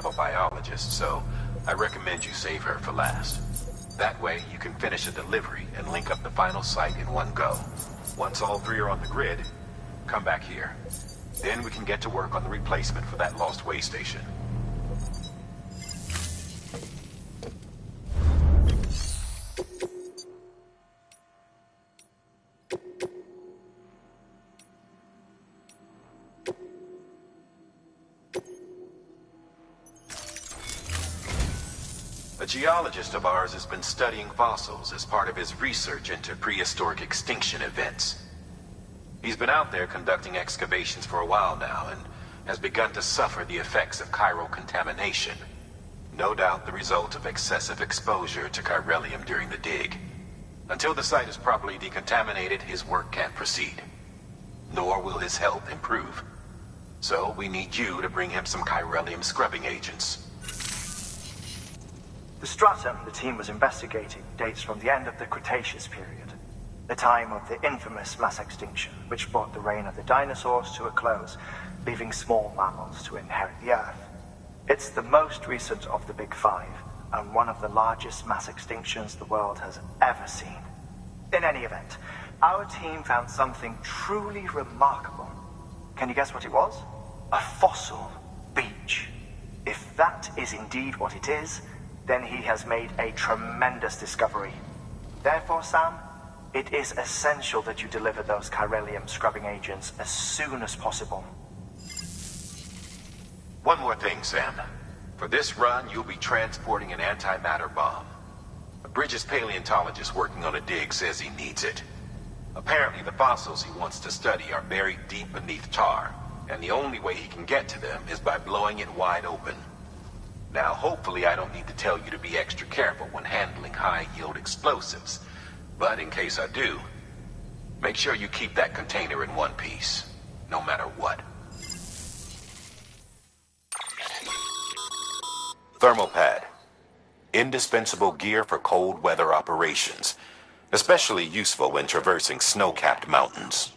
of a biologist, so I recommend you save her for last. That way, you can finish a delivery and link up the final site in one go. Once all three are on the grid, come back here. Then we can get to work on the replacement for that lost way station. A geologist of ours has been studying fossils as part of his research into prehistoric extinction events. He's been out there conducting excavations for a while now and has begun to suffer the effects of chiral contamination. No doubt the result of excessive exposure to chiralium during the dig. Until the site is properly decontaminated, his work can't proceed. Nor will his health improve. So we need you to bring him some chiralium scrubbing agents. The stratum the team was investigating dates from the end of the Cretaceous period, the time of the infamous mass extinction, which brought the reign of the dinosaurs to a close, leaving small mammals to inherit the Earth. It's the most recent of the Big Five, and one of the largest mass extinctions the world has ever seen. In any event, our team found something truly remarkable. Can you guess what it was? A fossil beach. If that is indeed what it is, then he has made a tremendous discovery. Therefore, Sam, it is essential that you deliver those chiralium scrubbing agents as soon as possible. One more thing, Sam. For this run, you'll be transporting an antimatter bomb. A Bridges paleontologist working on a dig says he needs it. Apparently, the fossils he wants to study are buried deep beneath tar, and the only way he can get to them is by blowing it wide open. Now, hopefully I don't need to tell you to be extra careful when handling high-yield explosives. But in case I do, make sure you keep that container in one piece, no matter what. Thermopad. Indispensable gear for cold weather operations, especially useful when traversing snow-capped mountains.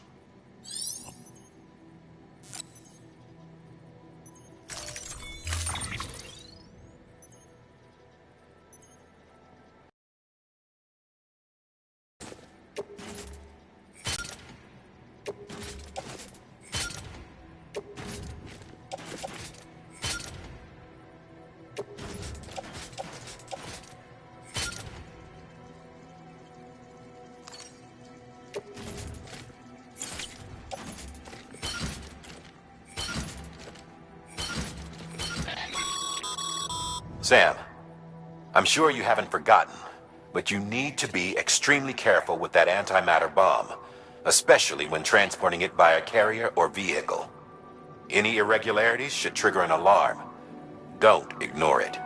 Sam, I'm sure you haven't forgotten, but you need to be extremely careful with that antimatter bomb, especially when transporting it by a carrier or vehicle. Any irregularities should trigger an alarm. Don't ignore it.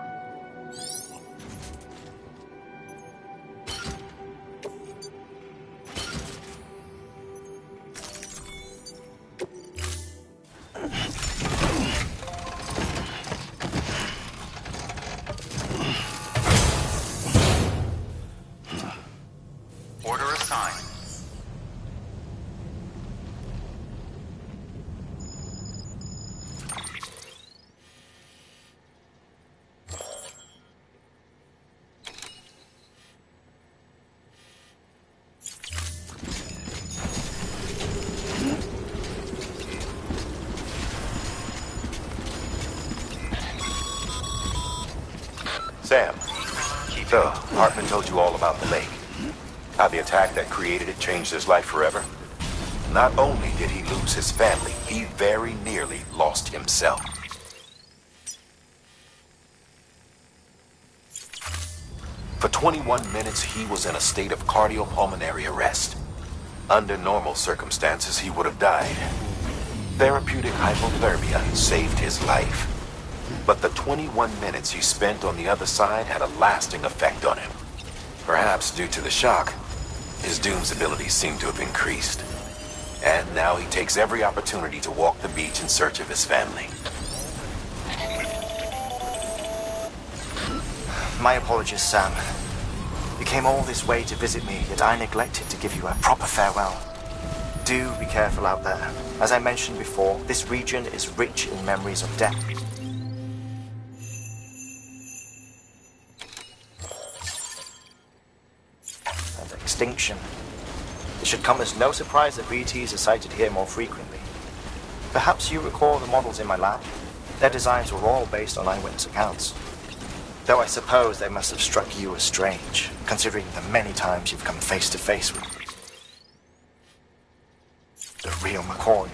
Sam, so, Hartman told you all about the lake. How the attack that created it changed his life forever? Not only did he lose his family, he very nearly lost himself. For 21 minutes, he was in a state of cardiopulmonary arrest. Under normal circumstances, he would have died. Therapeutic hypothermia saved his life. But the 21 minutes he spent on the other side had a lasting effect on him. Perhaps due to the shock, his Doom's abilities seem to have increased. And now he takes every opportunity to walk the beach in search of his family. My apologies, Sam. You came all this way to visit me, yet I neglected to give you a proper farewell. Do be careful out there. As I mentioned before, this region is rich in memories of death. extinction. It should come as no surprise that BTs are sighted here more frequently. Perhaps you recall the models in my lab? Their designs were all based on eyewitness accounts. Though I suppose they must have struck you as strange, considering the many times you've come face to face with the real McCoy.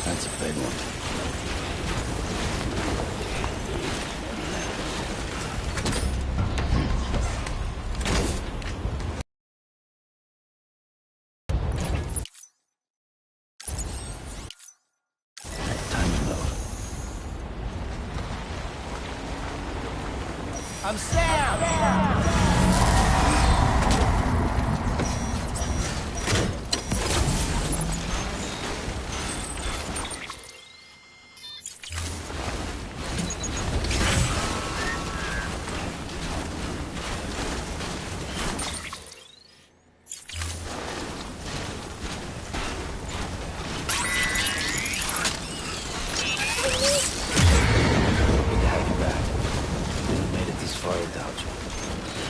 That's a big one. Time to load. I'm Sam! Good to have you back. Couldn't have made it this far without you.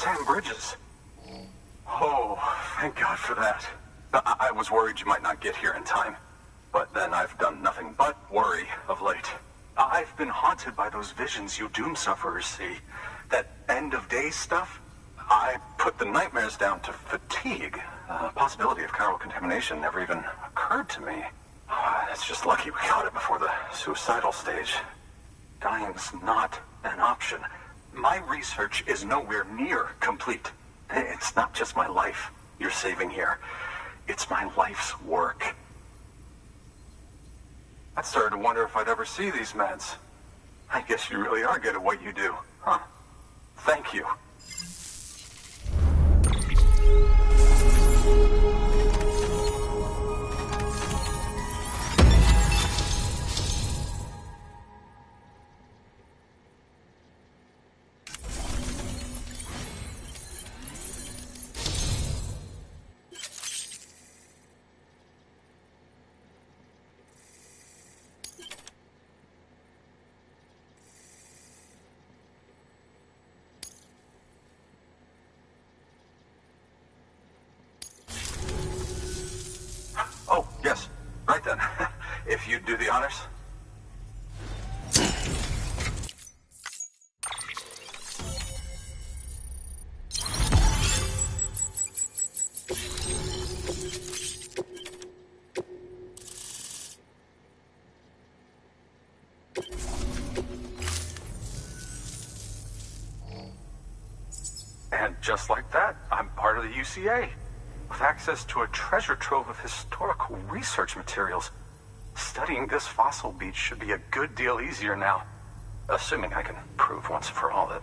Sam Bridges. Oh, thank God for that. I was worried you might not get here in time. But then I've done nothing but worry of late. I've been haunted by those visions you Doom sufferers see. That end-of-days stuff. I put the nightmares down to fatigue. The possibility of chiral contamination never even occurred to me. It's just lucky we caught it before the suicidal stage. Dying's not an option. My research is nowhere near complete. It's not just my life you're saving here. It's my life's work. I started to wonder if I'd ever see these meds. I guess you really are good at what you do, huh? Thank you. Oh, yes. Right then. If you'd do the honors. And just like that, I'm part of the UCA. With access to a treasure trove of historical research materials. Studying this fossil beach should be a good deal easier now. Assuming I can prove once for all that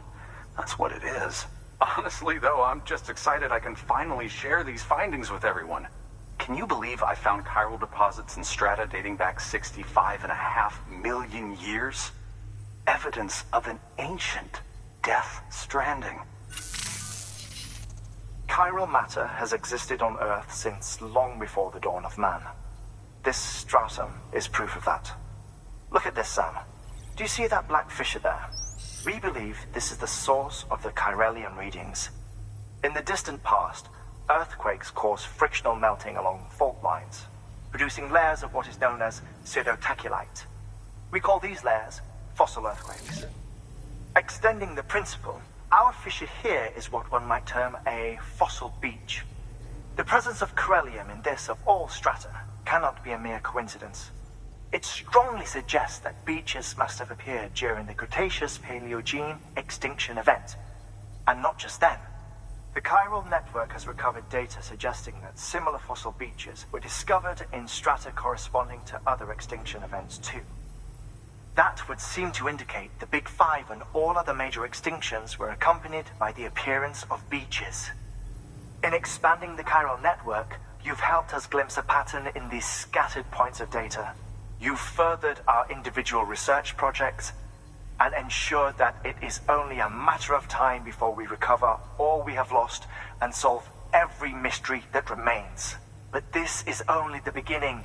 that's what it is. Honestly, though, I'm just excited I can finally share these findings with everyone. Can you believe I found chiral deposits in strata dating back 65.5 million years? Evidence of an ancient death stranding. Chiral matter has existed on Earth since long before the dawn of man. This stratum is proof of that. Look at this, Sam. Do you see that black fissure there? We believe this is the source of the Chiralian readings. In the distant past, earthquakes caused frictional melting along fault lines, producing layers of what is known as pseudotaculite. We call these layers fossil earthquakes. Extending the principle, our fissure here is what one might term a fossil beach. The presence of chiralium in this of all strata cannot be a mere coincidence. It strongly suggests that beaches must have appeared during the Cretaceous-Paleogene extinction event. And not just then. The chiral network has recovered data suggesting that similar fossil beaches were discovered in strata corresponding to other extinction events too. That would seem to indicate the Big Five and all other major extinctions were accompanied by the appearance of beaches. In expanding the chiral network, you've helped us glimpse a pattern in these scattered points of data. You've furthered our individual research projects and ensured that it is only a matter of time before we recover all we have lost and solve every mystery that remains. But this is only the beginning.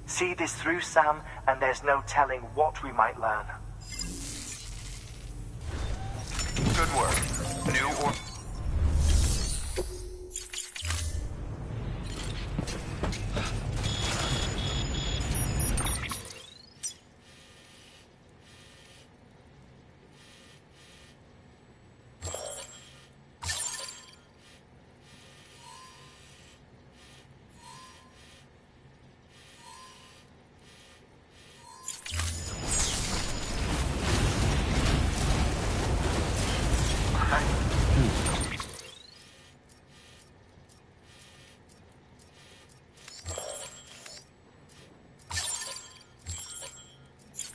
See this through, Sam, and there's no telling what we might learn. Good work. New or...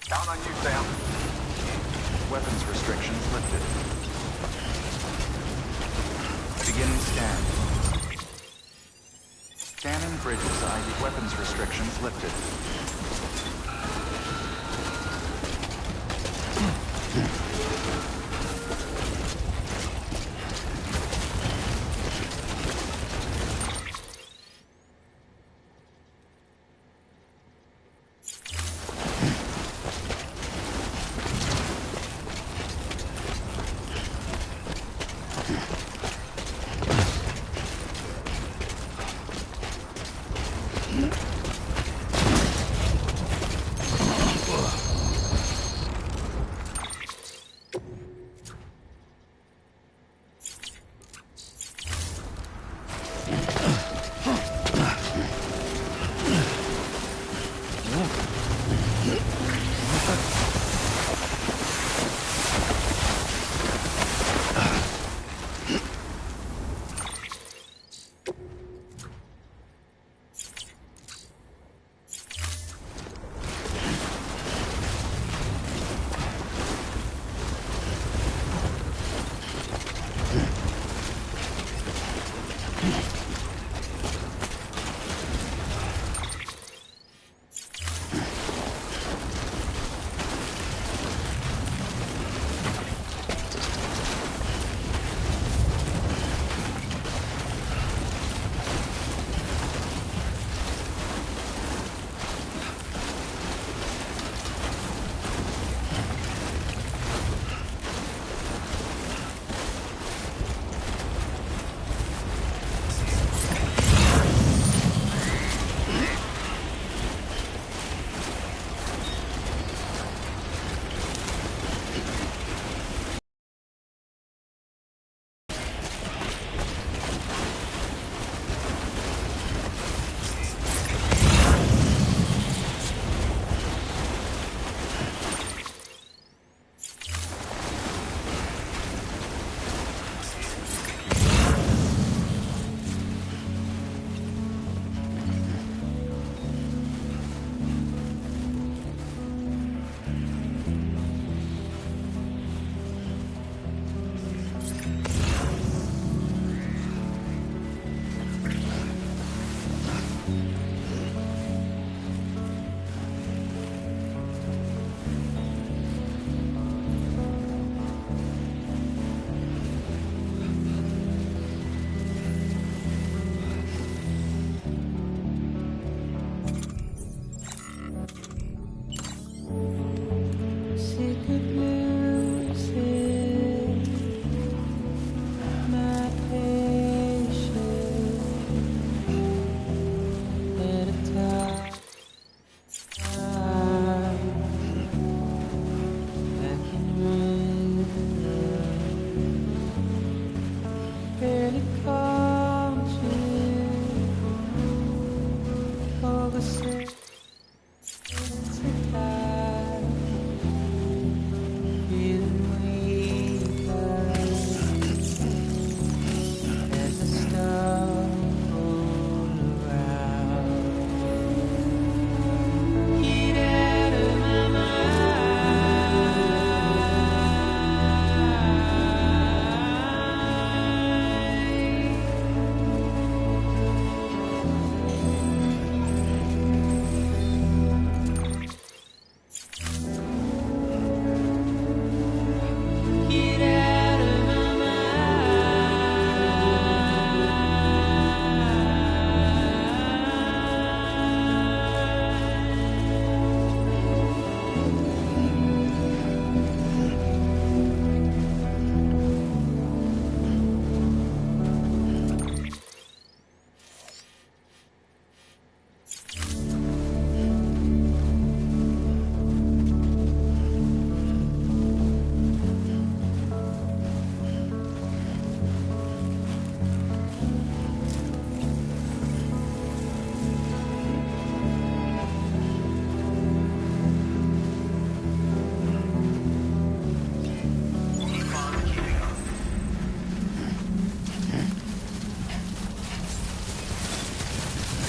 Down on you, Sam. Weapons restrictions lifted. Beginning scan. Scanning bridges ID. Weapons restrictions lifted.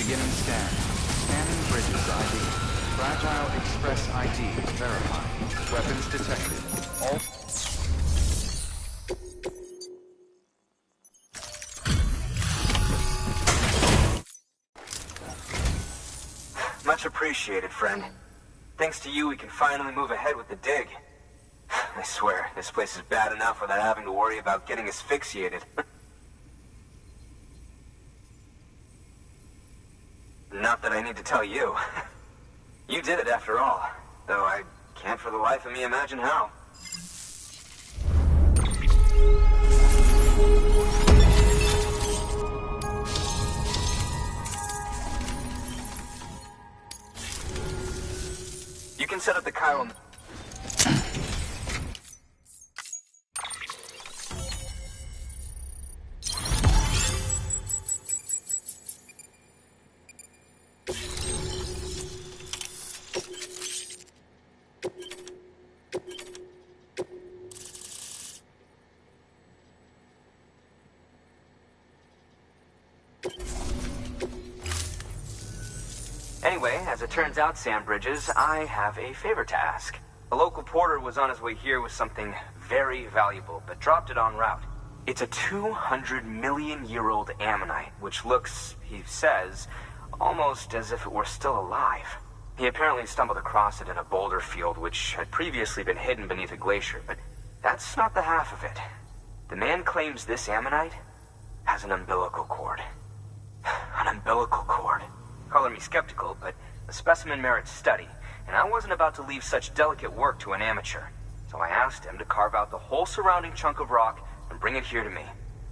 Beginning scan. Scanning bridges ID. Fragile Express ID verified. Weapons detected. All... Much appreciated, friend. Thanks to you, we can finally move ahead with the dig. I swear, this place is bad enough without having to worry about getting asphyxiated. Not that I need to tell you. You did it after all, though I can't for the life of me imagine how. You can set up the chiral... Anyway, as it turns out, Sam Bridges, I have a favor to ask. A local porter was on his way here with something very valuable, but dropped it en route. It's a 200-million-year-old ammonite, which looks, he says, almost as if it were still alive. He apparently stumbled across it in a boulder field, which had previously been hidden beneath a glacier, but that's not the half of it. The man claims this ammonite has an umbilical cord. An umbilical cord. Color me skeptical, but the specimen merits study, and I wasn't about to leave such delicate work to an amateur. So I asked him to carve out the whole surrounding chunk of rock and bring it here to me.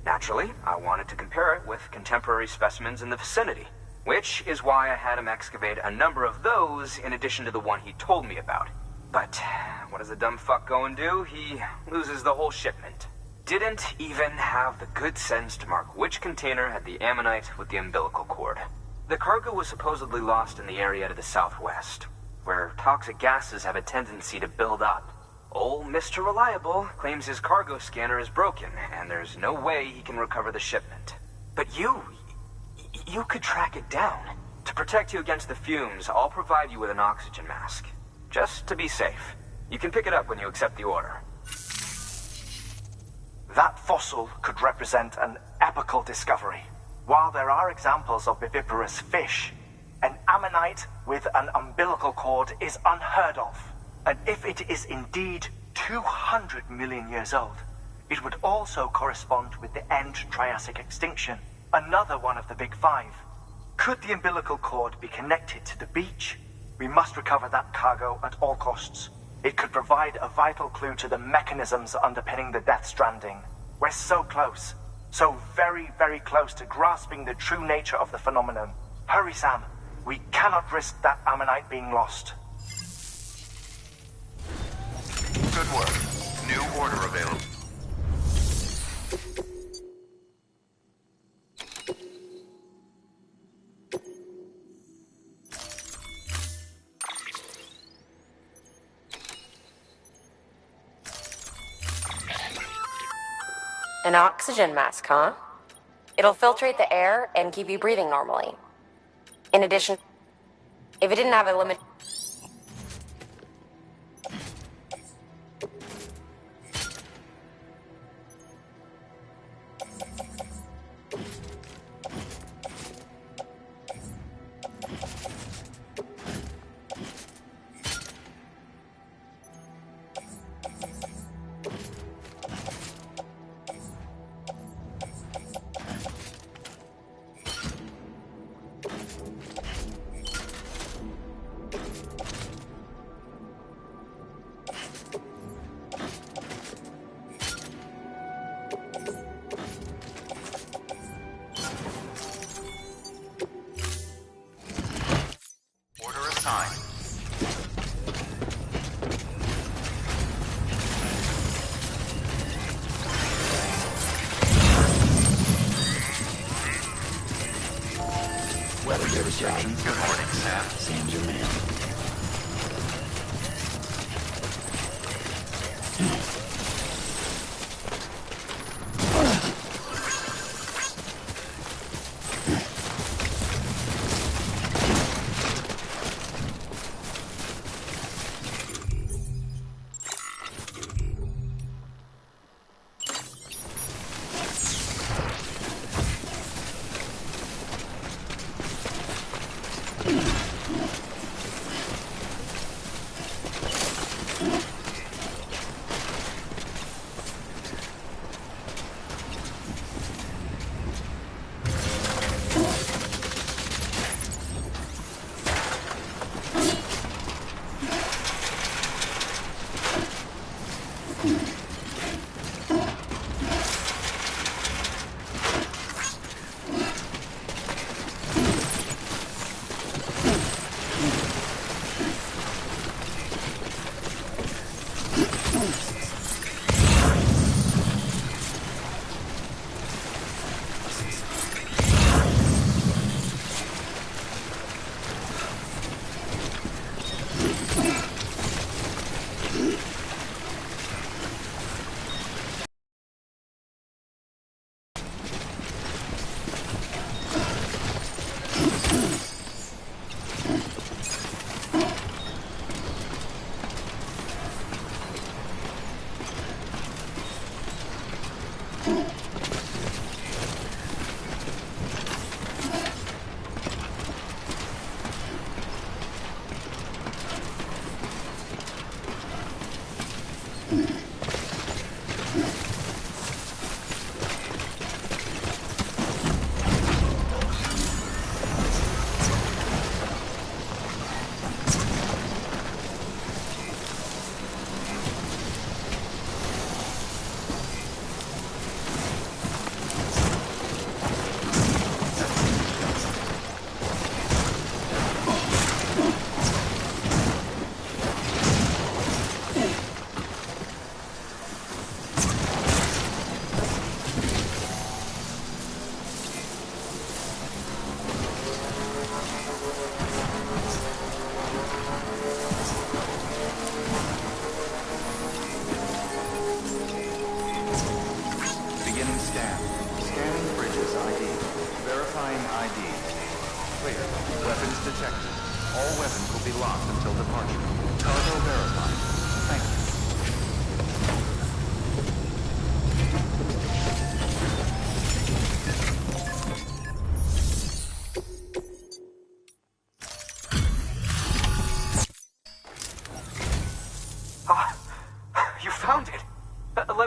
Naturally, I wanted to compare it with contemporary specimens in the vicinity, which is why I had him excavate a number of those in addition to the one he told me about. But what does the dumb fuck go and do? He loses the whole shipment. Didn't even have the good sense to mark which container had the ammonite with the umbilical cord. The cargo was supposedly lost in the area to the southwest, where toxic gases have a tendency to build up. Old Mr. Reliable claims his cargo scanner is broken, and there's no way he can recover the shipment. But you could track it down. To protect you against the fumes, I'll provide you with an oxygen mask. Just to be safe. You can pick it up when you accept the order. That fossil could represent an epical discovery. While there are examples of viviparous fish, an ammonite with an umbilical cord is unheard of. And if it is indeed 200 million years old, it would also correspond with the end Triassic extinction, another one of the big five. Could the umbilical cord be connected to the beach? We must recover that cargo at all costs. It could provide a vital clue to the mechanisms underpinning the Death Stranding. We're so close. So very, very close to grasping the true nature of the phenomenon. Hurry, Sam. We cannot risk that ammonite being lost. Good work. New order available. An oxygen mask, huh? It'll filtrate the air and keep you breathing normally. In addition, if it didn't have a limit... Good morning, Sam. Sam's your man.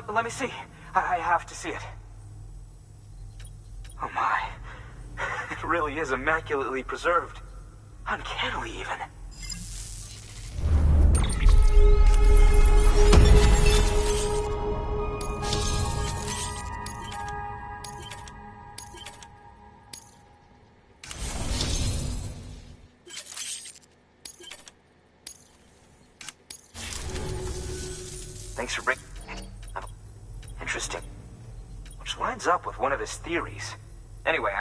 Let me see. I have to see it. Oh my. It really is immaculately preserved. Uncannily, even. Thanks for bringing... Interesting. Which lines up with one of his theories. Anyway,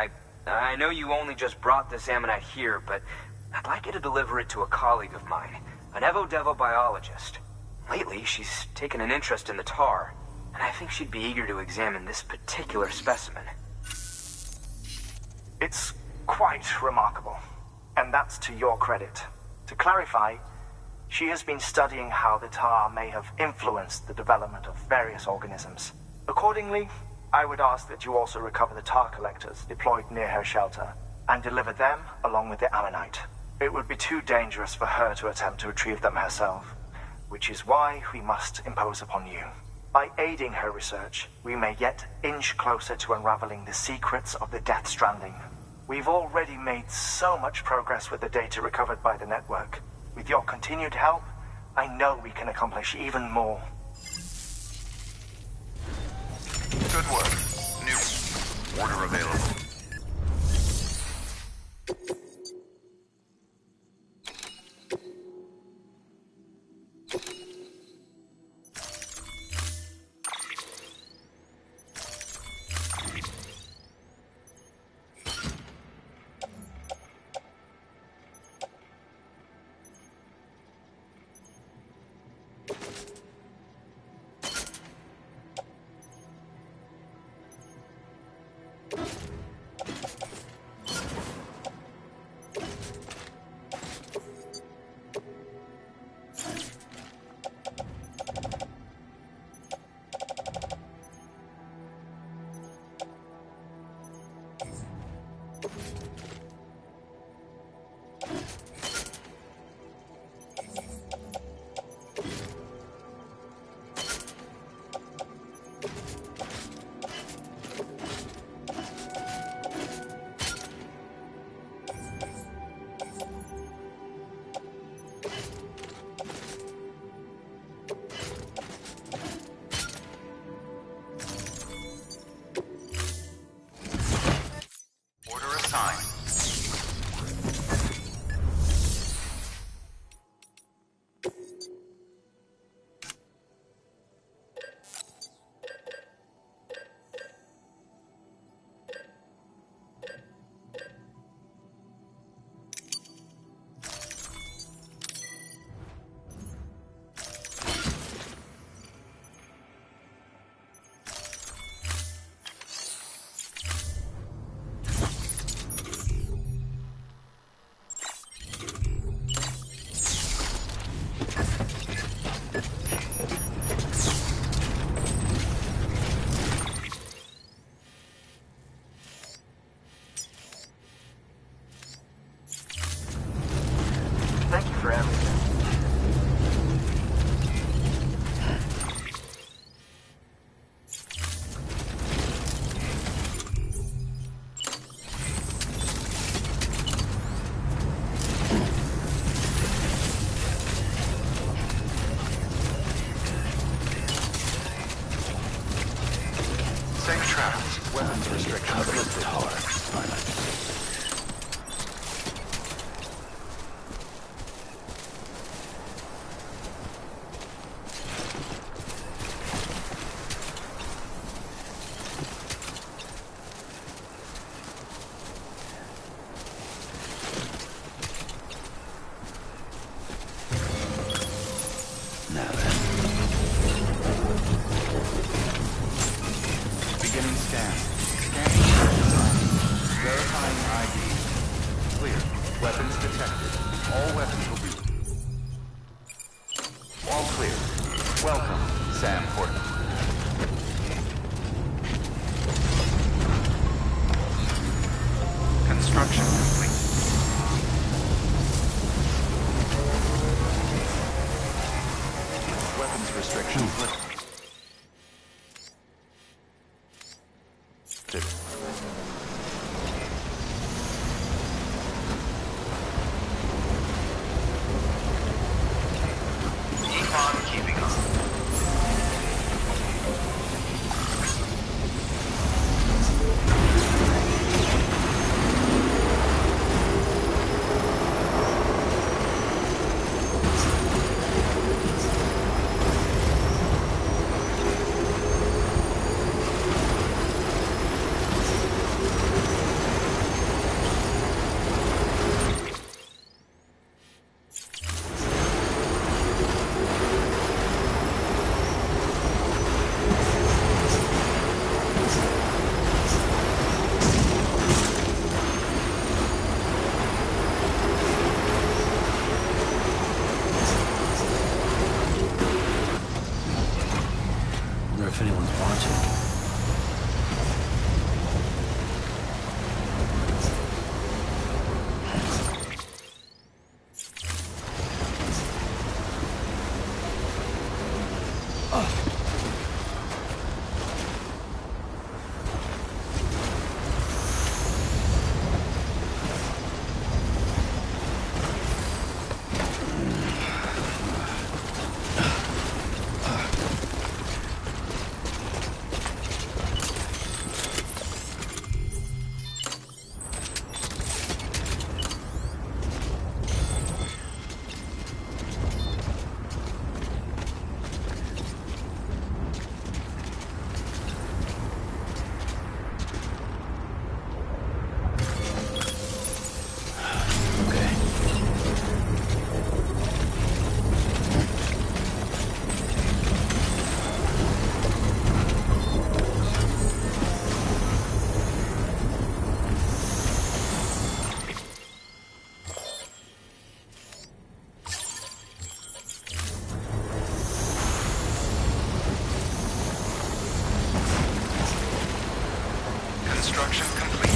I know you only just brought this ammonite here, but I'd like you to deliver it to a colleague of mine, an Evo Devo biologist. Lately, she's taken an interest in the tar, and I think she'd be eager to examine this particular specimen. It's quite remarkable, and that's to your credit. To clarify, she has been studying how the tar may have influenced the development of various organisms. Accordingly, I would ask that you also recover the tar collectors deployed near her shelter and deliver them along with the ammonite. It would be too dangerous for her to attempt to retrieve them herself, which is why we must impose upon you. By aiding her research, we may yet inch closer to unraveling the secrets of the Death Stranding. We've already made so much progress with the data recovered by the network. With your continued help, I know we can accomplish even more. Good work. New. Order available. Thank you for everything. Safe travels. Weapons restrictions lifted. Now then. Beginning scan. Scanning. Verifying ID. Clear. Weapons detected. All weapons will be... All clear. Welcome, Sam Portman. Construction complete. Weapons restrictions lifted. Keeping on. Construction complete.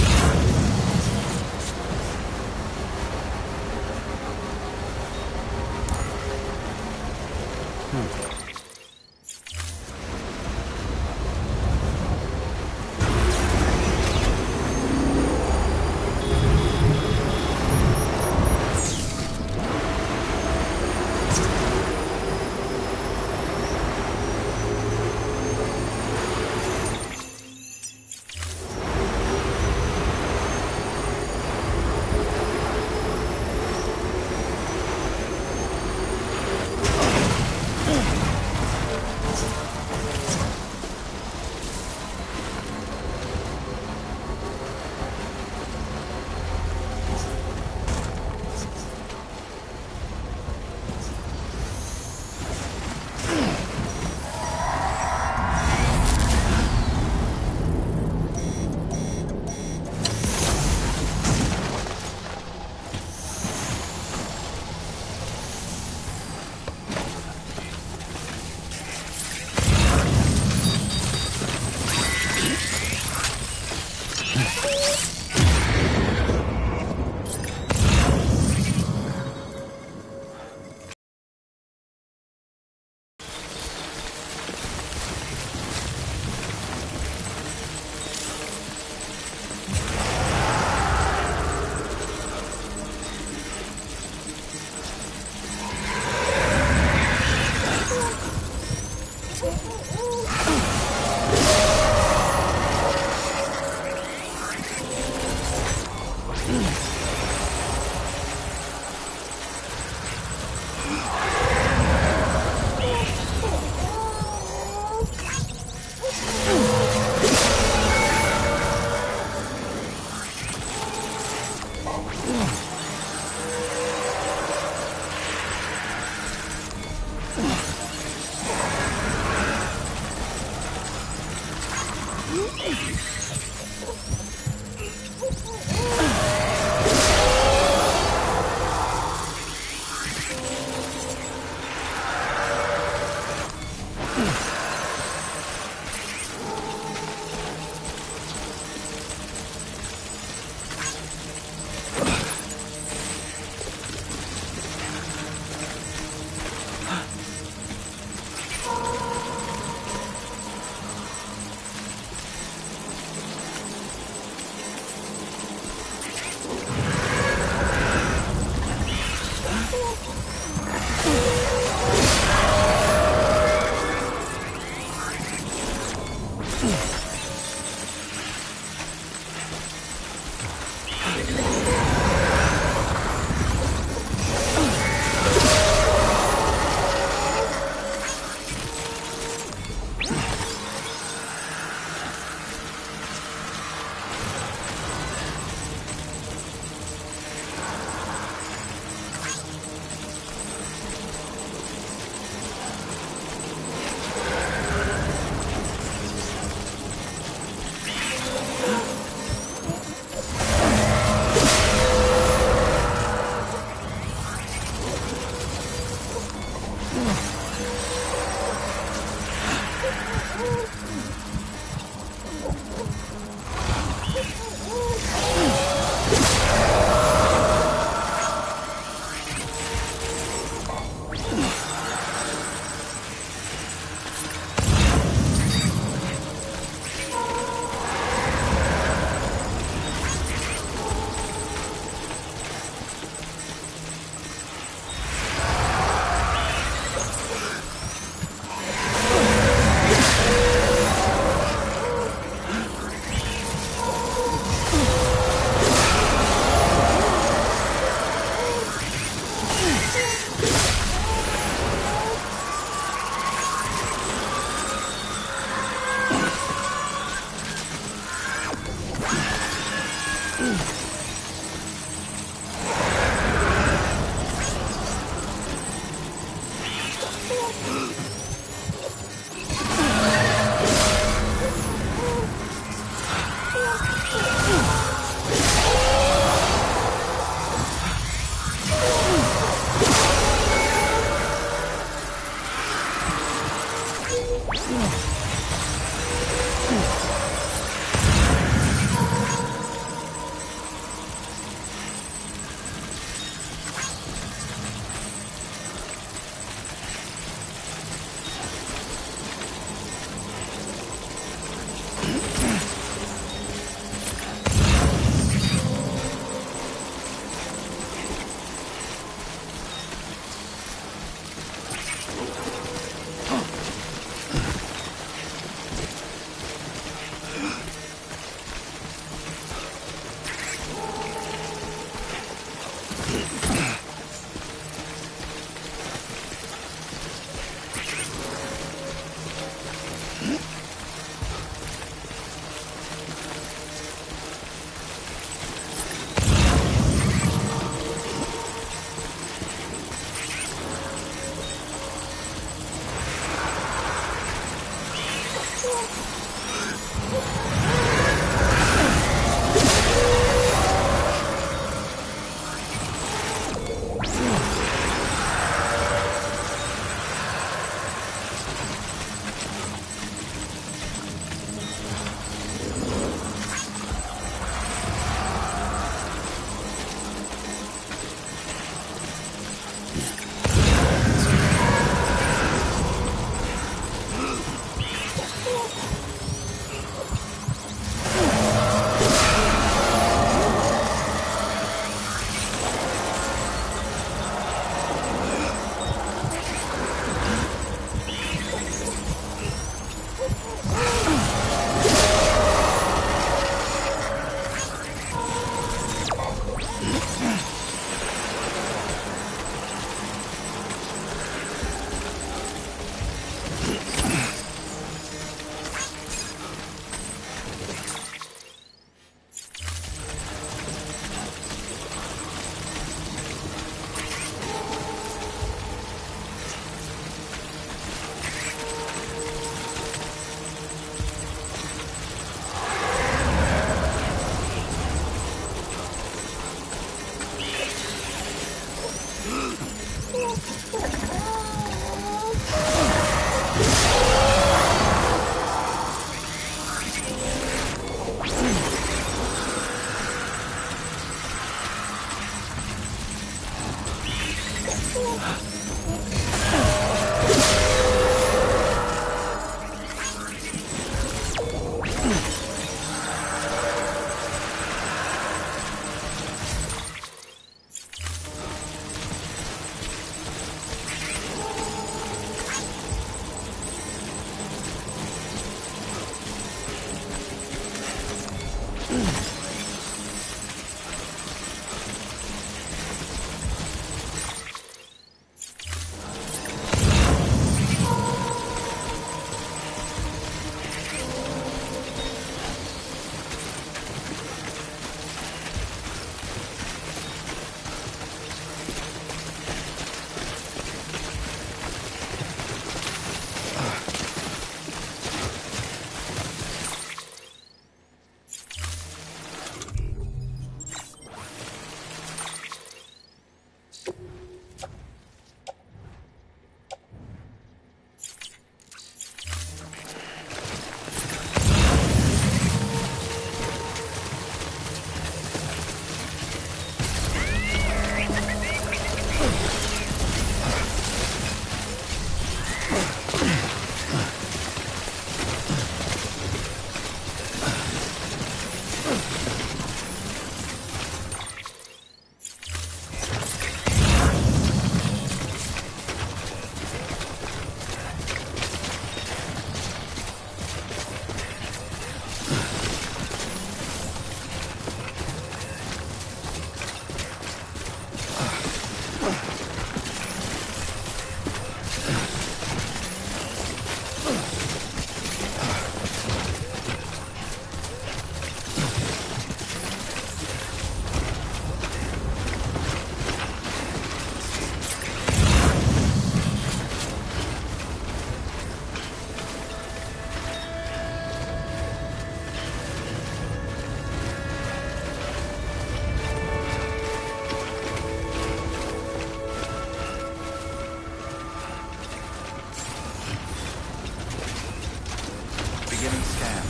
Beginning scan.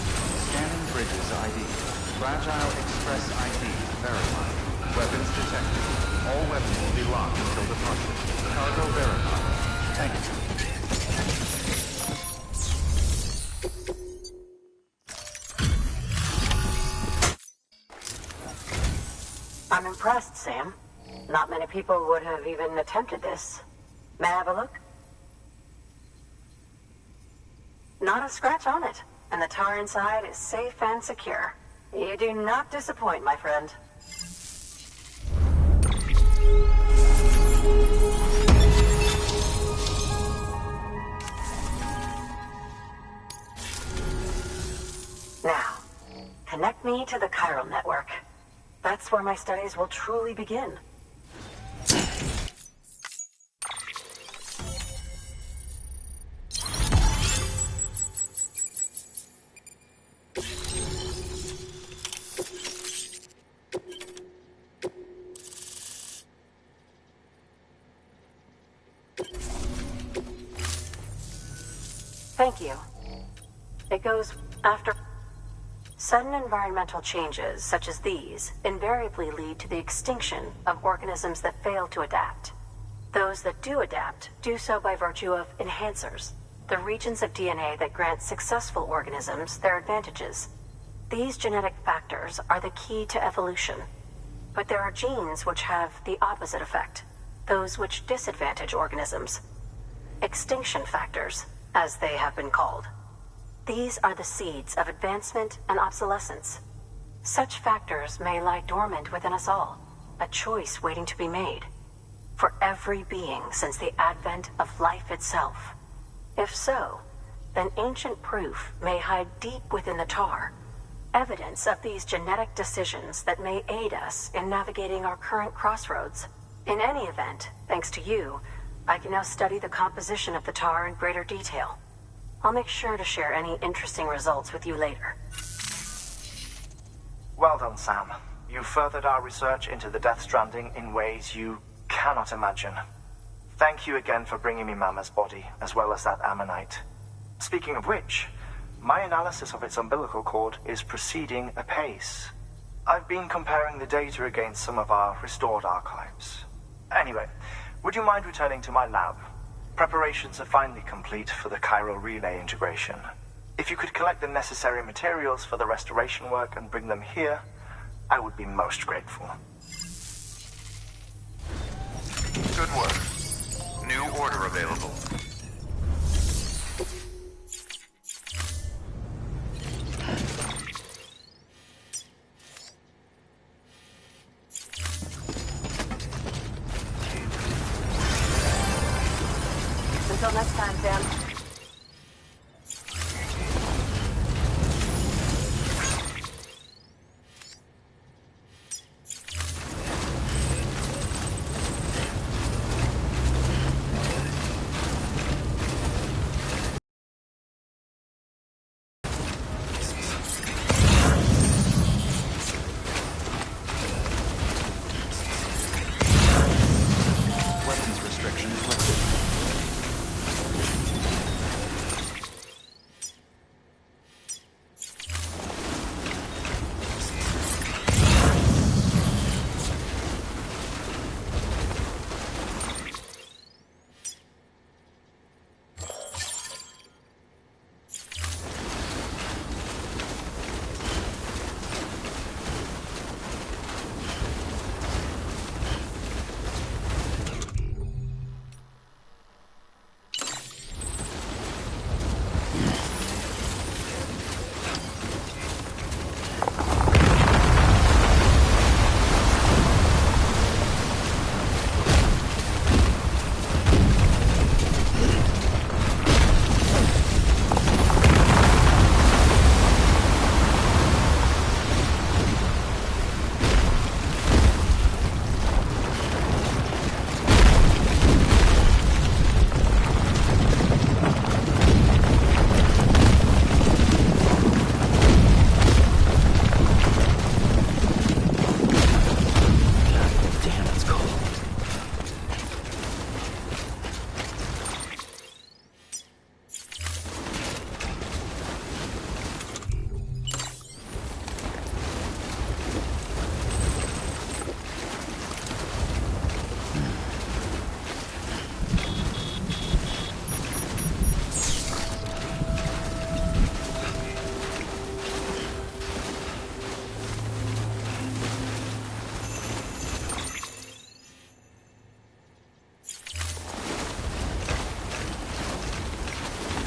Scanning bridges ID. Fragile Express ID verified. Weapons detected. All weapons will be locked until departure. Cargo verified. Thank you. I'm impressed, Sam. Not many people would have even attempted this. May I have a look? Not a scratch on it, and the tar inside is safe and secure. You do not disappoint, my friend. Now, connect me to the chiral network. That's where my studies will truly begin. Thank you. It goes after... Sudden environmental changes, such as these, invariably lead to the extinction of organisms that fail to adapt. Those that do adapt do so by virtue of enhancers, the regions of DNA that grant successful organisms their advantages. These genetic factors are the key to evolution. But there are genes which have the opposite effect, those which disadvantage organisms. Extinction factors, as they have been called. These are the seeds of advancement and obsolescence. Such factors may lie dormant within us all, a choice waiting to be made. For every being since the advent of life itself. If so, then ancient proof may hide deep within the tar, evidence of these genetic decisions that may aid us in navigating our current crossroads. In any event, thanks to you, I can now study the composition of the tar in greater detail. I'll make sure to share any interesting results with you later. Well done, Sam. You furthered our research into the Death Stranding in ways you cannot imagine. Thank you again for bringing me Mama's body, as well as that ammonite. Speaking of which, my analysis of its umbilical cord is proceeding apace. I've been comparing the data against some of our restored archives. Anyway, would you mind returning to my lab? Preparations are finally complete for the chiral relay integration. If you could collect the necessary materials for the restoration work and bring them here, I would be most grateful. Good work. New order available. Until next time, Sam. Weapons restrictions lifted.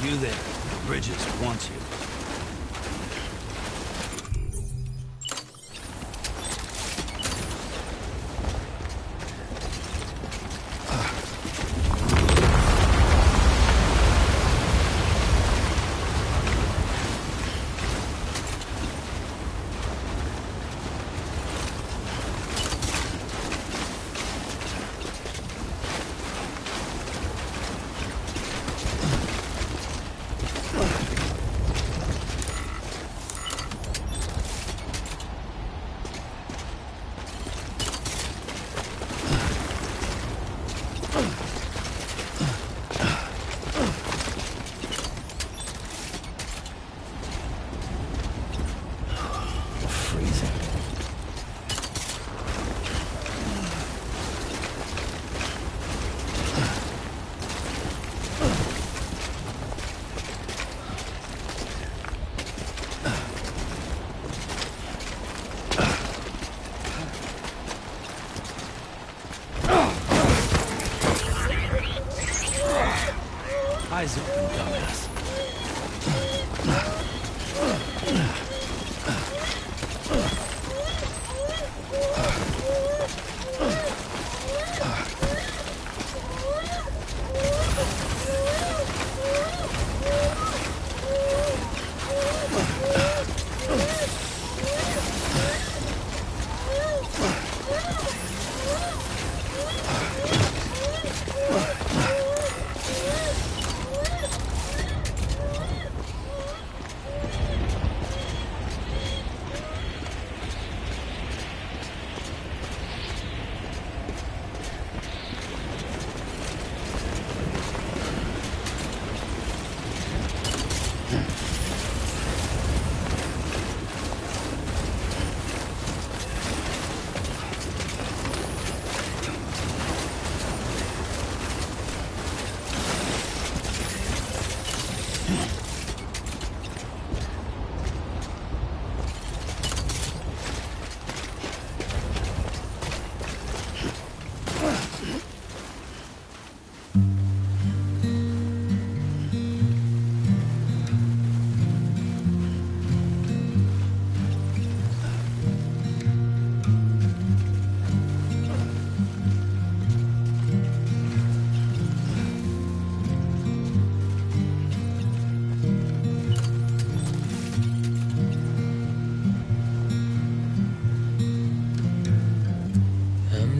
You there. Bridges wants you. Eyes open, dumbass.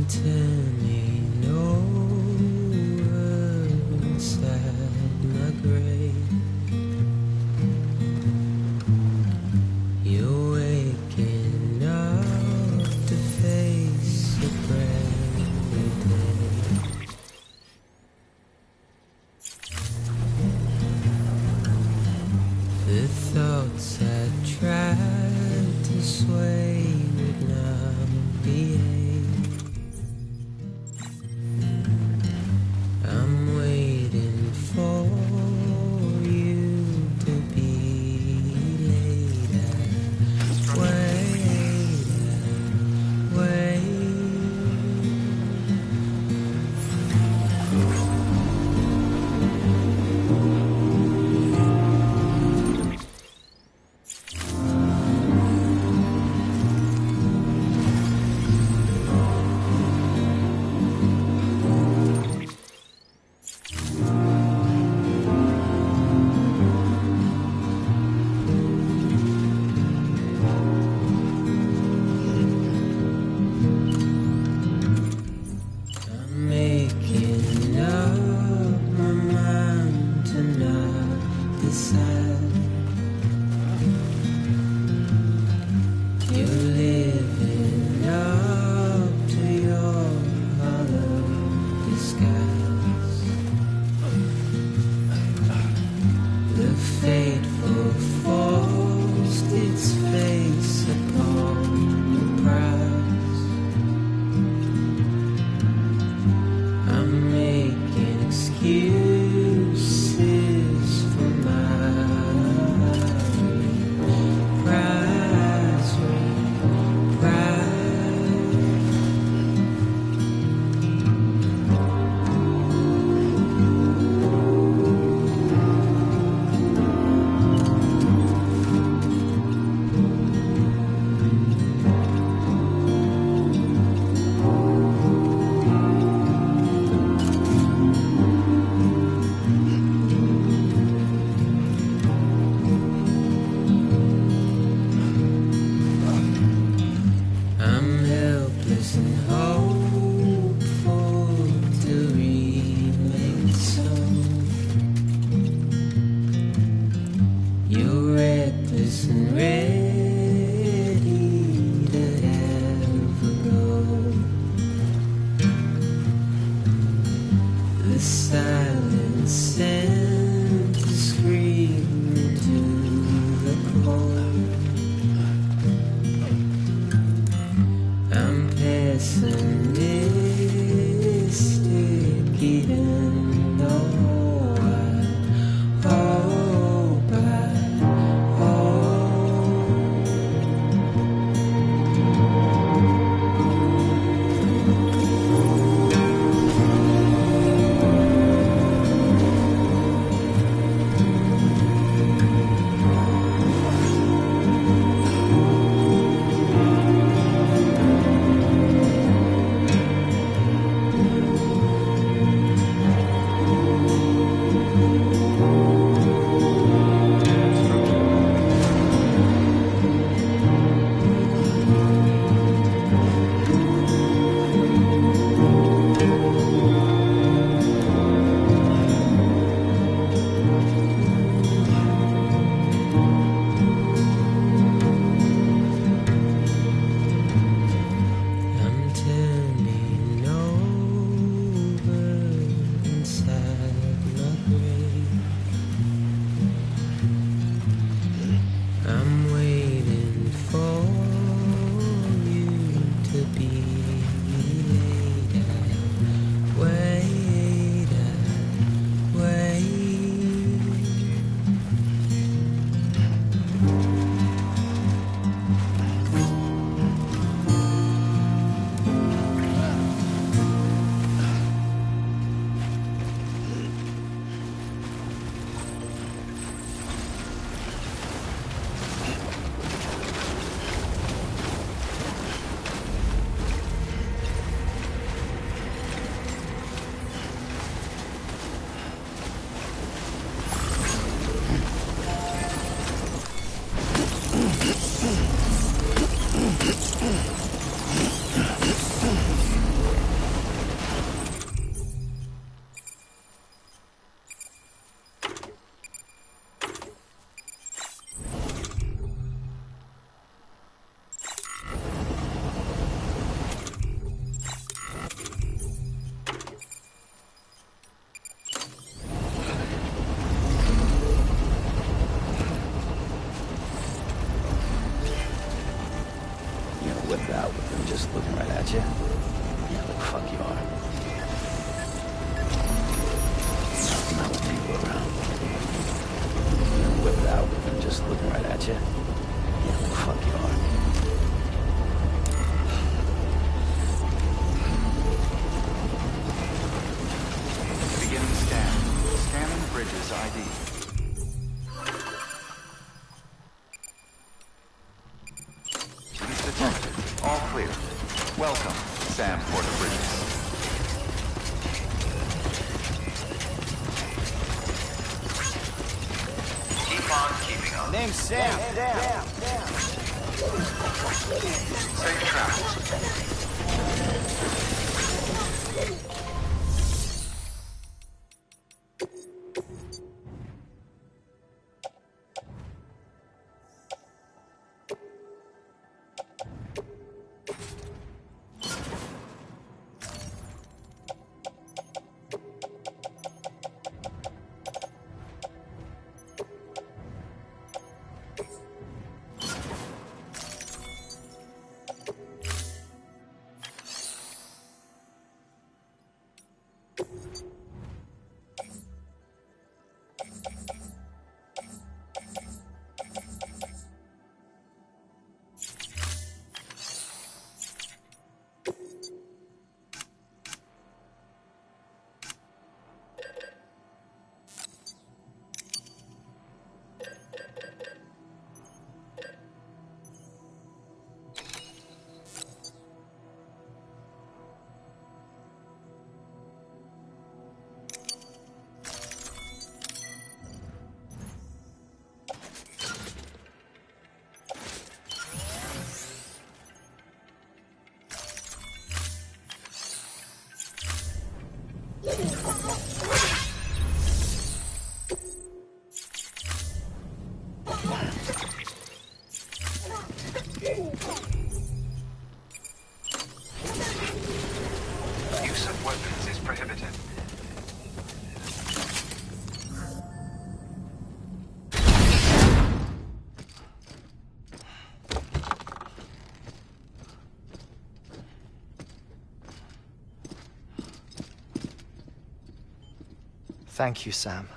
I'm turning over inside my grave. You're waking up to face a brand new day. The thoughts I tried to sway would not behave. I'm waiting for you to be later. Wait. I'm making up my mind to not decide. You're living up to your hollow disguise. The fateful forced its face upon the prize. I'm making excuses for my reprise. I'm helpless and hopeful to remake the song. You're reckless and ready to ever go. The silence sent a scream into the cold. I'm pessimistic, even though I hope I whip it out with them just looking right at you. Yeah, the fuck you are. Not with people around. Whip it out with them just looking right at you. Yeah, the fuck you are. Beginning scan. Scanning Bridges ID. Detected. All clear. Welcome, Sam Porter Bridges. Keep on keeping on. Name's Sam. Safe travels. Use of weapons is prohibited. Thank you, Sam.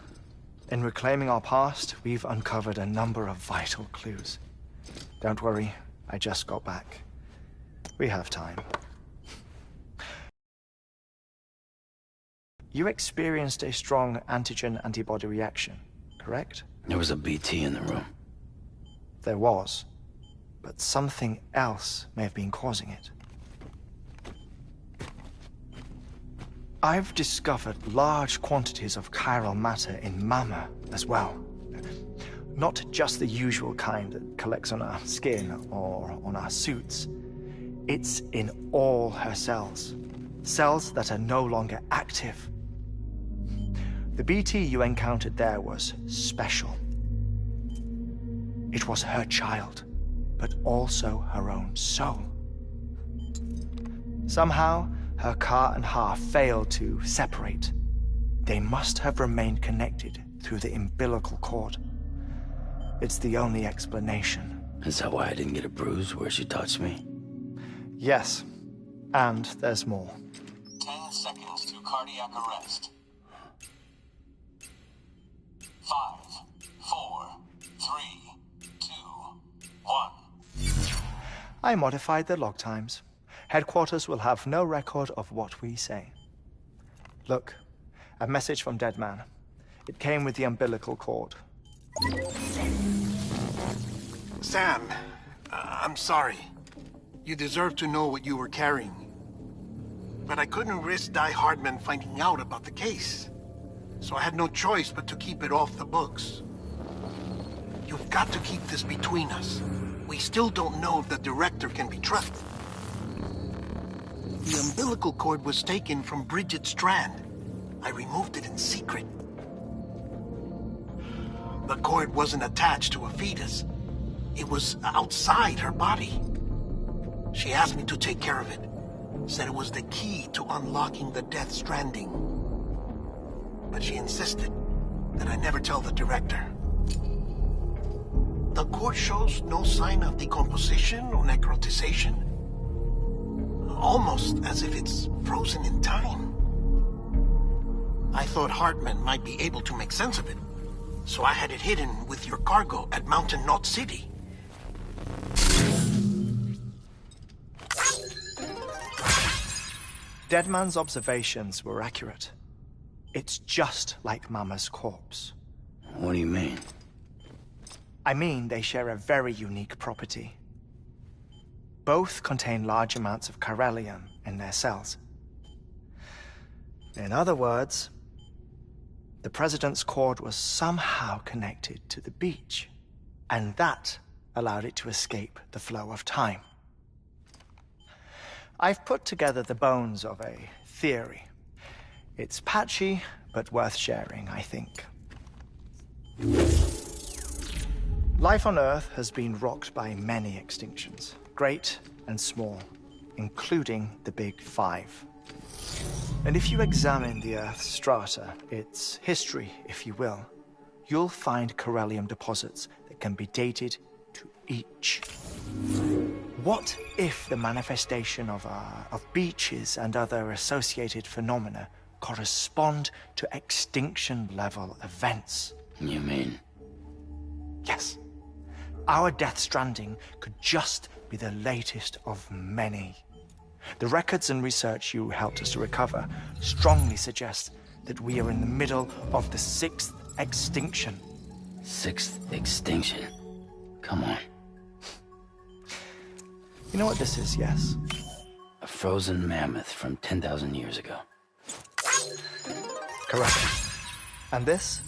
In reclaiming our past, we've uncovered a number of vital clues. Don't worry, I just got back. We have time. You experienced a strong antigen-antibody reaction, correct? There was a BT in the room. There was, but something else may have been causing it. I've discovered large quantities of chiral matter in Mama as well. Not just the usual kind that collects on our skin or on our suits. It's in all her cells. Cells that are no longer active. The BT you encountered there was special. It was her child, but also her own soul. Somehow, her car and half failed to separate. They must have remained connected through the umbilical cord. It's the only explanation. Is that why I didn't get a bruise where she touched me? Yes, and there's more. 10 seconds to cardiac arrest. 5, 4, 3, 2, 1. I modified the log times. Headquarters will have no record of what we say. Look, a message from Dead Man. It came with the umbilical cord. Sam, I'm sorry. You deserve to know what you were carrying. But I couldn't risk Di Hardman finding out about the case. So I had no choice but to keep it off the books. You've got to keep this between us. We still don't know if the director can be trusted. The umbilical cord was taken from Bridget Strand. I removed it in secret. The cord wasn't attached to a fetus. It was outside her body. She asked me to take care of it. Said it was the key to unlocking the Death Stranding. But she insisted that I never tell the director. The cord shows no sign of decomposition or necrotization. almost as if it's frozen in time. I thought Hartman might be able to make sense of it, so I had it hidden with your cargo at Mountain Knot City. Deadman's observations were accurate. It's just like Mama's corpse. What do you mean? I mean, they share a very unique property. Both contain large amounts of chiralium in their cells. In other words, the President's cord was somehow connected to the beach, and that allowed it to escape the flow of time. I've put together the bones of a theory. It's patchy, but worth sharing, I think. Life on Earth has been rocked by many extinctions, great and small, including the Big Five. And if you examine the Earth's strata, its history, if you will, you'll find chiralium deposits that can be dated to each. What if the manifestation of beaches and other associated phenomena correspond to extinction-level events? You mean? Yes. Our Death Stranding could just be the latest of many. The records and research you helped us to recover strongly suggest that we are in the middle of the 6th extinction. 6th extinction? Come on. You know what this is, yes? A frozen mammoth from 10,000 years ago. Correct. And this?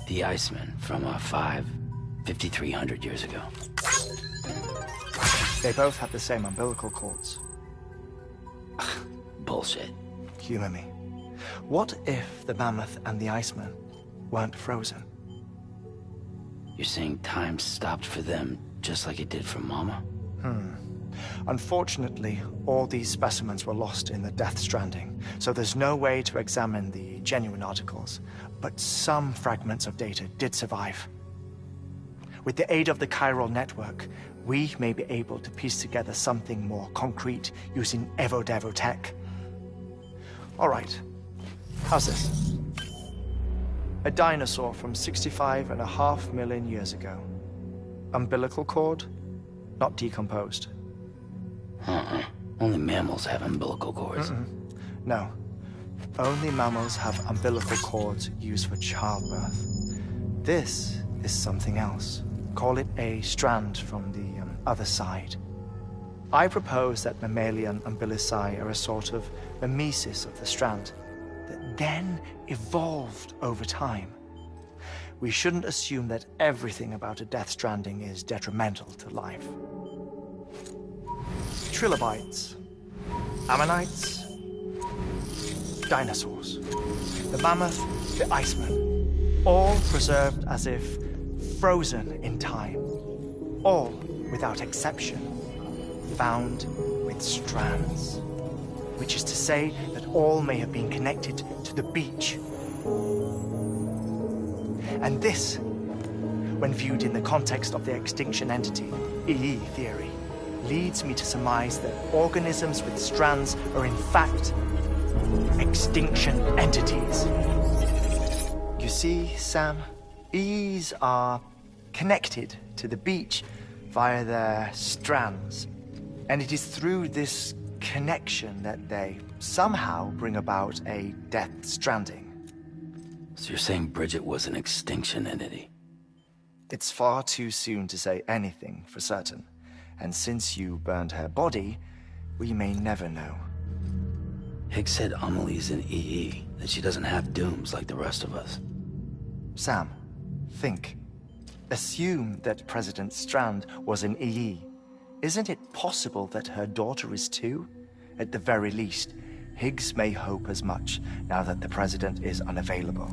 The Iceman from 5,300 years ago. They both have the same umbilical cords. Bullshit. Humor me. What if the mammoth and the Iceman weren't frozen? You're saying time stopped for them just like it did for Mama? Unfortunately, all these specimens were lost in the Death Stranding, so there's no way to examine the genuine articles, but some fragments of data did survive. With the aid of the chiral network, we may be able to piece together something more concrete using Evo-Devo tech. All right, how's this? A dinosaur from 65.5 million years ago. Umbilical cord, not decomposed. Only mammals have umbilical cords. No. Only mammals have umbilical cords used for childbirth. This is something else. Call it a strand from the other side. I propose that mammalian umbilici are a sort of mimesis of the strand that then evolved over time. We shouldn't assume that everything about a Death Stranding is detrimental to life. Trilobites, ammonites, dinosaurs, the mammoth, the Iceman, all preserved as if frozen in time, all without exception found with strands, which is to say that all may have been connected to the beach. And this, when viewed in the context of the extinction entity, EE theory, leads me to surmise that organisms with strands are in fact extinction entities. You see, Sam, EEs are connected to the beach via their strands, and it is through this connection that they somehow bring about a Death Stranding. So you're saying Bridget was an extinction entity? It's far too soon to say anything for certain, and since you burned her body, we may never know. Higgs said Amelie's an EE, that she doesn't have dooms like the rest of us. Sam, think. Assume that President Strand was an EE. Isn't it possible that her daughter is too? At the very least, Higgs may hope as much now that the President is unavailable.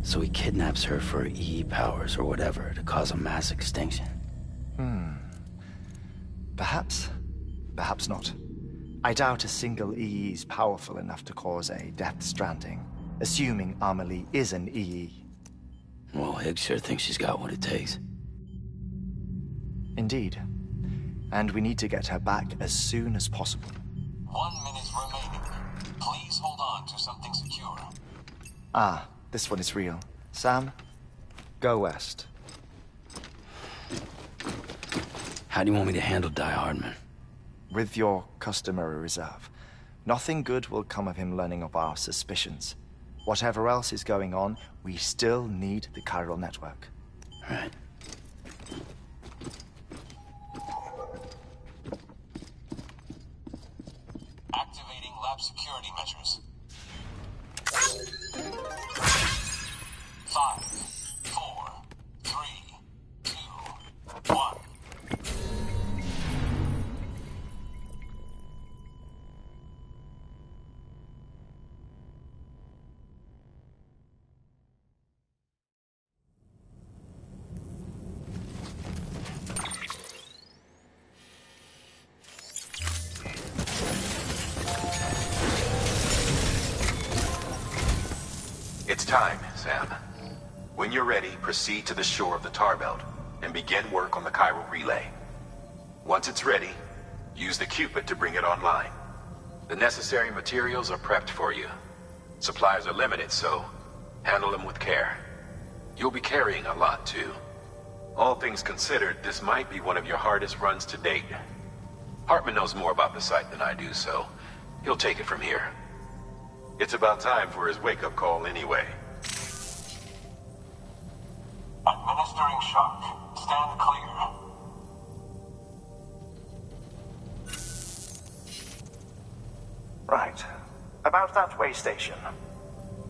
So he kidnaps her for EE powers or whatever to cause a mass extinction. Perhaps. Perhaps not. I doubt a single EE is powerful enough to cause a Death Stranding, assuming Amelie is an EE. Well, Higgs sure thinks she's got what it takes. Indeed. and we need to get her back as soon as possible. 1 minute remaining. Please hold on to something secure. Ah, this one is real. Sam, go west. How do you want me to handle Die Hardman? With your customary reserve. Nothing good will come of him learning of our suspicions. Whatever else is going on, we still need the chiral network. Right. Activating lab security measures. 5, 4, 3, 2, 1. It's time, Sam. When you're ready, proceed to the shore of the tar belt and begin work on the chiral relay. Once it's ready, use the Cupid to bring it online. The necessary materials are prepped for you. Supplies are limited, so handle them with care. You'll be carrying a lot, too. All things considered, this might be one of your hardest runs to date. Hartman knows more about the site than I do, so he'll take it from here. It's about time for his wake-up call anyway. Administering shock. Stand clear. Right. About that way station.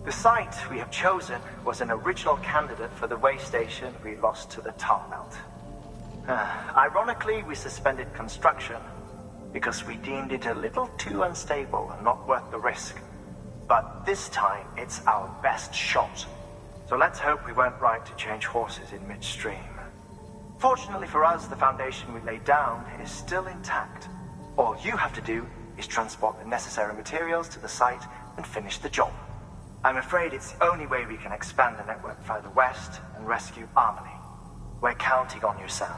The site we have chosen was an original candidate for the way station we lost to the tar belt. Ironically, we suspended construction because we deemed it a little too unstable and not worth the risk. But this time, it's our best shot. So let's hope we weren't right to change horses in midstream. Fortunately for us, the foundation we laid down is still intact. All you have to do is transport the necessary materials to the site and finish the job. I'm afraid it's the only way we can expand the network further west and rescue Harmony. We're counting on you, Sam.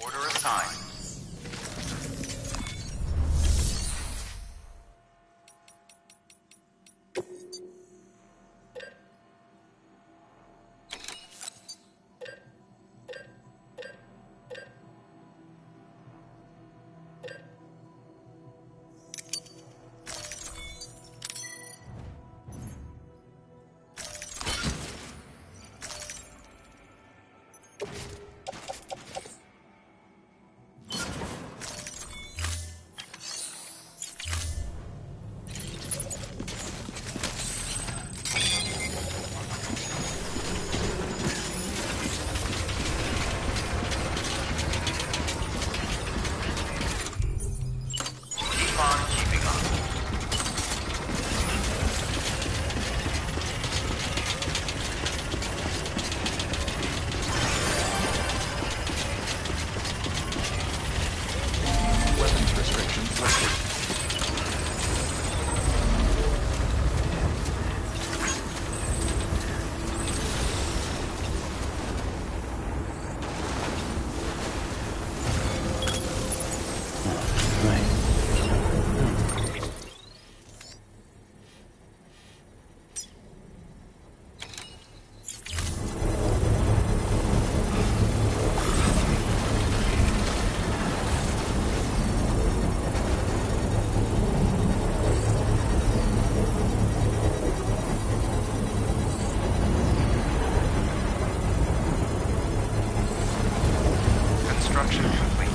Order assigned. Construction complete.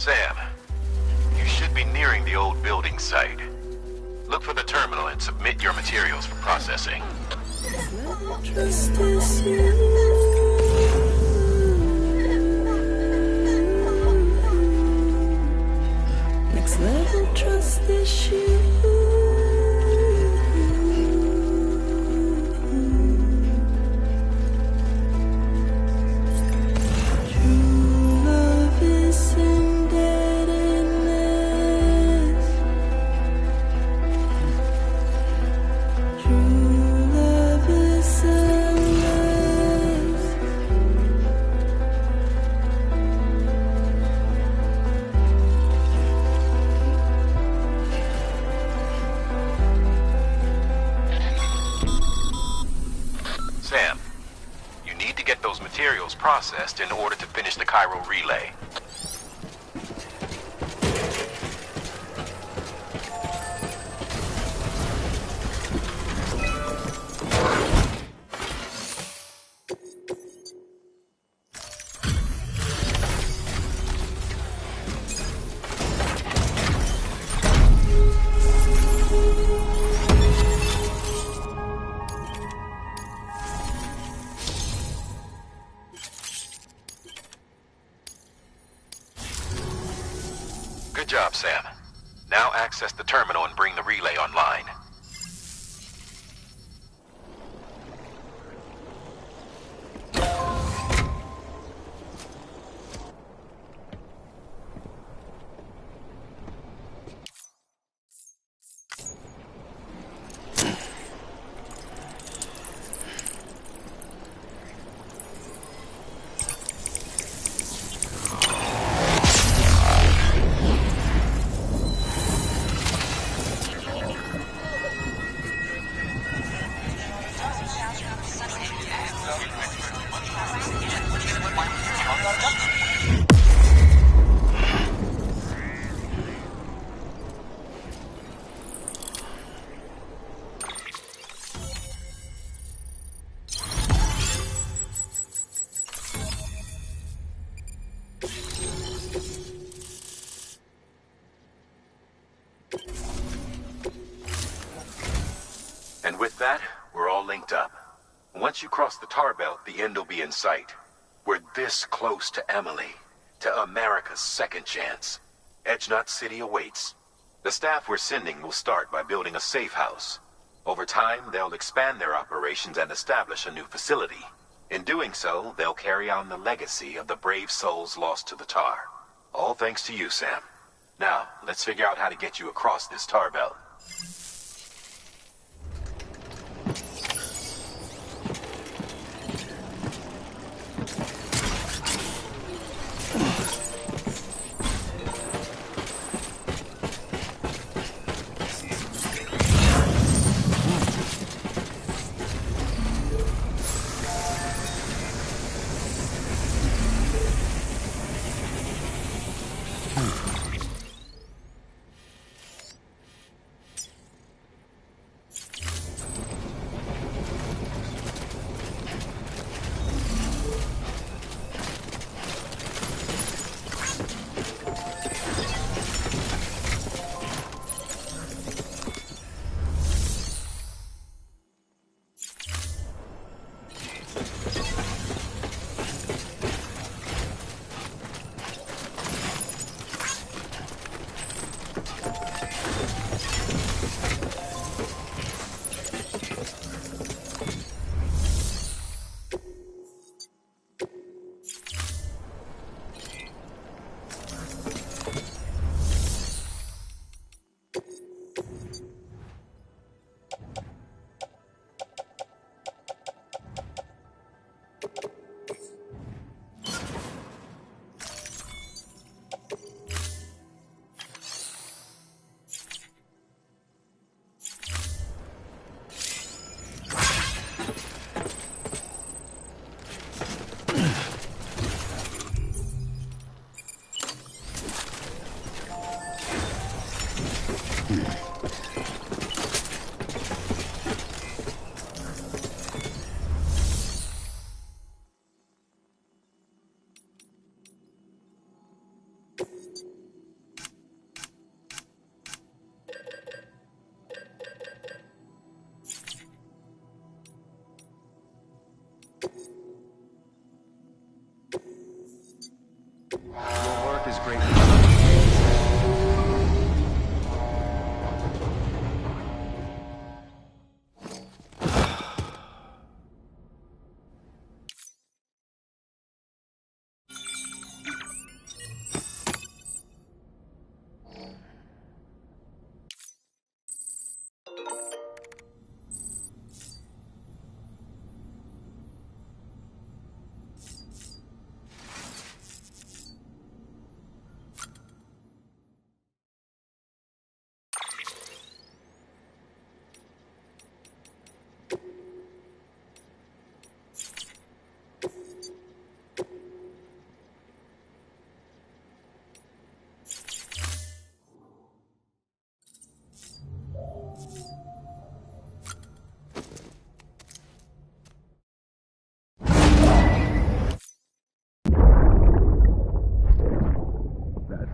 Sam, you should be nearing the old building site. Look for the terminal and submit your materials for processing. Trust us, you. processed in order to finish the Cairo relay. Good job, Sam. Now access the terminal and bring the relay online. And with that, we're all linked up. Once you cross the tar belt, the end will be in sight. We're this close to Emily, to America's second chance. Edgenut City awaits. The staff we're sending will start by building a safe house. Over time, they'll expand their operations and establish a new facility. In doing so, they'll carry on the legacy of the brave souls lost to the tar. All thanks to you, Sam. Now, let's figure out how to get you across this tar belt.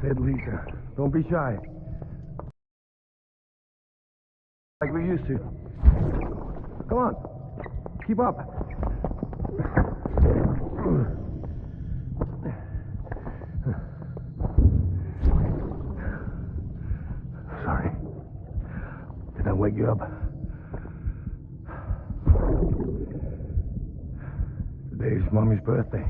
ahead, Lisa. Don't be shy. Like we used to. Come on. Keep up. Sorry. Did I wake you up? Today's Mommy's birthday.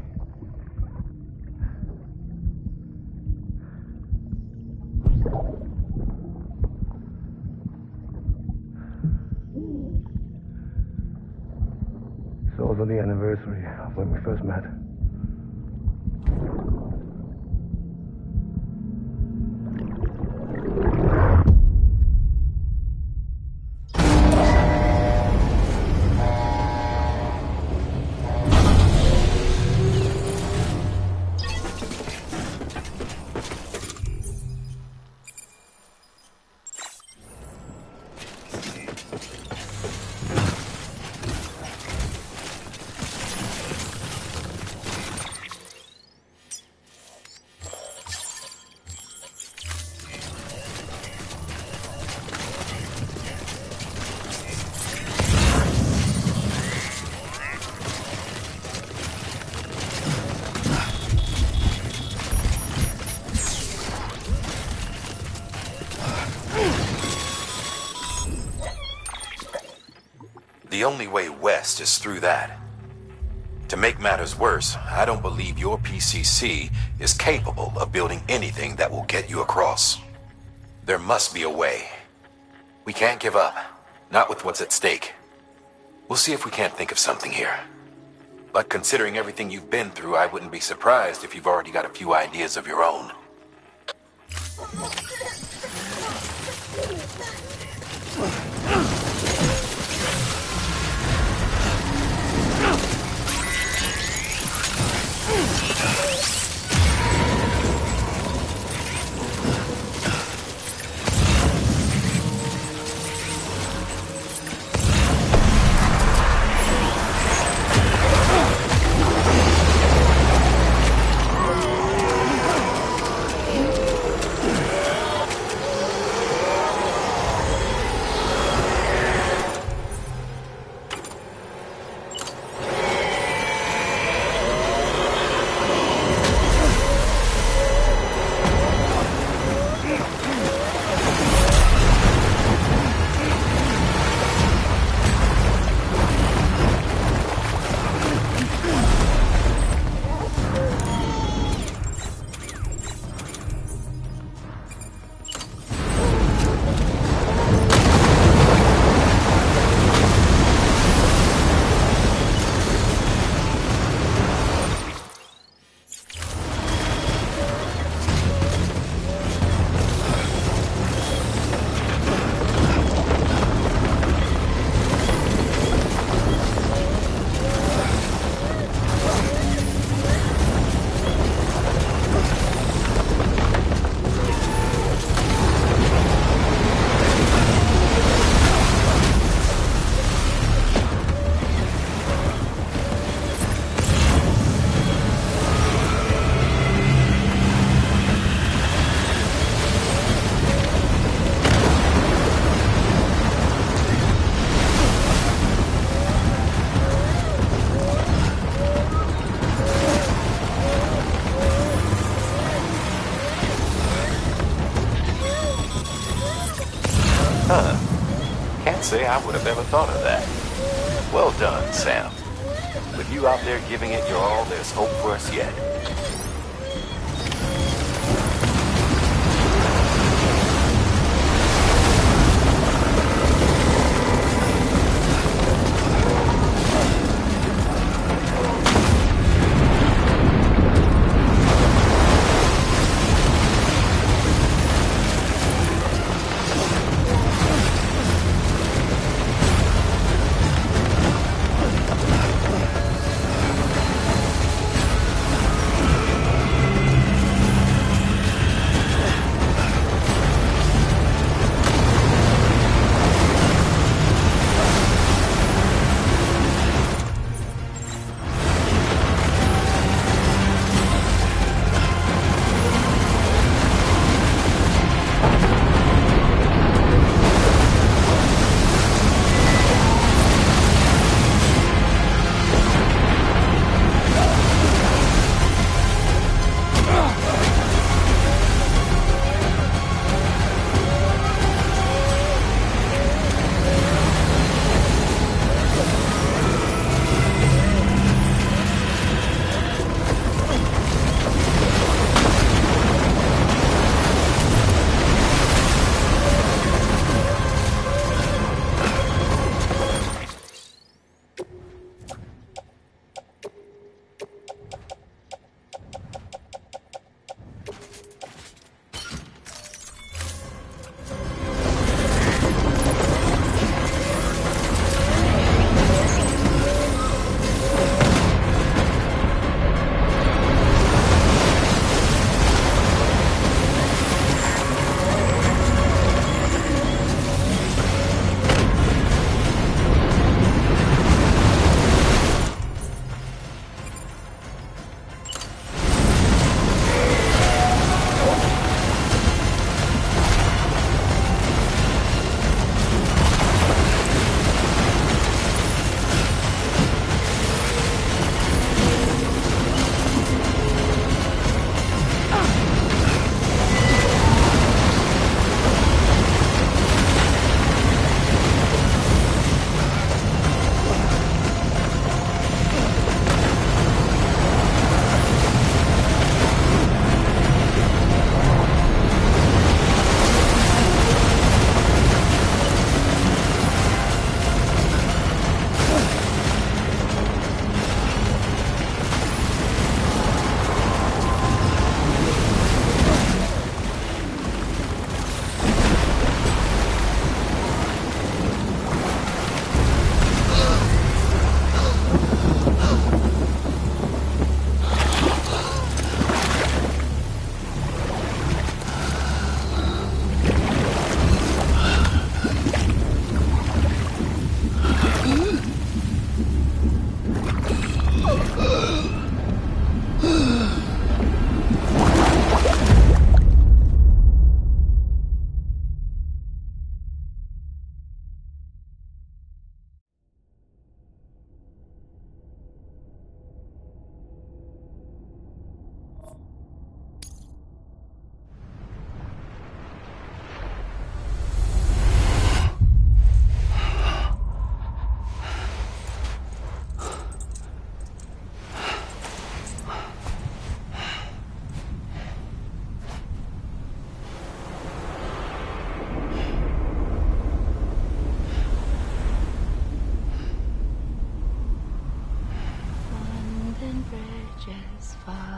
It's also the anniversary of when we first met. The only way west is through that. To make matters worse, I don't believe your PCC is capable of building anything that will get you across. There must be a way. We can't give up, not with what's at stake. We'll see if we can't think of something here. But considering everything you've been through, I wouldn't be surprised if you've already got a few ideas of your own. Can't say I would have ever thought of that. Well done, Sam. With you out there giving it your all, there's hope for us yet.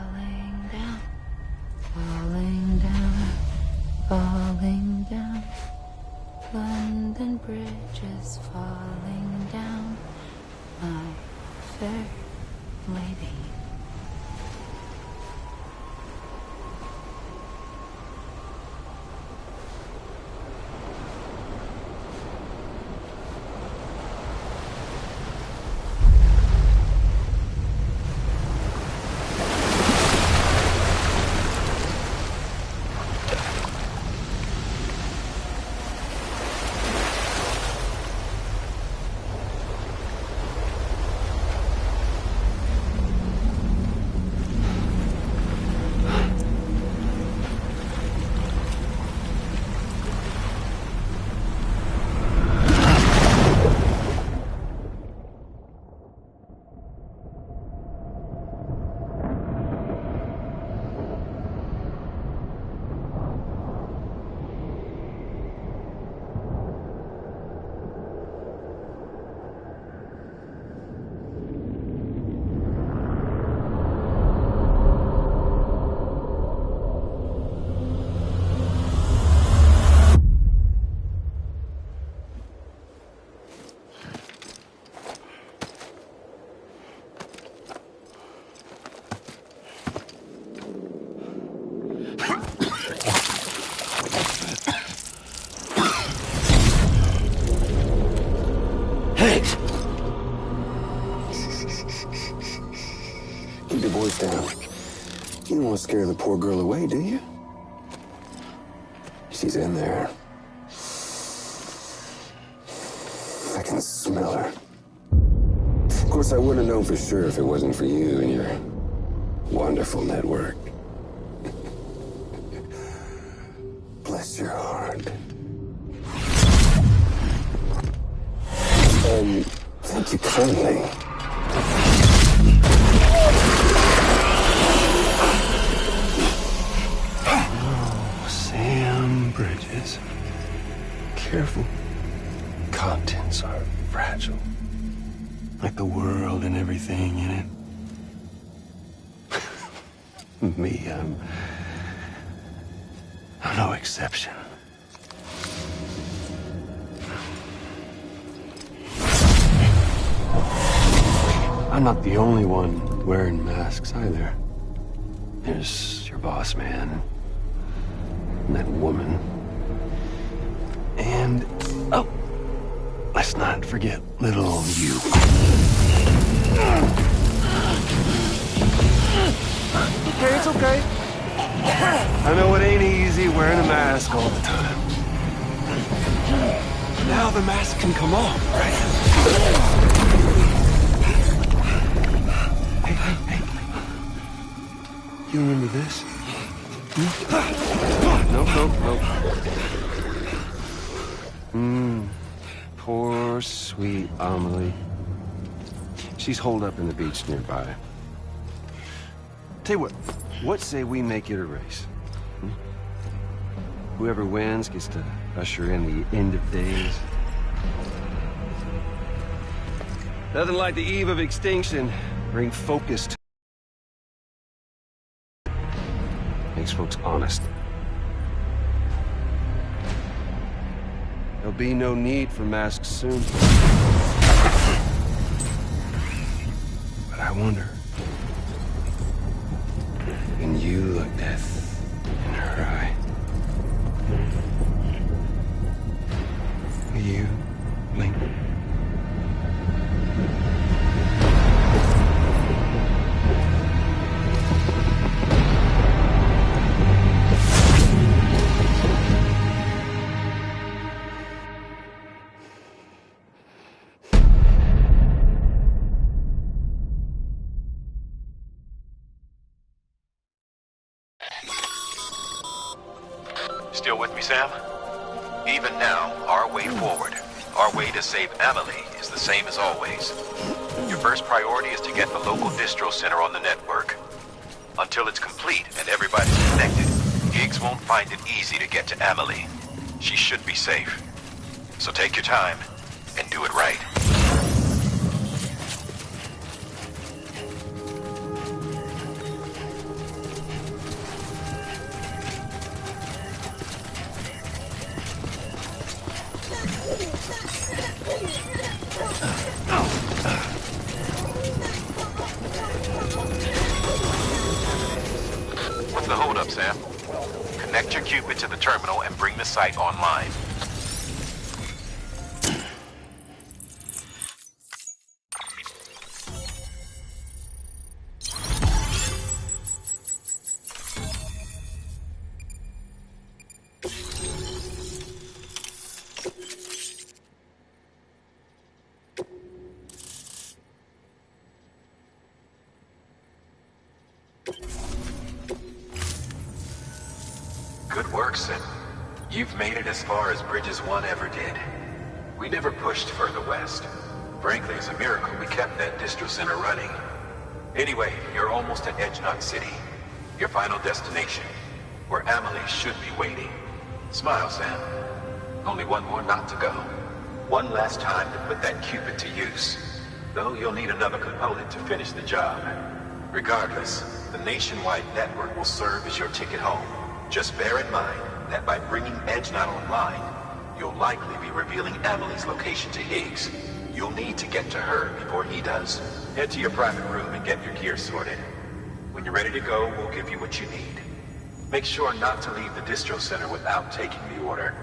falling down, falling down, falling down. London Bridge is falling down, my fair lady. Keep your voice down. You don't want to scare the poor girl away, do you? She's in there. I can smell her. Of course, I wouldn't have known for sure if it wasn't for you and your wonderful network. Bless your heart. Thank you kindly. Oh, Sam Bridges. Careful. Contents are fragile. Like the world and everything in it. Me, I'm no exception. I'm not the only one wearing masks either. There's your boss man, and that woman, and, oh, let's not forget little old you. Okay, it's okay. I know it ain't easy wearing a mask all the time. Now the mask can come off, right? Hey. You remember this? Nope. Poor, sweet Amelie. She's holed up in the beach nearby. Tell you what say we make it a race? Whoever wins gets to usher in the end of days. Nothing like the eve of extinction. Bring focus to... Makes folks honest. There'll be no need for masks soon. But I wonder... when you look death in her eye, will you blink? Still with me, Sam? Even now, our way forward, our way to save Amelie is the same as always. Your first priority is to get the local distro center on the network. Until it's complete and everybody's connected, Giggs won't find it easy to get to Amelie. She should be safe. So take your time and do it right. up, Sam. Connect your Cupid to the terminal and bring the site online. Good work, Sim. You've made it as far as Bridges 1 ever did. We never pushed further west. Frankly, it's a miracle we kept that distro center running. Anyway, you're almost at Edge Knot City, your final destination, where Amelie should be waiting. Smile, Sam. Only one more knot to go. One last time to put that Cupid to use. Though you'll need another component to finish the job. Regardless, the nationwide network will serve as your ticket home. Just bear in mind that by bringing Edge Knot online, you'll likely be revealing Amelie's location to Higgs. You'll need to get to her before he does. Head to your private room and get your gear sorted. When you're ready to go, we'll give you what you need. Make sure not to leave the distro center without taking the order.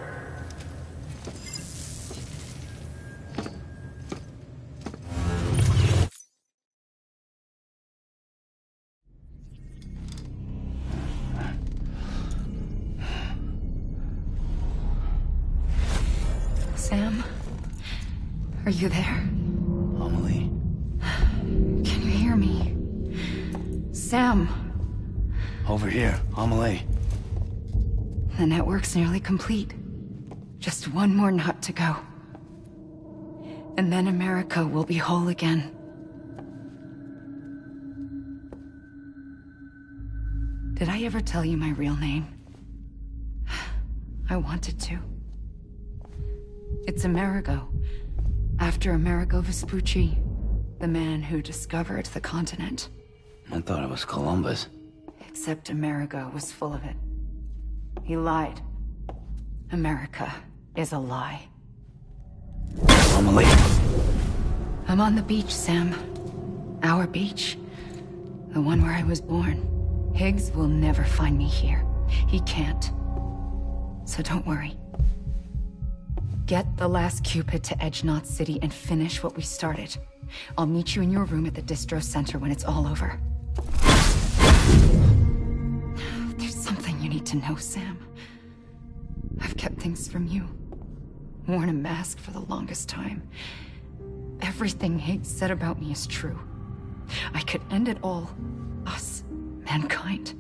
Sam? Are you there? Amelie? Can you hear me? Sam! Over here, Amelie. The network's nearly complete. Just one more knot to go. And then America will be whole again. Did I ever tell you my real name? I wanted to. It's Amerigo, after Amerigo Vespucci, the man who discovered the continent. I thought it was Columbus. Except Amerigo was full of it. He lied. America is a lie. Amelie. I'm on the beach, Sam. Our beach. The one where I was born. Higgs will never find me here. He can't. So don't worry. Get the last Cupid to Edge Knot City and finish what we started. I'll meet you in your room at the distro center when it's all over. There's something you need to know, Sam. I've kept things from you. Worn a mask for the longest time. Everything Higgs said about me is true. I could end it all. Us. Mankind.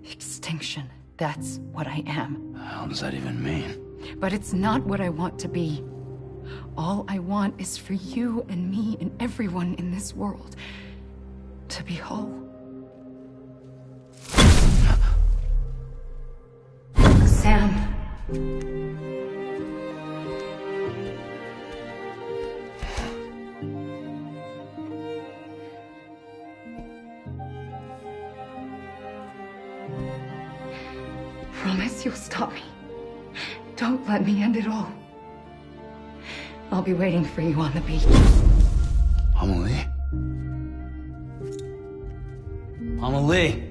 Extinction. That's what I am. What the hell does that even mean? But it's not what I want to be. All I want is for you and me and everyone in this world to be whole. Sam. Promise you'll stop me. Don't let me end it all. I'll be waiting for you on the beach. Amelie? Amelie!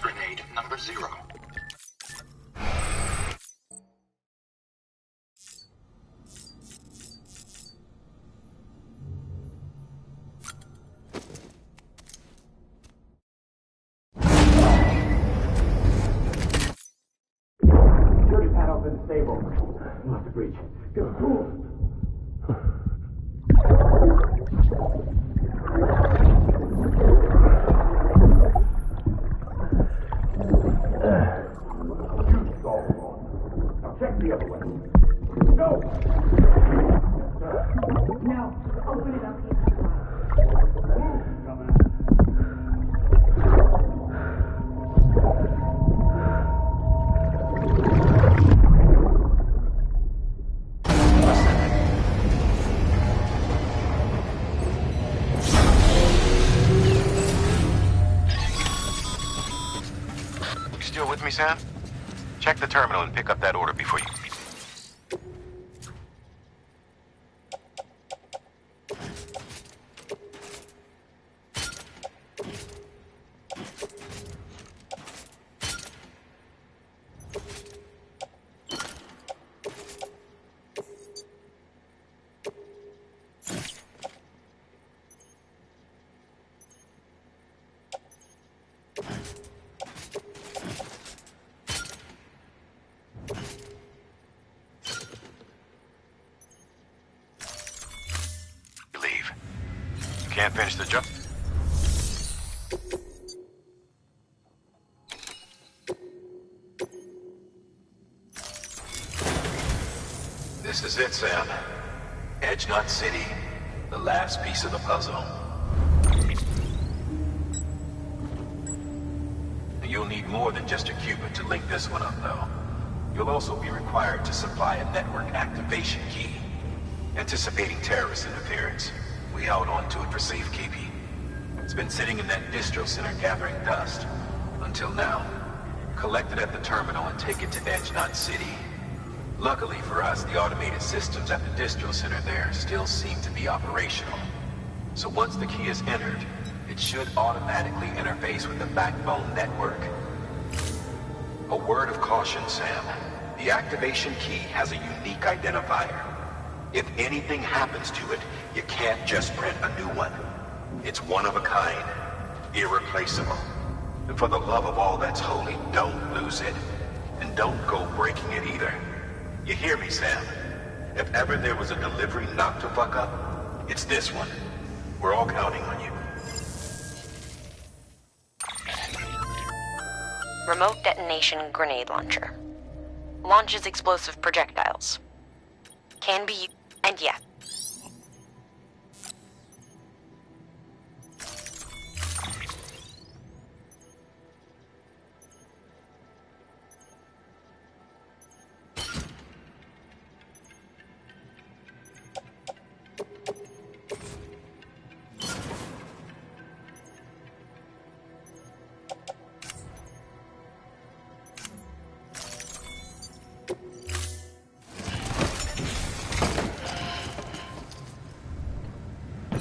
Grenade number 0. Security panel's been disabled. I'm off the breach. Go. Sam? Check the terminal and pick up that order before you... Can't finish the job. This is it, Sam. Edge Knot City. The last piece of the puzzle. You'll need more than just a qubit to link this one up, though. You'll also be required to supply a network activation key. Anticipating terrorist interference, we held on to it for safekeeping. It's been sitting in that distro center gathering dust. Until now. Collect it at the terminal and take it to Edge Knot City. Luckily for us, the automated systems at the distro center there still seem to be operational. So once the key is entered, it should automatically interface with the backbone network. A word of caution, Sam. The activation key has a unique identifier. If anything happens to it, you can't just print a new one. It's one of a kind, irreplaceable. And for the love of all that's holy, don't lose it. And don't go breaking it either. You hear me, Sam? If ever there was a delivery not to fuck up, it's this one. We're all counting on you. Remote detonation grenade launcher. Launches explosive projectiles. Can be... and yeah.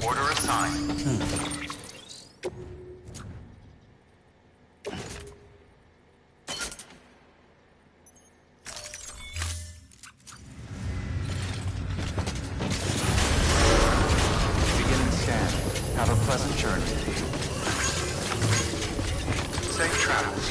Order assigned. Beginning scan. Have a pleasant journey. Safe travels.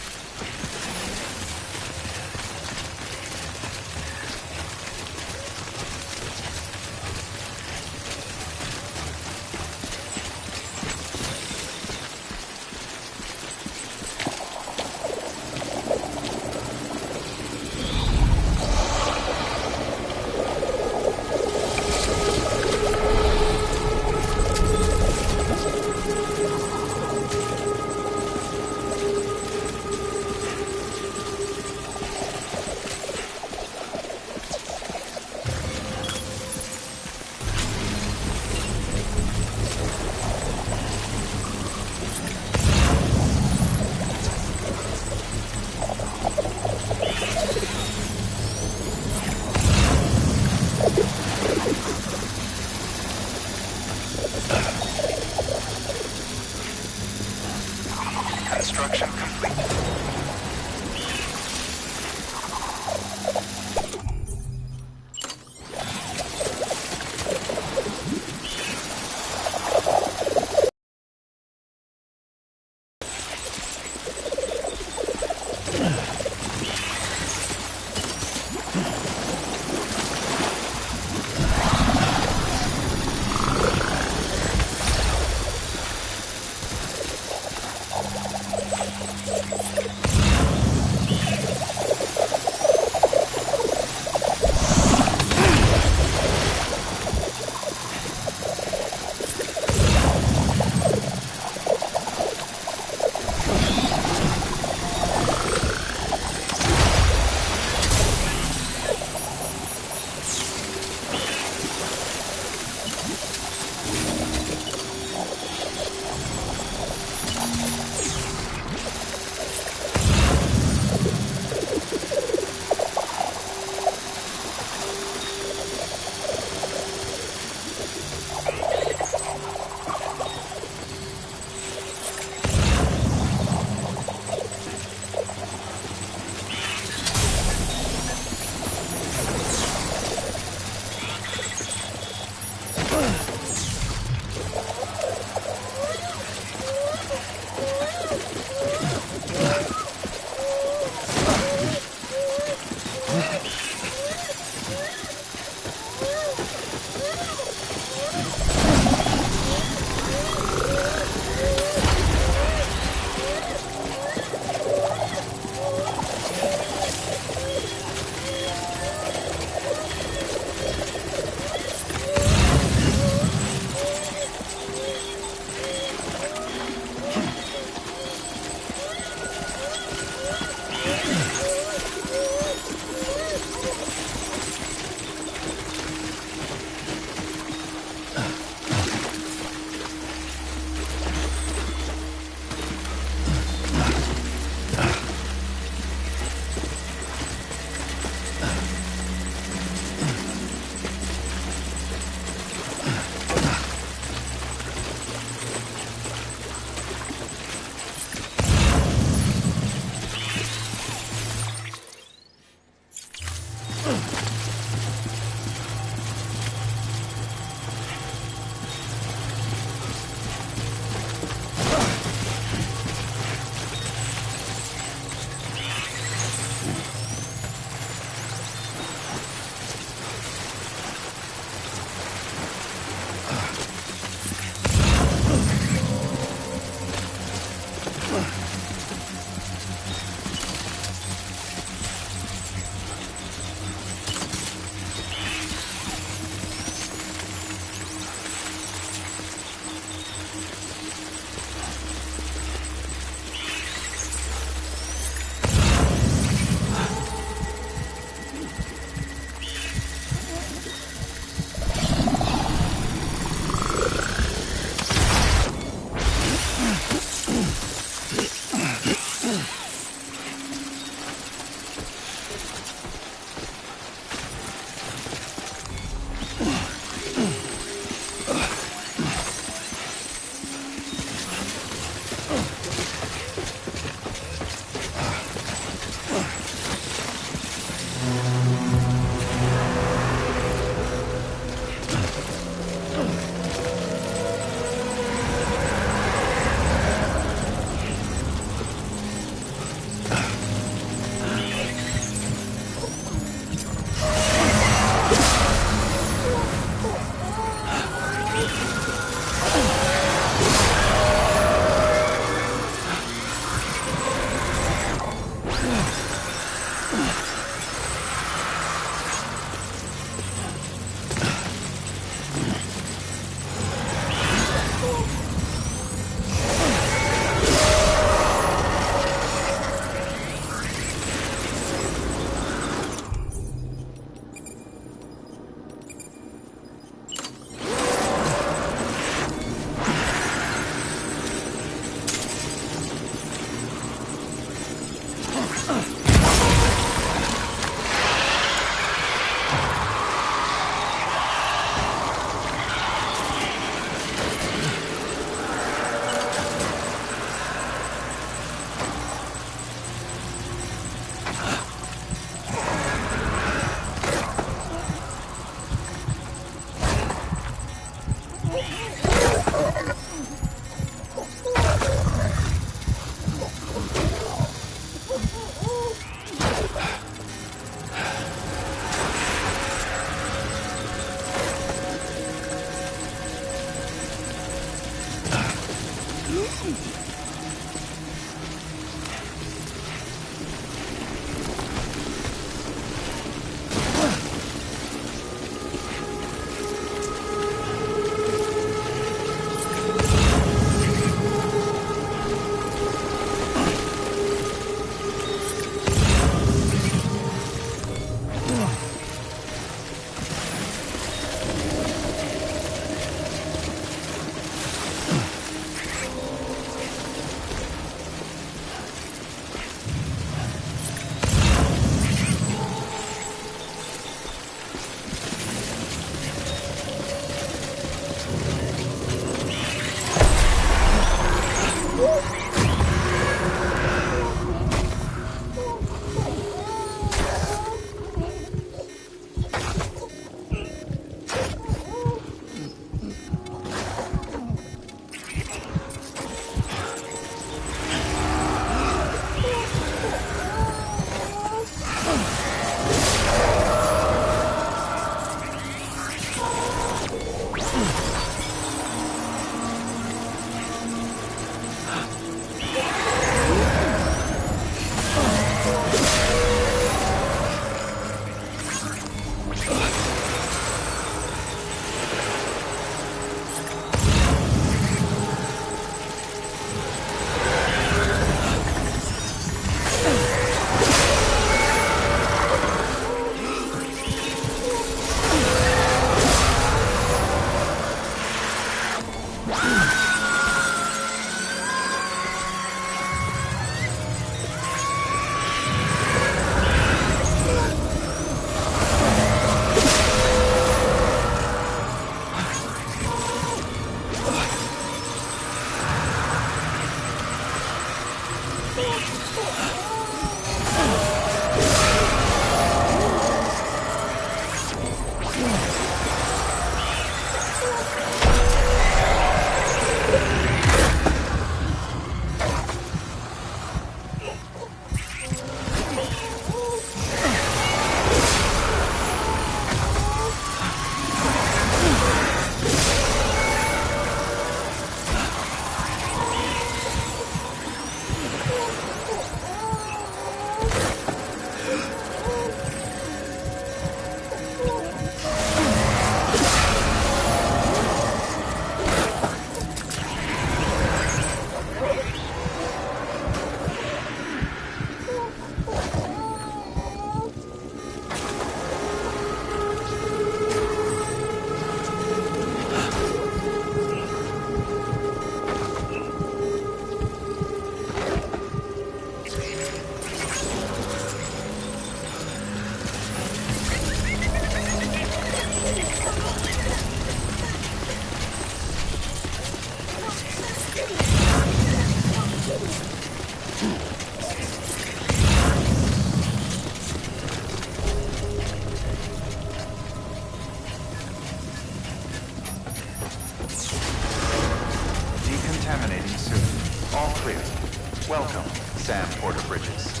Welcome, Sam Porter Bridges.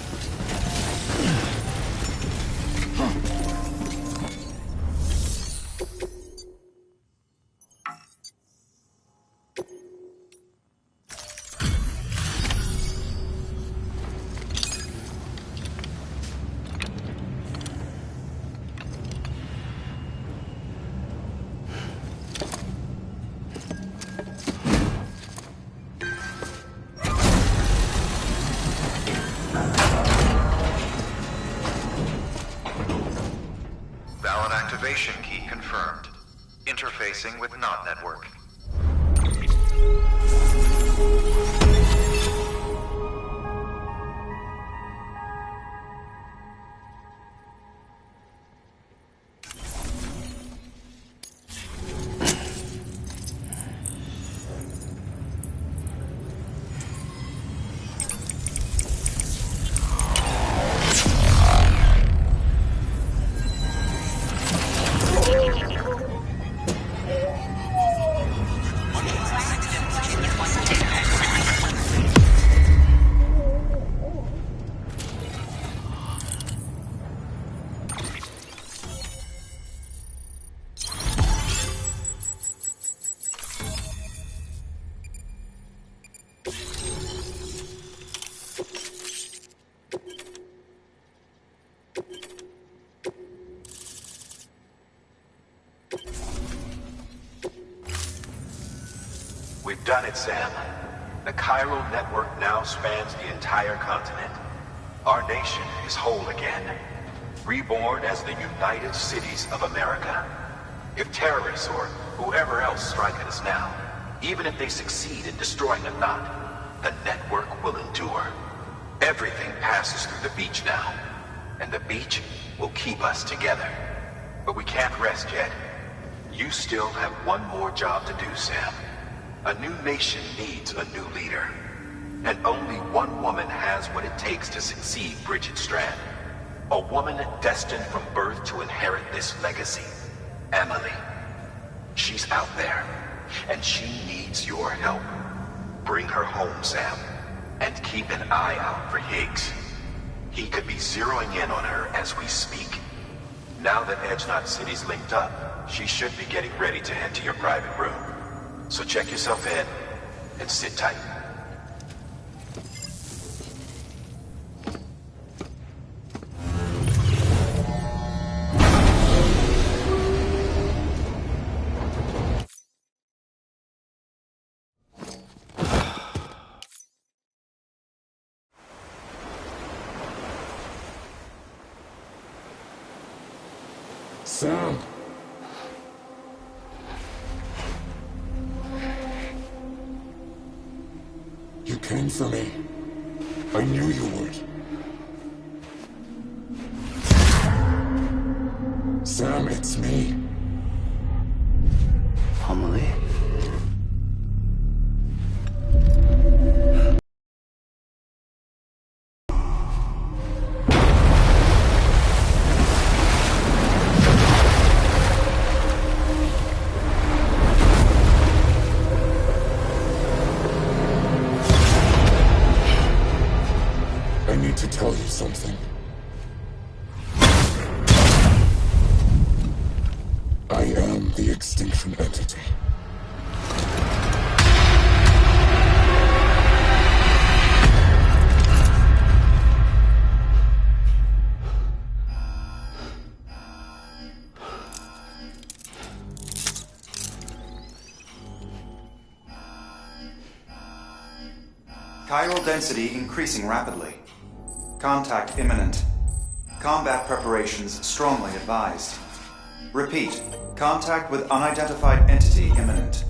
Activation key confirmed. Interfacing with NOT network. We've done it, Sam. The chiral network now spans the entire continent. Our nation is whole again, reborn as the United Cities of America. If terrorists or whoever else strike at us now, even if they succeed in destroying the knot, the network will endure. Everything passes through the beach now, and the beach will keep us together. But we can't rest yet. You still have one more job to do, Sam. A new nation needs a new leader. And only one woman has what it takes to succeed Bridget Strand. A woman destined from birth to inherit this legacy. Emily. She's out there, and she needs your help. Bring her home, Sam, and keep an eye out for Higgs. He could be zeroing in on her as we speak. Now that Edge Knot City's linked up, she should be getting ready to head to your private room. So check yourself in, and sit tight. Sam! You came for me. I knew you would. Sam, it's me. Amelie? I need to tell you something. I am the extinction entity. Chiral density increasing rapidly. Contact imminent. Combat preparations strongly advised. Repeat, contact with unidentified entity imminent.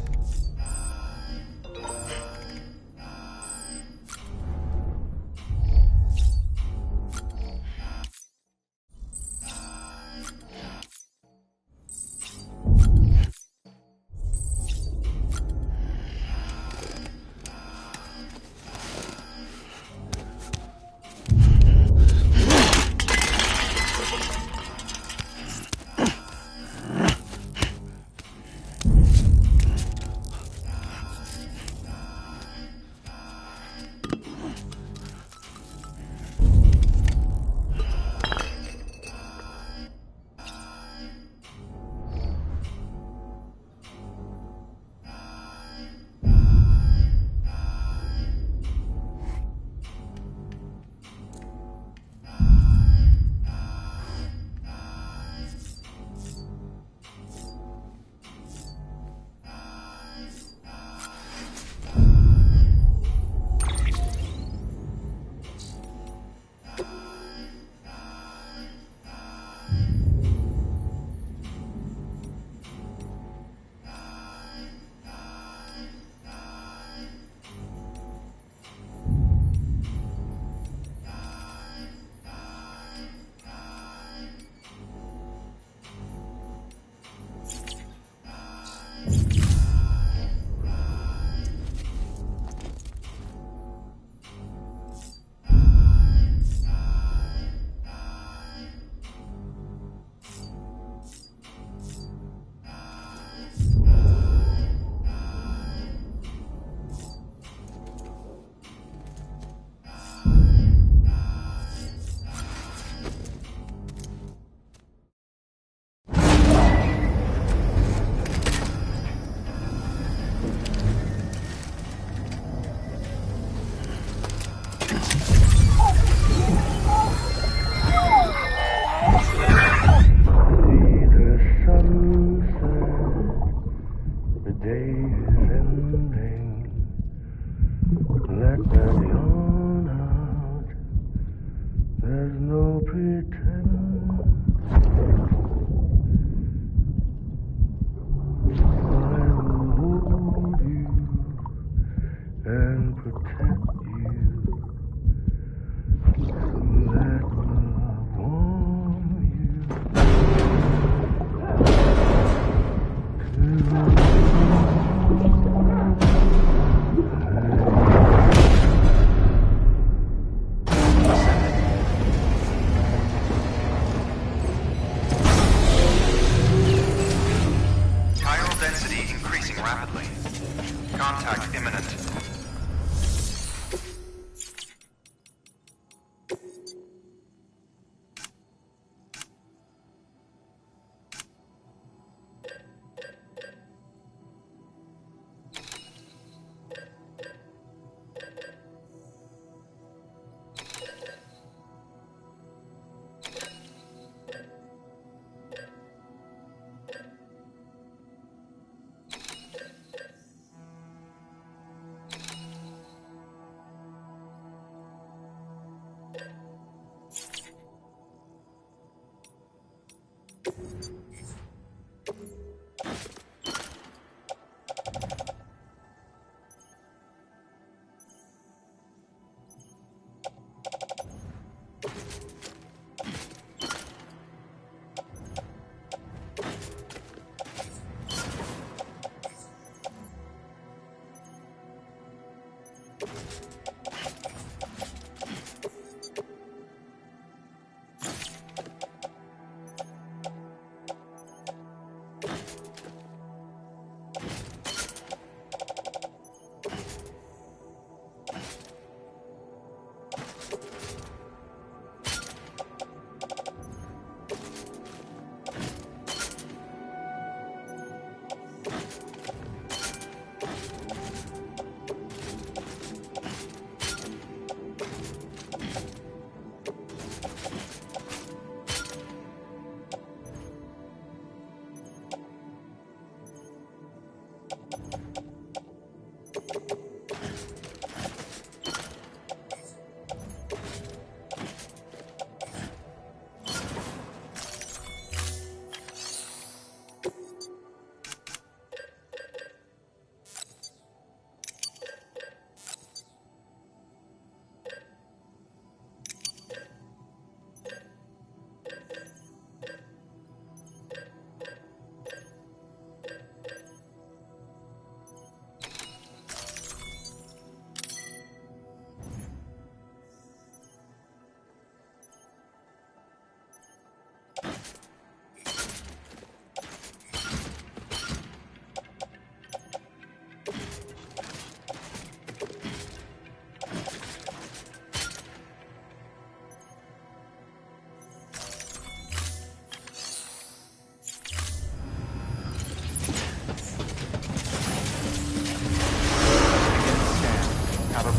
rapidly. Contact imminent.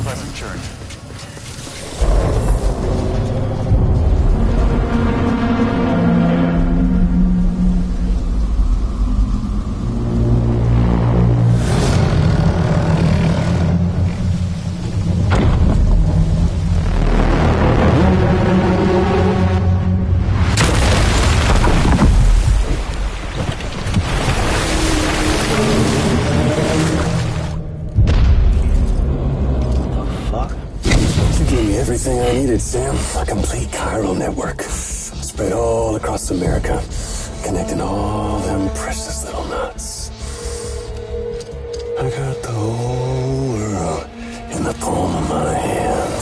Pleasant journey. Everything I needed, Sam. A complete chiral network. Spread all across America. Connecting all them precious little knots. I got the whole world in the palm of my hand.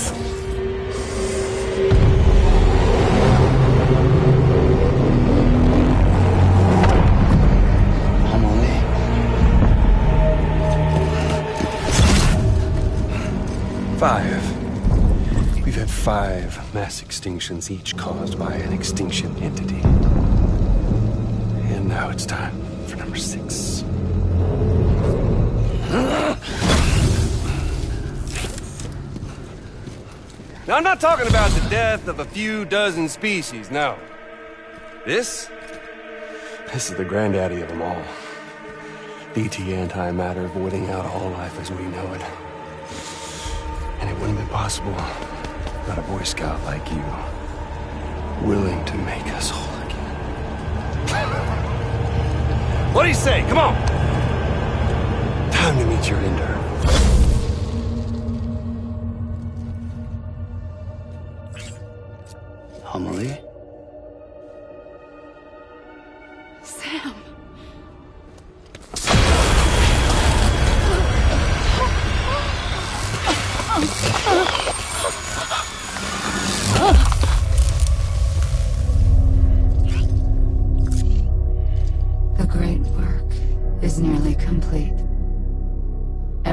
Five. We've had 5 mass extinctions, each caused by an extinction entity. And now it's time for number 6. Now, I'm not talking about the death of a few dozen species, no. This is the granddaddy of them all. ET antimatter voiding out all life as we know it. And it wouldn't be possible without a Boy Scout like you, willing to make us whole again. What do you say? Come on! Time to meet your ender. Amelie? Sam. The great work is nearly complete.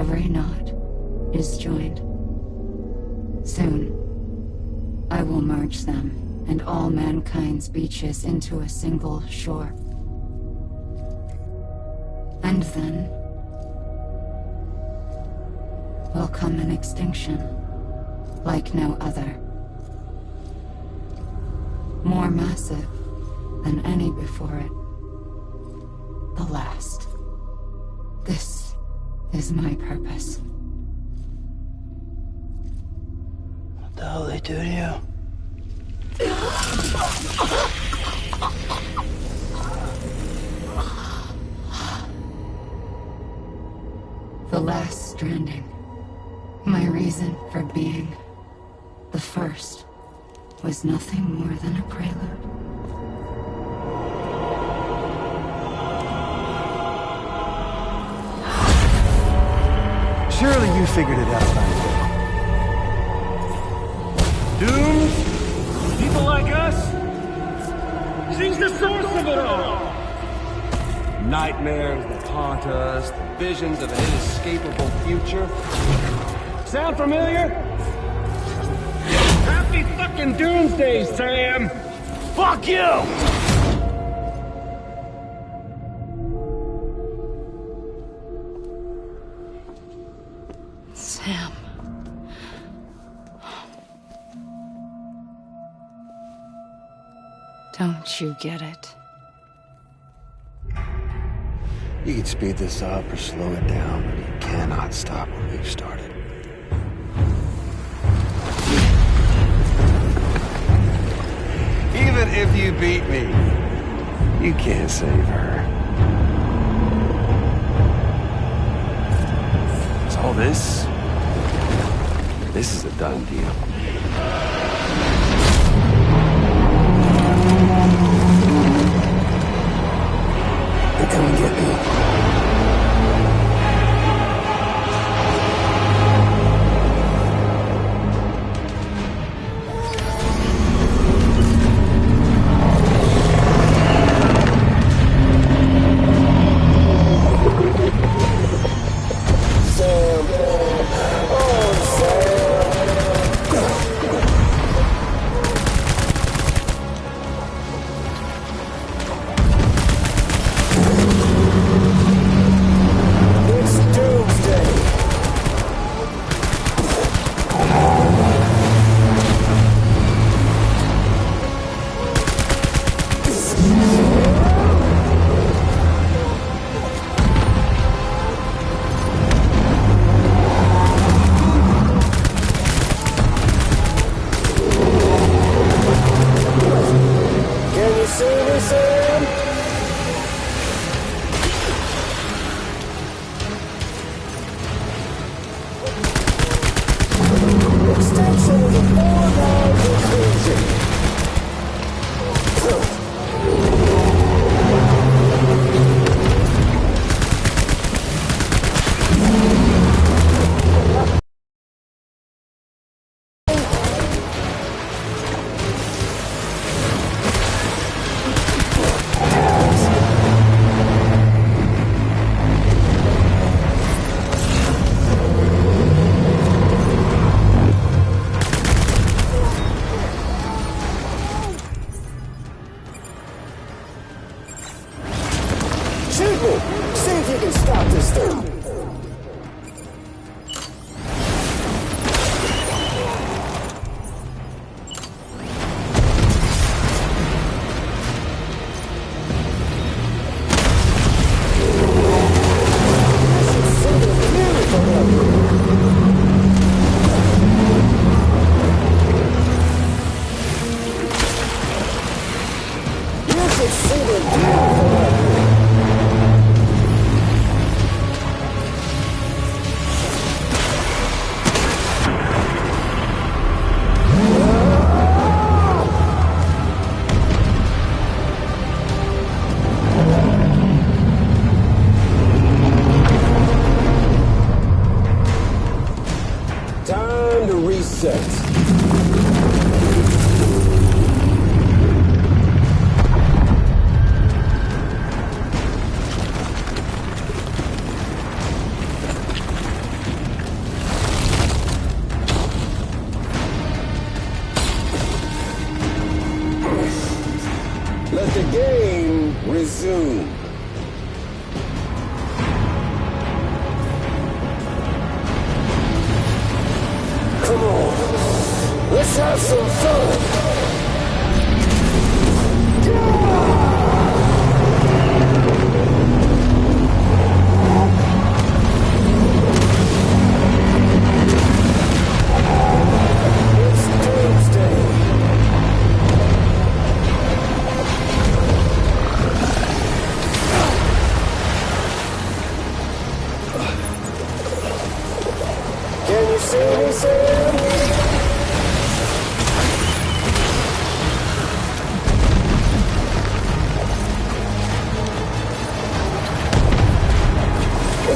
every knot is joined. Soon, I will merge them and all mankind's beaches into a single shore. And then will come an extinction like no other. More massive than any before it. The last. This is my purpose. What the hell they do to you? The last stranding. My reason for being. The first was nothing more than a prelude. Surely you figured it out by now. Dooms? People like us? She's the source of it all! Nightmares that haunt us, the visions of an inescapable future. Sound familiar? Happy fucking doomsday, Sam! Fuck you! Sam. Don't you get it? You can speed this up or slow it down, but you cannot stop what we've started. Even if you beat me, you can't save her. So this is a done deal. They're coming to get me.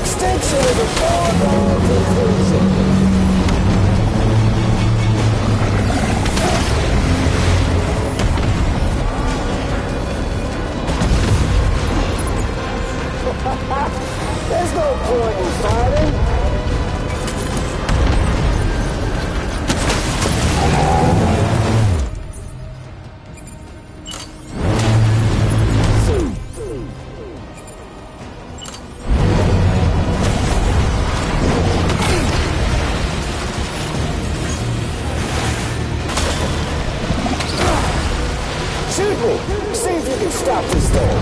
Extinction is a foregone conclusion. There's no point in fighting. Shoot me! See if you can stop this thing.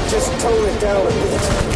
Just tone it down a bit.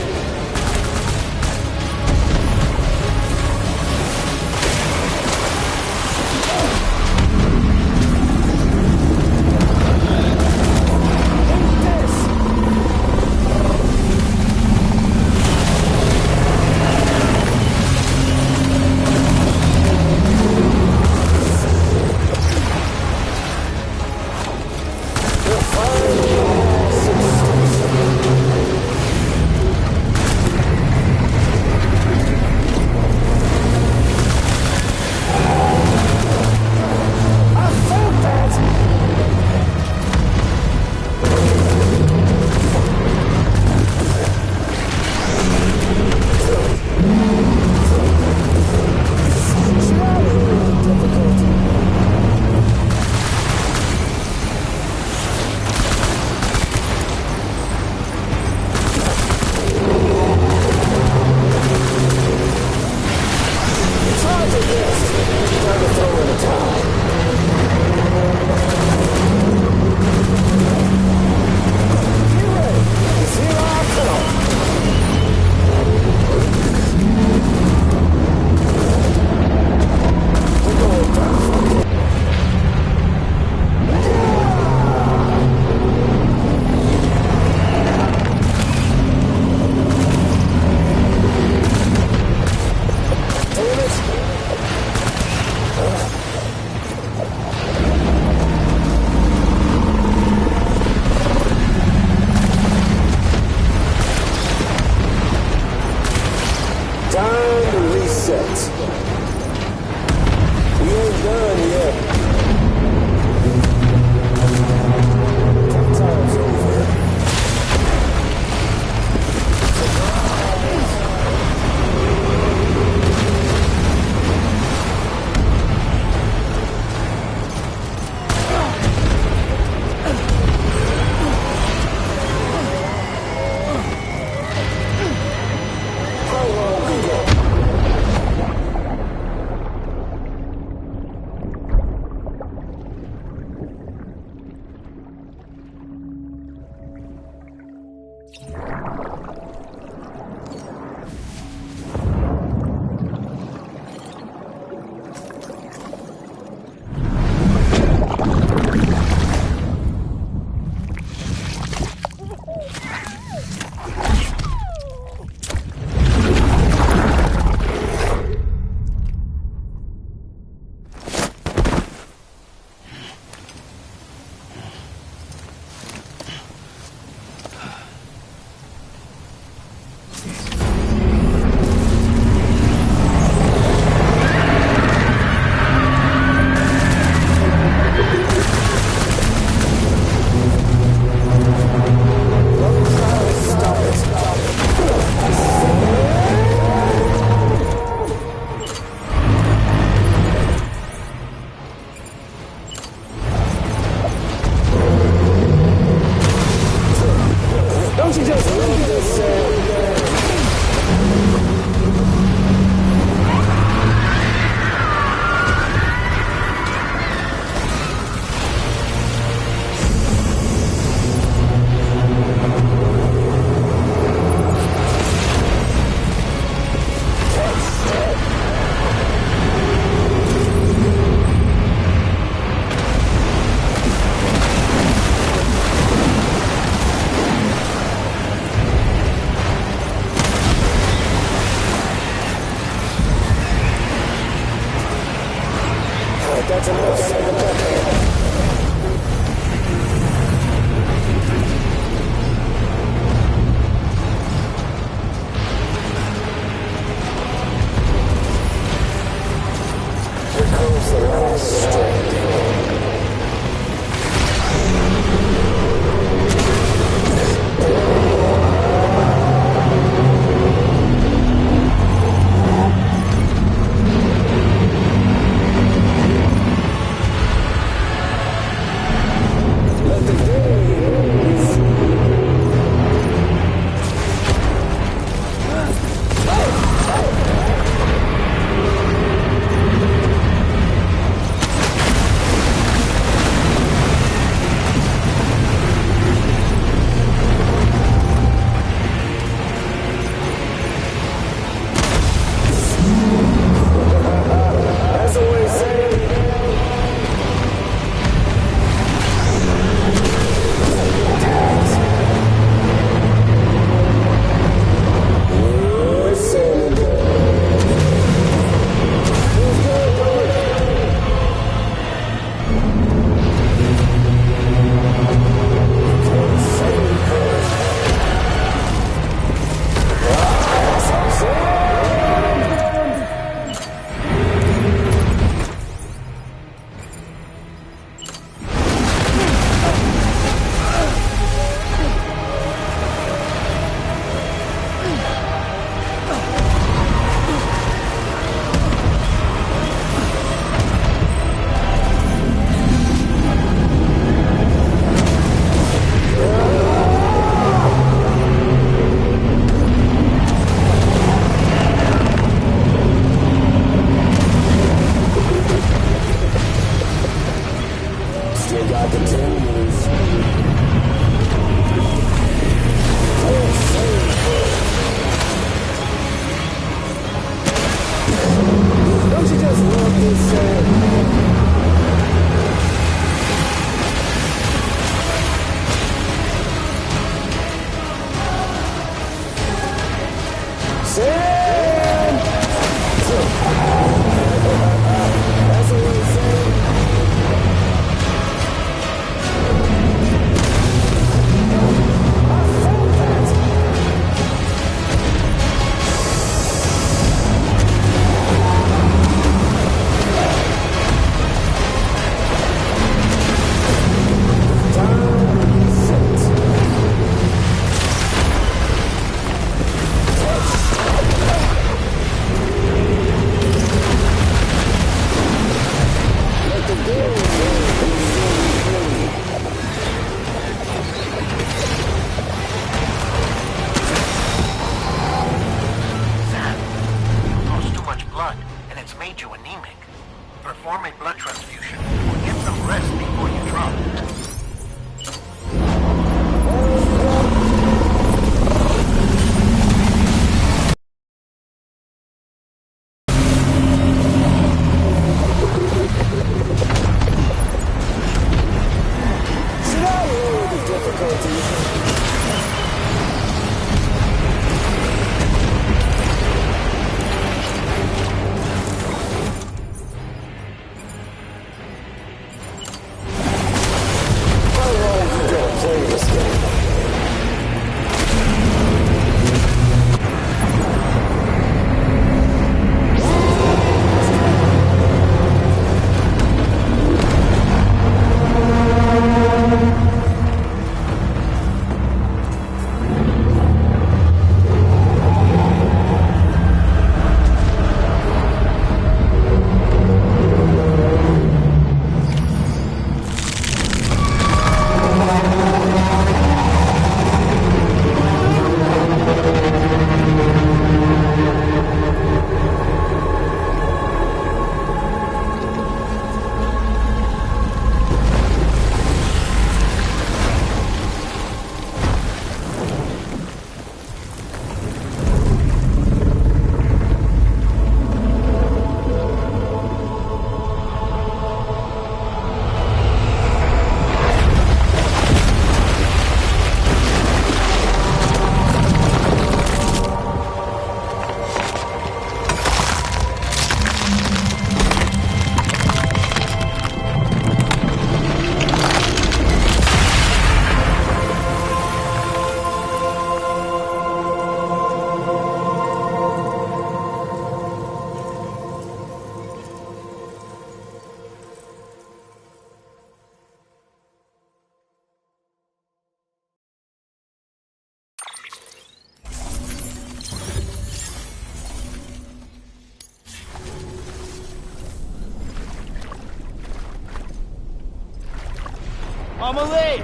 Amelie!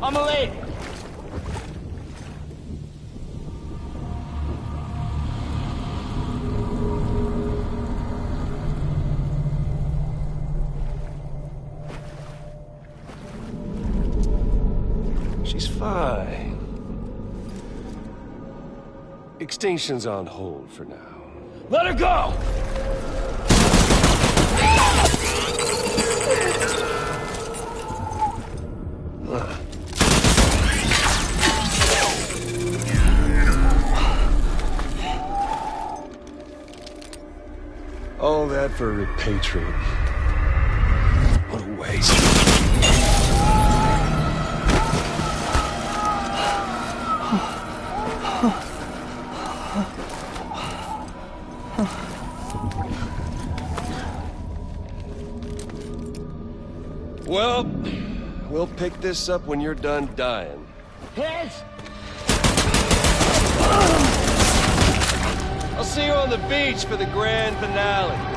Amelie! She's fine. Extinction's on hold for now. Let her go! All that for repatriate. What a waste. Well, we'll pick this up when you're done dying. Heads! I'll see you on the beach for the grand finale.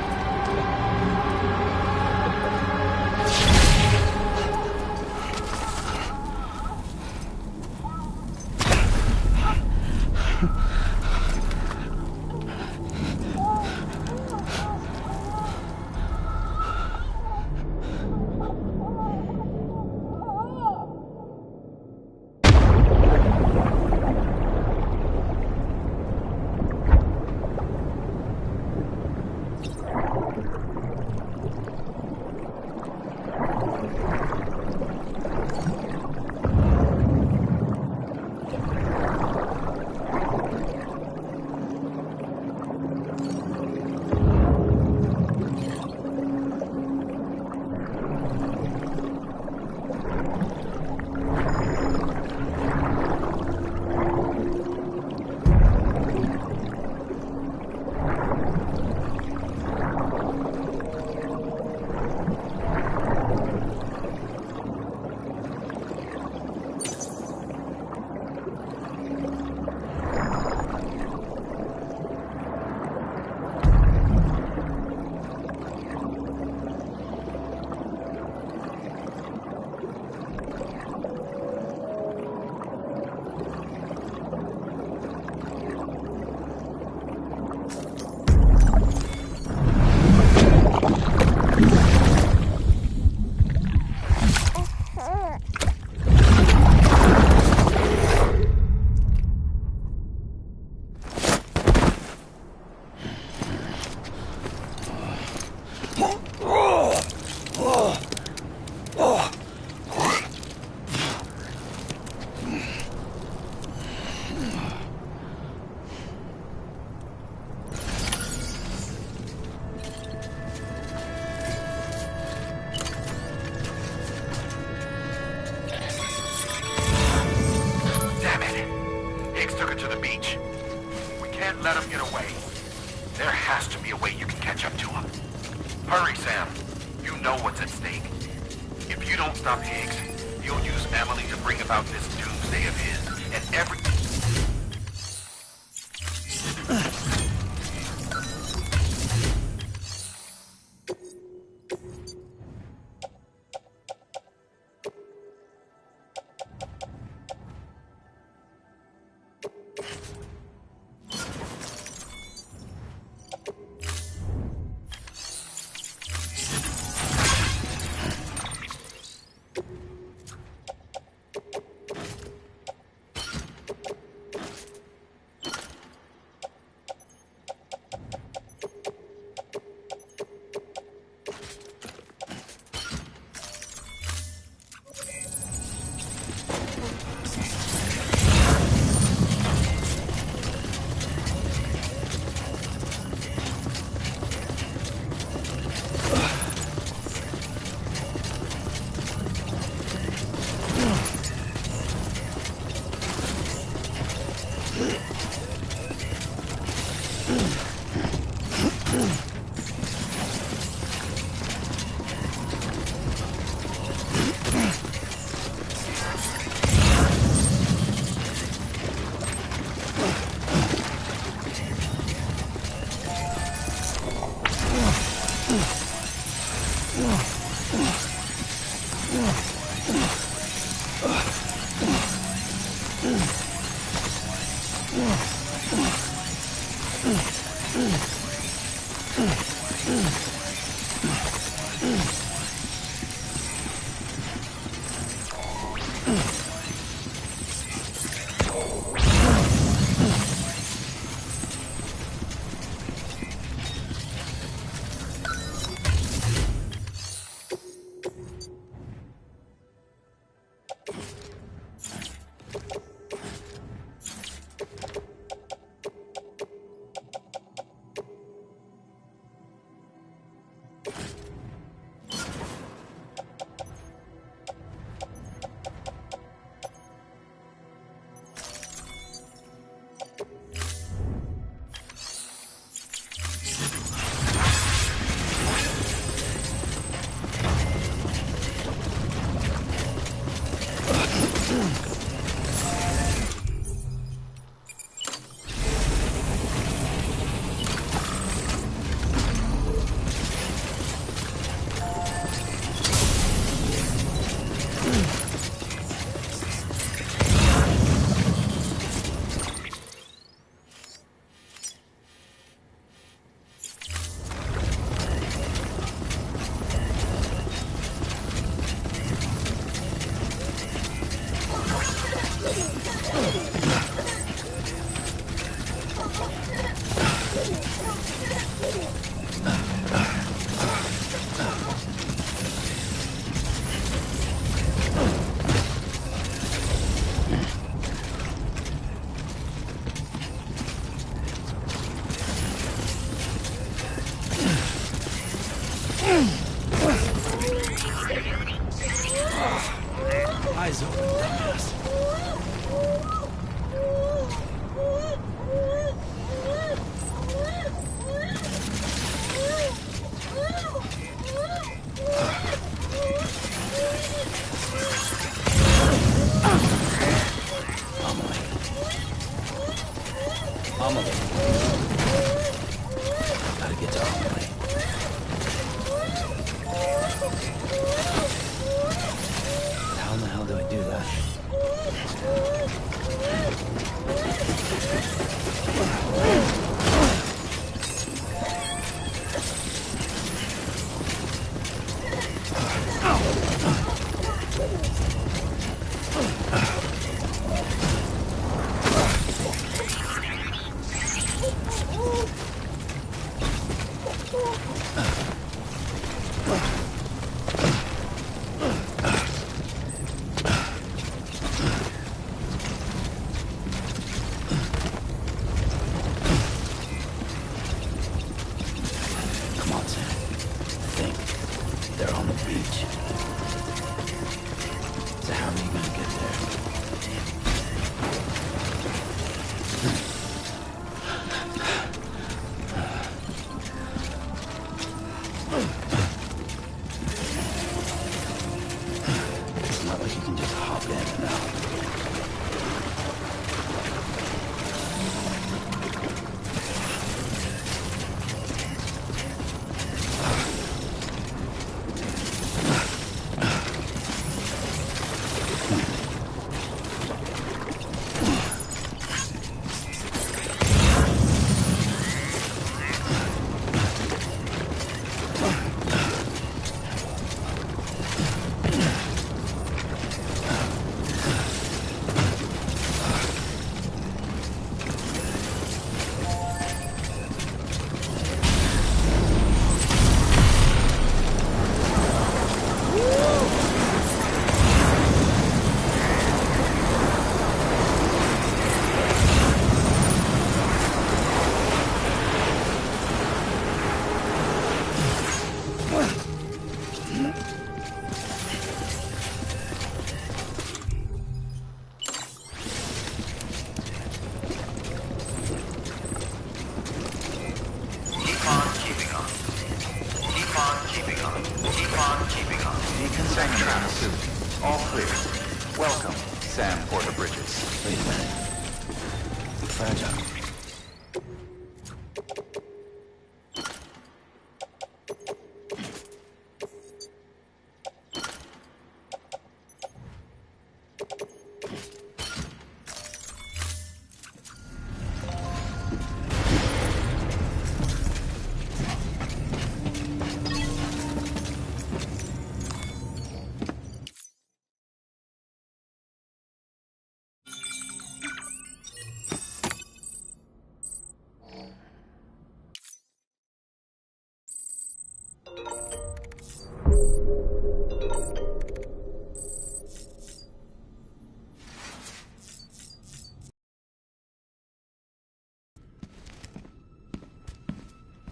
Let him get away. There has to be a way you can catch up to him. Hurry, Sam. You know what's at stake. If you don't stop Higgs, he'll use Emily to bring about this doomsday of his, and every... Eyes open, dumbass. Amelie. Gotta get to Amelie. How in the hell do I do that? Come on, Sam. Think. They're on the beach. So how are you gonna get there? It's not like you can just hop in and out. Decontainment on the suit. All clear. Welcome, Sam Porter Bridges. Wait a minute. Fragile.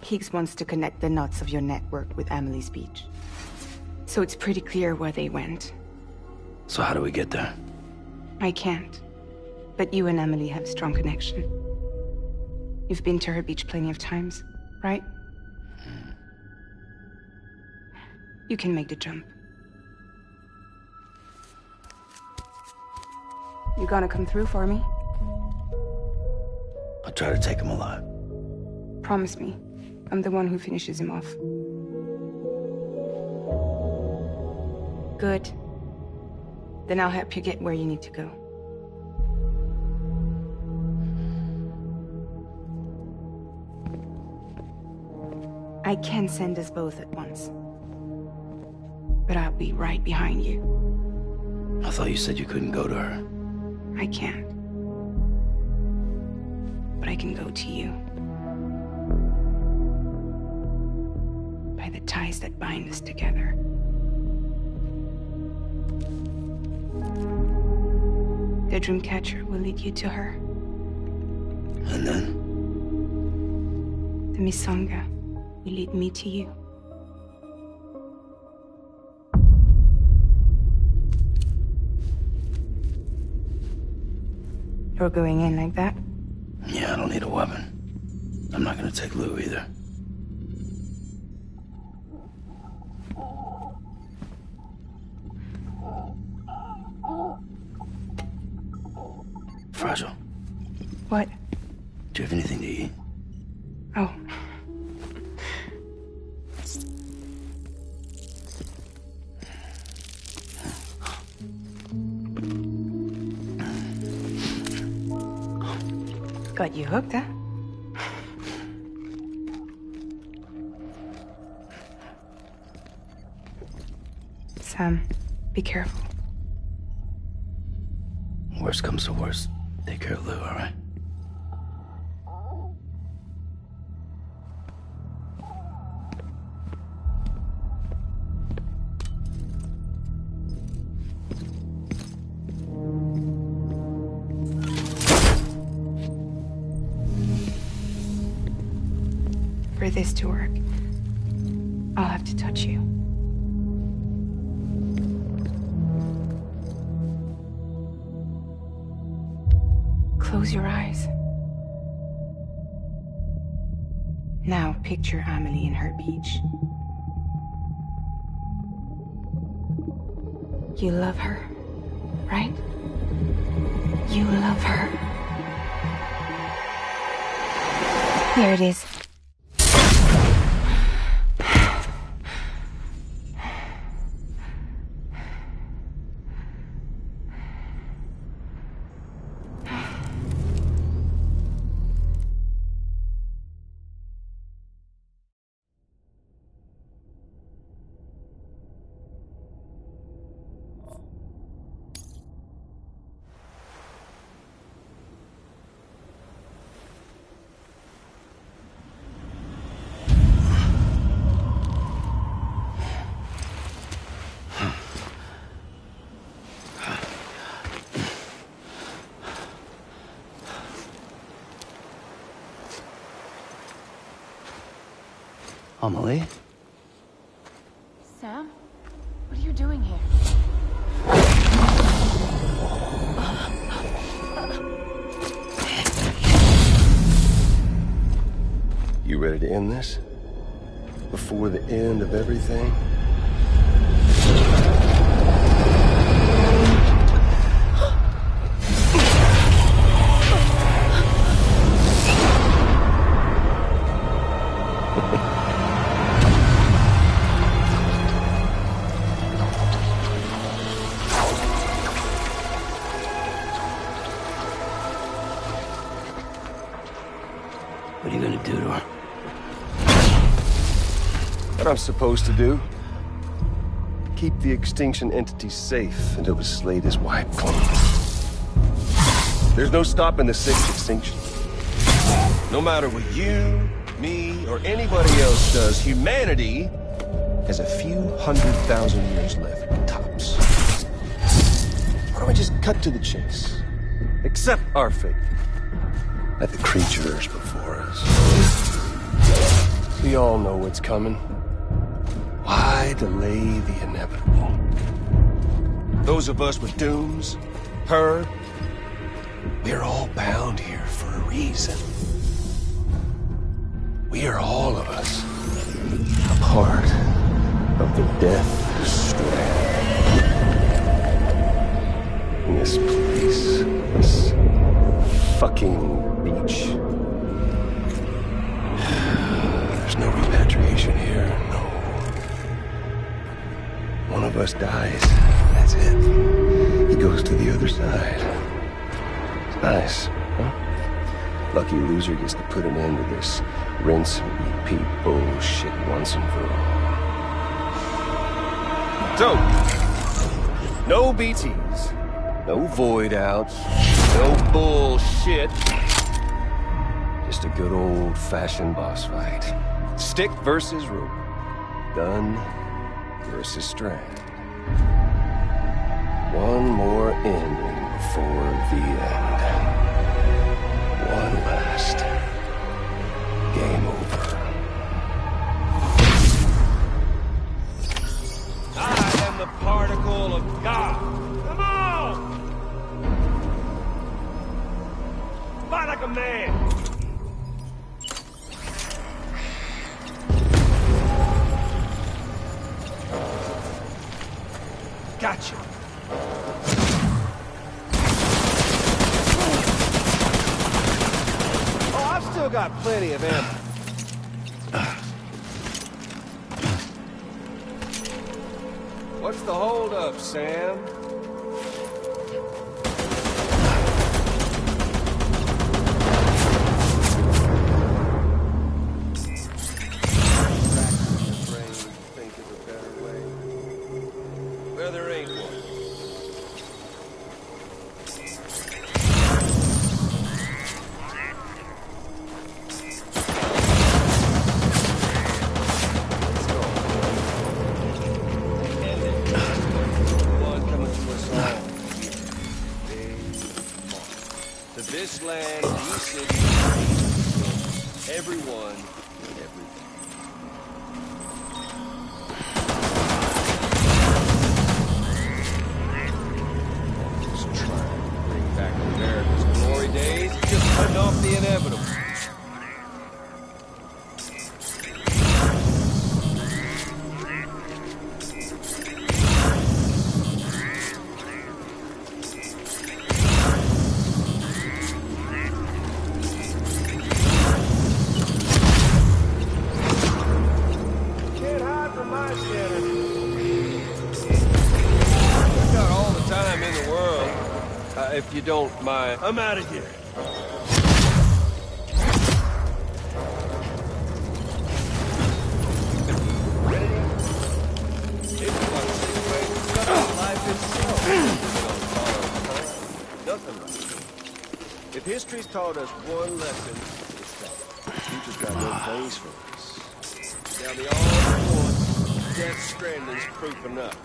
Higgs wants to connect the knots of your network with Amelie's beach. So it's pretty clear where they went. So how do we get there? I can't. But you and Emily have a strong connection. You've been to her beach plenty of times, right? You can make the jump. You gonna come through for me? I'll try to take him alive. Promise me. I'm the one who finishes him off. Good. Then I'll help you get where you need to go. I can send us both at once. But I'll be right behind you. I thought you said you couldn't go to her. I can't. But I can go to you. By the ties that bind us together. The Dreamcatcher will lead you to her. And then? The Misanga will lead me to you. You're going in like that? Yeah, I don't need a weapon. I'm not gonna take Lou either. Fragile. What? Do you have anything to eat? Oh. Got you hooked, huh? Sam, be careful. Worst comes to worst. Take care of Lou, all right? For this to work, I'll have to touch you. Close your eyes. Now picture Amelie in her beach. You love her, right? You love her. Here it is. Amelie? Sam? What are you doing here? You ready to end this? Before the end of everything? What are you gonna do to her? What I'm supposed to do? Keep the extinction entity safe until the slate is wiped clean. There's no stopping the sixth extinction. No matter what you, me, or anybody else does, humanity has a few 100,000 years left, tops. Why don't we just cut to the chase? Accept our fate. Let the creatures before us. We all know what's coming. Why delay the inevitable? Those of us with dooms, her, we're all bound here for a reason. We are all of us a part of the Death Strand. In this place, this fucking beach. There's no repatriation here, no. One of us dies, that's it. He goes to the other side. It's nice, huh? Lucky loser gets to put an end to this rinse and repeat bullshit once and for all. So, no BTs, no void outs, no bullshit. Just a good old-fashioned boss fight. Stick versus rope. Gun versus strand. One more ending before the end. One last game over. I am the particle of God. Come on! Fight like a man. Gotcha. Oh, I've still got plenty of ammo. What's the holdup, Sam? This land, these cities, everyone, everything. Just trying to bring back America's glory days, just cutting off the inevitable. If you don't mind, I'm out of here. If history's taught us one lesson, it's that future's got no place for us. Down the all Death Stranding's proof enough.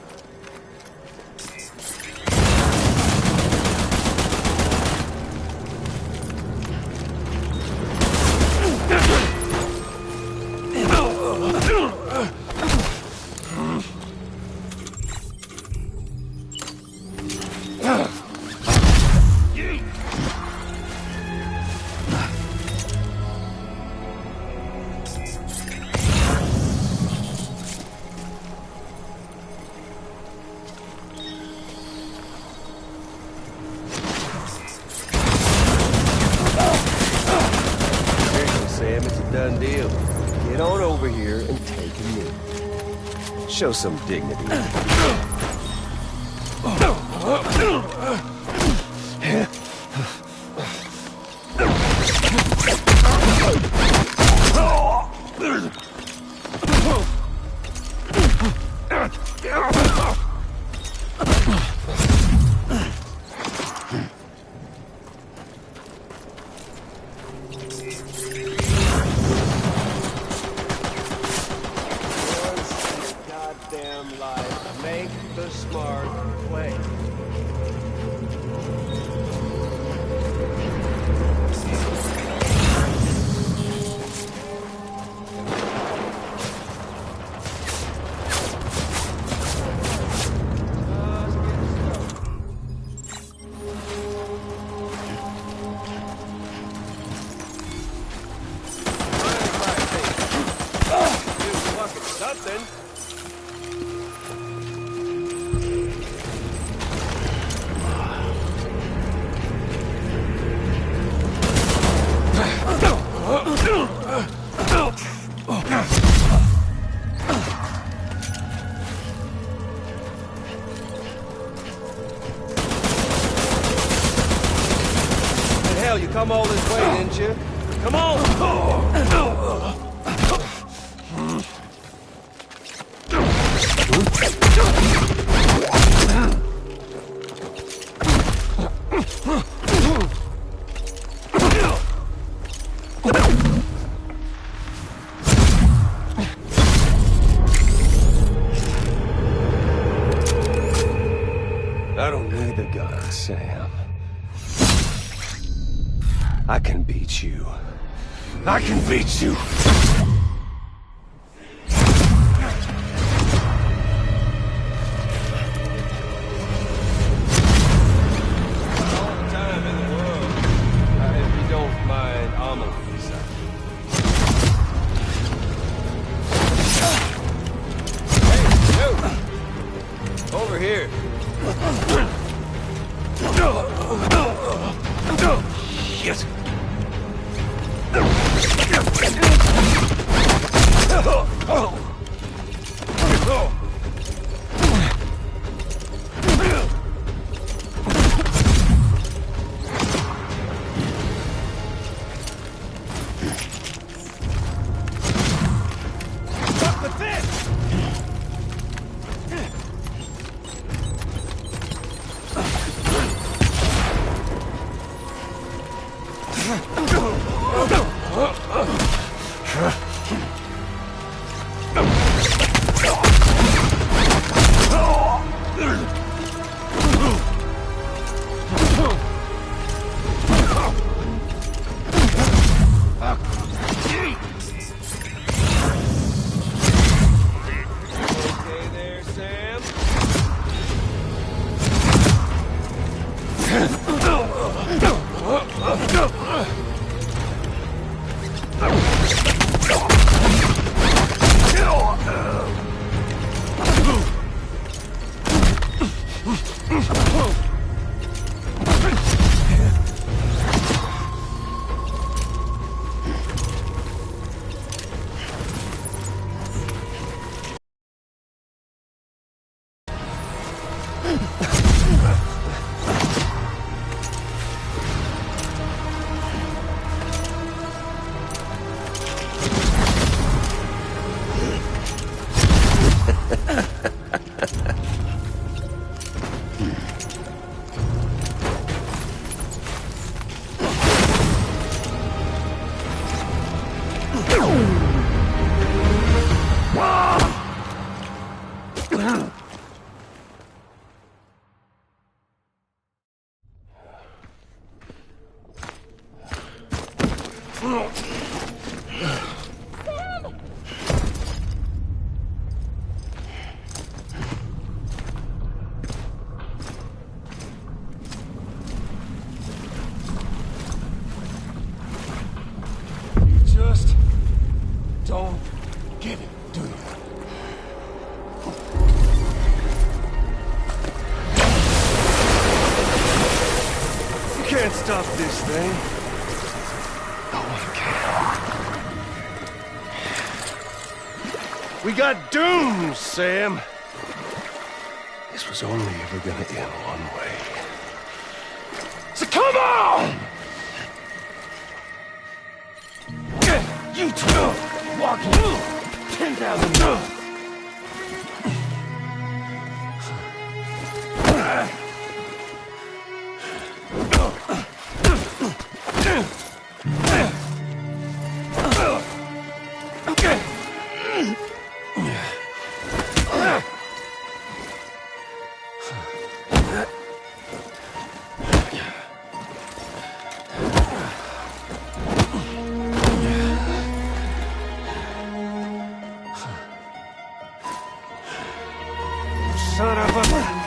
Done deal. Get on over here and take a knee. Show some dignity. Make the smart play. I can beat you. I can beat you! Over here. Shit. Just don't get it, do you? You can't stop this thing. No one can. We got dooms, Sam. This was only ever gonna end one way. So come on! You two! Walking! 10,000! Son of a...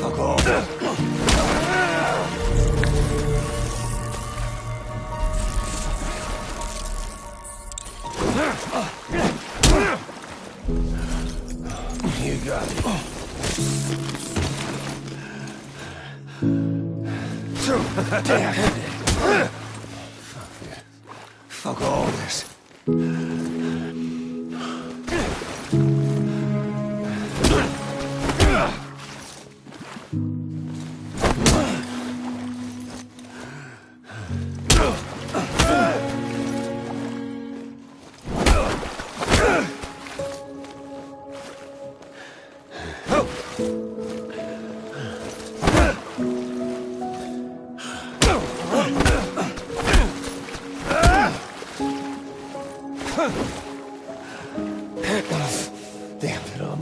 Fuck off. You got it. Damn. Damn it all.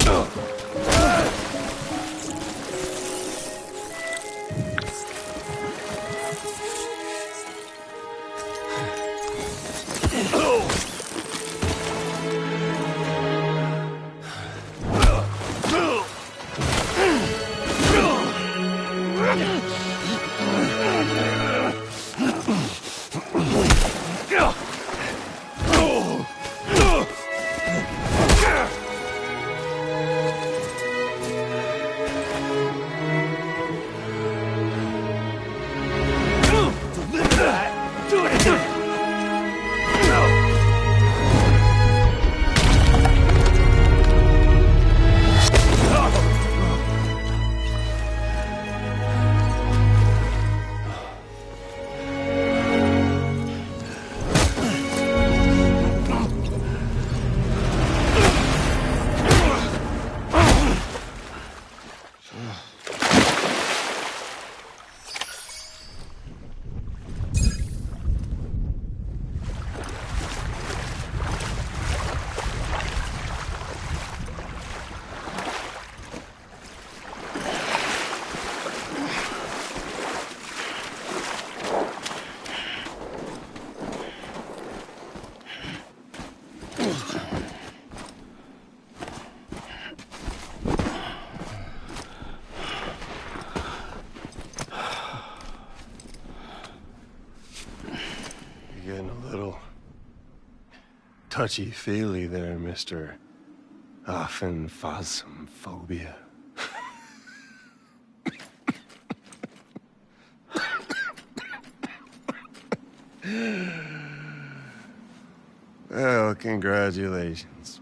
Touchy-feely there, Mr. Phasmophobia. Well, congratulations.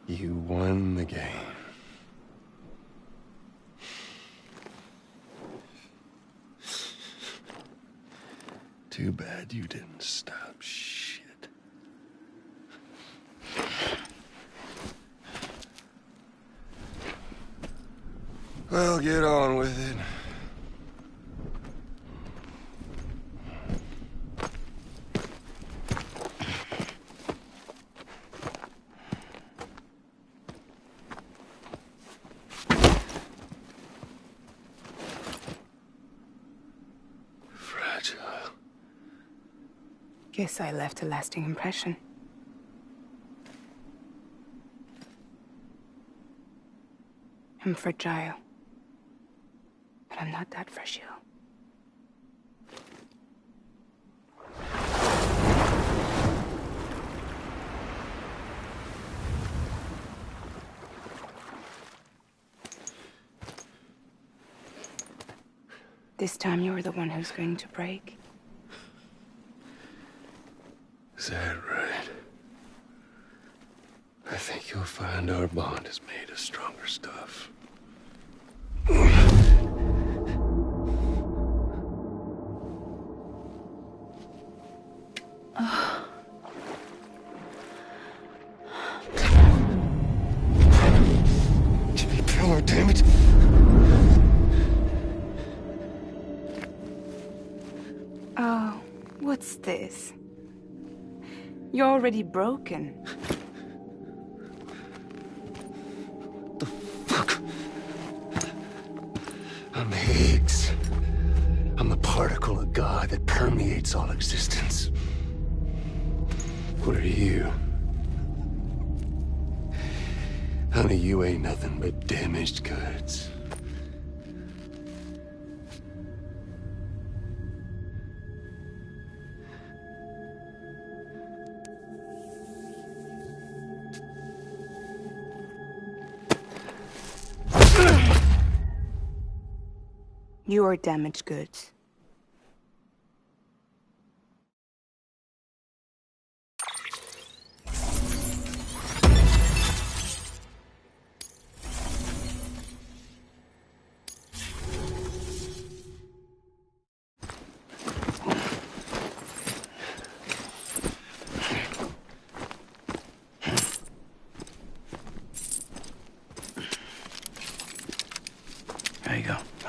You won the game. Too bad you didn't stop shit. Well, get on with it. Fragile. Guess I left a lasting impression. I'm fragile. But I'm not that fragile. This time you're the one who's going to break. Is that right? I think you'll find our bond is made of stronger stuff. Jimmy Pillar, damn it! Oh, what's this? You're already broken. I'm Higgs. I'm the particle of God that permeates all existence. What are you? Honey, you ain't nothing but damaged goods. You are damaged goods.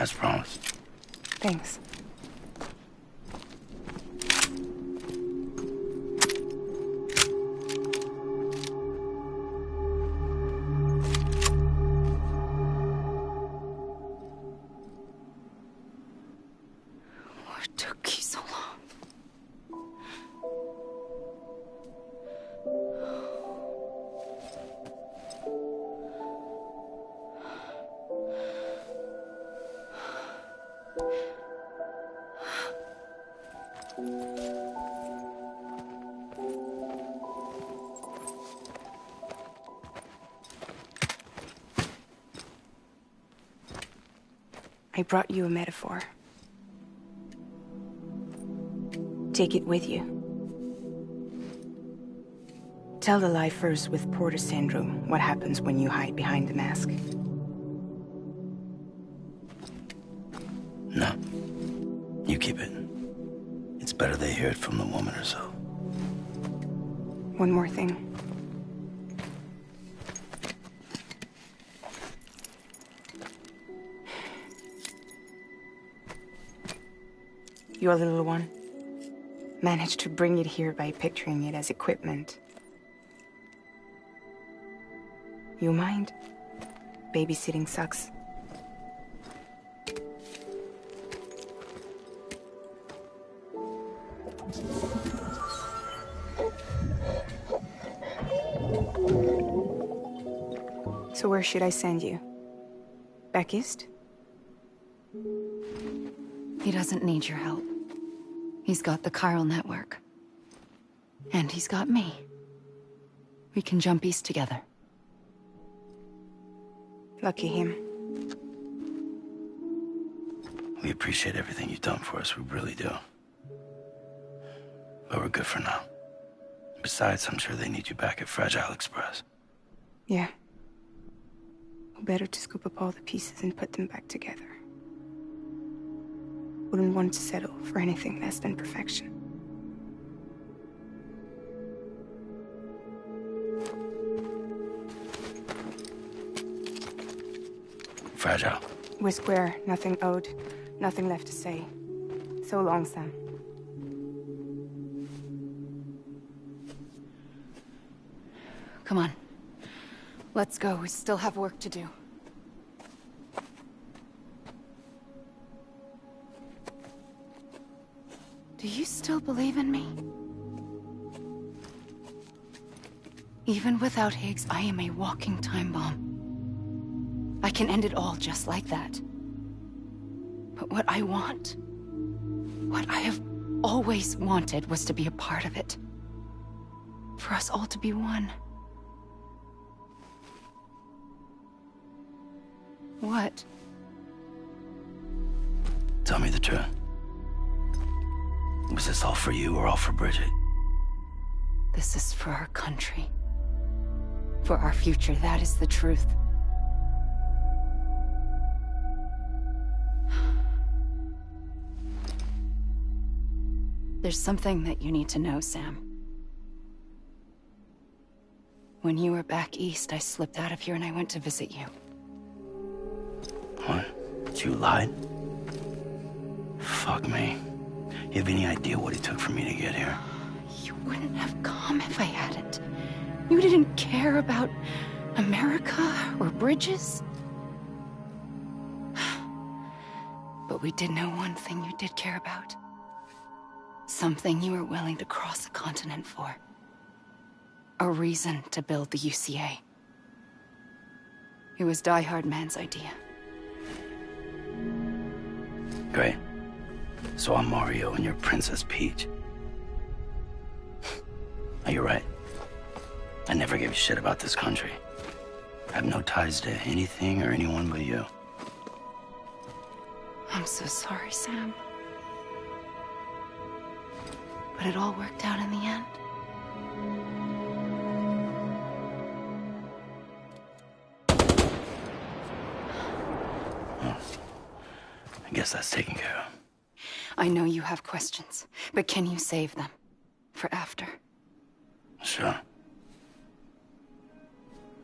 As promised. Thanks. What took you so long? I brought you a metaphor. Take it with you. Tell the lifers with Porter syndrome what happens when you hide behind the mask. No. You keep it. It's better they hear it from the woman herself. One more thing. Your little one managed to bring it here by picturing it as equipment. You mind? Babysitting sucks. So where should I send you? Back east? He doesn't need your help. He's got the chiral network. And he's got me. We can jump east together. Lucky him. We appreciate everything you've done for us, we really do. But we're good for now. Besides, I'm sure they need you back at Fragile Express. Yeah. Better to scoop up all the pieces and put them back together. Wouldn't want to settle for anything less than perfection. Fragile. We're square, nothing owed, nothing left to say. So long, Sam. Come on. Let's go. We still have work to do. Do you still believe in me? Even without Higgs, I am a walking time bomb. I can end it all just like that. But what I want, what I have always wanted, was to be a part of it. For us all to be one. What? Tell me the truth. Was this all for you or all for Bridget? This is for our country. For our future, that is the truth. There's something that you need to know, Sam. When you were back east, I slipped out of here and I went to visit you. What? You lied? Fuck me. You have any idea what it took for me to get here? You wouldn't have come if I hadn't. You didn't care about America or bridges. But we did know one thing you did care about. Something you were willing to cross a continent for. A reason to build the UCA. It was Die Hard Man's idea. Great. So I'm Mario and you're Princess Peach. You're right. I never gave a shit about this country. I have no ties to anything or anyone but you. I'm so sorry, Sam. But it all worked out in the end. Well, I guess that's taken care of. I know you have questions, but can you save them for after? Sure.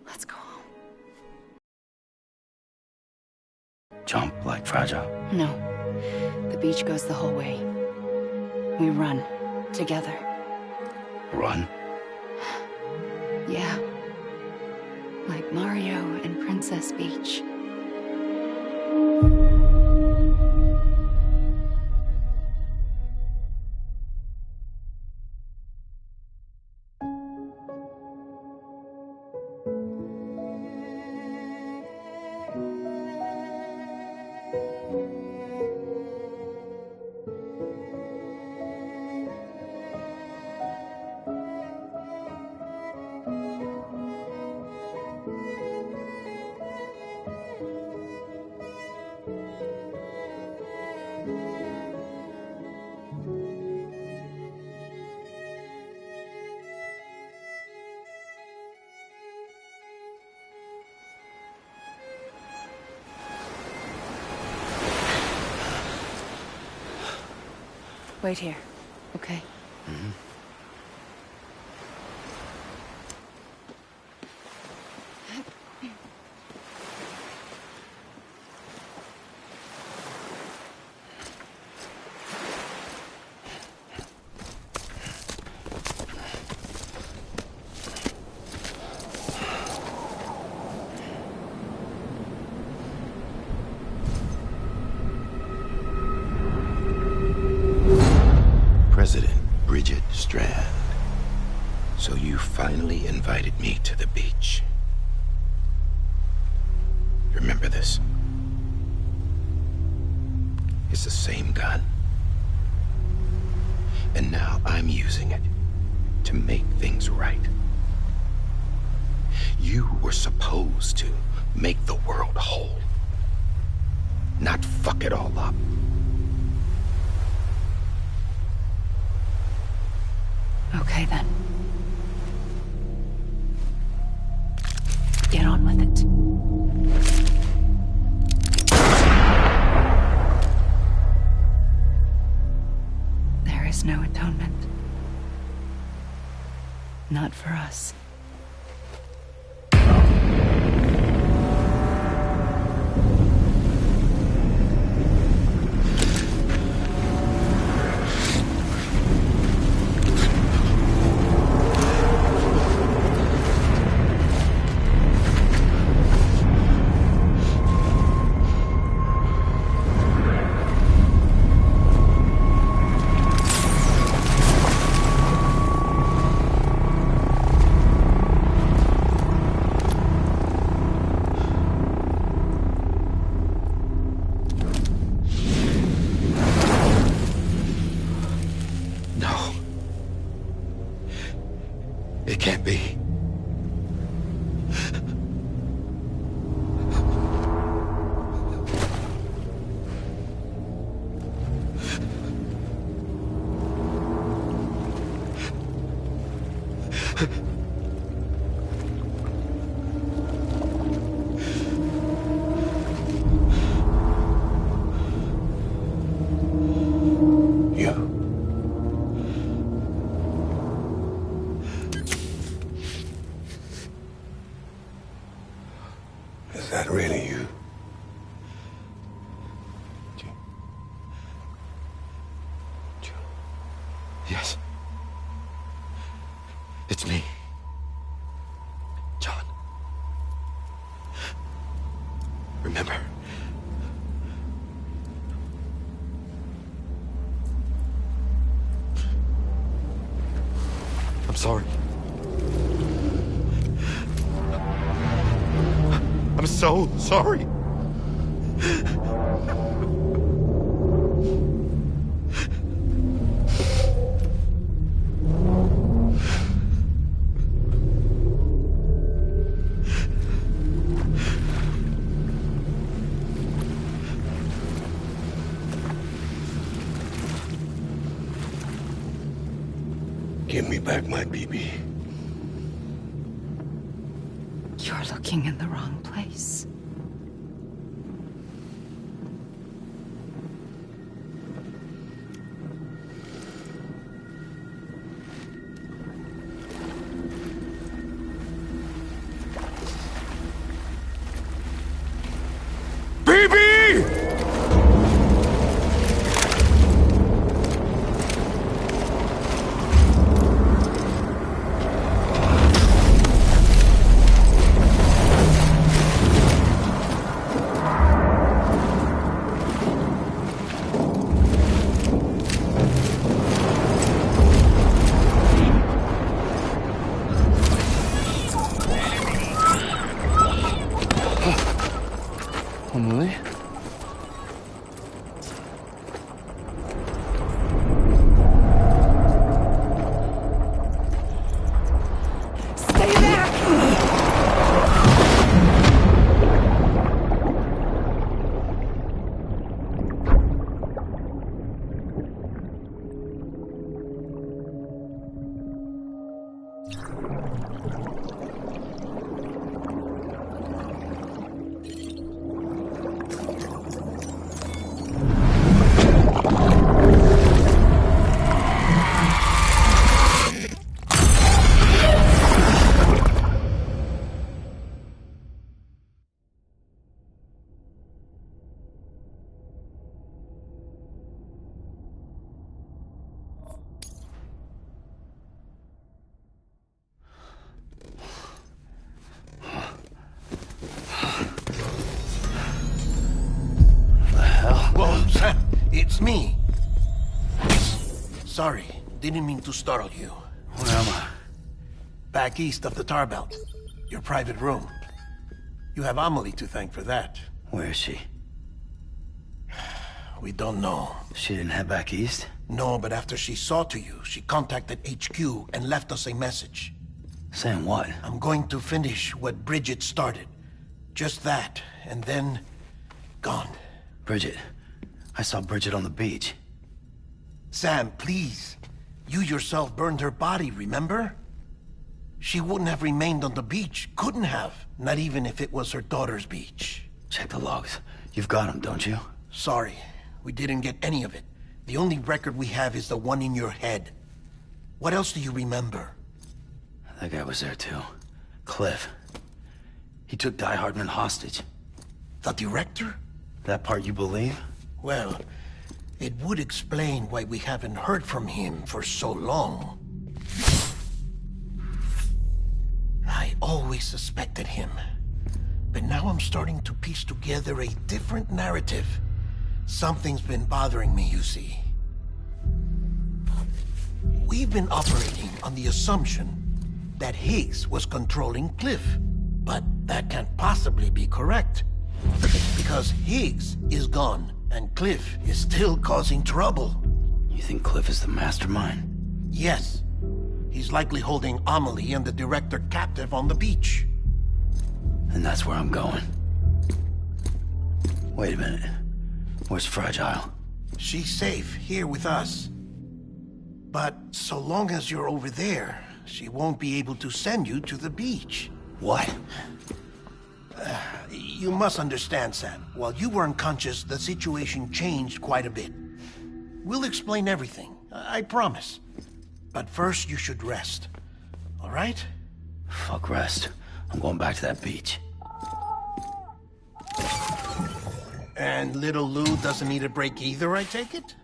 Let's go home. jump like Fragile? No. The beach goes the whole way. We run. Together. Run? Yeah. Like Mario and Princess Peach. Wait here, okay? Mm-hmm. President Bridget Strand. So you finally invited me to the beach. Remember this? It's the same gun. And now I'm using it to make things right. You were supposed to make the world whole, not fuck it all up. Okay, then. Get on with it. There is no atonement. Not for us. It can't be. Is that really you? Yes. It's me. John. Remember? I'm sorry. I'm so sorry. Give me back my BB. You're looking in the wrong place. BB! Emily? Stay back! It's me. Sorry, didn't mean to startle you. Where am I? Back east of the tar belt. Your private room. You have Amelie to thank for that. Where is she? We don't know. She didn't head back east? No, but after she saw to you, she contacted HQ and left us a message. Saying what? I'm going to finish what Bridget started. Just that, and then... gone. Bridget. I saw Bridget on the beach. Sam, please. You yourself burned her body, remember? She wouldn't have remained on the beach. Couldn't have. Not even if it was her daughter's beach. Check the logs. You've got them, don't you? Sorry. We didn't get any of it. The only record we have is the one in your head. What else do you remember? That guy was there too. Cliff. He took Die Hardman hostage. The director? That part you believe? Well, it would explain why we haven't heard from him for so long. I always suspected him. But now I'm starting to piece together a different narrative. Something's been bothering me, you see. We've been operating on the assumption that Higgs was controlling Cliff. But that can't possibly be correct. Because Higgs is gone, and Cliff is still causing trouble. You think Cliff is the mastermind? Yes. He's likely holding Amelie and the director captive on the beach. And that's where I'm going. Wait a minute. Where's Fragile? She's safe here with us. But so long as you're over there, she won't be able to send you to the beach. What? You must understand, Sam. While you were unconscious, the situation changed quite a bit. We'll explain everything, I promise. But first, you should rest. All right? Fuck rest. I'm going back to that beach. And little Lou doesn't need a break either, I take it?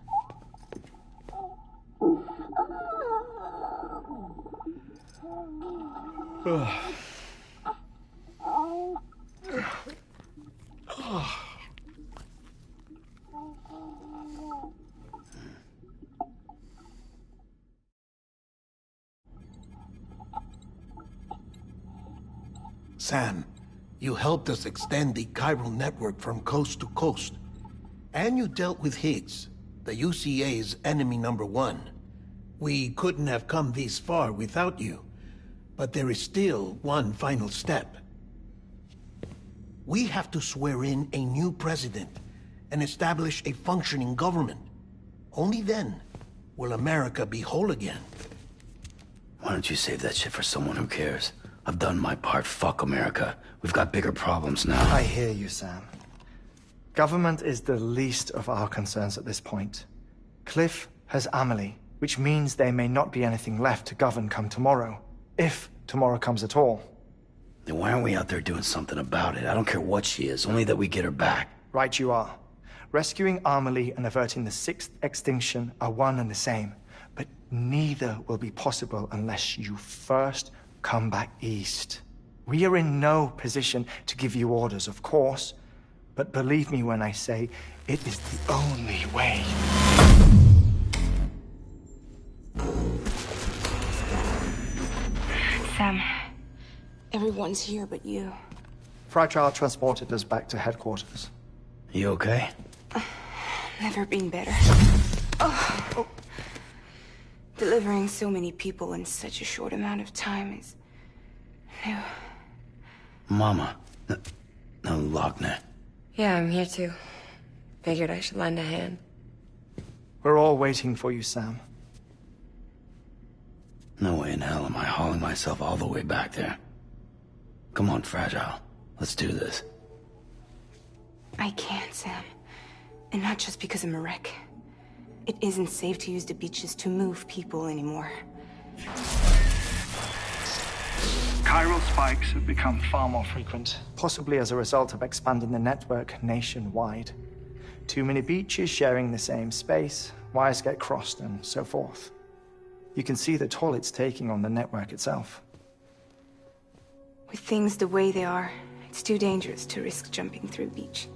Sam, you helped us extend the chiral network from coast to coast. And you dealt with Higgs, the UCA's enemy #1. We couldn't have come this far without you. But there is still one final step. We have to swear in a new president and establish a functioning government. Only then will America be whole again. Why don't you save that shit for someone who cares? I've done my part. Fuck America. We've got bigger problems now. I hear you, Sam. Government is the least of our concerns at this point. Cliff has Amelie, which means there may not be anything left to govern come tomorrow. If tomorrow comes at all. Then why aren't we out there doing something about it? I don't care what she is, only that we get her back. Right you are. Rescuing Amelie and averting the 6th extinction are one and the same. But neither will be possible unless you first come back east. We are in no position to give you orders, of course. But believe me when I say, it is the only way. Sam, everyone's here but you. Fragile transported us back to headquarters. You okay? Never been better. Oh. Delivering so many people in such a short amount of time is new. Mama. No, Lochner. Yeah, I'm here too. Figured I should lend a hand. We're all waiting for you, Sam. No way in hell am I hauling myself all the way back there. Come on, Fragile. Let's do this. I can't, Sam. And not just because I'm a wreck. It isn't safe to use the beaches to move people anymore. Chiral spikes have become far more frequent. Possibly as a result of expanding the network nationwide. Too many beaches sharing the same space, wires get crossed, and so forth. You can see the toll it's taking on the network itself. With things the way they are, it's too dangerous to risk jumping through a beach.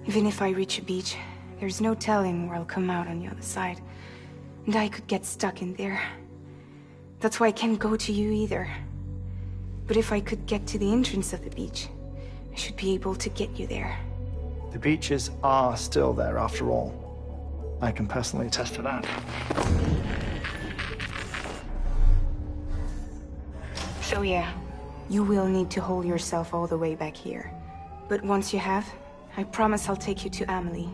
Even if I reach a beach, there's no telling where I'll come out on the other side. And I could get stuck in there. That's why I can't go to you either. But if I could get to the entrance of the beach, I should be able to get you there. The beaches are still there after all. I can personally attest to that. So yeah, you will need to hold yourself all the way back here. But once you have, I promise I'll take you to Amelie.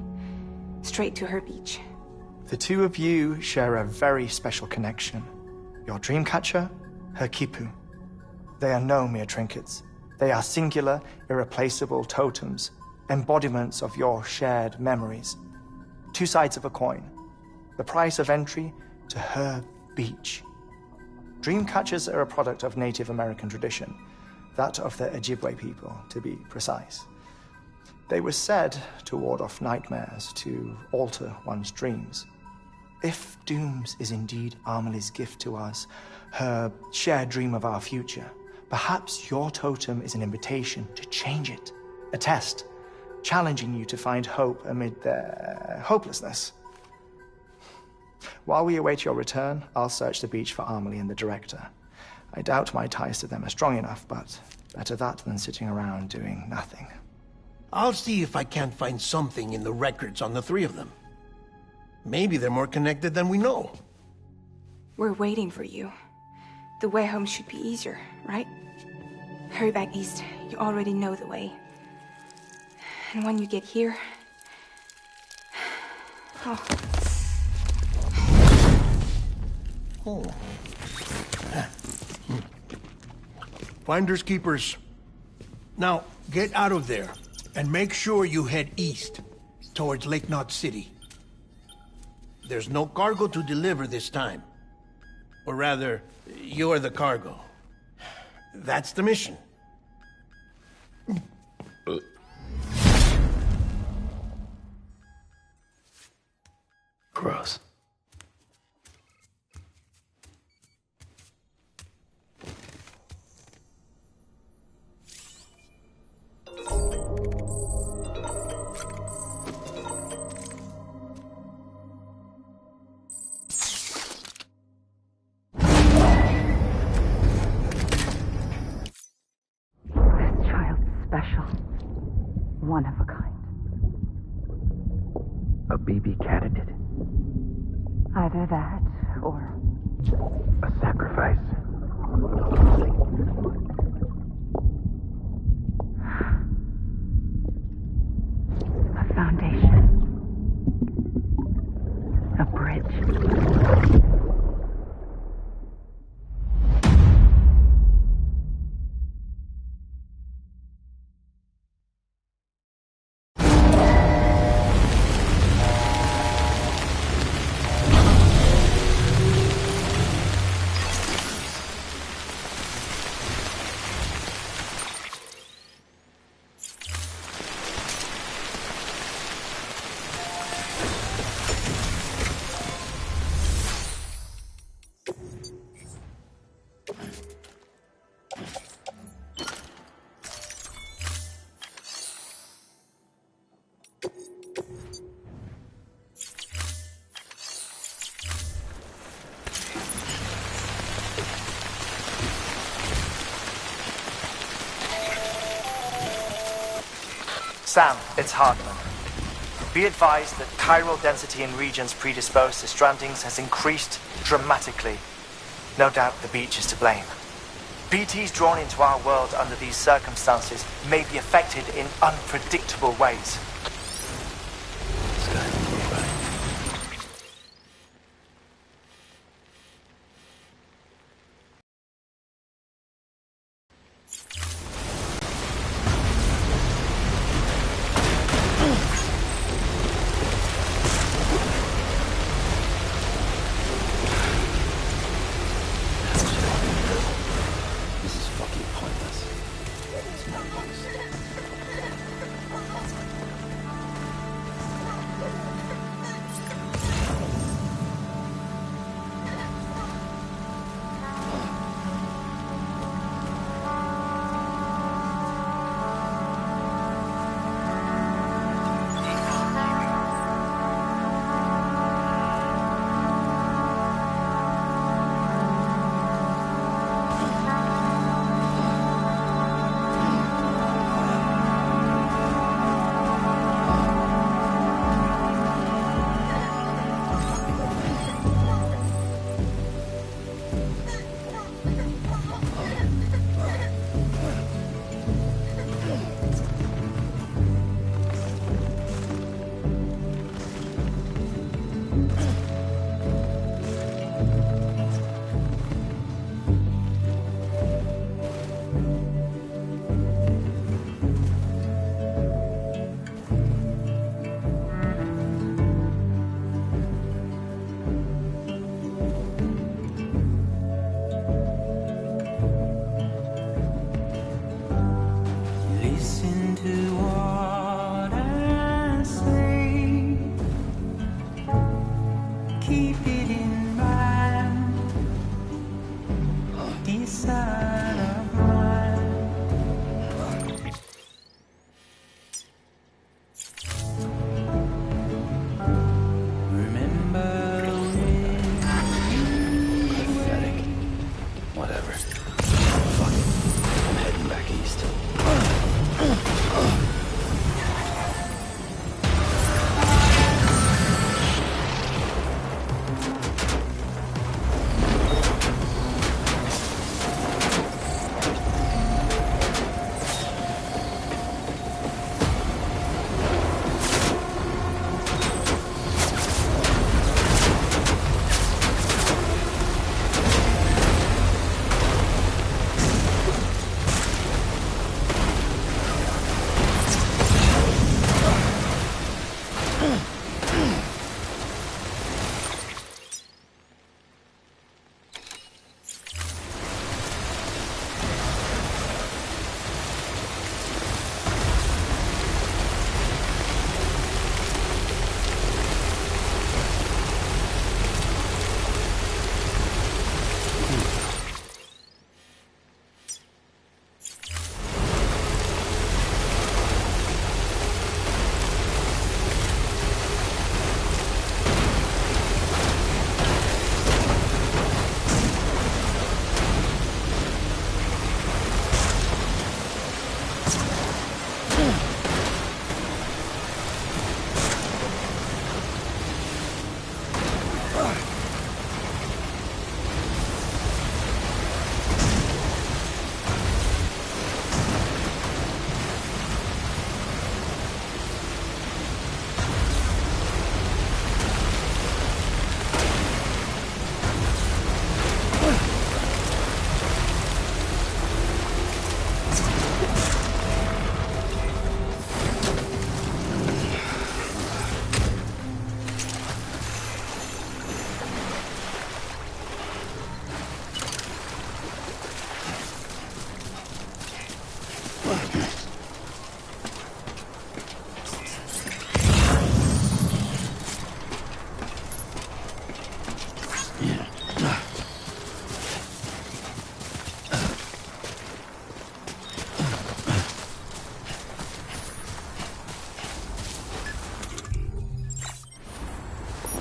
Straight to her beach. The two of you share a very special connection. Your dreamcatcher, her Kipu. They are no mere trinkets. They are singular, irreplaceable totems, embodiments of your shared memories. Two sides of a coin. The price of entry to her beach. Dreamcatchers are a product of Native American tradition, that of the Ojibwe people, to be precise. They were said to ward off nightmares, to alter one's dreams. If Dooms is indeed Amelie's gift to us, her shared dream of our future, perhaps your totem is an invitation to change it, a test, challenging you to find hope amid their hopelessness. While we await your return, I'll search the beach for Amelie and the director. I doubt my ties to them are strong enough, but better that than sitting around doing nothing. I'll see if I can't find something in the records on the three of them. Maybe they're more connected than we know. We're waiting for you. The way home should be easier, right? Hurry back east. You already know the way. And when you get here... Oh. Finders keepers. Now, get out of there, and make sure you head east, towards Lake Knot City. There's no cargo to deliver this time. Or rather, you're the cargo. That's the mission. Gross. One of a kind. A BB candidate? Either that, or... a sacrifice. A foundation. A bridge. Sam, it's Hardman. Be advised that chiral density in regions predisposed to strandings has increased dramatically. No doubt the beach is to blame. BTs drawn into our world under these circumstances may be affected in unpredictable ways.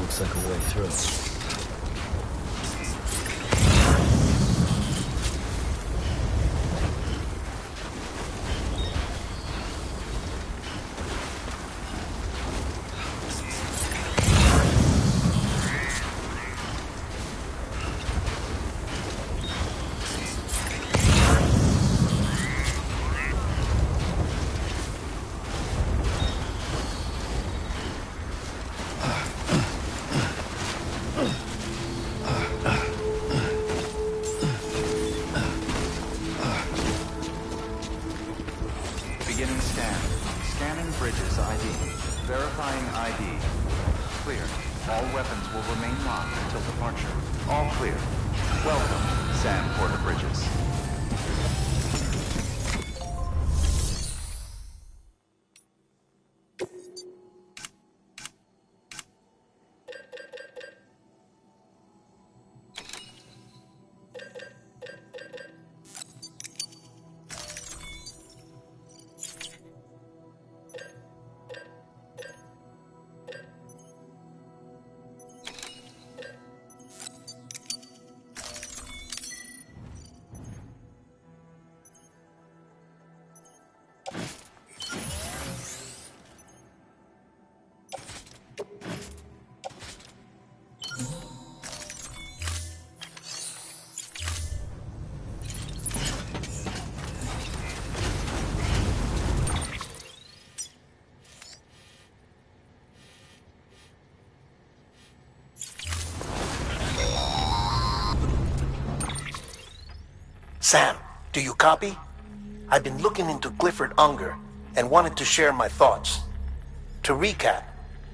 Looks like a way through. Beginning scan. Scanning bridges ID. Verifying ID. Clear. All weapons will remain locked until departure. All clear. Welcome, Sam Porter Bridges. Sam, do you copy? I've been looking into Clifford Unger and wanted to share my thoughts. To recap,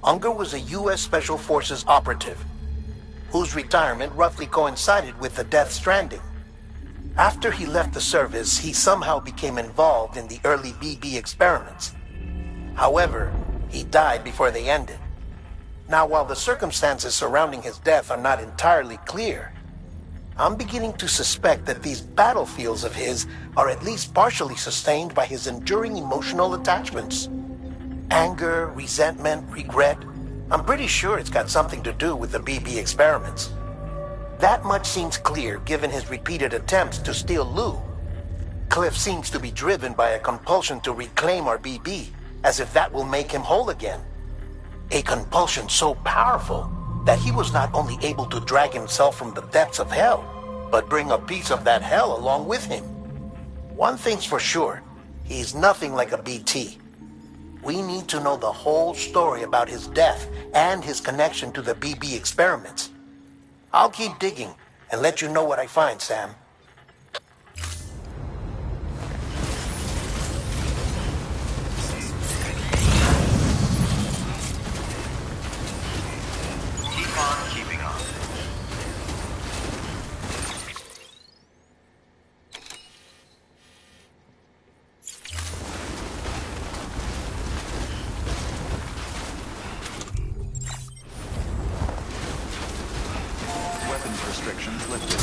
Unger was a U.S. Special Forces operative whose retirement roughly coincided with the Death Stranding. After he left the service, he somehow became involved in the early BB experiments. However, he died before they ended. Now, while the circumstances surrounding his death are not entirely clear, I'm beginning to suspect that these battlefields of his are at least partially sustained by his enduring emotional attachments. Anger, resentment, regret. I'm pretty sure it's got something to do with the BB experiments. That much seems clear given his repeated attempts to steal Lou. Cliff seems to be driven by a compulsion to reclaim our BB, as if that will make him whole again. A compulsion so powerful that he was not only able to drag himself from the depths of hell, but bring a piece of that hell along with him. One thing's for sure, he's nothing like a BT. We need to know the whole story about his death and his connection to the BB experiments. I'll keep digging and let you know what I find, Sam. Keep on keeping on. Weapons restrictions lifted.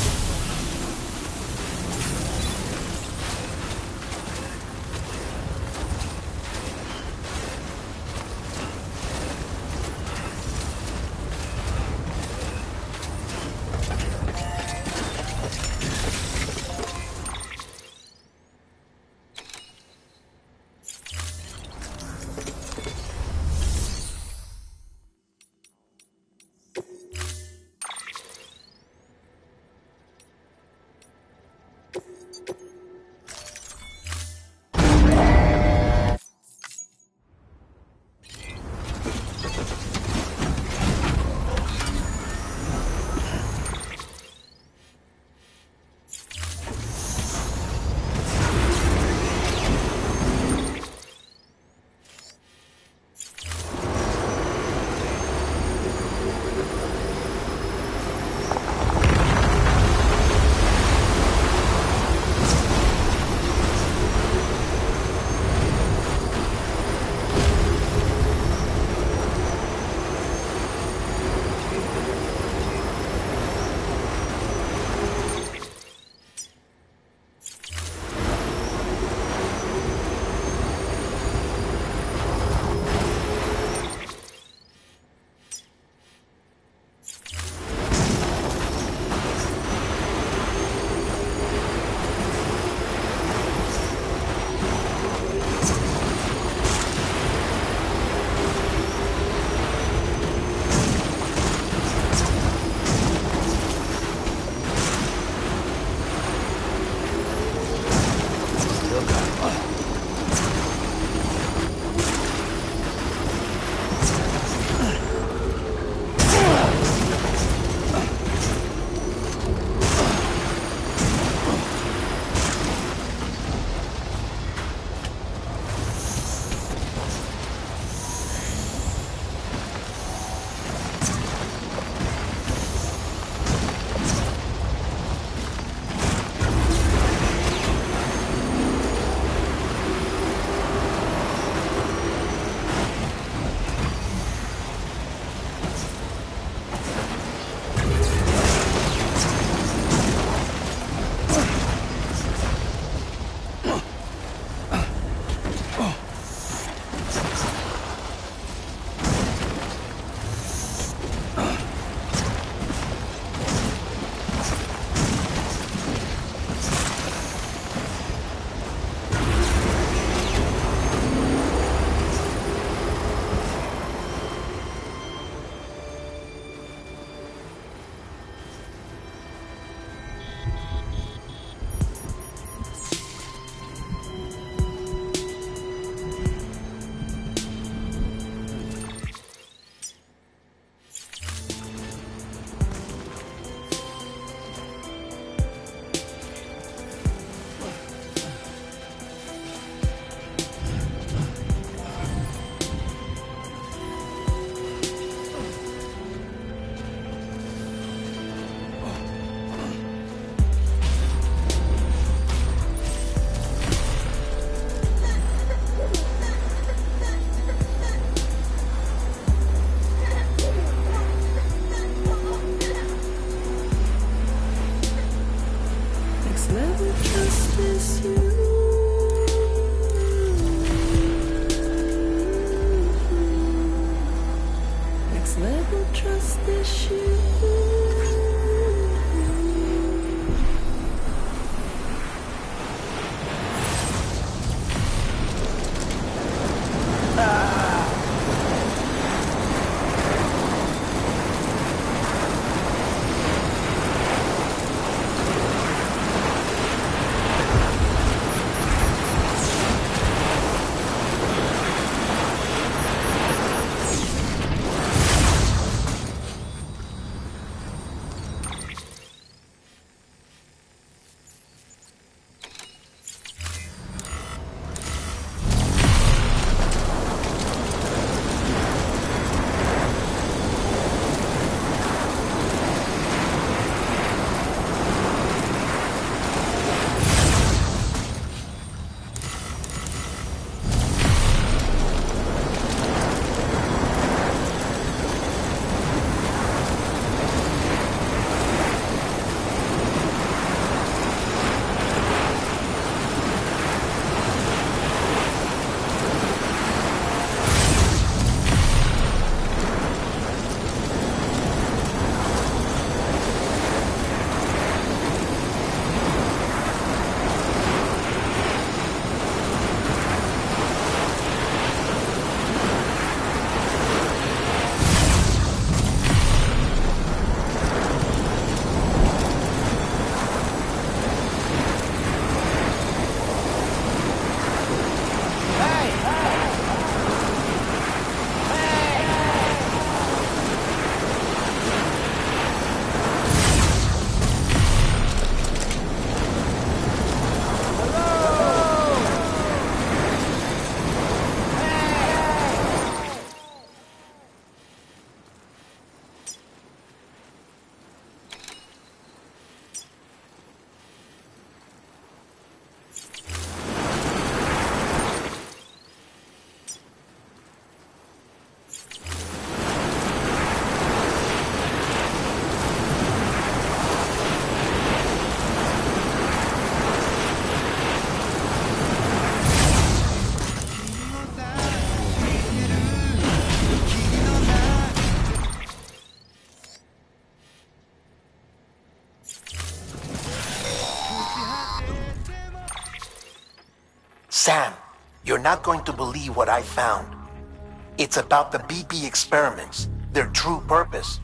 Sam, you're not going to believe what I found. It's about the BB experiments, their true purpose.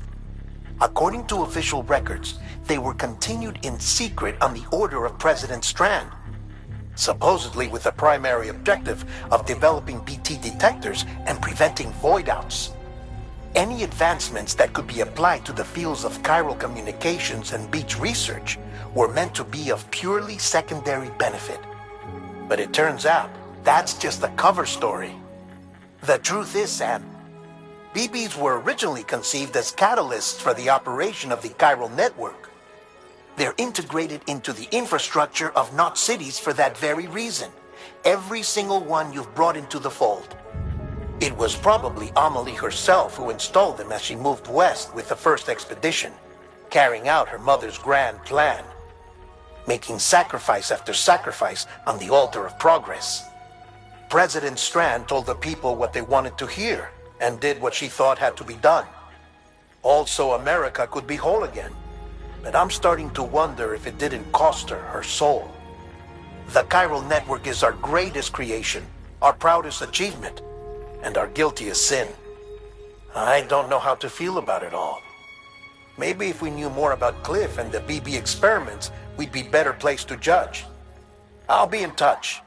According to official records, they were continued in secret on the order of President Strand, supposedly with the primary objective of developing BT detectors and preventing void-outs. Any advancements that could be applied to the fields of chiral communications and beach research were meant to be of purely secondary benefit. But it turns out, that's just a cover story. The truth is, Sam, BBs were originally conceived as catalysts for the operation of the chiral network. They're integrated into the infrastructure of Knot cities for that very reason. Every single one you've brought into the fold. It was probably Amelie herself who installed them as she moved west with the first expedition, carrying out her mother's grand plan, making sacrifice after sacrifice on the altar of progress. President Strand told the people what they wanted to hear, and did what she thought had to be done. Also, America could be whole again. But I'm starting to wonder if it didn't cost her soul. The chiral network is our greatest creation, our proudest achievement, and our guiltiest sin. I don't know how to feel about it all. Maybe if we knew more about Cliff and the BB experiments, we'd be better placed to judge. I'll be in touch.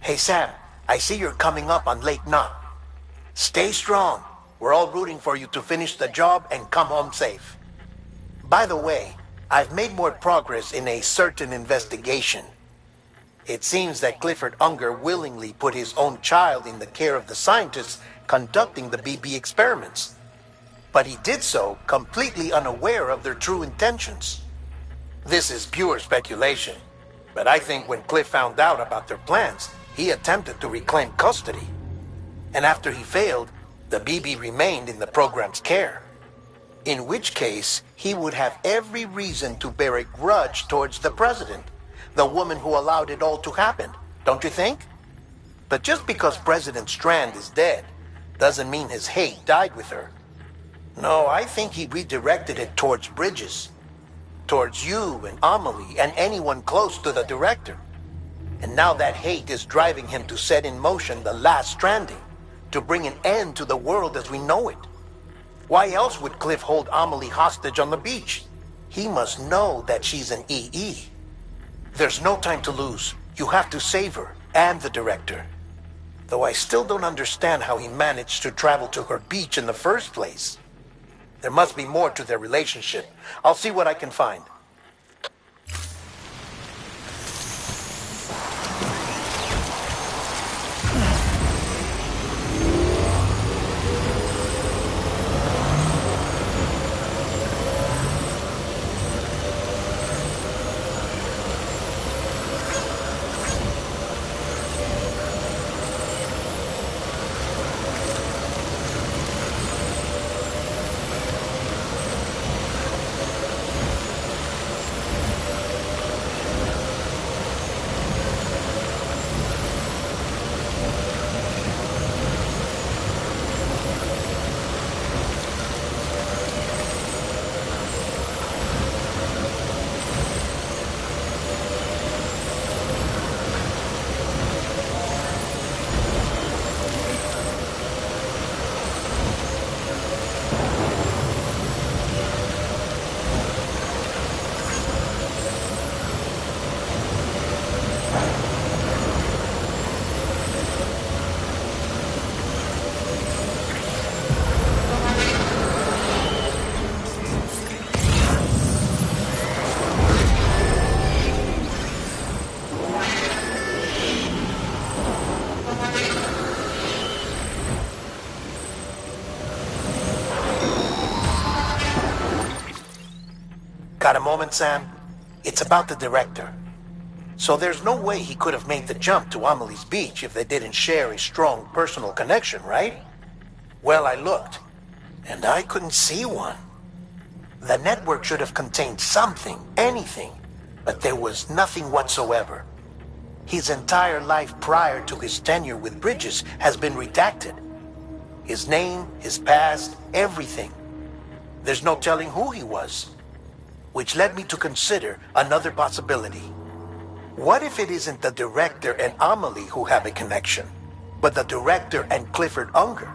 Hey, Sam, I see you're coming up on Lake Knot. Stay strong. We're all rooting for you to finish the job and come home safe. By the way, I've made more progress in a certain investigation. It seems that Clifford Unger willingly put his own child in the care of the scientists conducting the BB experiments. But he did so completely unaware of their true intentions. This is pure speculation, but I think when Cliff found out about their plans, he attempted to reclaim custody. And after he failed, the BB remained in the program's care. In which case, he would have every reason to bear a grudge towards the president, the woman who allowed it all to happen, don't you think? But just because President Strand is dead, doesn't mean his hate died with her. No, I think he redirected it towards Bridges. Towards you and Amelie and anyone close to the director. And now that hate is driving him to set in motion the last stranding, to bring an end to the world as we know it. Why else would Cliff hold Amelie hostage on the beach? He must know that she's an EE. There's no time to lose. You have to save her and the director. Though I still don't understand how he managed to travel to her beach in the first place. There must be more to their relationship. I'll see what I can find. Got a moment, Sam? It's about the director. So there's no way he could have made the jump to Amelie's beach if they didn't share a strong personal connection, right? Well, I looked, and I couldn't see one. The network should have contained something, anything, but there was nothing whatsoever. His entire life prior to his tenure with Bridges has been redacted. His name, his past, everything. There's no telling who he was. Which led me to consider another possibility. What if it isn't the director and Amelie who have a connection, but the director and Clifford Unger?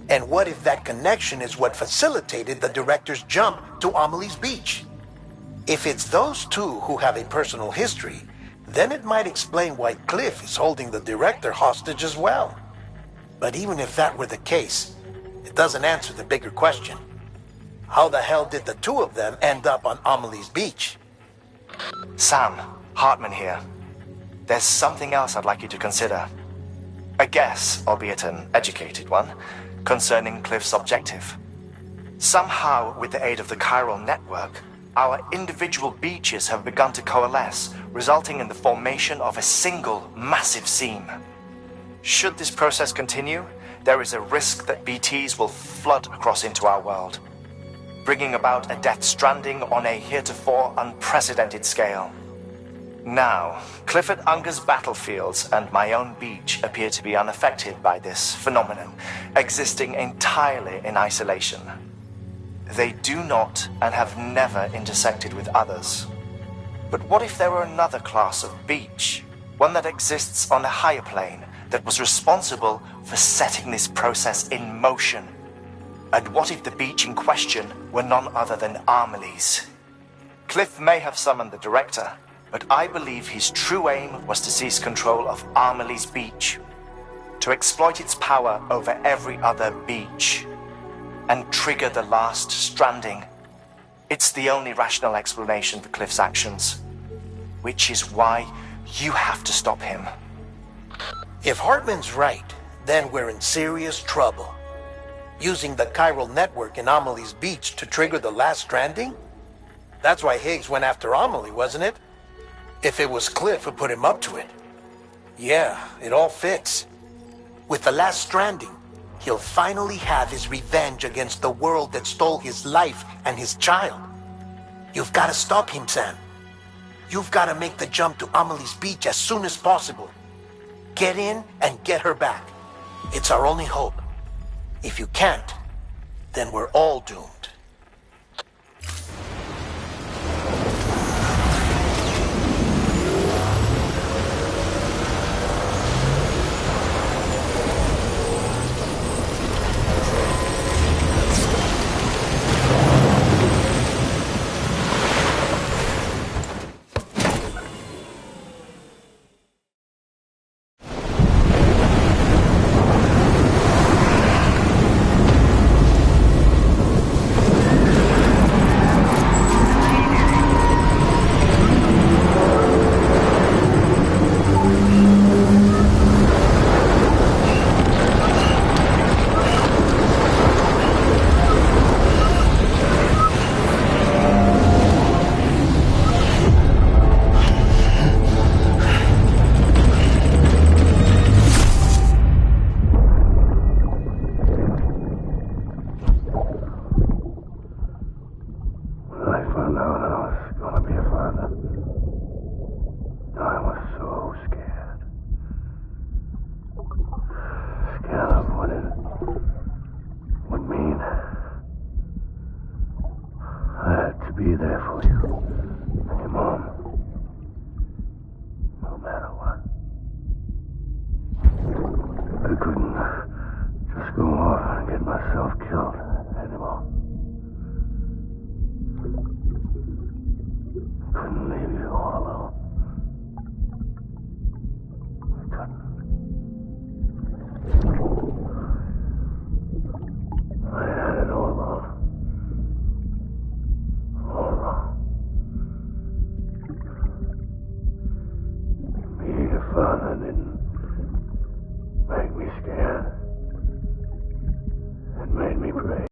And what if that connection is what facilitated the director's jump to Amelie's beach? If it's those two who have a personal history, then it might explain why Cliff is holding the director hostage as well. But even if that were the case, it doesn't answer the bigger question. How the hell did the two of them end up on Amelie's beach? Sam, Hartman here. There's something else I'd like you to consider. A guess, albeit an educated one, concerning Cliff's objective. Somehow, with the aid of the chiral network, our individual beaches have begun to coalesce, resulting in the formation of a single massive seam. Should this process continue, there is a risk that BTs will flood across into our world, bringing about a death stranding on a heretofore unprecedented scale. Now, Clifford Unger's battlefields and my own beach appear to be unaffected by this phenomenon, existing entirely in isolation. They do not and have never intersected with others. But what if there were another class of beach, one that exists on a higher plane, that was responsible for setting this process in motion? And what if the beach in question were none other than Amelie's? Cliff may have summoned the director, but I believe his true aim was to seize control of Amelie's beach, to exploit its power over every other beach, and trigger the last stranding. It's the only rational explanation for Cliff's actions, which is why you have to stop him. If Hartman's right, then we're in serious trouble. Using the chiral network in Amelie's beach to trigger the last stranding? That's why Higgs went after Amelie, wasn't it? If it was Cliff who put him up to it. Yeah, it all fits. With the last stranding, he'll finally have his revenge against the world that stole his life and his child. You've got to stop him, Sam. You've got to make the jump to Amelie's beach as soon as possible. Get in and get her back. It's our only hope. If you can't, then we're all doomed. Be there for you and your mom, no matter what. I couldn't just go off and get myself killed anymore. I couldn't leave you all alone. I couldn't. I had it all wrong. Being a father didn't make me scared. It made me brave.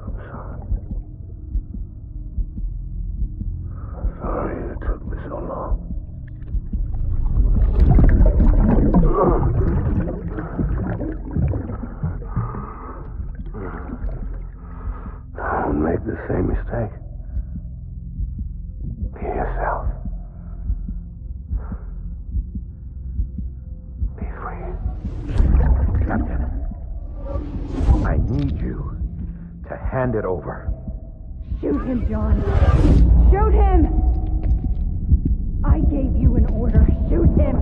I'm sorry. I'm sorry it took me so long. Don't make the same mistake. Be yourself. Be free. Captain, I need you to hand it over. Shoot him, John. Shoot him! I gave you an order. Shoot him!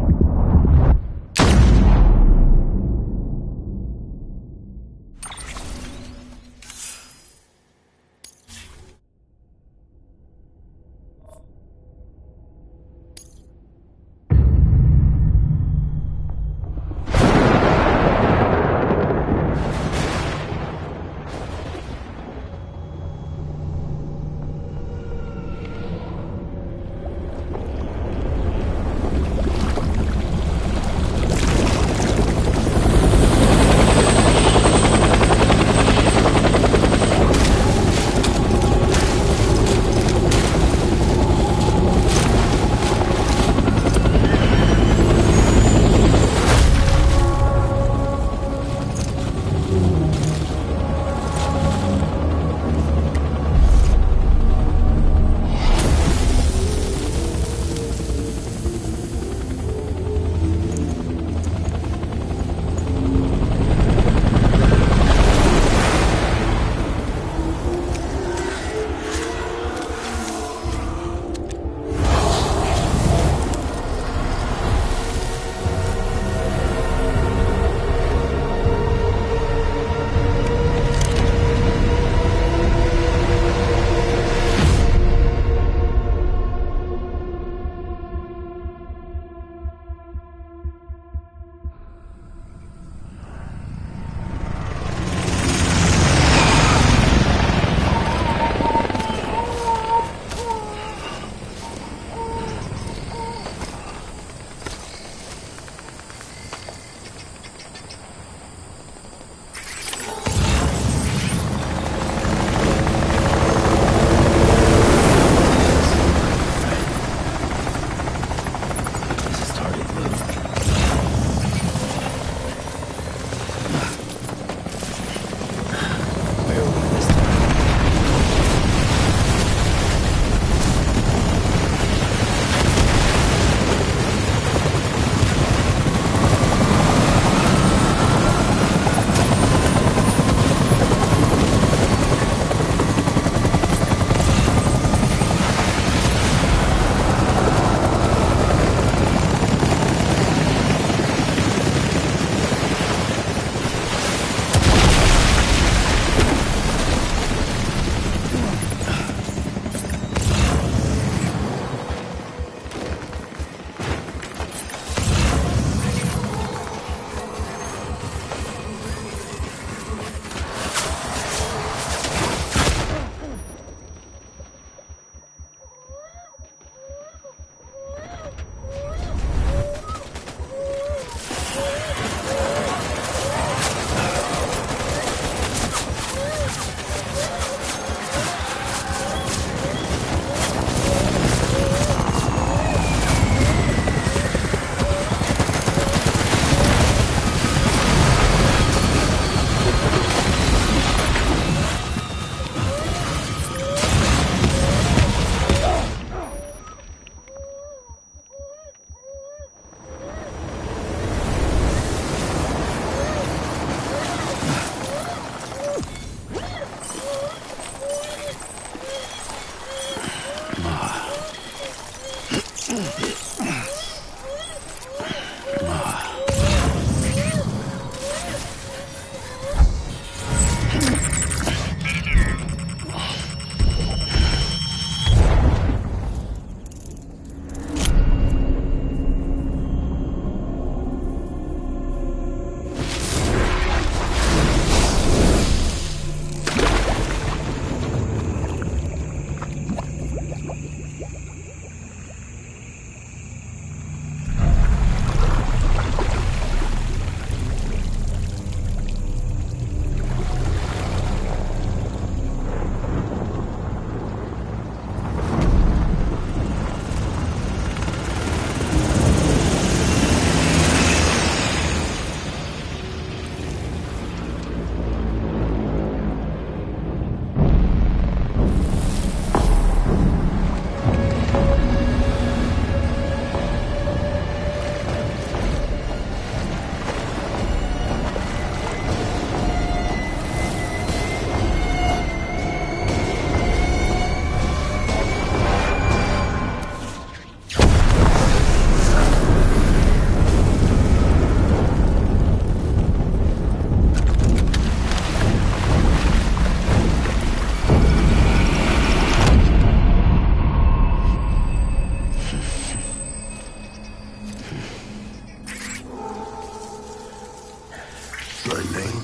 My name?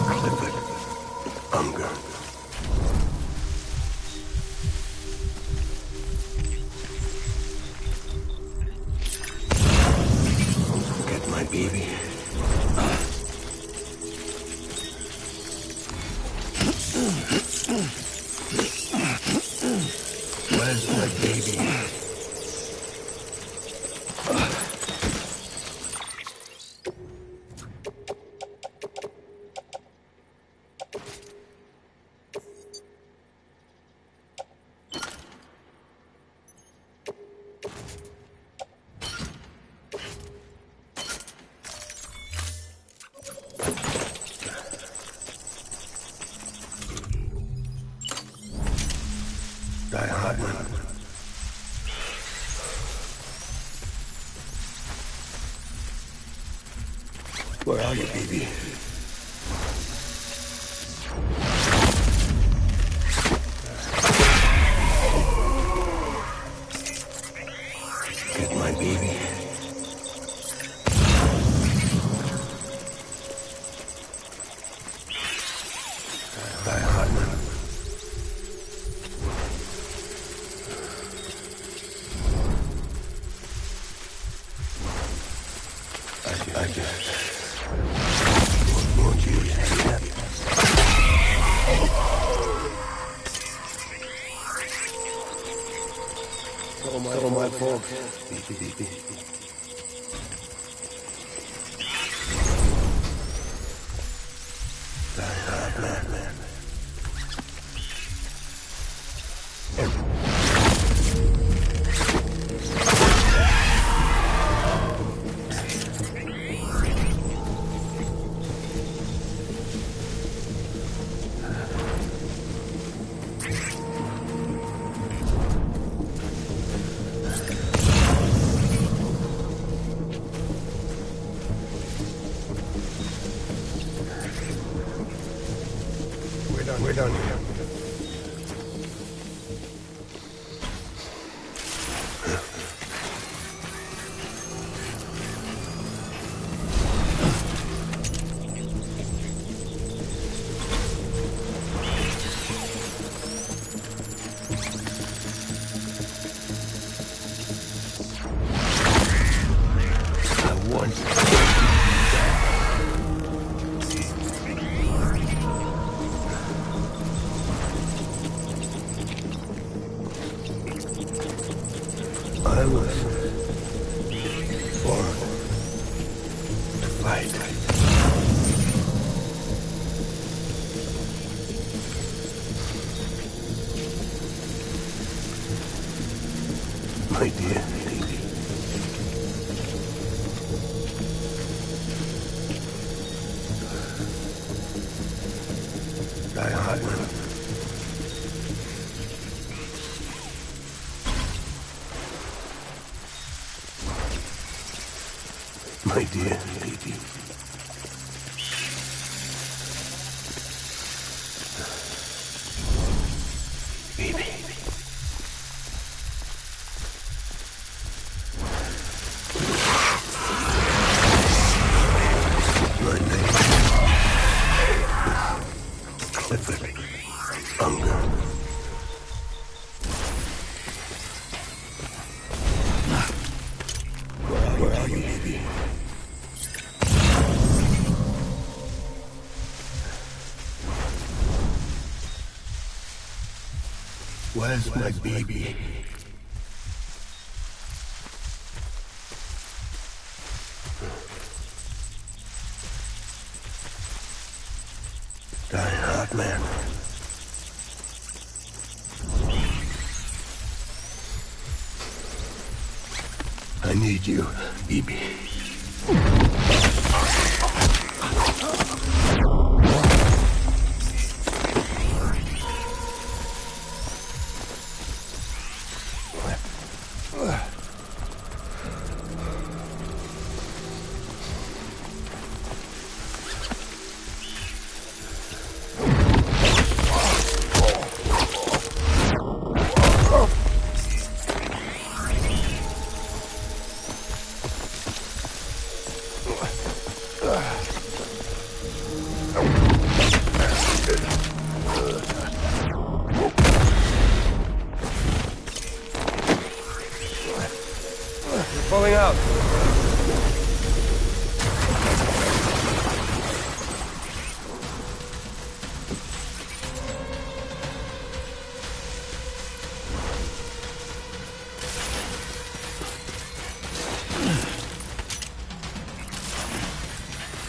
Clifford Unger. Don't forget my baby. Where's my baby? Die Hardman. Where are you, baby? Get my baby. Die Hardman. I just want you to see that. It's all my fault. Die Hardman. We're done here. I want I was born to fight. My dear baby. Die Hardman. My dear baby. Baby. My name is Clifford Unger. Where are you, baby? Where's my baby? Die Hardman. I need you, baby.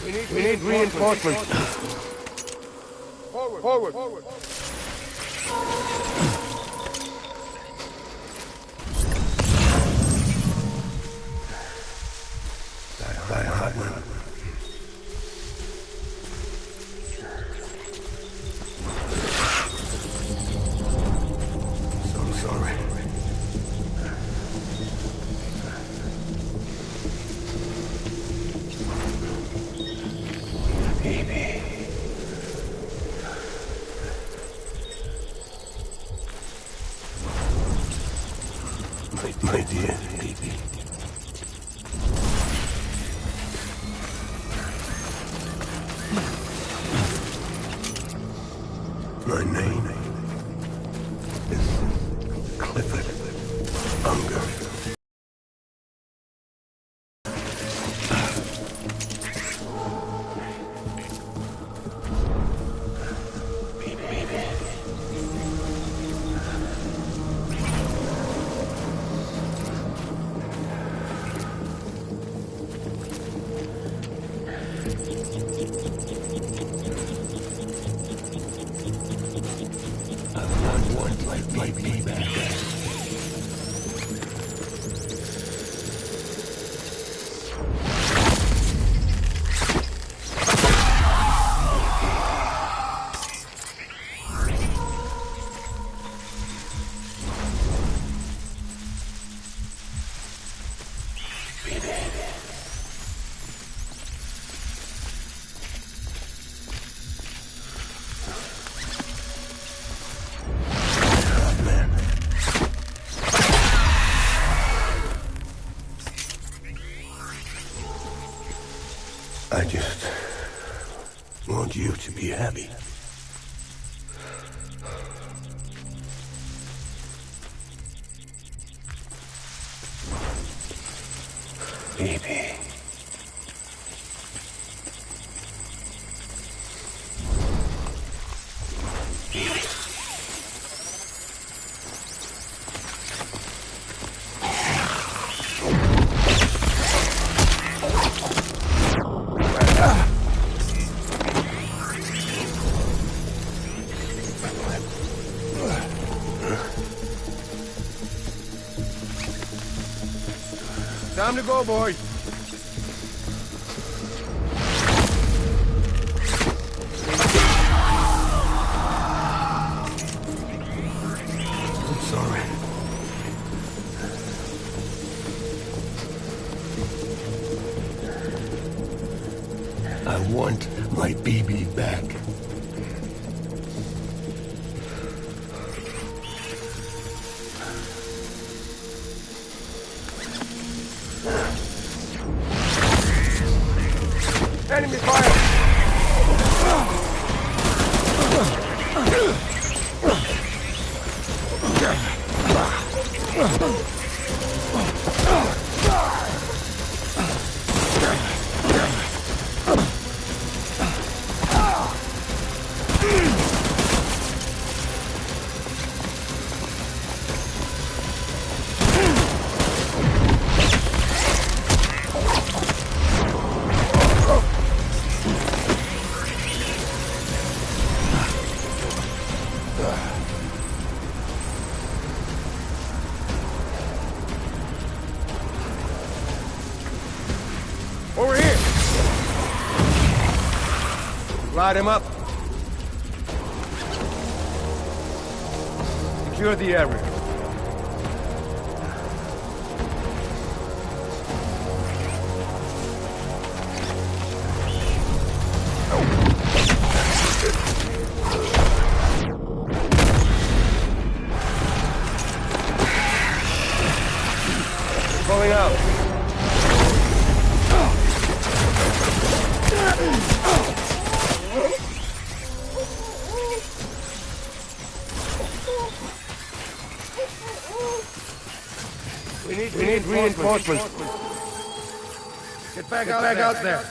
We need reinforcements. Forward. Die Hardman. So sorry. Baby. My dear baby. My name is Clifford Unger. I just want you to be happy. Baby. Time to go, boys. I'm sorry. I want my baby back. Enemy fire! Over here! Light him up. Secure the area. Pulling out. We need reinforcements. Get back out there.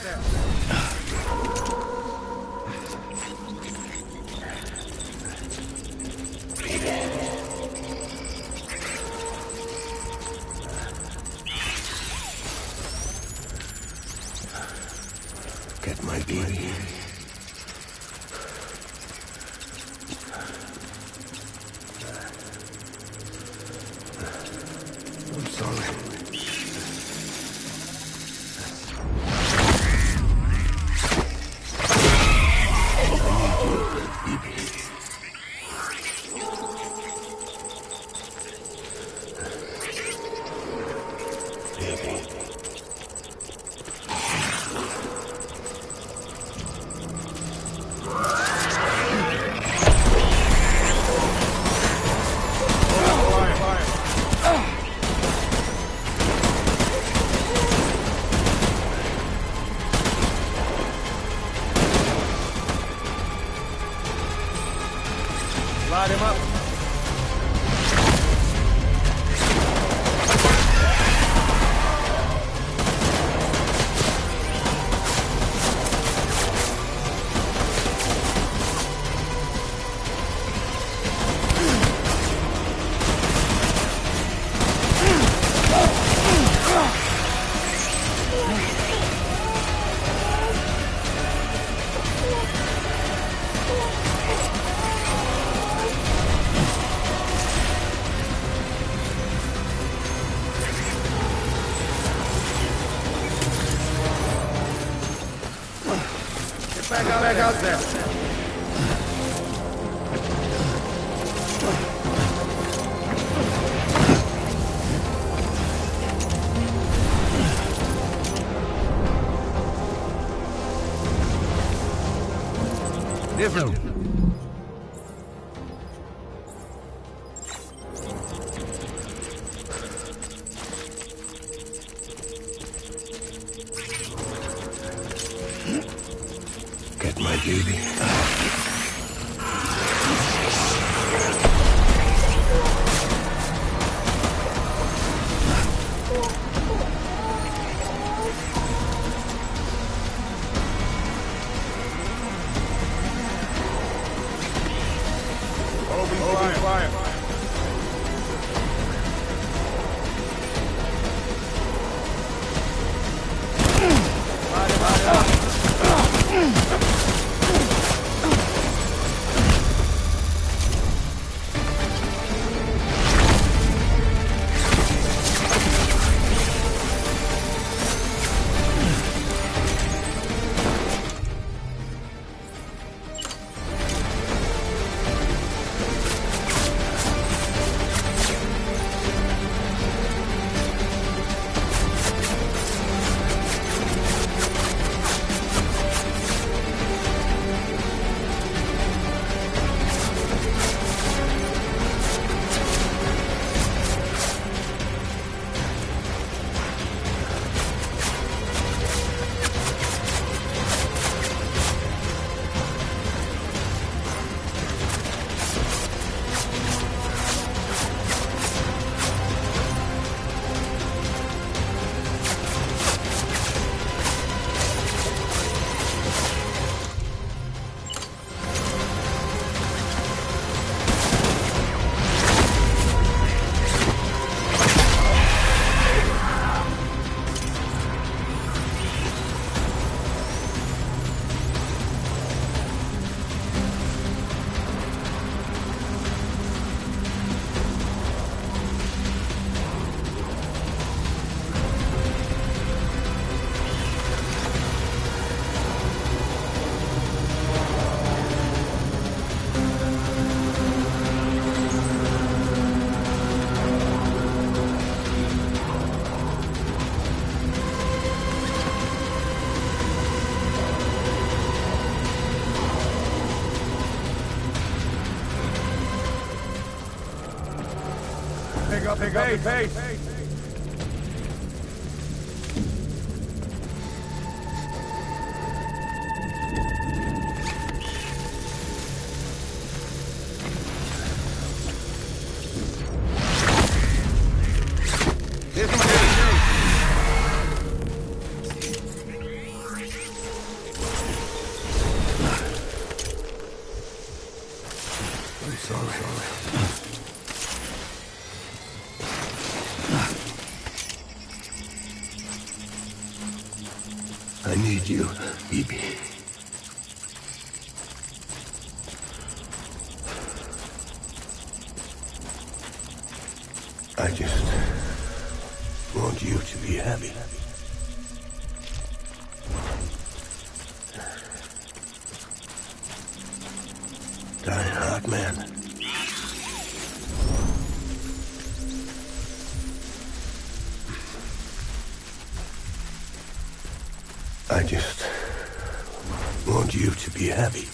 Get my baby. I'm sorry. Light him up. Back out there. Different. Get my baby. Open fire. Pick up the pace. I need you, Bibi. I just want you to be happy. Die hard, man. I just want you to be happy.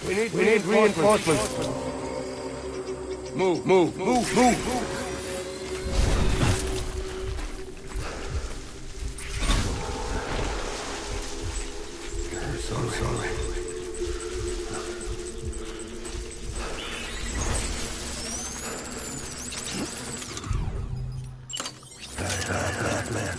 We need reinforcements. Move. I'm so sorry. Man.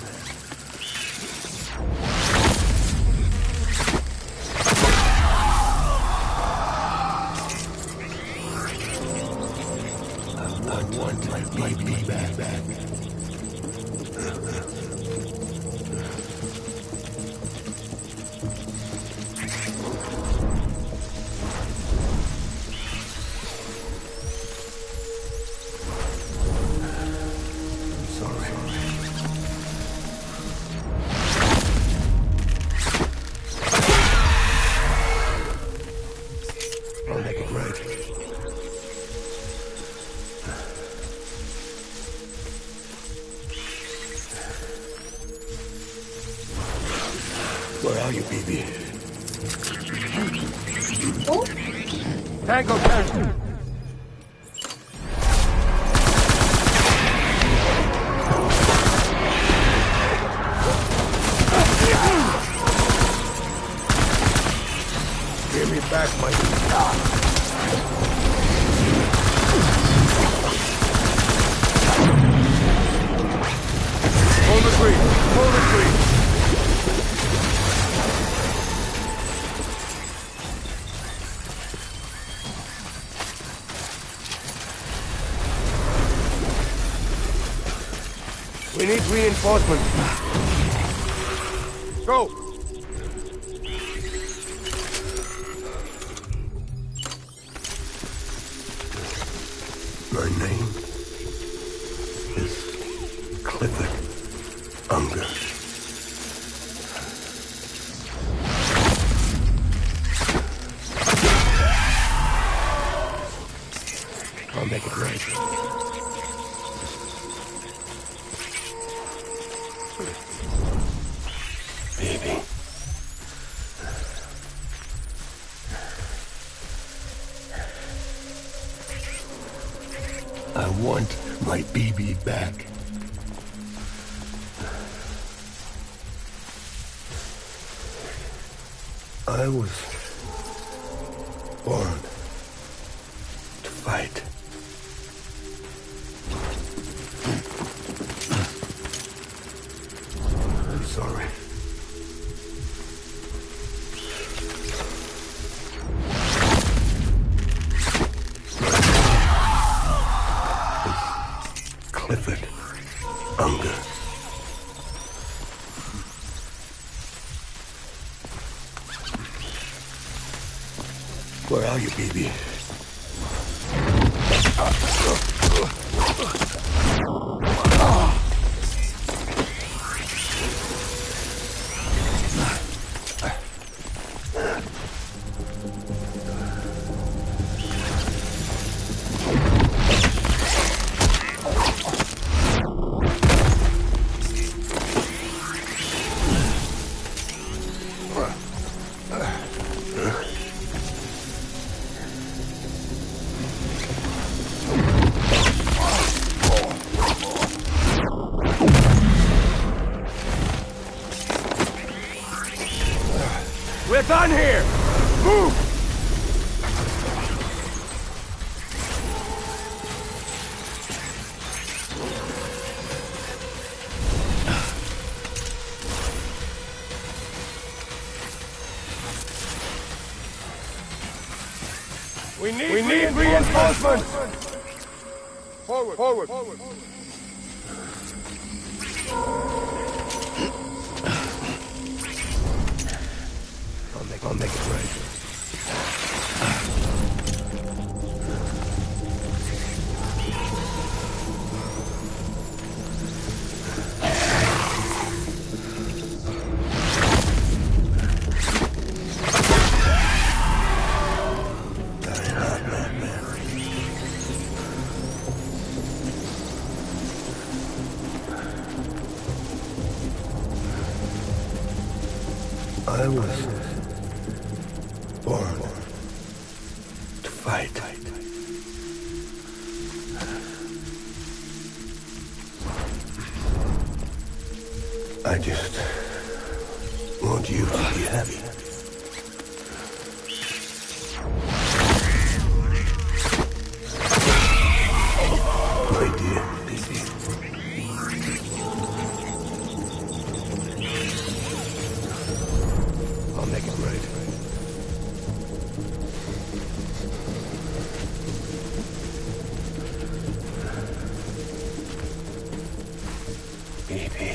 I want my baby back. I'll make it right. Where are you, BB? Oh? Tango. Give me back my star. Hold the tree. We need reinforcements. Go! My name is Clifford Unger. I'll make it right. Baby. I want my baby back. I was born to fight. I'm sorry. Clifford Unger. Where are you, baby? We're done here! Move! We need reinforcements! Forward! I'll make it right. I was born fight. I just want you to be happy. My dear baby. I'll make it right. Baby.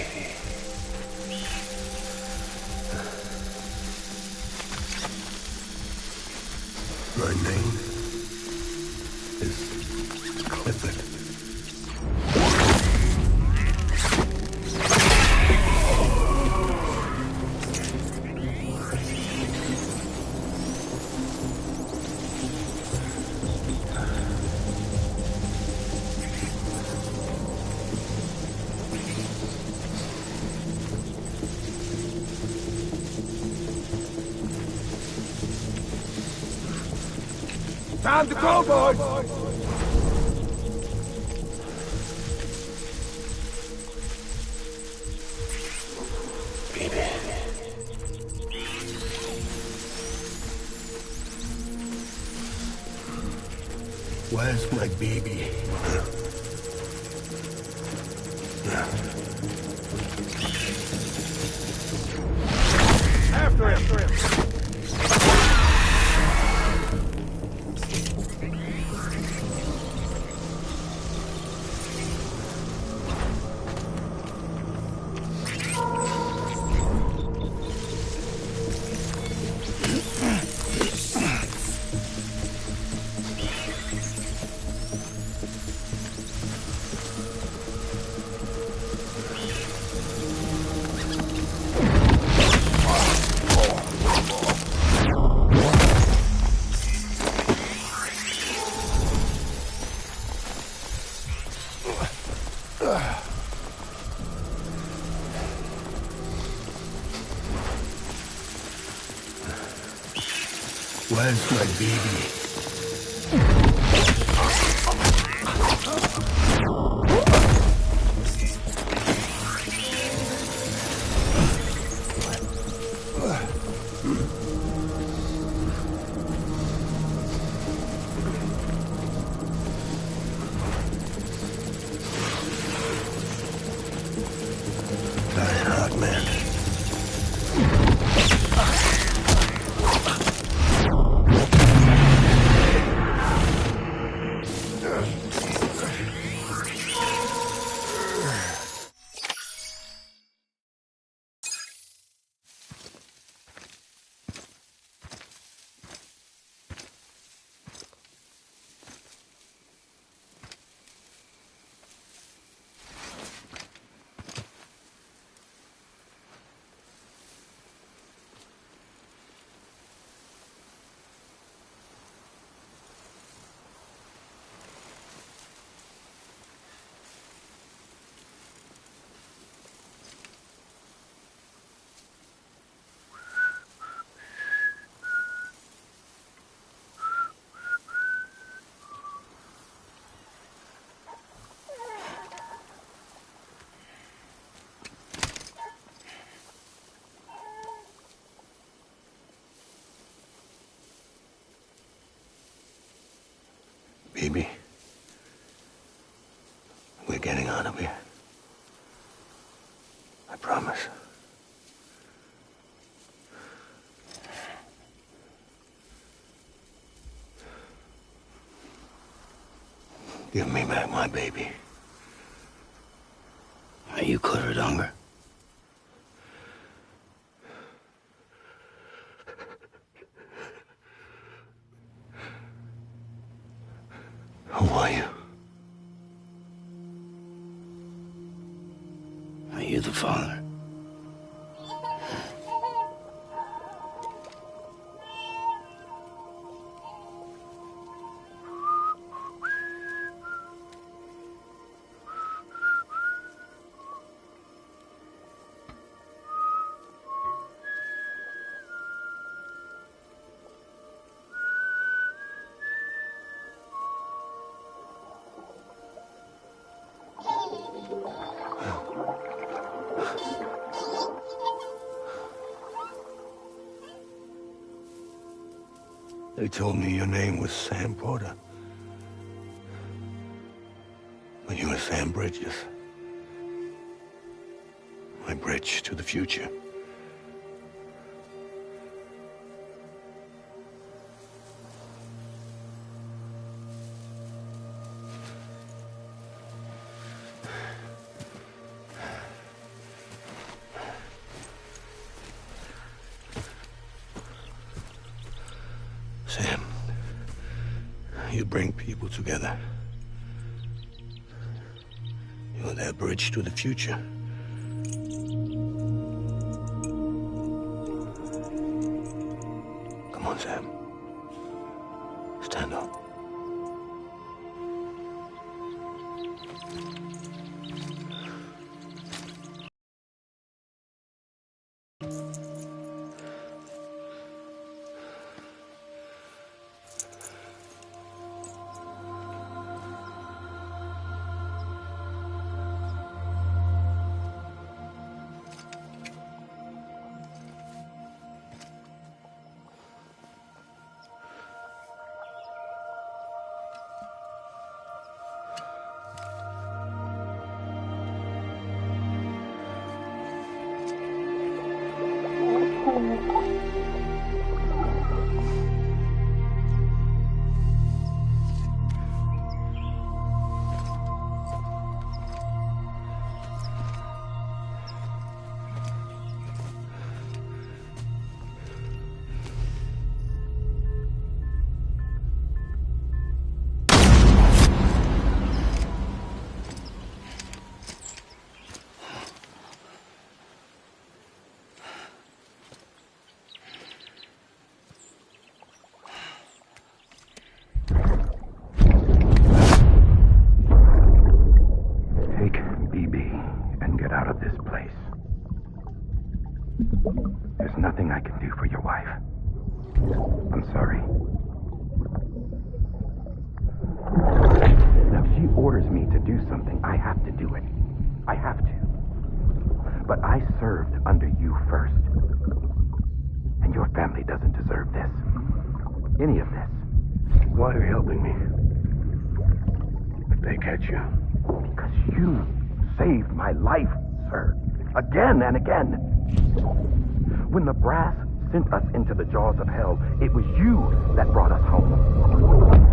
My name is Clifford. Time to go, boys! Baby. Where's my baby? After him! Where's my baby? Die hard, man. Baby, we're getting out of here. I promise. Give me back my baby. Are you Clifford Unger? Who are you? Are you the father? They told me your name was Sam Porter. But you were Sam Bridges. My bridge to the future. Sam, you bring people together. You're their bridge to the future. Come on, Sam. Stand up. There's nothing I can do for your wife. I'm sorry. Now, if she orders me to do something, I have to do it. I have to. But I served under you first. And your family doesn't deserve this. Any of this. Why are you helping me? If they catch you. Because you saved my life, sir. Again and again. When the brass sent us into the jaws of hell, it was you that brought us home.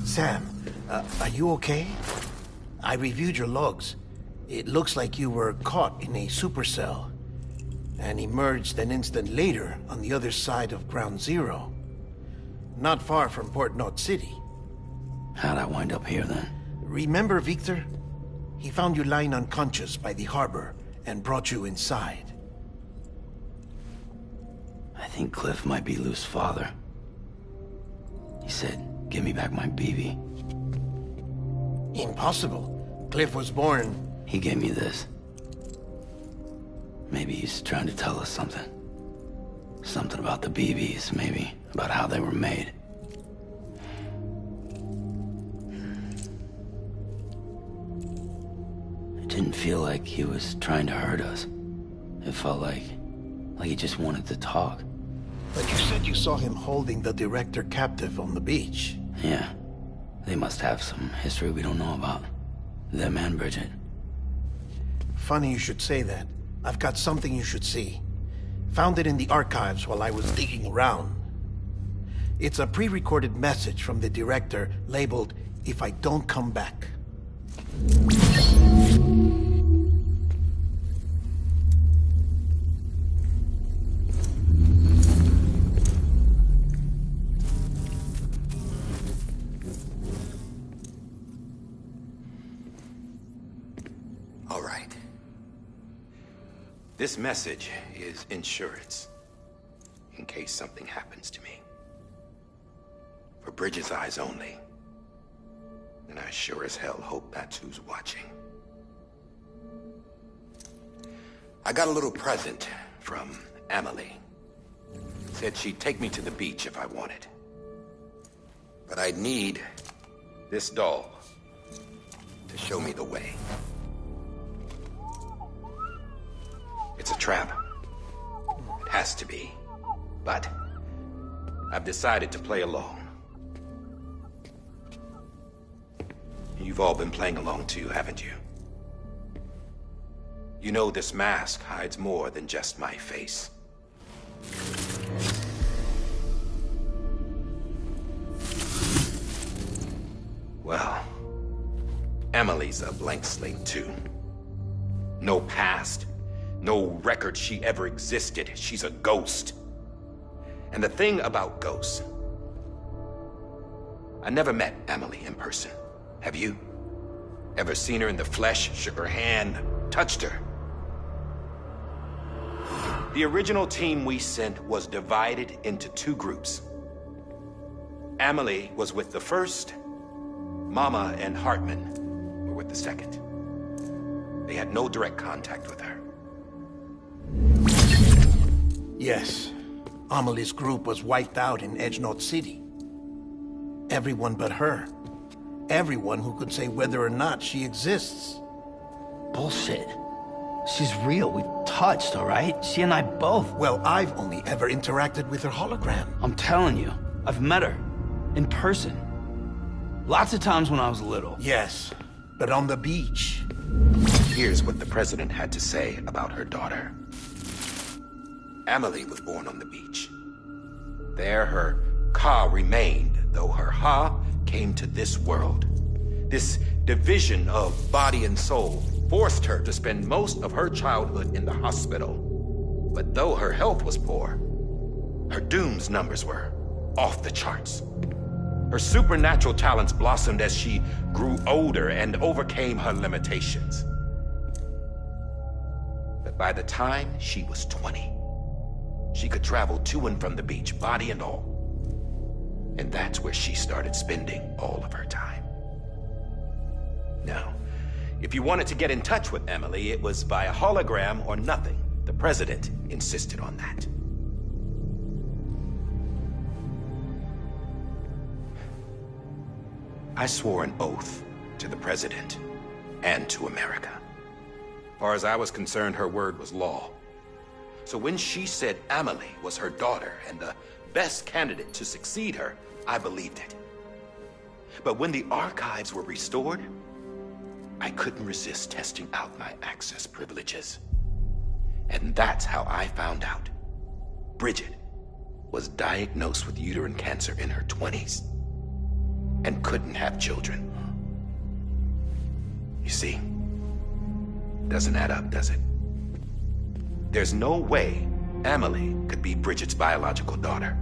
Sam, are you okay? I reviewed your logs. It looks like you were caught in a supercell and emerged an instant later on the other side of Ground Zero. Not far from Port Knot City. How'd I wind up here then? Remember Victor? He found you lying unconscious by the harbor and brought you inside. I think Cliff might be Lou's father. He said, "Give me back my BB." Impossible. Cliff was born... He gave me this. Maybe he's trying to tell us something. Something about the BBs, maybe. About how they were made. It didn't feel like he was trying to hurt us. It felt like he just wanted to talk. But you said you saw him holding the director captive on the beach. Yeah. They must have some history we don't know about. Them and Bridget. Funny you should say that. I've got something you should see. Found it in the archives while I was digging around. It's a pre-recorded message from the director labeled, "If I don't come back." This message is insurance, in case something happens to me. For Bridget's eyes only. And I sure as hell hope that's who's watching. I got a little present from Emily. Said she'd take me to the beach if I wanted. But I'd need this doll to show me the way. It's a trap. It has to be. But I've decided to play along. You've all been playing along too, haven't you? You know this mask hides more than just my face. Well, Emily's a blank slate too. No past, no record she ever existed. She's a ghost. And the thing about ghosts, I never met Emily in person. Have you? Ever seen her in the flesh, shook her hand, touched her? The original team we sent was divided into two groups. Emily was with the first. Mama and Hartman were with the second. They had no direct contact with her. Yes. Amelie's group was wiped out in Edgenorth City. Everyone but her. Everyone who could say whether or not she exists. Bullshit. She's real. We've touched, all right? She and I both. Well, I've only ever interacted with her hologram. I'm telling you, I've met her. In person. Lots of times when I was little. Yes, but on the beach. Here's what the president had to say about her daughter. Emily was born on the beach. There her Ka remained, though her Ha came to this world. This division of body and soul forced her to spend most of her childhood in the hospital. But though her health was poor, her Doom's numbers were off the charts. Her supernatural talents blossomed as she grew older and overcame her limitations. But by the time she was 20, she could travel to and from the beach, body and all. And that's where she started spending all of her time. Now, if you wanted to get in touch with Emily, it was via hologram or nothing. The president insisted on that. I swore an oath to the president and to America. As far as I was concerned, her word was law. So when she said Emily was her daughter and the best candidate to succeed her, I believed it. But when the archives were restored, I couldn't resist testing out my access privileges. And that's how I found out. Bridget was diagnosed with uterine cancer in her 20s and couldn't have children. You see, doesn't add up, does it? There's no way Emily could be Bridget's biological daughter.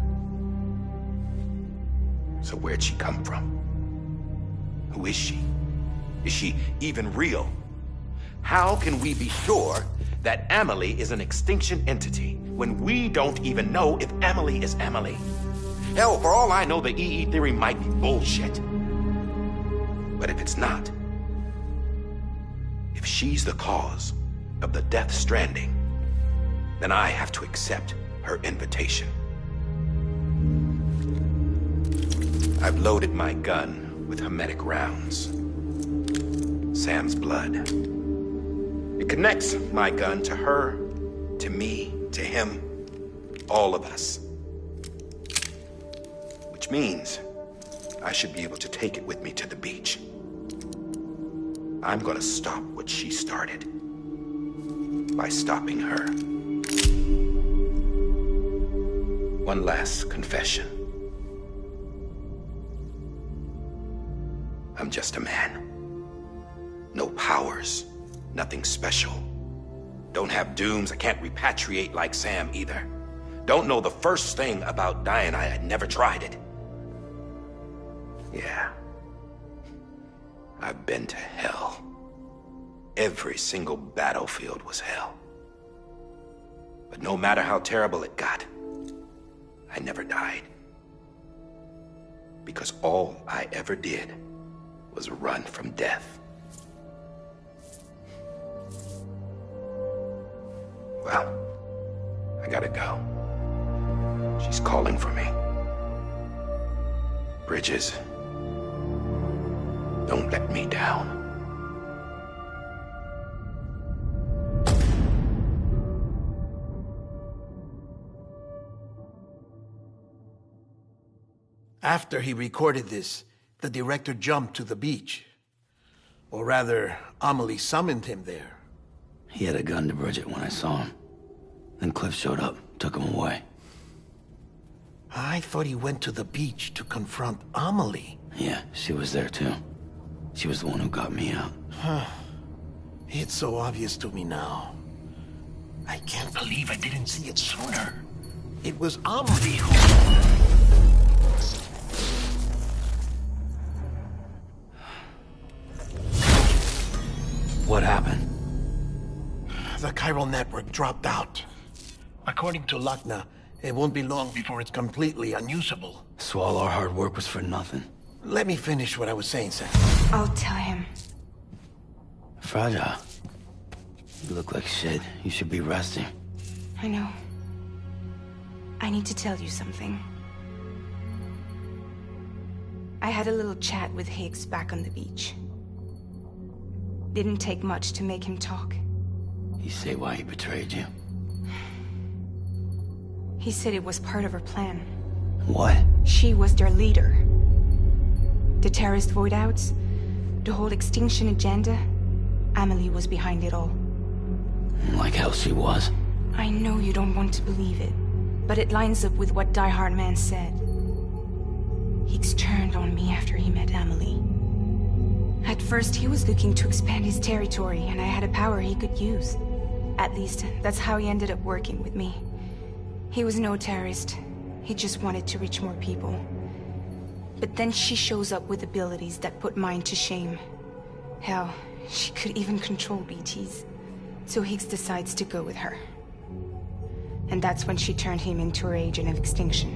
So where'd she come from? Who is she? Is she even real? How can we be sure that Emily is an extinction entity when we don't even know if Emily is Emily? Hell, for all I know, the EE theory might be bullshit. But if it's not, if she's the cause of the Death Stranding, then I have to accept her invitation. I've loaded my gun with hermetic rounds. Sam's blood. It connects my gun to her, to me, to him, all of us. Which means I should be able to take it with me to the beach. I'm gonna stop what she started by stopping her. One last confession. I'm just a man. No powers, nothing special. Don't have dooms, I can't repatriate like Sam either. Don't know the first thing about dying, I had never tried it. Yeah. I've been to hell. Every single battlefield was hell. But no matter how terrible it got, I never died. Because all I ever did was run from death. Well, I gotta go. She's calling for me. Bridges, don't let me down. After he recorded this, the director jumped to the beach. Or rather, Amelie summoned him there. He had a gun to Bridget when I saw him. Then Cliff showed up, took him away. I thought he went to the beach to confront Amelie. Yeah, she was there too. She was the one who got me out. It's so obvious to me now. I can't believe I didn't see it sooner. It was Amelie who... What happened? The chiral network dropped out. According to Lakhna, it won't be long before it's completely unusable. So all our hard work was for nothing. Let me finish what I was saying, Sam. I'll tell him. Fragile. You look like shit. You should be resting. I know. I need to tell you something. I had a little chat with Higgs back on the beach. Didn't take much to make him talk. You say why he betrayed you? He said it was part of her plan. What? She was their leader. The terrorist voidouts, the whole extinction agenda, Amelie was behind it all. Like hell she was. I know you don't want to believe it, but it lines up with what Die Hard Man said. Higgs turned on me after he met Amelie. At first, he was looking to expand his territory, and I had a power he could use. At least, that's how he ended up working with me. He was no terrorist. He just wanted to reach more people. But then she shows up with abilities that put mine to shame. Hell, she could even control BTs. So Higgs decides to go with her. And that's when she turned him into her agent of extinction.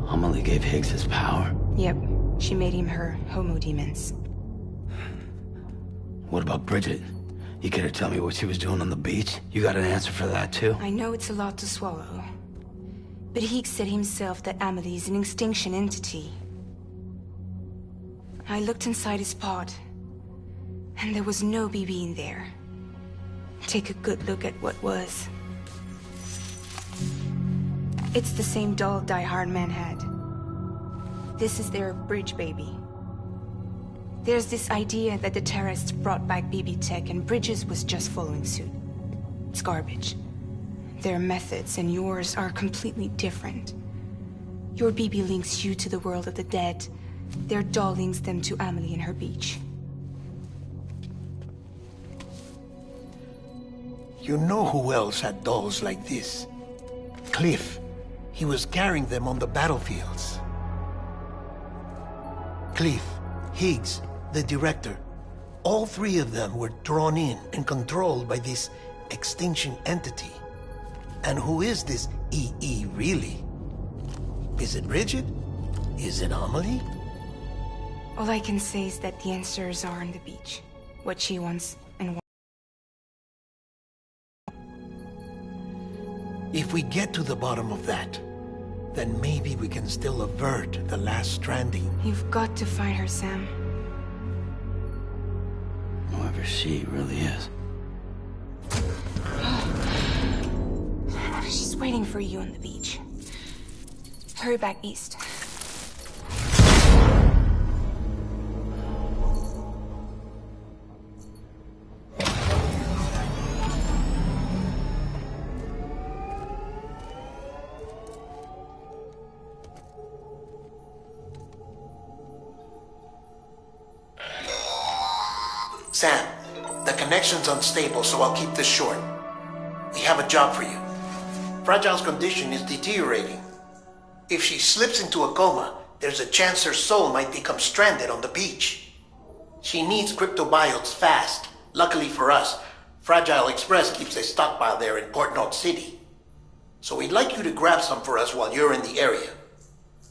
Amelie gave Higgs his power? Yep. She made him her Homo Demons. What about Bridget? You care to tell me what she was doing on the beach? You got an answer for that too? I know it's a lot to swallow. But Higgs said himself that Amelie is an extinction entity. I looked inside his pod, and there was no BB in there. Take a good look at what was. It's the same doll Die Hard Man had. This is their bridge baby. There's this idea that the terrorists brought back BB tech and Bridges was just following suit. It's garbage. Their methods and yours are completely different. Your BB links you to the world of the dead. Their doll links them to Amelie and her beach. You know who else had dolls like this? Cliff. He was carrying them on the battlefields. Cliff, Higgs, the director, all three of them were drawn in and controlled by this extinction entity. And who is this EE really? Is it Bridget? Is it Amelie? All I can say is that the answers are on the beach. What she wants and what. If we get to the bottom of that, then maybe we can still avert the last stranding. You've got to find her, Sam. Whoever she really is. She's waiting for you on the beach. Hurry back east. Sam, the connection's unstable, so I'll keep this short. We have a job for you. Fragile's condition is deteriorating. If she slips into a coma, there's a chance her soul might become stranded on the beach. She needs cryptobiotes fast. Luckily for us, Fragile Express keeps a stockpile there in Port Knot City. So we'd like you to grab some for us while you're in the area.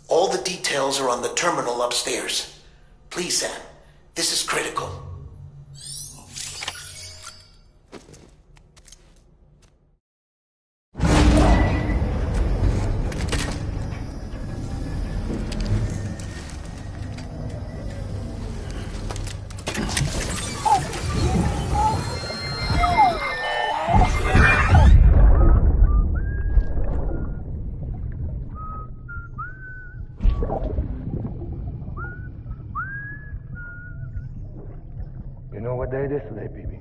All the details are on the terminal upstairs. Please, Sam, this is critical. You know what day it is today, BB?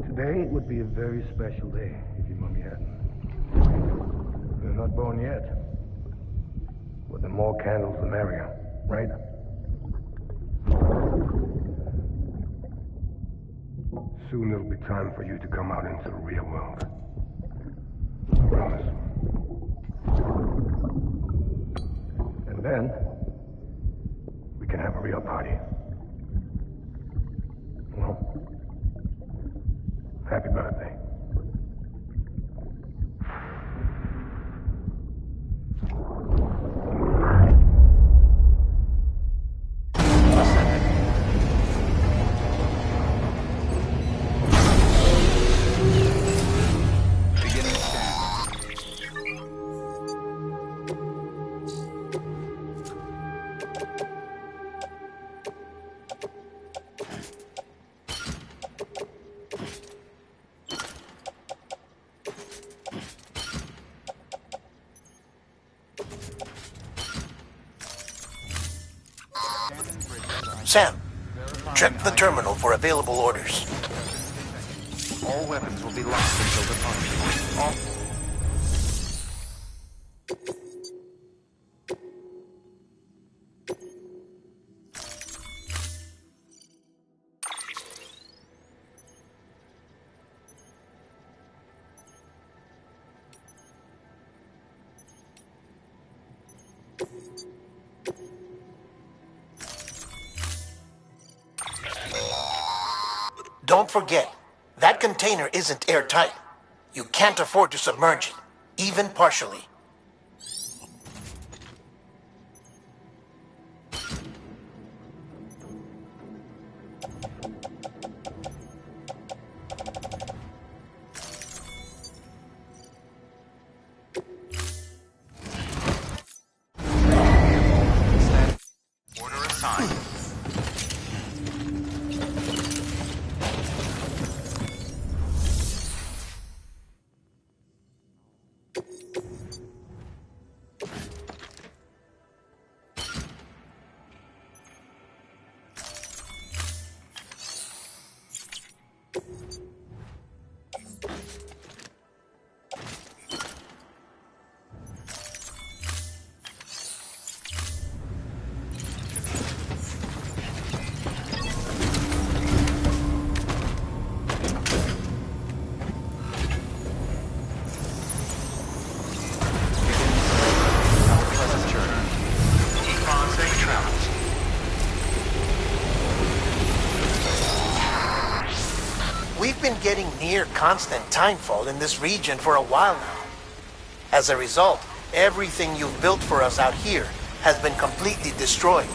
Today would be a very special day if your mommy hadn't. You're not born yet. But the more candles, the merrier, right? Soon it'll be time for you to come out into the real world. I promise. And then, we can have a real party. Well, happy birthday. Beginning scan. Sam, check the terminal for available orders. All weapons will be locked until departure. All... Don't forget, that container isn't airtight. You can't afford to submerge it, even partially. Order assigned. We've been getting near constant timefall in this region for a while now. As a result, everything you've built for us out here has been completely destroyed.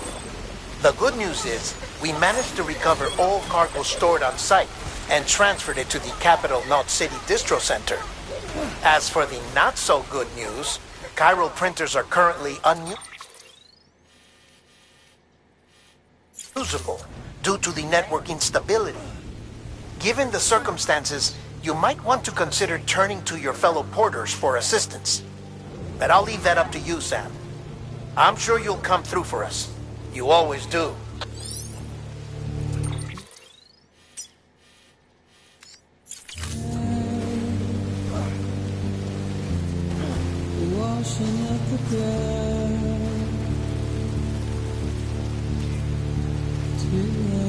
The good news is, we managed to recover all cargo stored on site and transferred it to the Capital Knot City Distro Center. As for the not-so-good news, chiral printers are currently unusable due to the network instability. Given the circumstances, you might want to consider turning to your fellow porters for assistance. But I'll leave that up to you, Sam. I'm sure you'll come through for us. You always do. Washing up the ground tonight.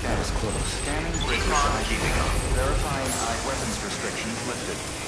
Status close. Scanning bridges. Keeping up. Verifying weapons restrictions lifted.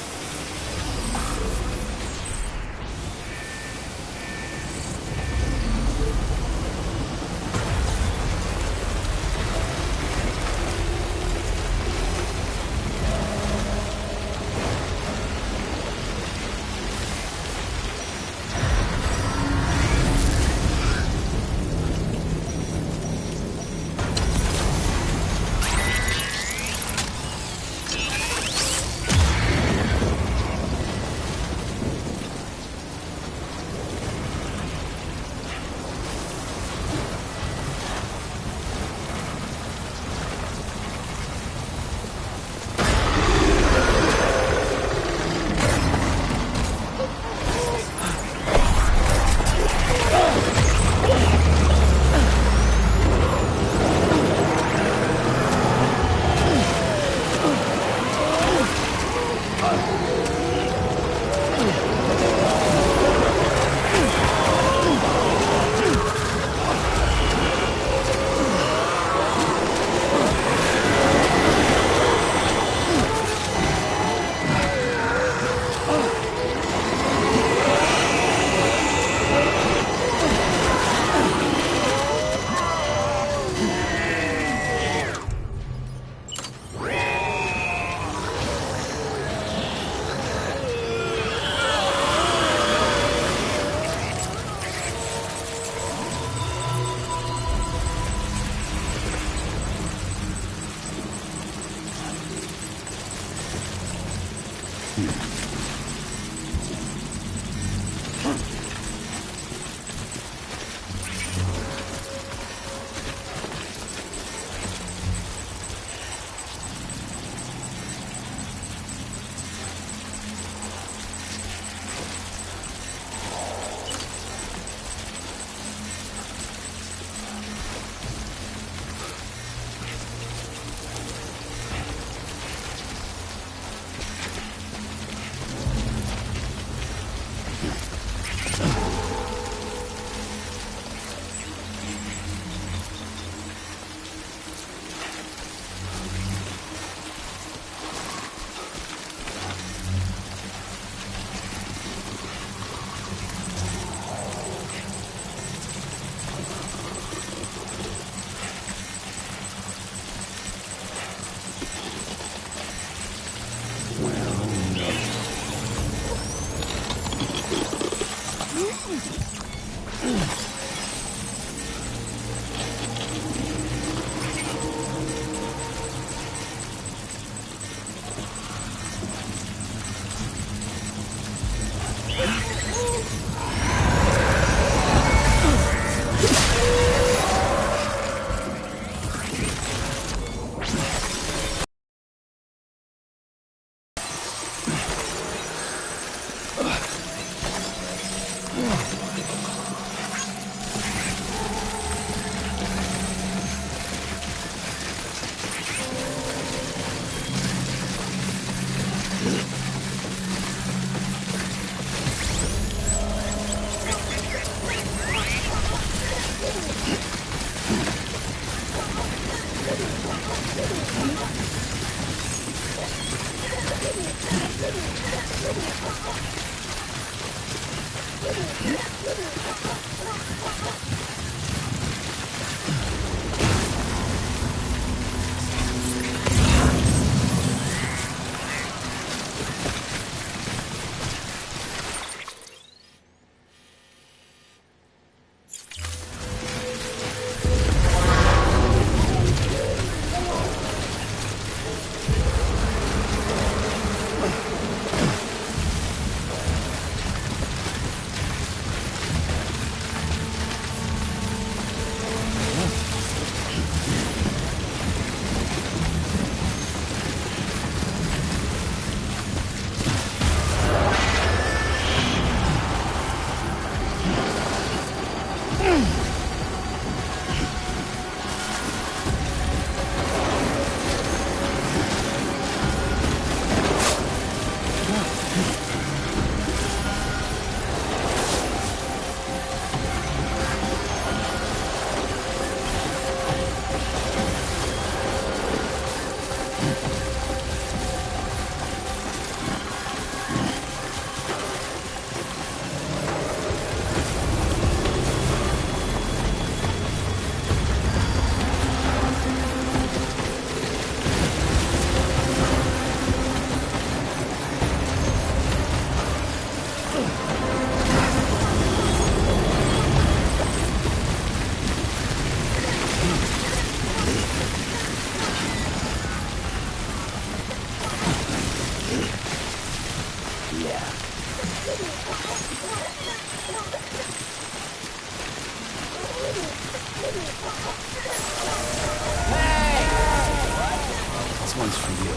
This one's for you.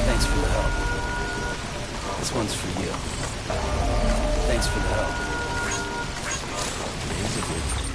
Thanks for the help. This one's for you. Thanks for the help. Here's a good.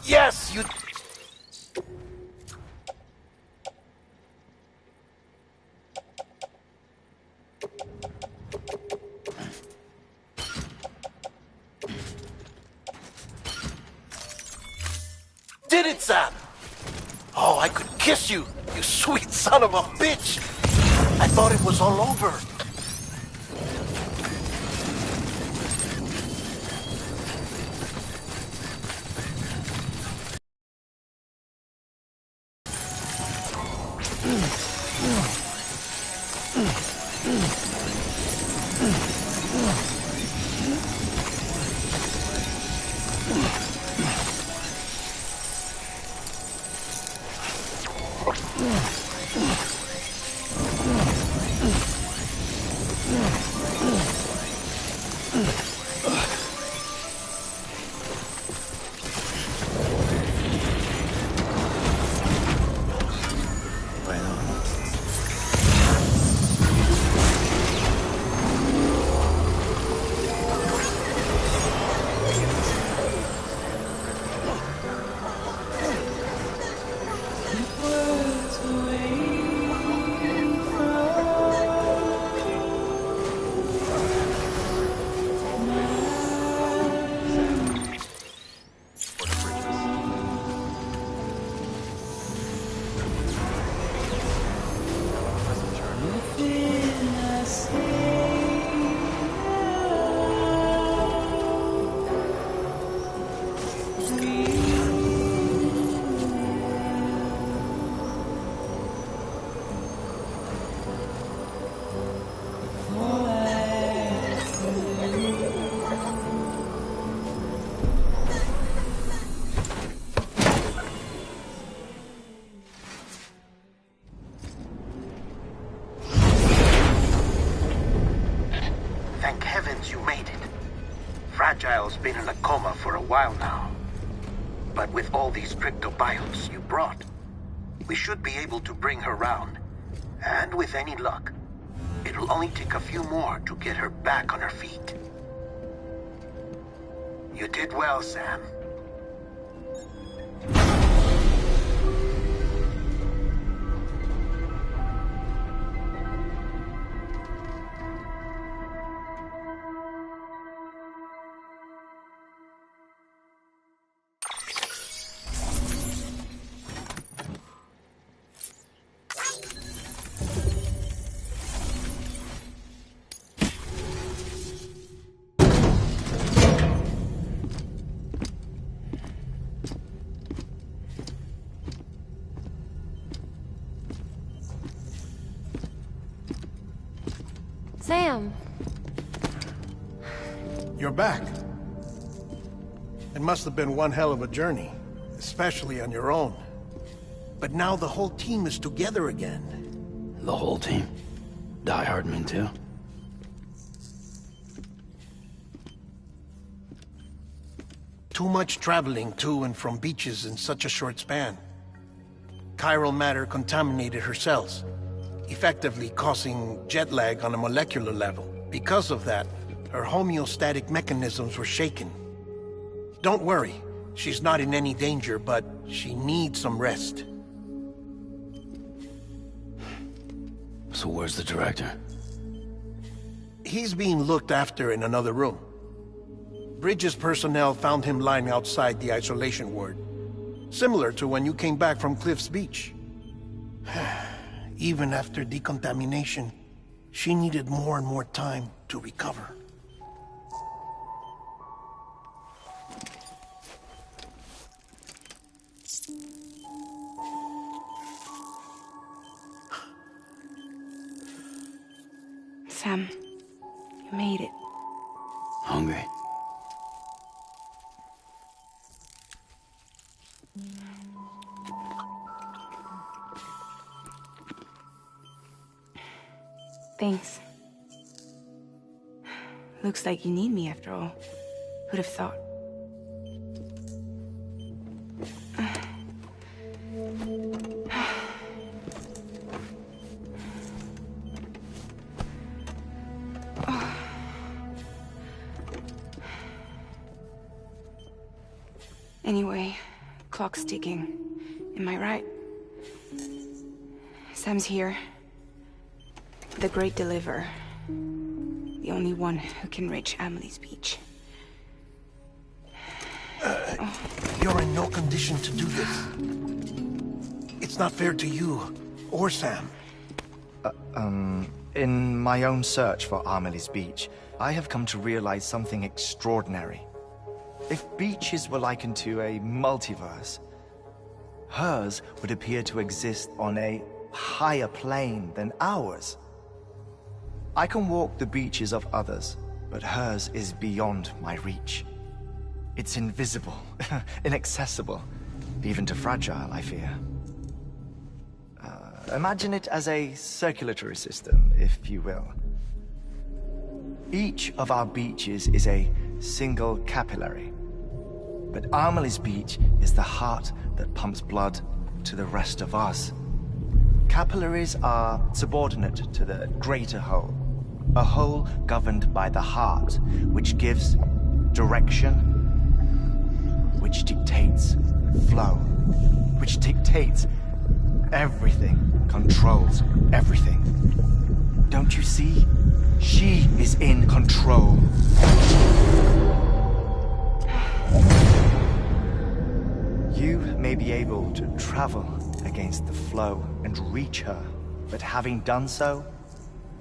Yes, you... Did it, Sam? Oh, I could kiss you, you sweet son of a bitch! I thought it was all over. Fragile's been in a coma for a while now. But with all these cryptobiotes you brought, we should be able to bring her round. And with any luck, it'll only take a few more to get her back on her feet. You did well, Sam. Sam. You're back. It must have been one hell of a journey, especially on your own. But now the whole team is together again. The whole team? Die Hardman too? Too much traveling to and from beaches in such a short span. Chiral matter contaminated her cells, effectively causing jet lag on a molecular level. Because of that, her homeostatic mechanisms were shaken. Don't worry, she's not in any danger, but she needs some rest. So where's the director? He's being looked after in another room. Bridges personnel found him lying outside the isolation ward. Similar to when you came back from Cliff's Beach. Even after decontamination, she needed more and more time to recover. Sam, you made it. Hungry? Thanks. Looks like you need me after all. Who'd have thought? Anyway, clock's ticking. Am I right? Sam's here. The Great Deliverer. The only one who can reach Amelie's beach. You're in no condition to do this. It's not fair to you or Sam. In my own search for Amelie's beach, I have come to realize something extraordinary. If beaches were likened to a multiverse, hers would appear to exist on a higher plane than ours. I can walk the beaches of others, but hers is beyond my reach. It's invisible, inaccessible, even to fragile, I fear. Imagine it as a circulatory system, if you will. Each of our beaches is a single capillary. But Amelie's beach is the heart that pumps blood to the rest of us. Capillaries are subordinate to the greater whole. A whole governed by the heart, which gives direction, which dictates flow, which dictates everything, controls everything. Don't you see? She is in control. You may be able to travel against the flow and reach her, but having done so,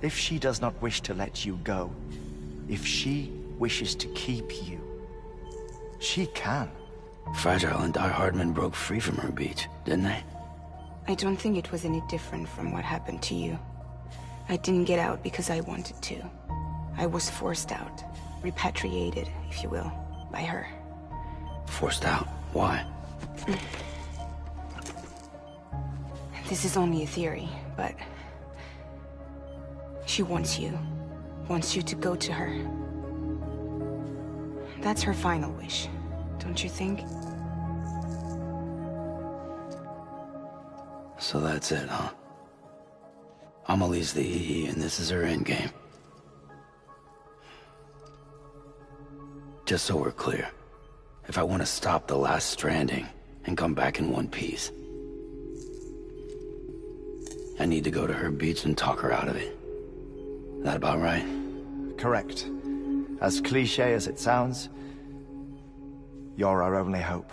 if she does not wish to let you go, if she wishes to keep you, she can. Fragile and Die Hardman broke free from her beach, didn't they? I don't think it was any different from what happened to you. I didn't get out because I wanted to. I was forced out. Repatriated, if you will, by her. Forced out? Why? This is only a theory, but... she wants you. Wants you to go to her. That's her final wish, don't you think? So that's it, huh? Amelie's the EE, and this is her endgame. Just so we're clear, if I want to stop the last stranding and come back in one piece, I need to go to her beach and talk her out of it. That about right? Correct. As cliché as it sounds, you're our only hope.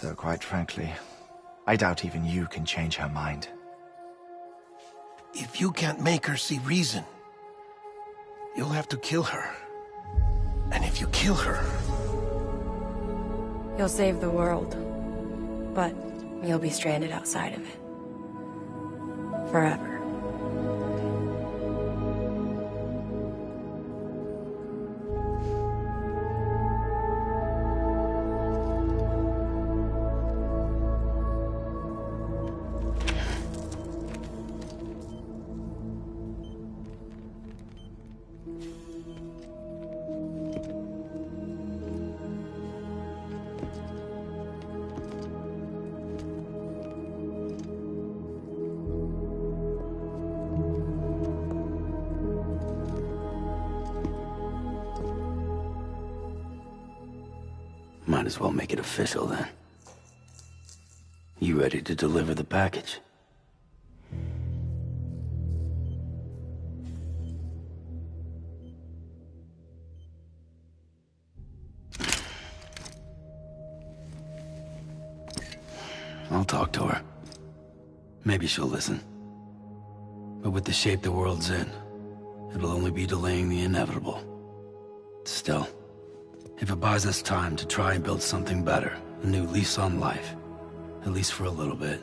Though quite frankly, I doubt even you can change her mind. If you can't make her see reason, you'll have to kill her. And if you kill her... You'll save the world, but you'll be stranded outside of it. Forever. Might as well make it official then. You ready to deliver the package? I'll talk to her. Maybe she'll listen. But with the shape the world's in, it'll only be delaying the inevitable. Still, if it buys us time to try and build something better, a new lease on life, at least for a little bit,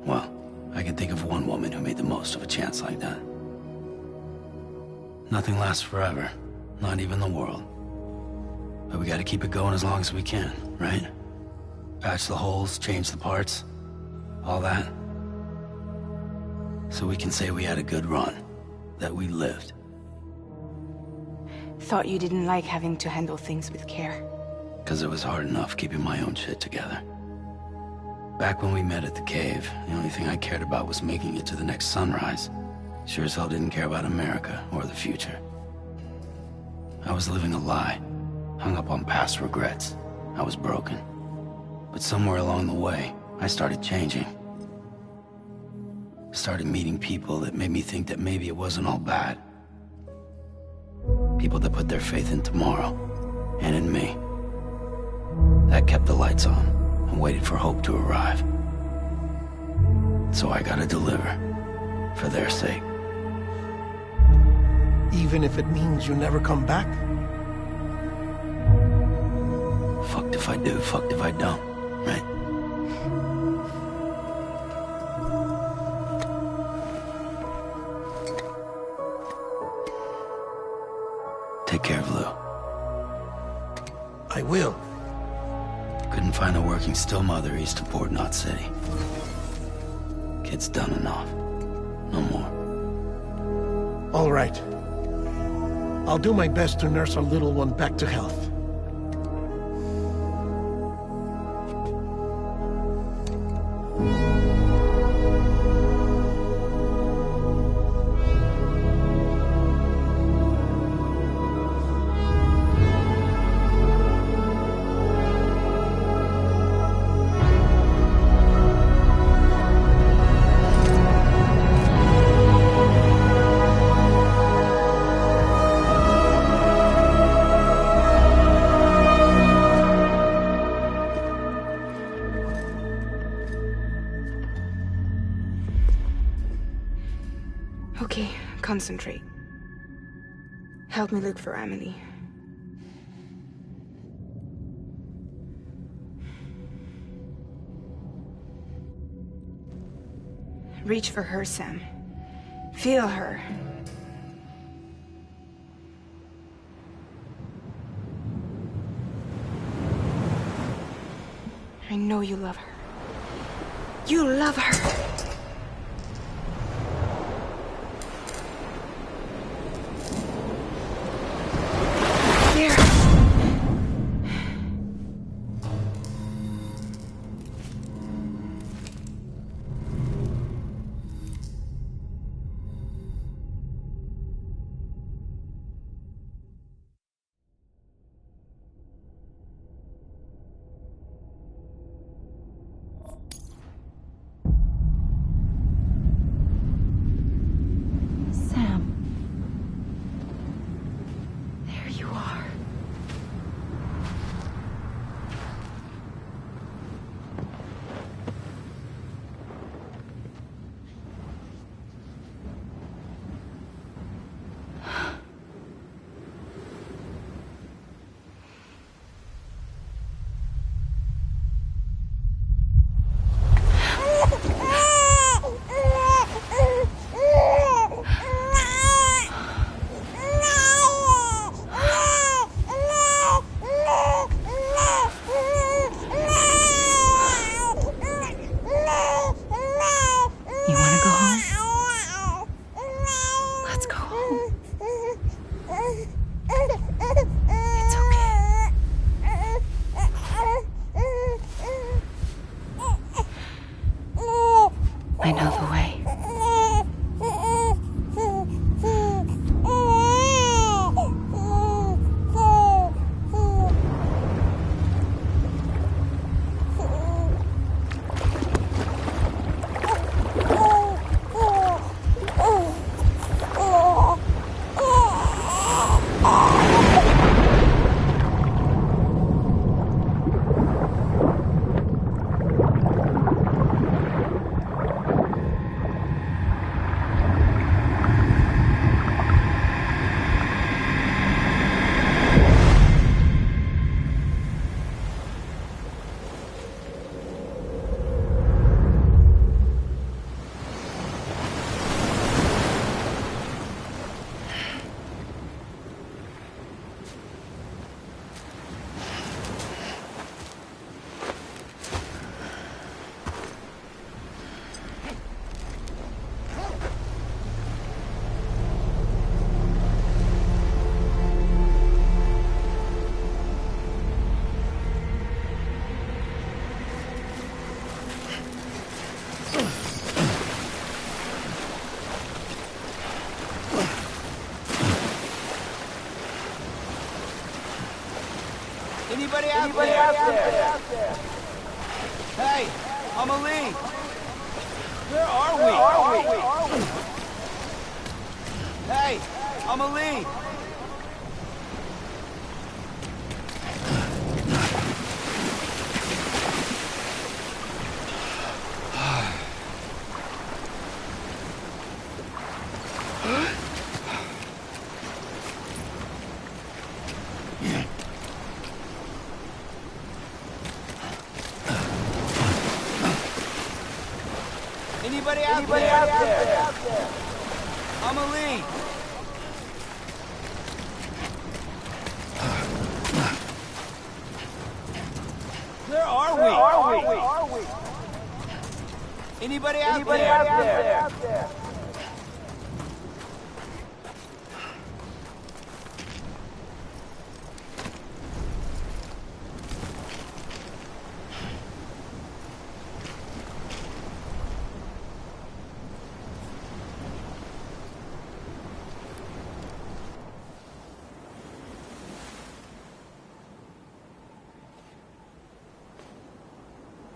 well, I can think of one woman who made the most of a chance like that. Nothing lasts forever, not even the world. But we gotta keep it going as long as we can, right? Patch the holes, change the parts, all that. So we can say we had a good run, that we lived. Thought you didn't like having to handle things with care. 'Cause it was hard enough keeping my own shit together. Back when we met at the cave, the only thing I cared about was making it to the next sunrise. Sure as hell didn't care about America or the future. I was living a lie, hung up on past regrets. I was broken. But somewhere along the way, I started changing. Started meeting people that made me think that maybe it wasn't all bad. People that put their faith in tomorrow, and in me. That kept the lights on, and waited for hope to arrive. So I gotta deliver, for their sake. Even if it means you never come back? Fucked if I do, fucked if I don't, right? Take care of Lou. I will. Couldn't find a working still mother east of Port Knot City. Kid's done enough. No more. All right. I'll do my best to nurse our little one back to health. Okay, concentrate. Help me look for Emily. Reach for her, Sam. Feel her. I know you love her. You love her! Anybody out there? Hey, Amelie! Where are we? Hey, Amelie! Anybody out there? Amelie! Where are we? Anybody out there?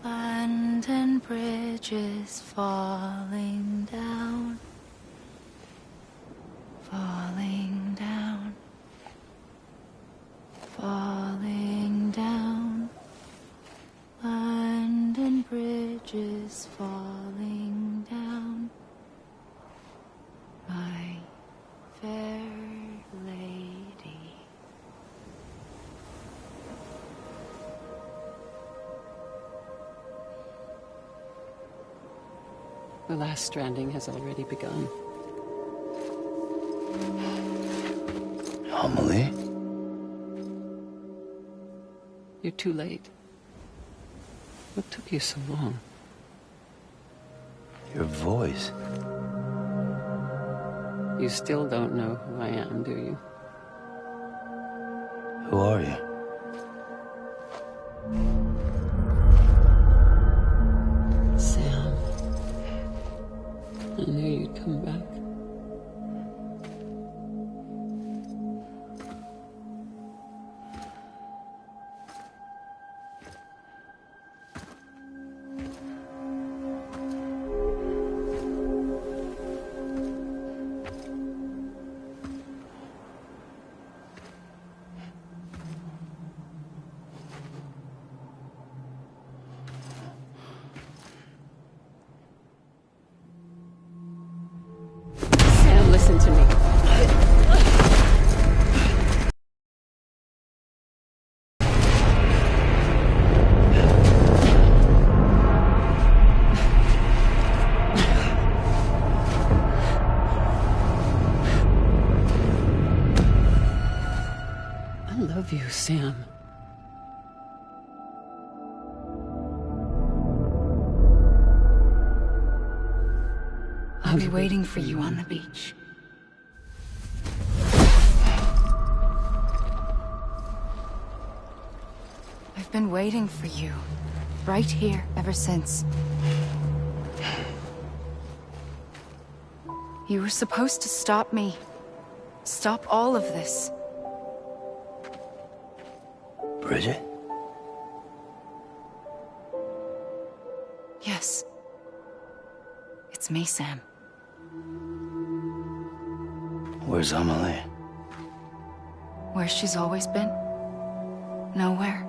London Bridge is falling down, falling down, falling down. London Bridge is falling down, my fair lady. The last stranding has already begun. Amelie? You're too late. What took you so long? Your voice. You still don't know who I am, do you? Who are you? Sam. I knew you'd come back. Listen to me. I love you, Sam. I'll be waiting for you on the beach. I've been waiting for you, right here, ever since. You were supposed to stop me. Stop all of this. Bridget? Yes. It's me, Sam. Where's Amelie? Where she's always been. Nowhere.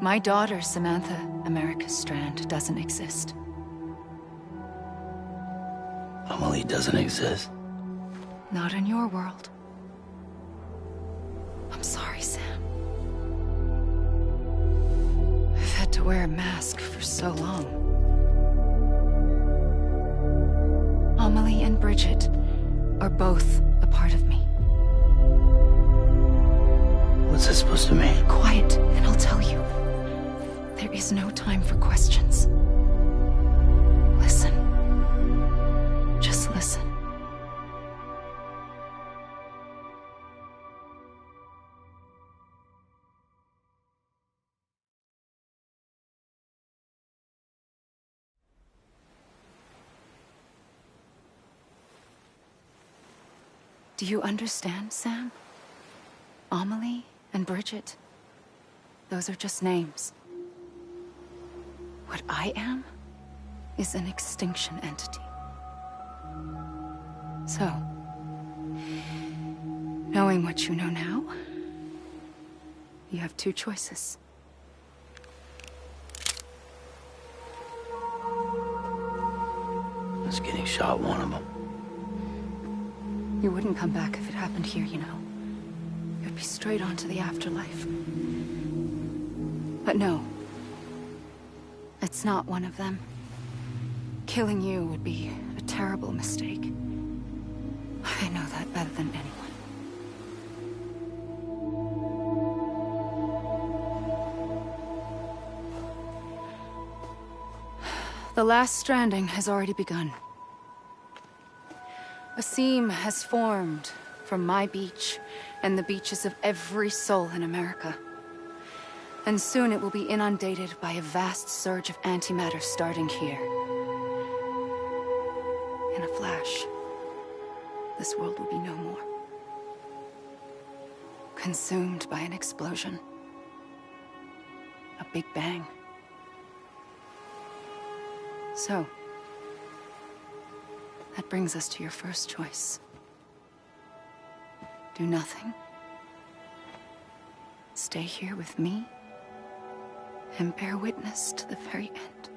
My daughter, Samantha America Strand, doesn't exist. Amelie doesn't exist? Not in your world. I'm sorry, Sam. I've had to wear a mask for so long. Amelie and Bridget are both a part of me. What's that supposed to mean? Quiet, and I'll tell you. There is no time for questions. Listen. Just listen. Do you understand, Sam? Amelie and Bridget, those are just names. What I am is an extinction entity. So, knowing what you know now, you have two choices. Was getting shot one of them. You wouldn't come back if it happened here, you know. You'd be straight on to the afterlife. But no. It's not one of them. Killing you would be a terrible mistake. I know that better than anyone. The last stranding has already begun. A seam has formed from my beach and the beaches of every soul in America. And soon it will be inundated by a vast surge of antimatter starting here. In a flash, this world will be no more. Consumed by an explosion. A big bang. So, that brings us to your first choice. Do nothing. Stay here with me and bear witness to the very end.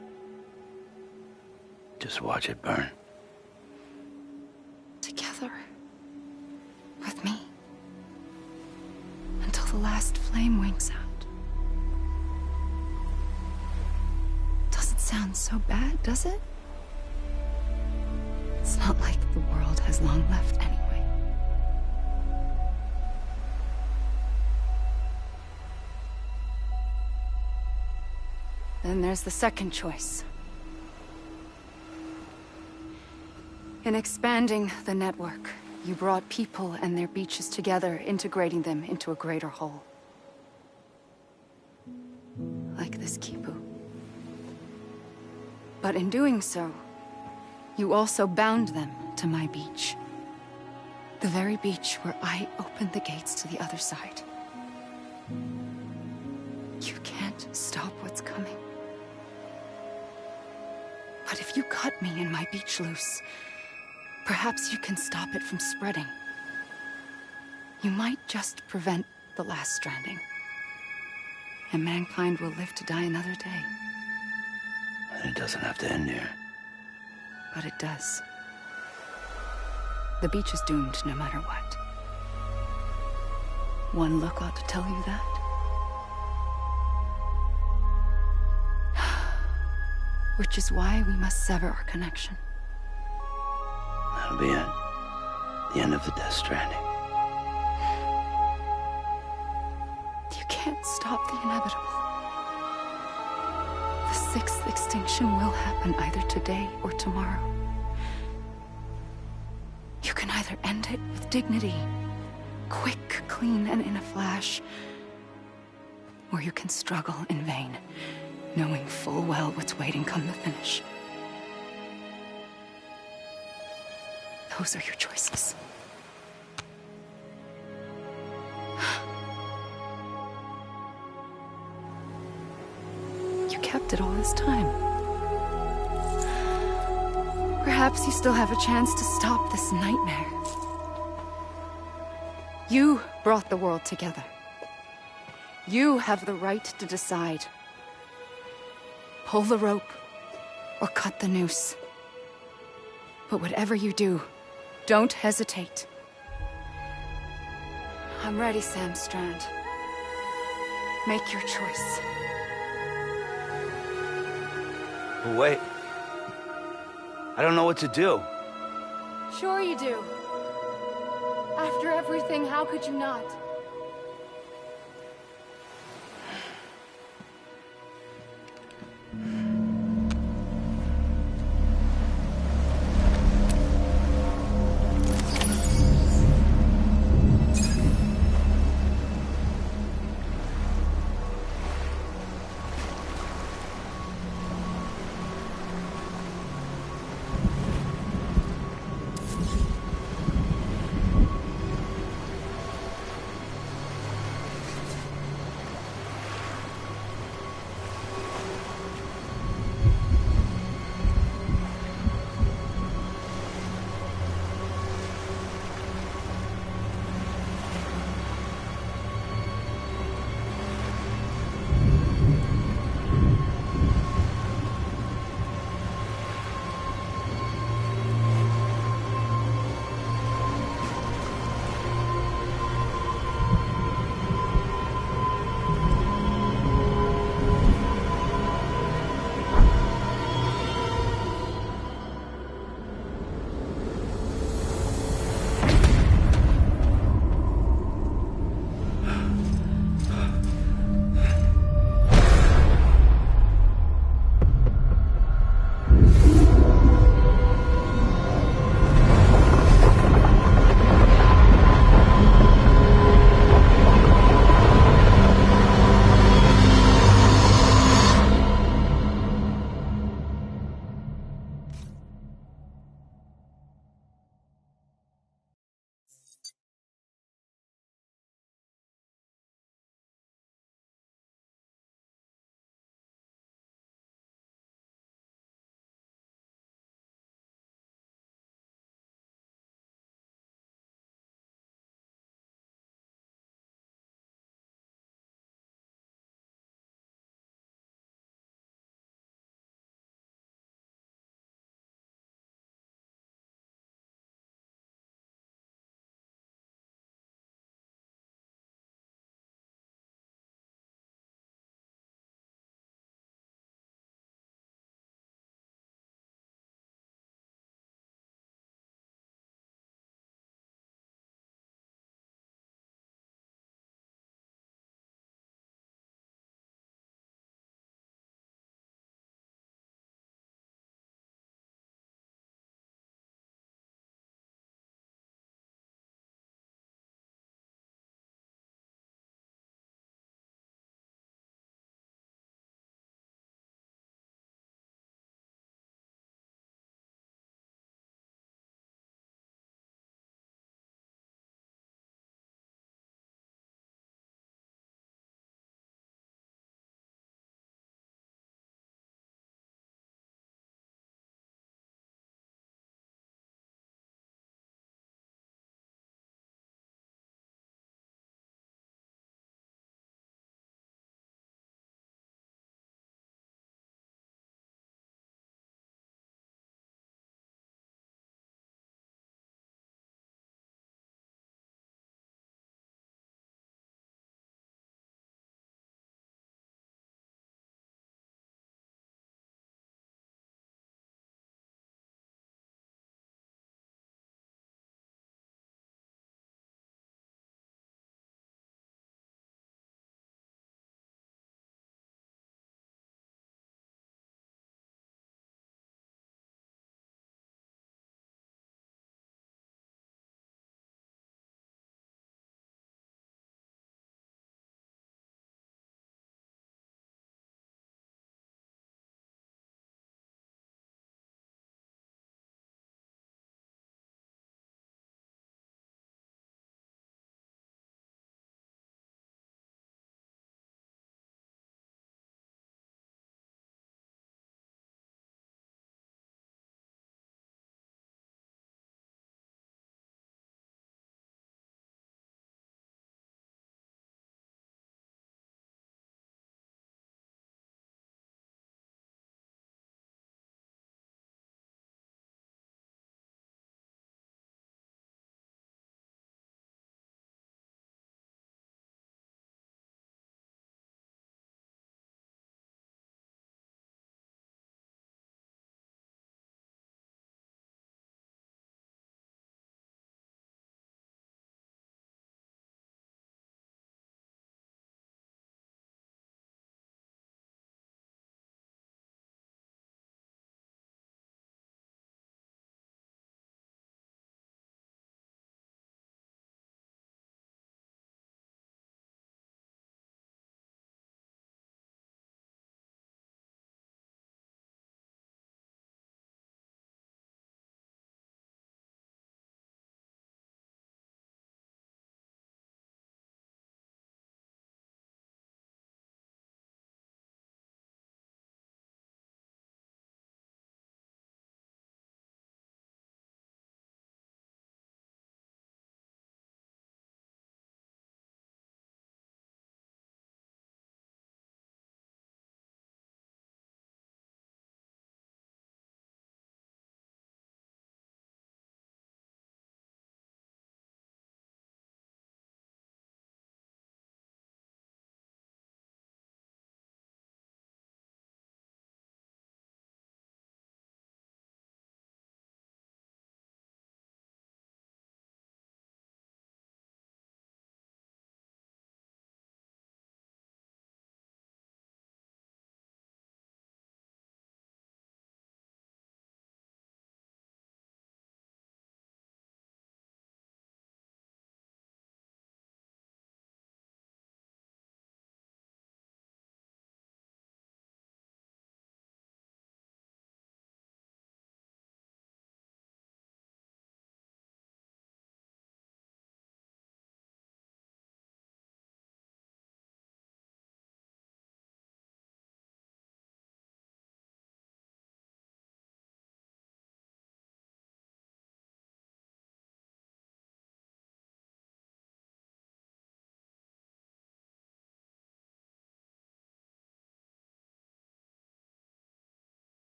Just watch it burn. Together. With me. Until the last flame winks out. Doesn't sound so bad, does it? It's not like the world has long left anyway. Then there's the second choice. In expanding the network, you brought people and their beaches together, integrating them into a greater whole. Like this Kipu. But in doing so, you also bound them to my beach. The very beach where I opened the gates to the other side. You can't stop what's coming. But if you cut me and my beach loose, perhaps you can stop it from spreading. You might just prevent the last stranding. And mankind will live to die another day. And it doesn't have to end here. But it does. The beach is doomed no matter what. One look ought to tell you that. Which is why we must sever our connection. That'll be it. The end of the Death Stranding. You can't stop the inevitable. The sixth extinction will happen either today or tomorrow. You can either end it with dignity, quick, clean, and in a flash, or you can struggle in vain, knowing full well what's waiting come the finish. Those are your choices. You kept it all this time. Perhaps you still have a chance to stop this nightmare. You brought the world together. You have the right to decide. Pull the rope or cut the noose. But whatever you do, don't hesitate. I'm ready, Sam Strand. Make your choice. But wait. I don't know what to do. Sure you do. After everything, how could you not?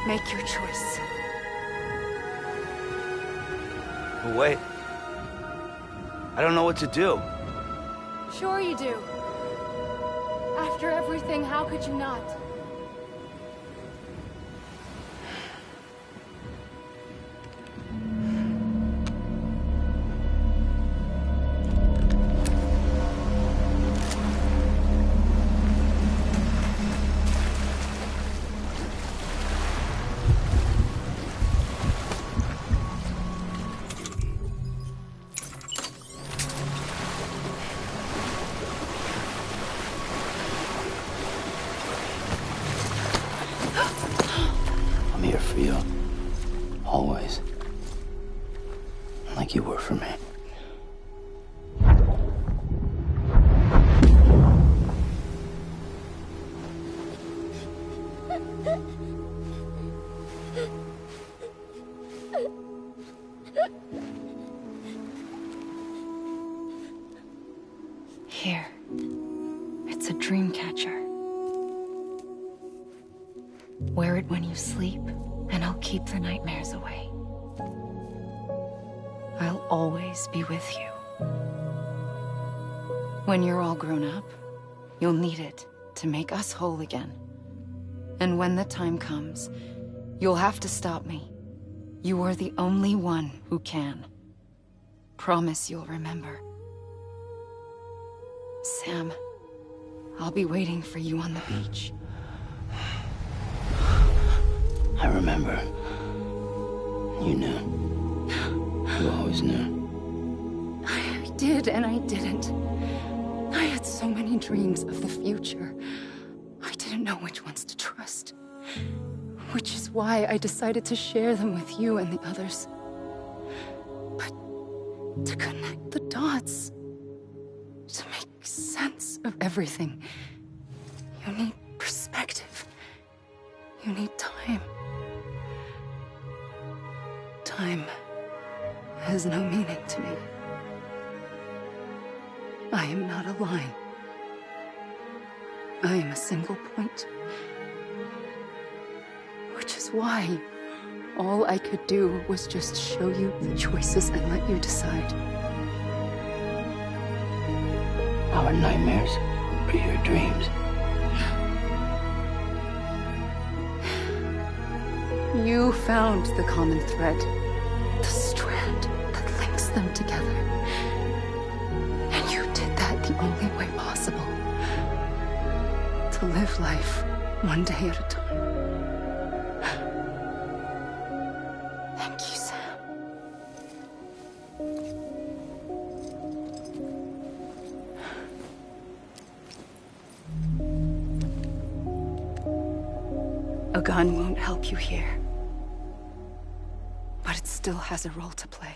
Make your choice. But wait. I don't know what to do. Sure you do. After everything, how could you not? I'm here for you. Always. Like you were for me. Here. It's a dream catcher. Wear it when you sleep, and I'll keep the nightmares away. I'll always be with you. When you're all grown up, you'll need it to make us whole again. And when the time comes, you'll have to stop me. You are the only one who can. Promise you'll remember. Sam, I'll be waiting for you on the beach. I remember. You knew. You always knew. I did and I didn't. I had so many dreams of the future. I didn't know which ones to trust. Which is why I decided to share them with you and the others. But to connect the dots, to make sense of everything, you need perspective. You need time. Time has no meaning to me. I am not a line. I am a single point. Which is why all I could do was just show you the choices and let you decide. Our nightmares are your dreams. You found the common thread, the strand that links them together. And you did that the only way possible. To live life one day at a time. Thank you, Sam. A gun won't help you here. But it still has a role to play.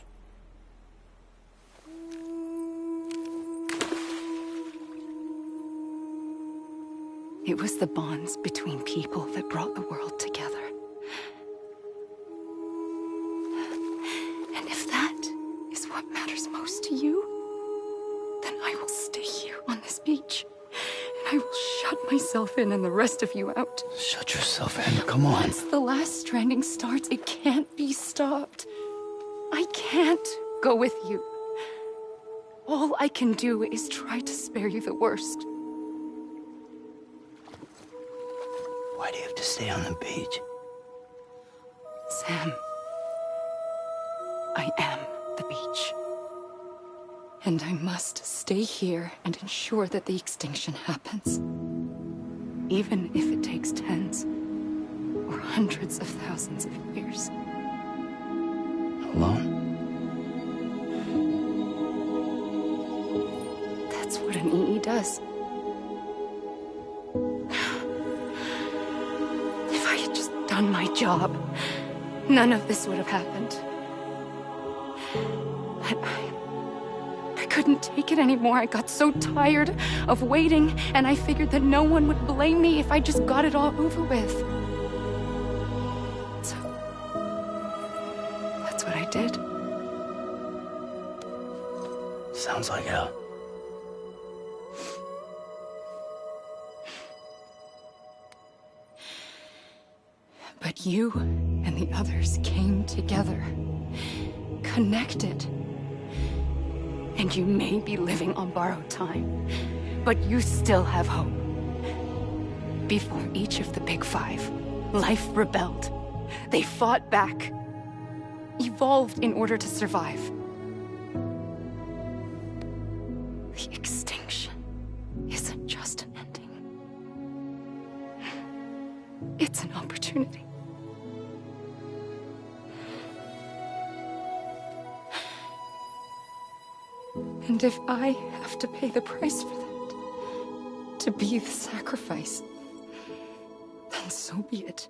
It was the bonds between people that brought the world together. And if that is what matters most to you, then I will stay here on this beach. And I will shut myself in and the rest of you out. Shut yourself in, come on. Once the last stranding starts, it can't be stopped. I can't go with you. All I can do is try to spare you the worst. Why do you have to stay on the beach? Sam, I am the beach. And I must stay here and ensure that the extinction happens. Even if it takes tens or hundreds of thousands of years. Alone? That's what an EE does. If I had just done my job, none of this would have happened. But I couldn't take it anymore. I got so tired of waiting, and I figured that no one would blame me if I just got it all over with. So, that's what I did. Sounds like hell. But you and the others came together, connected. And you may be living on borrowed time, but you still have hope. Before each of the Big Five, life rebelled. They fought back, evolved in order to survive. The extinction isn't just an ending. It's an opportunity. And if I have to pay the price for that, to be the sacrifice, then so be it.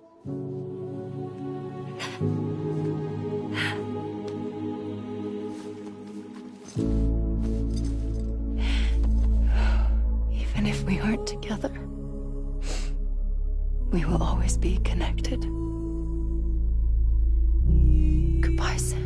Even if we aren't together, we will always be connected. Goodbye, Sam.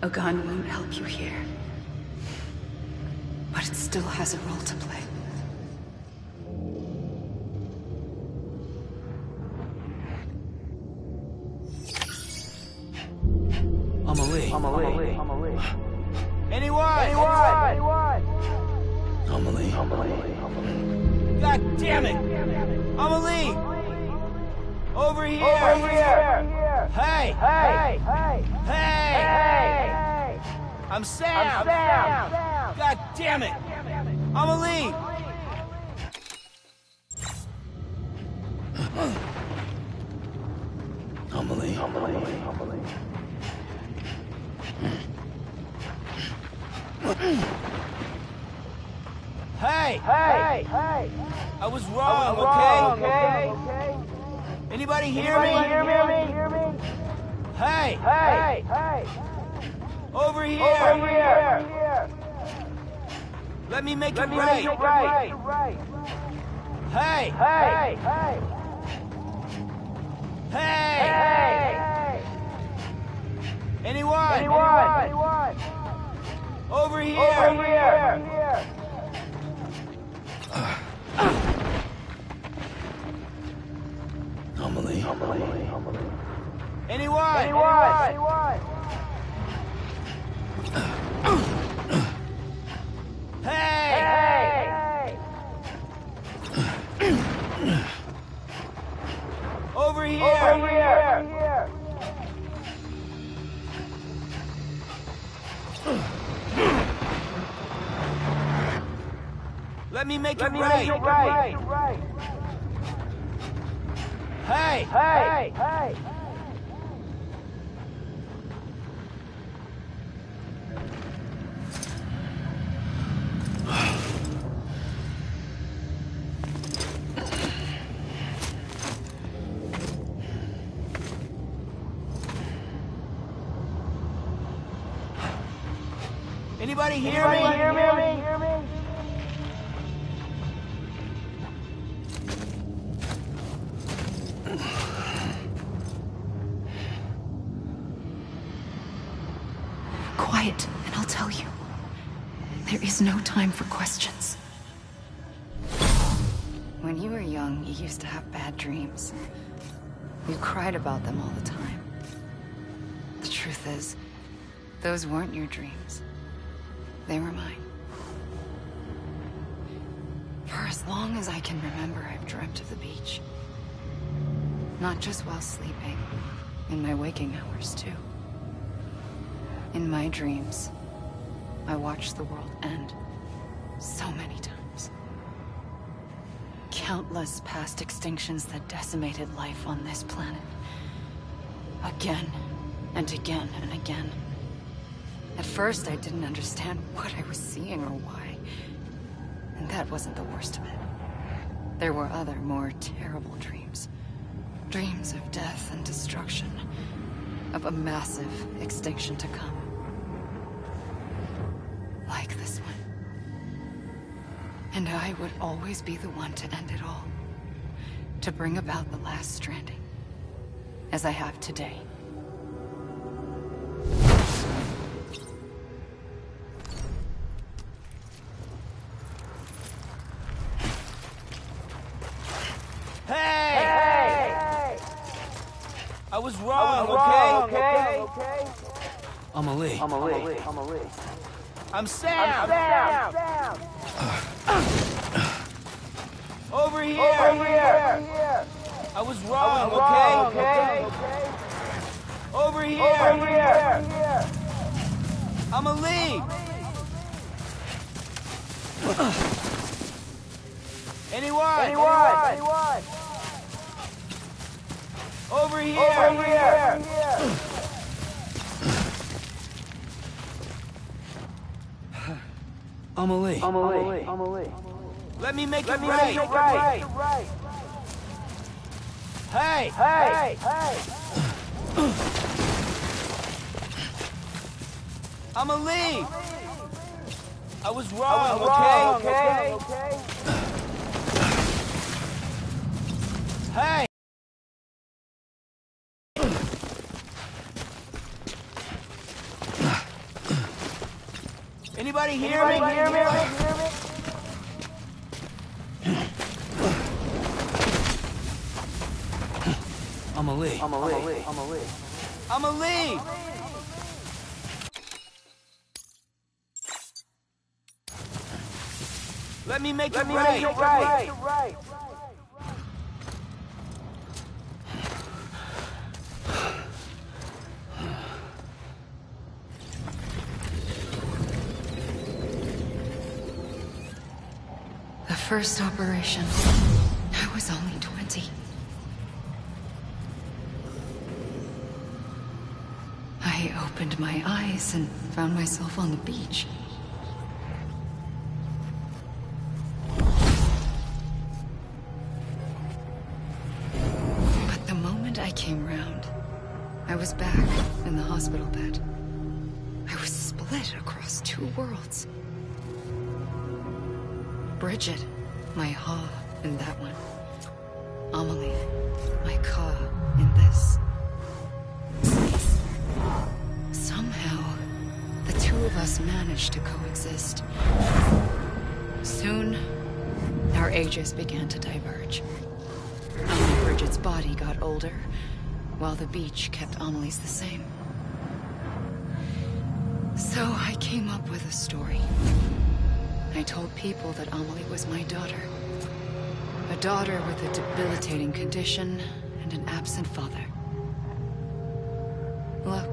A gun won't help you here, but it still has a role to play. Amelie. Anyone? Amelie. God damn it! Amelie! Over here! Hey! I'm Sam! God damn it! Amelie! Amelie. Hey! I was wrong, okay? Anybody hear me? Hey! Over here! Let me make it right! Hey! Anyone? Over here! Amelie. Anyone? Hey! Over here! Let me make it right! Hey! Anybody hear me? Quiet, and I'll tell you. There is no time for questions. When you were young, you used to have bad dreams. You cried about them all the time. The truth is, those weren't your dreams. They were mine. For as long as I can remember, I've dreamt of the beach. Not just while sleeping, in my waking hours, too. In my dreams, I watched the world end so many times. Countless past extinctions that decimated life on this planet. Again, and again, and again. At first, I didn't understand what I was seeing or why. And that wasn't the worst of it. There were other, more terrible dreams. Dreams of death and destruction. Of a massive extinction to come. Like this one. And I would always be the one to end it all. To bring about the last stranding. As I have today. I was wrong, okay? Amelie. I'm Sam. Over here. I was wrong, okay? Over here. Amelie. Anyone? Over here. Amelie. Let me make it right. Hey. Amelie. I was wrong, okay? Hey. Anybody hear me? Amelie. Let me make it right. The first operation, I was only 20. I opened my eyes and found myself on the beach. But the moment I came round, I was back in the hospital bed. I was split across two worlds. Bridget, my Ha in that one. Amelie, my Ka in this. Somehow, the two of us managed to coexist. Soon, our ages began to diverge. Only Bridget's body got older, while the beach kept Amelie's the same. So I came up with a story. I told people that Amelie was my daughter. A daughter with a debilitating condition and an absent father. Look.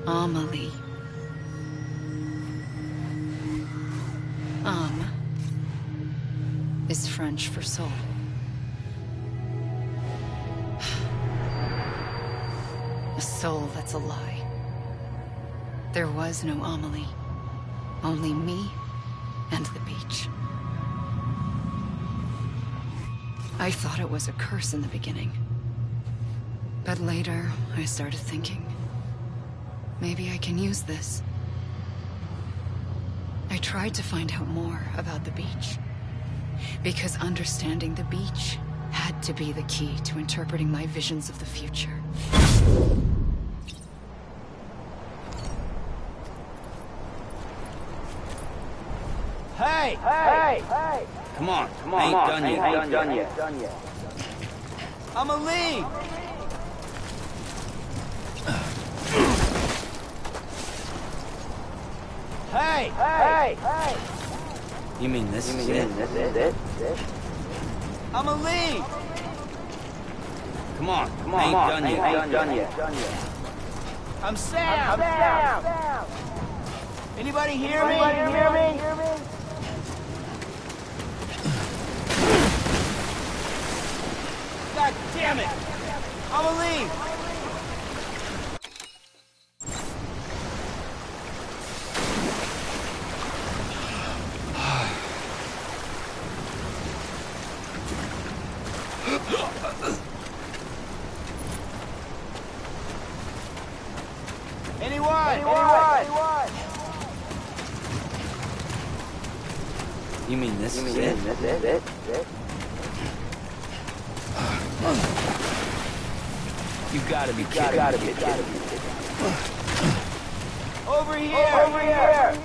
Amelie. Âme is French for soul. A soul that's a lie. There was no Amelie. Only me and the beach. I thought it was a curse in the beginning. But later, I started thinking, maybe I can use this. I tried to find out more about the beach. Because understanding the beach had to be the key to interpreting my visions of the future. Hey! Come on. I ain't done yet. Amelie! Hey! You mean this is it? I'm a lead! Come on, I ain't done yet. I'm Sam! Anybody hear me? God damn it! I'm a lead! Anyone? You mean this is it? You gotta be kidding me. Over here!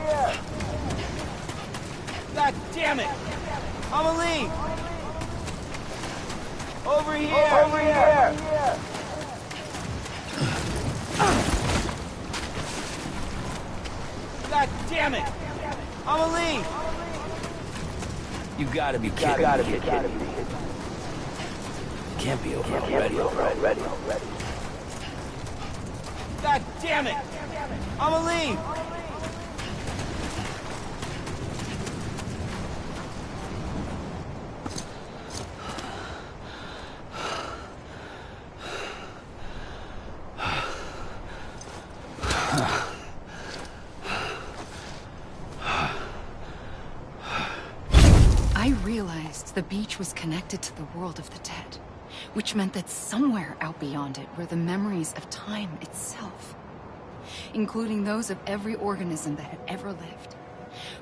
God damn it! I'm a lead! Over here! God damn it! I'm a lead! You gotta be kidding me. Can't be over already. God damn it! I'm a lead! I realized the beach was connected to the world of the dead, which meant that somewhere out beyond it were the memories of time itself, including those of every organism that had ever lived.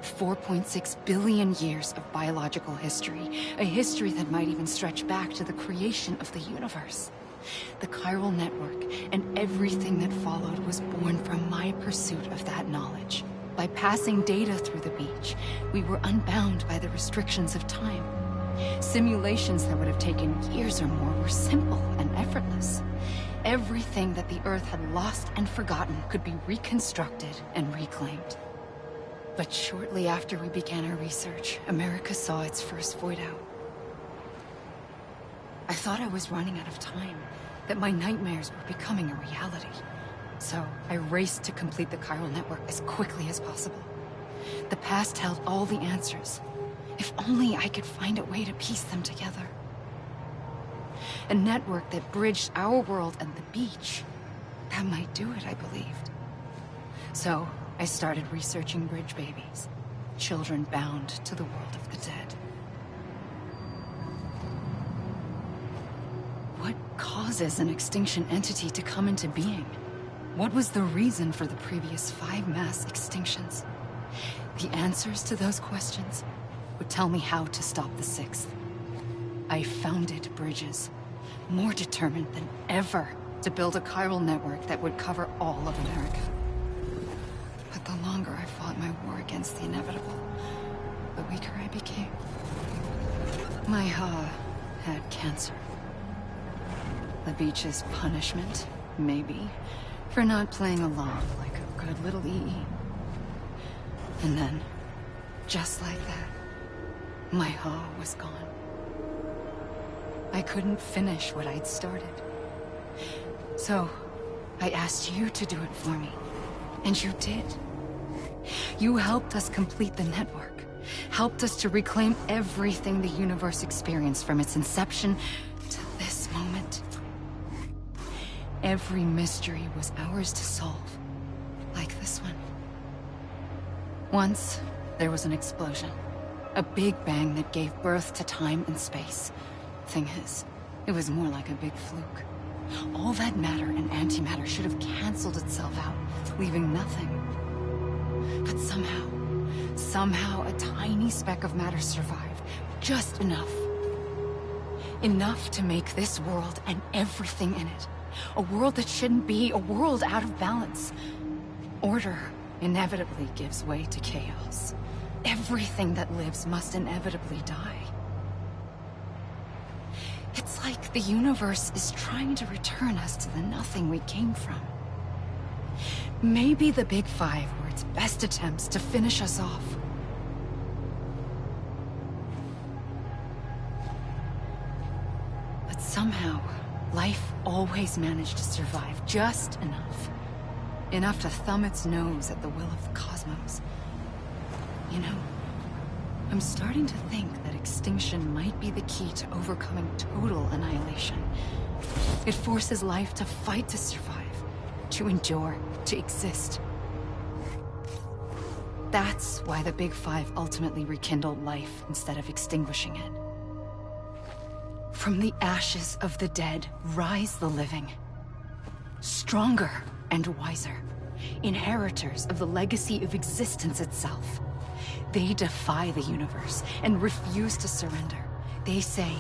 4.6 billion years of biological history, a history that might even stretch back to the creation of the universe. The chiral network and everything that followed was born from my pursuit of that knowledge. By passing data through the beach, we were unbound by the restrictions of time. Simulations that would have taken years or more were simple and effortless. Everything that the Earth had lost and forgotten could be reconstructed and reclaimed. But shortly after we began our research, America saw its first void out. I thought I was running out of time, that my nightmares were becoming a reality. So I raced to complete the chiral network as quickly as possible. The past held all the answers. If only I could find a way to piece them together. A network that bridged our world and the beach. That might do it, I believed. So I started researching bridge babies, children bound to the world of the dead. What causes an extinction entity to come into being? What was the reason for the previous 5 mass extinctions? The answers to those questions would tell me how to stop the 6th. I founded bridges, more determined than ever to build a chiral network that would cover all of America. But the longer I fought my war against the inevitable, the weaker I became. My Ha had cancer. The beach's punishment, maybe, for not playing along like a good little EE. And then, just like that, my Ha was gone. I couldn't finish what I'd started. So, I asked you to do it for me. And you did. You helped us complete the network. Helped us to reclaim everything the universe experienced from its inception to this moment. Every mystery was ours to solve, like this one. Once, there was an explosion. A big bang that gave birth to time and space. Thing is, it was more like a big fluke. All that matter and antimatter should have canceled itself out, leaving nothing. But somehow a tiny speck of matter survived. Just enough. Enough to make this world and everything in it. A world that shouldn't be, a world out of balance. Order inevitably gives way to chaos. Everything that lives must inevitably die. It's like the universe is trying to return us to the nothing we came from. Maybe the Big Five were its best attempts to finish us off. But somehow, life always managed to survive just enough. Enough to thumb its nose at the will of the cosmos. You know, I'm starting to think that extinction might be the key to overcoming total annihilation. It forces life to fight to survive, to endure, to exist. That's why the Big Five ultimately rekindled life instead of extinguishing it. From the ashes of the dead rise the living. Stronger and wiser. Inheritors of the legacy of existence itself. They defy the universe and refuse to surrender. They say,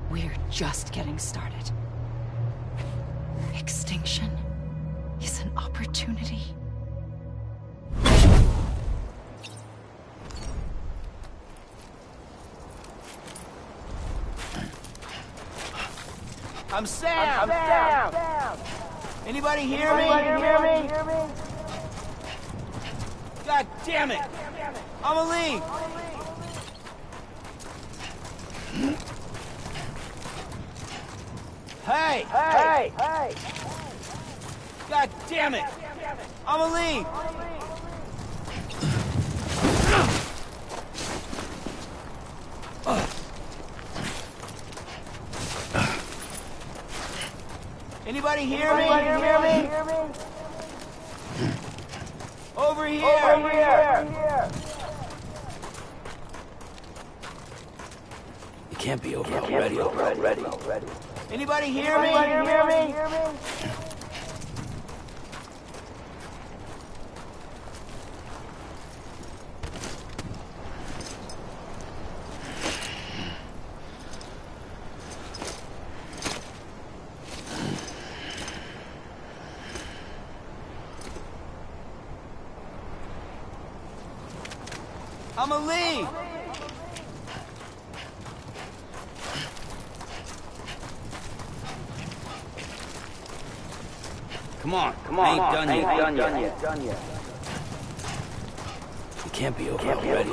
we're just getting started. Extinction is an opportunity. I'm Sam! Anybody hear me? God damn it! Amelie! Hey! God damn it! Amelie! Anybody hear me? Over here! You can't be over already. Anybody hear me? Amelie! Come on. I ain't done yet. You can't be over already.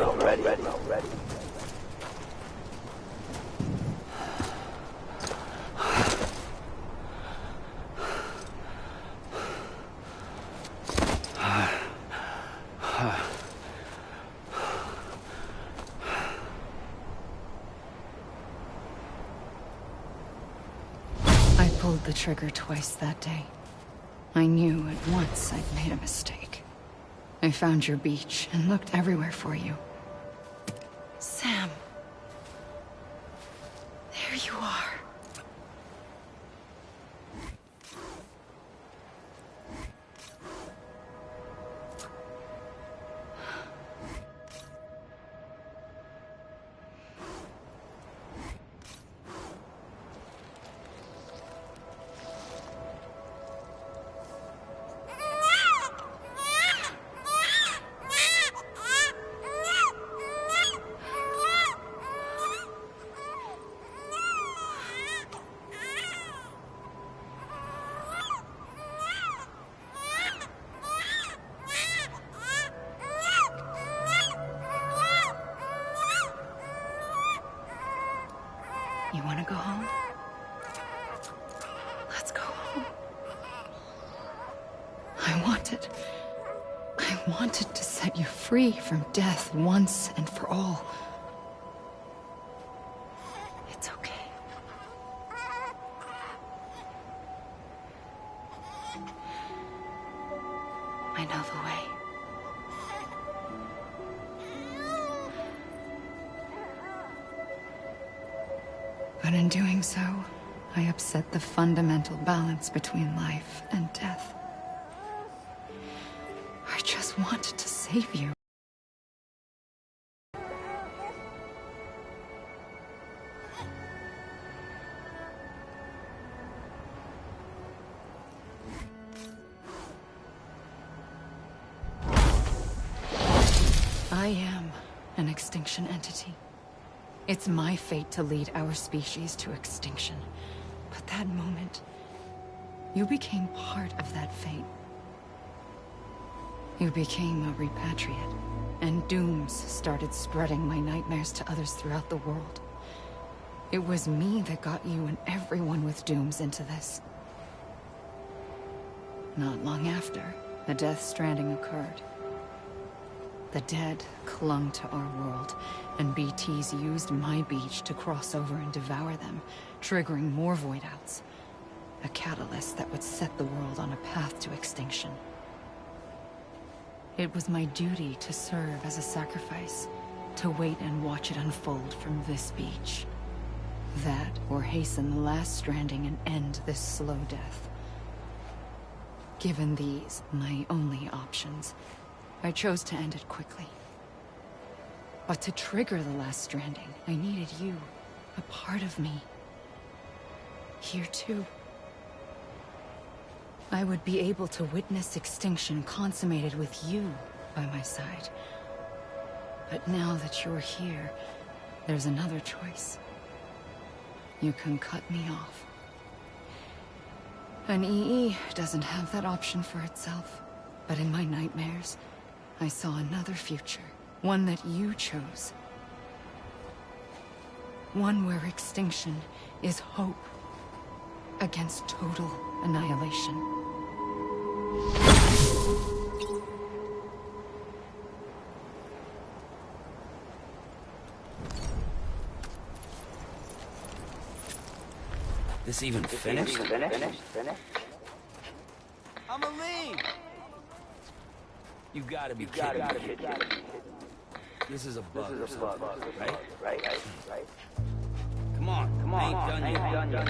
I pulled the trigger twice that day. I knew at once I'd made a mistake. I found your beach and looked everywhere for you. Sam. There you are. You want to go home? Let's go home. I wanted to set you free from death once and for all. It's okay. I know the way. But in doing so, I upset the fundamental balance between life and death. I just wanted to save you. I am an extinction entity. It's my fate to lead our species to extinction. But that moment, you became part of that fate. You became a repatriate, and dooms started spreading my nightmares to others throughout the world. It was me that got you and everyone with dooms into this. Not long after, the Death Stranding occurred. The dead clung to our world, and BTs used my beach to cross over and devour them, triggering more void outs. A catalyst that would set the world on a path to extinction. It was my duty to serve as a sacrifice, to wait and watch it unfold from this beach. That, or hasten the last stranding and end this slow death. Given these, my only options, I chose to end it quickly. But to trigger the last stranding, I needed you, a part of me. Here too. I would be able to witness extinction consummated with you by my side. But now that you're here, there's another choice. You can cut me off. An EE doesn't have that option for itself. But in my nightmares, I saw another future. One that you chose. One where extinction is hope against total annihilation. This even finished? I'm a lead. You gotta be kidding me. This is a bug, right? Come on, I ain't done yet.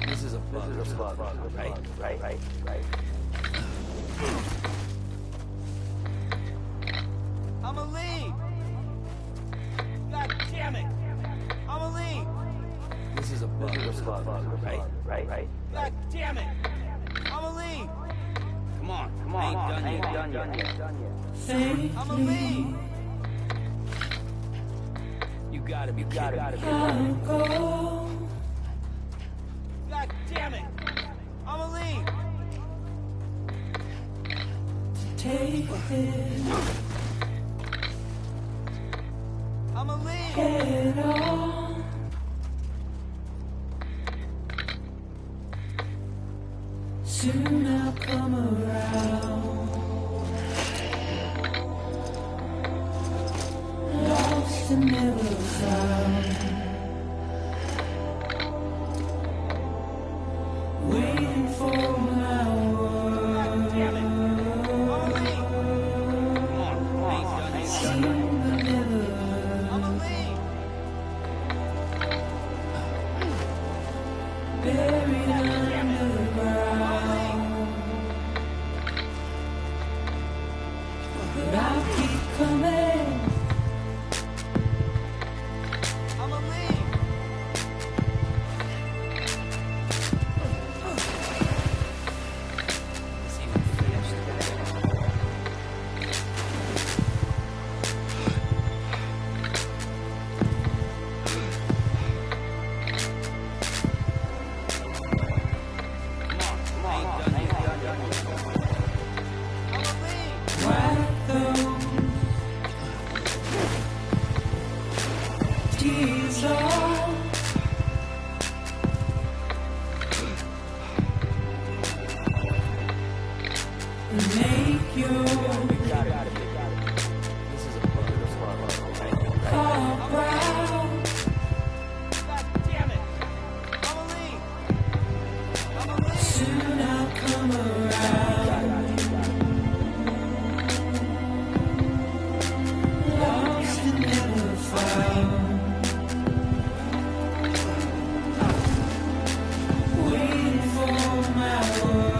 This is a bug, right? I'm a lead. God damn it. I'm a lead. This is a bug, right? God damn it. I'm a lead. Come on, I ain't done yet. I'm a lead. You gotta be kidding me. God damn it. I'm a lead. Take it. I'm a lead. Get on. Soon I'll come around. Lost and never found. Waiting for my word. God damn it. I'm a lead. Seem but never. I'm a lead. Buried under the ground. But I'll keep coming. I'm a lead. This even finished? Wipe those tears off. And make your This is a bug, heart proud. God damn it. I'm a lead. I'm a lead. Soon I'll come around. Lost and never found. Waiting for my words.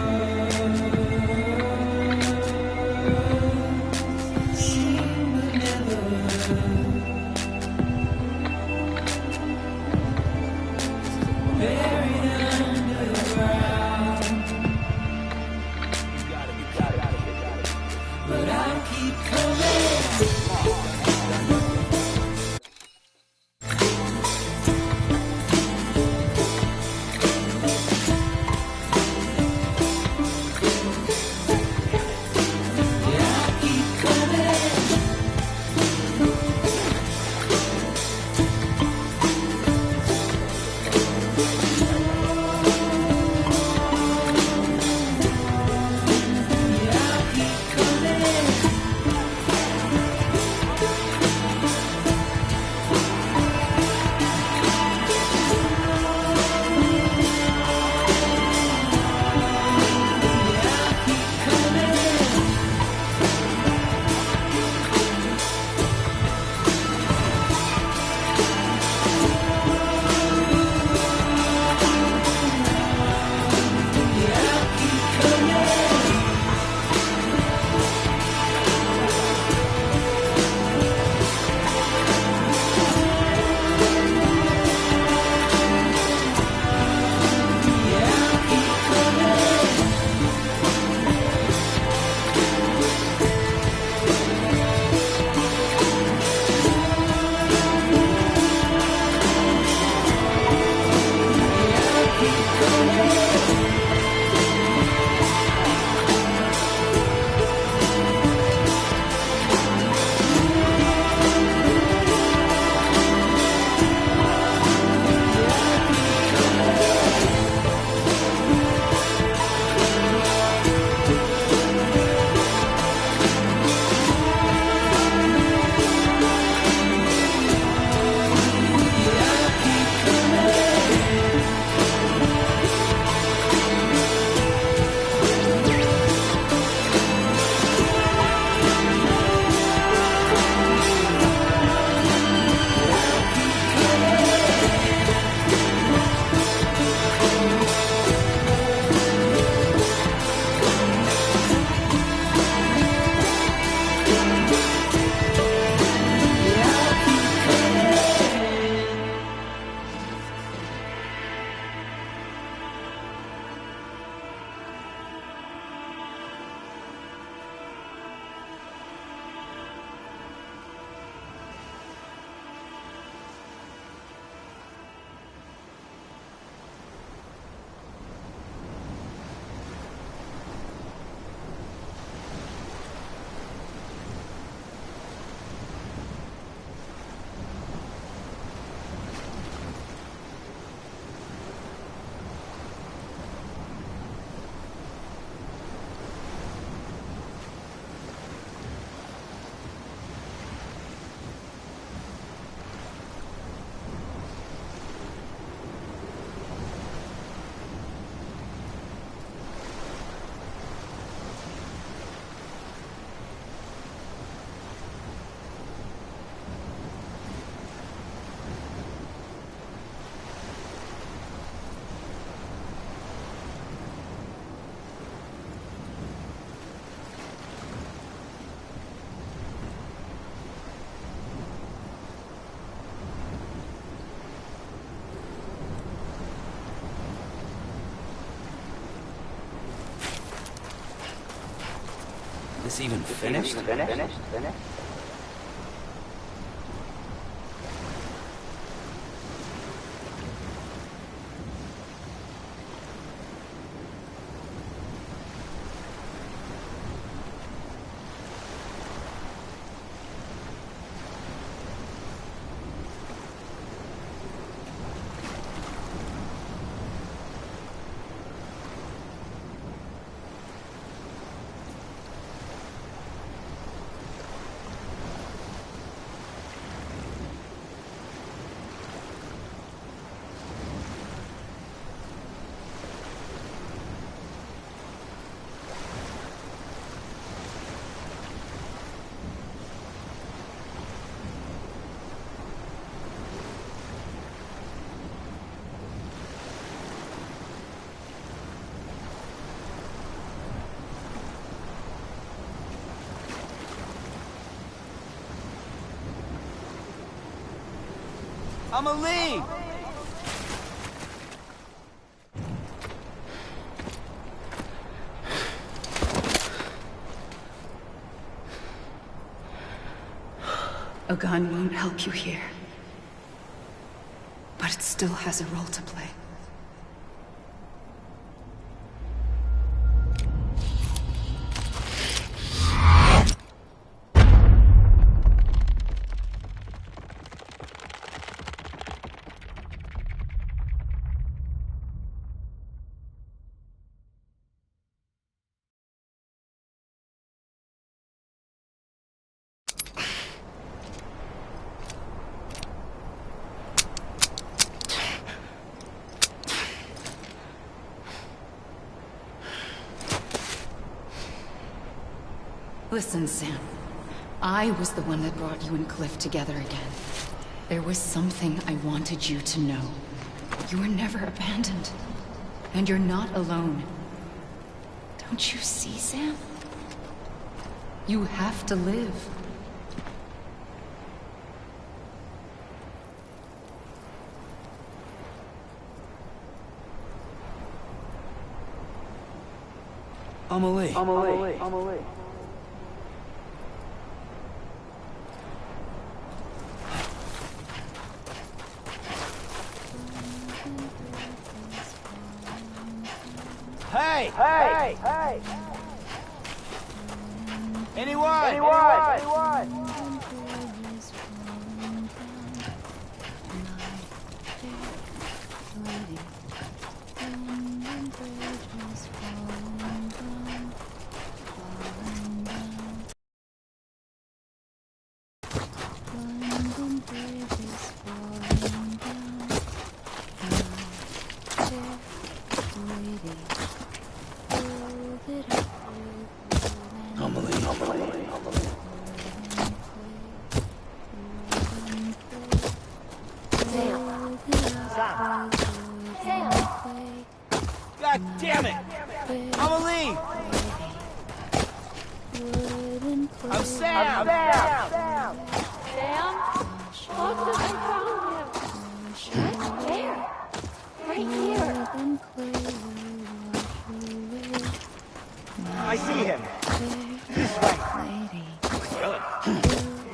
this even finished? I'ma leave! A gun won't help you here. But it still has a role to play. Listen, Sam. I was the one that brought you and Cliff together again. There was something I wanted you to know. You were never abandoned. And you're not alone. Don't you see, Sam? You have to live. Amelie. Hey! Anyone? God damn it! Amelie! I'm Sam! Sam? Look, I found him. Right there. Right here. I see him. This way. Really?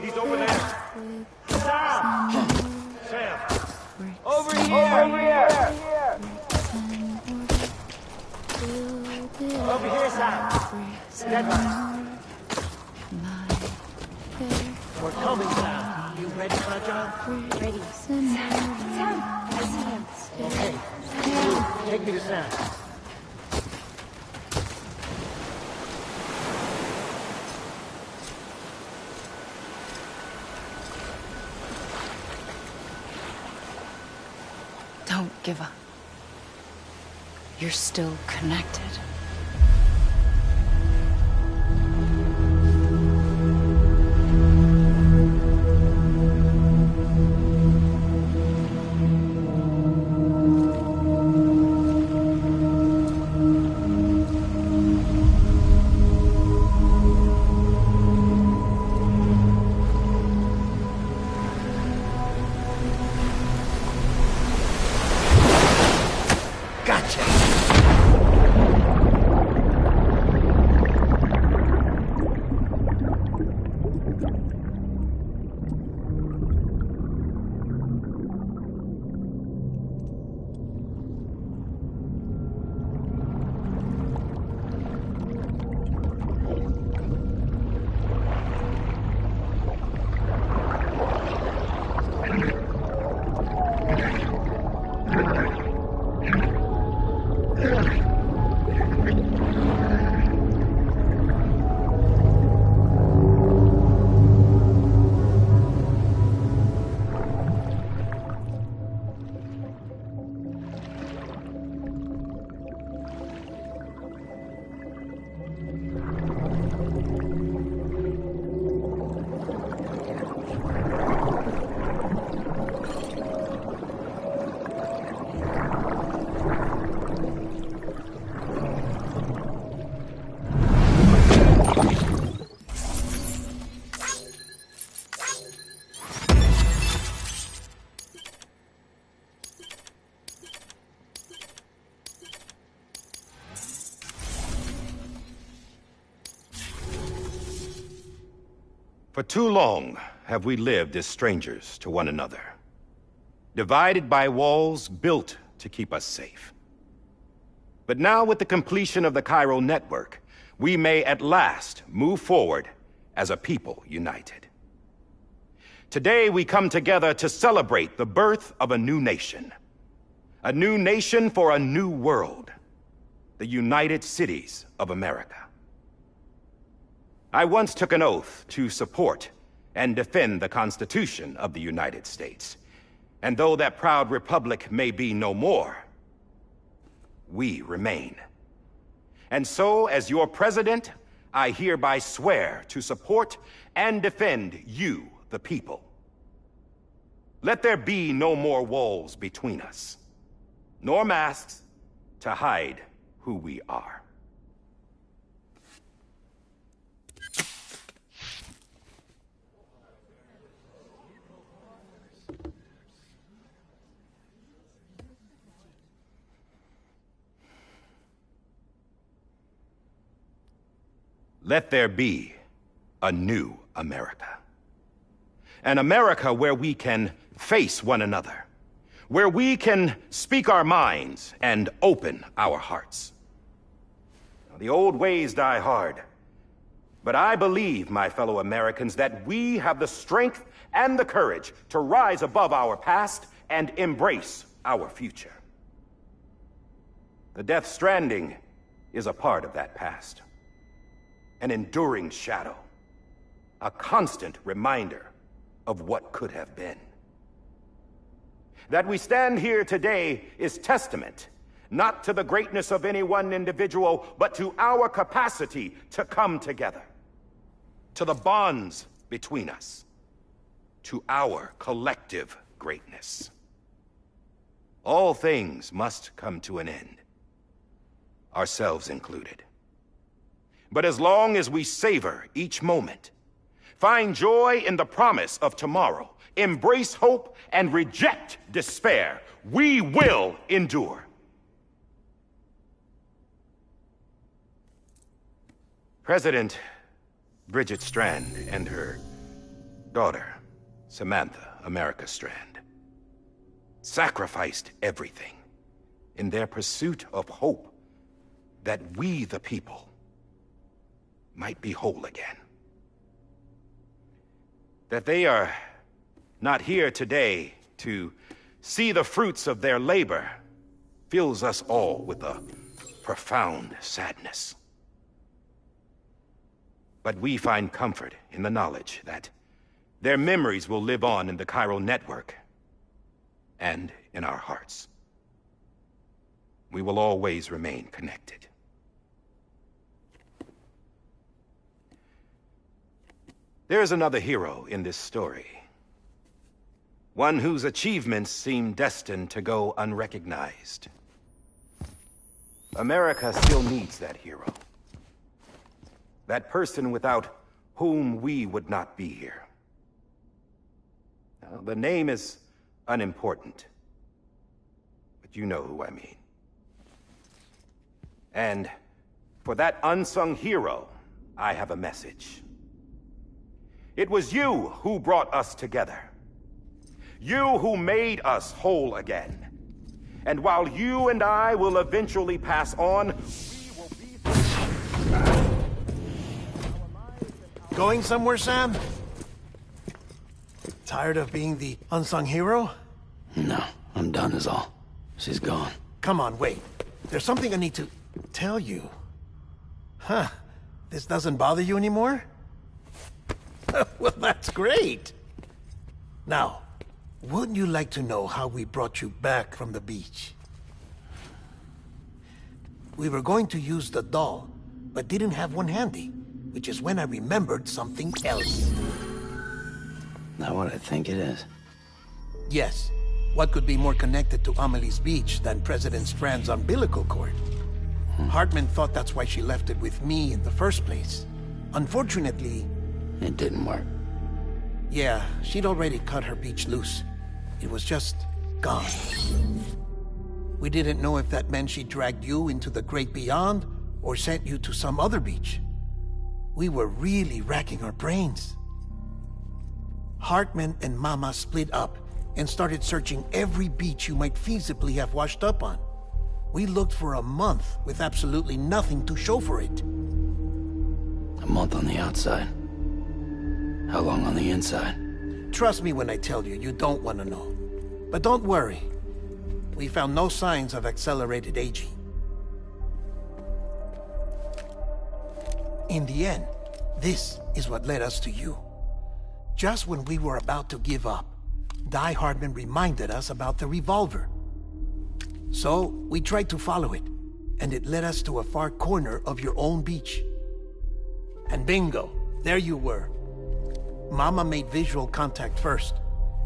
He's over there. Sam! Over here! Over here, Sam. That way. We're coming, Sam. You ready for the job? Ready. Sam, I see him. Okay. Take me to Sam. Don't give up. You're still connected. Gotcha! For too long have we lived as strangers to one another, divided by walls built to keep us safe. But now, with the completion of the Cairo network, we may at last move forward as a people united. Today, we come together to celebrate the birth of a new nation. A new nation for a new world. The United Cities of America. I once took an oath to support and defend the Constitution of the United States. And though that proud republic may be no more, we remain. And so, as your president, I hereby swear to support and defend you, the people. Let there be no more walls between us, nor masks to hide who we are. Let there be a new America. An America where we can face one another, where we can speak our minds and open our hearts. Now, the old ways die hard, but I believe, my fellow Americans, that we have the strength and the courage to rise above our past and embrace our future. The Death Stranding is a part of that past. An enduring shadow, a constant reminder of what could have been. That we stand here today is testament, not to the greatness of any one individual, but to our capacity to come together, to the bonds between us, to our collective greatness. All things must come to an end, ourselves included. But as long as we savor each moment, find joy in the promise of tomorrow, embrace hope, and reject despair, we will endure. President Bridget Strand and her daughter, Samantha America Strand, sacrificed everything in their pursuit of hope that we, the people, might be whole again. That they are not here today to see the fruits of their labor fills us all with a profound sadness. But we find comfort in the knowledge that their memories will live on in the Cairo network and in our hearts. We will always remain connected. There is another hero in this story. One whose achievements seem destined to go unrecognized. America still needs that hero. That person without whom we would not be here. Now, the name is unimportant, but you know who I mean. And for that unsung hero, I have a message. It was you who brought us together. You who made us whole again. And while you and I will eventually pass on, we will be... Going somewhere, Sam? Tired of being the unsung hero? No, I'm done is all. She's gone. Come on, wait. There's something I need to tell you. Huh. This doesn't bother you anymore? Well, that's great. Now, wouldn't you like to know how we brought you back from the beach? We were going to use the doll, but didn't have one handy, which is when I remembered something else. Not what I think it is. Yes. What could be more connected to Amelie's beach than President Strand's umbilical cord? Hartman thought that's why she left it with me in the first place. Unfortunately... It didn't work. Yeah, she'd already cut her beach loose. It was just gone. We didn't know if that meant she dragged you into the great beyond, or sent you to some other beach. We were really racking our brains. Hartman and Mama split up and started searching every beach you might feasibly have washed up on. We looked for a month with absolutely nothing to show for it. A month on the outside. How long on the inside? Trust me when I tell you, you don't want to know. But don't worry. We found no signs of accelerated aging. In the end, this is what led us to you. Just when we were about to give up, Die Hardman reminded us about the revolver. So, we tried to follow it, and it led us to a far corner of your own beach. And bingo, there you were. Mama made visual contact first.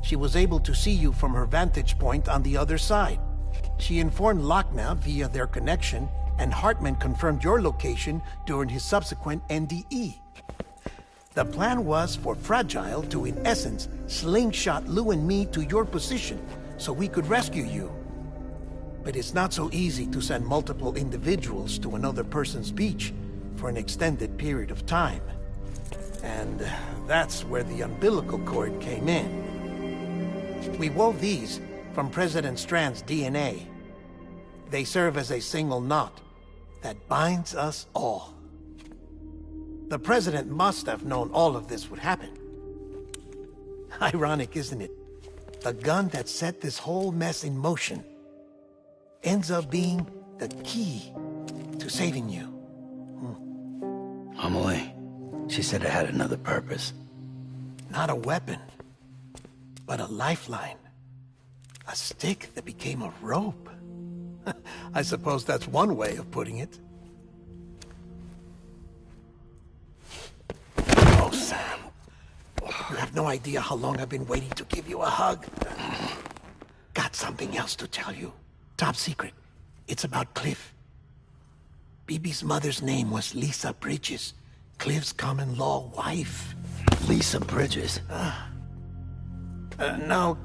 She was able to see you from her vantage point on the other side. She informed Lockna via their connection, and Hartman confirmed your location during his subsequent NDE. The plan was for Fragile to, in essence, slingshot Lou and me to your position so we could rescue you. But it's not so easy to send multiple individuals to another person's beach for an extended period of time. And that's where the umbilical cord came in. We wove these from President Strand's DNA. They serve as a single knot that binds us all. The President must have known all of this would happen. Ironic, isn't it? The gun that set this whole mess in motion ends up being the key to saving you. Amelie, she said it had another purpose. Not a weapon, but a lifeline. A stick that became a rope. I suppose that's one way of putting it. Oh, Sam. You have no idea how long I've been waiting to give you a hug. Got something else to tell you. Top secret. It's about Cliff. Bibi's mother's name was Lisa Bridges, Cliff's common-law wife. Lisa Bridges? Now,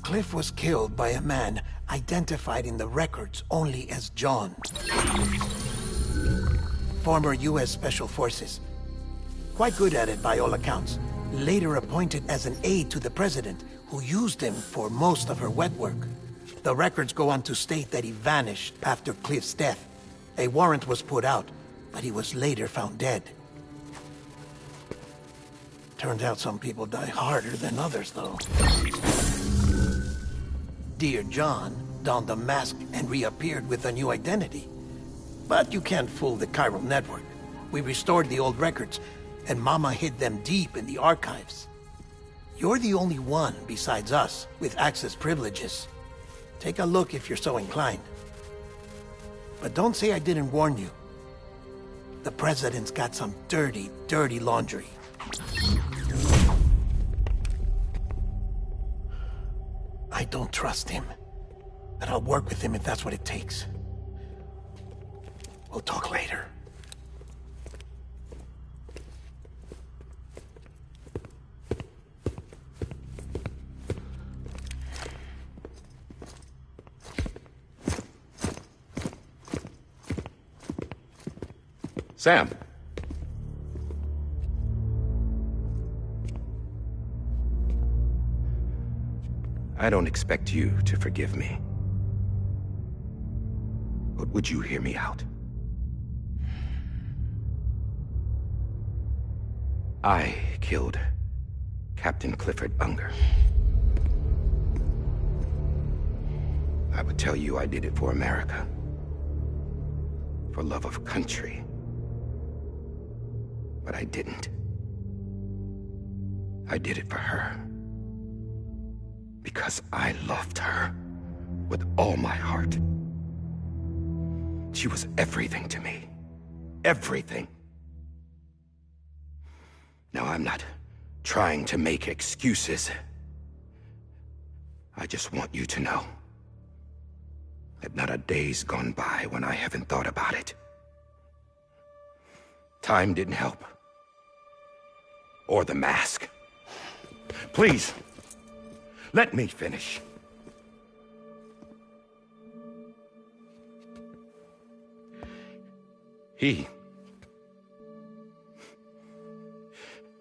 Cliff was killed by a man identified in the records only as John. Former U.S. Special Forces. Quite good at it by all accounts. Later appointed as an aide to the President, who used him for most of her wet work. The records go on to state that he vanished after Cliff's death. A warrant was put out, but he was later found dead. Turns out some people die harder than others, though. Dear John donned a mask and reappeared with a new identity. But you can't fool the chiral network. We restored the old records, and Mama hid them deep in the archives. You're the only one, besides us, with access privileges. Take a look if you're so inclined. But don't say I didn't warn you. The President's got some dirty, dirty laundry. I don't trust him, but I'll work with him if that's what it takes. We'll talk later. Sam. I don't expect you to forgive me. But would you hear me out? I killed Captain Clifford Unger. I would tell you I did it for America. For love of country. But I didn't. I did it for her. Because I loved her with all my heart. She was everything to me. Everything. Now, I'm not trying to make excuses. I just want you to know that not a day's gone by when I haven't thought about it. Time didn't help. Or the mask. Please, let me finish.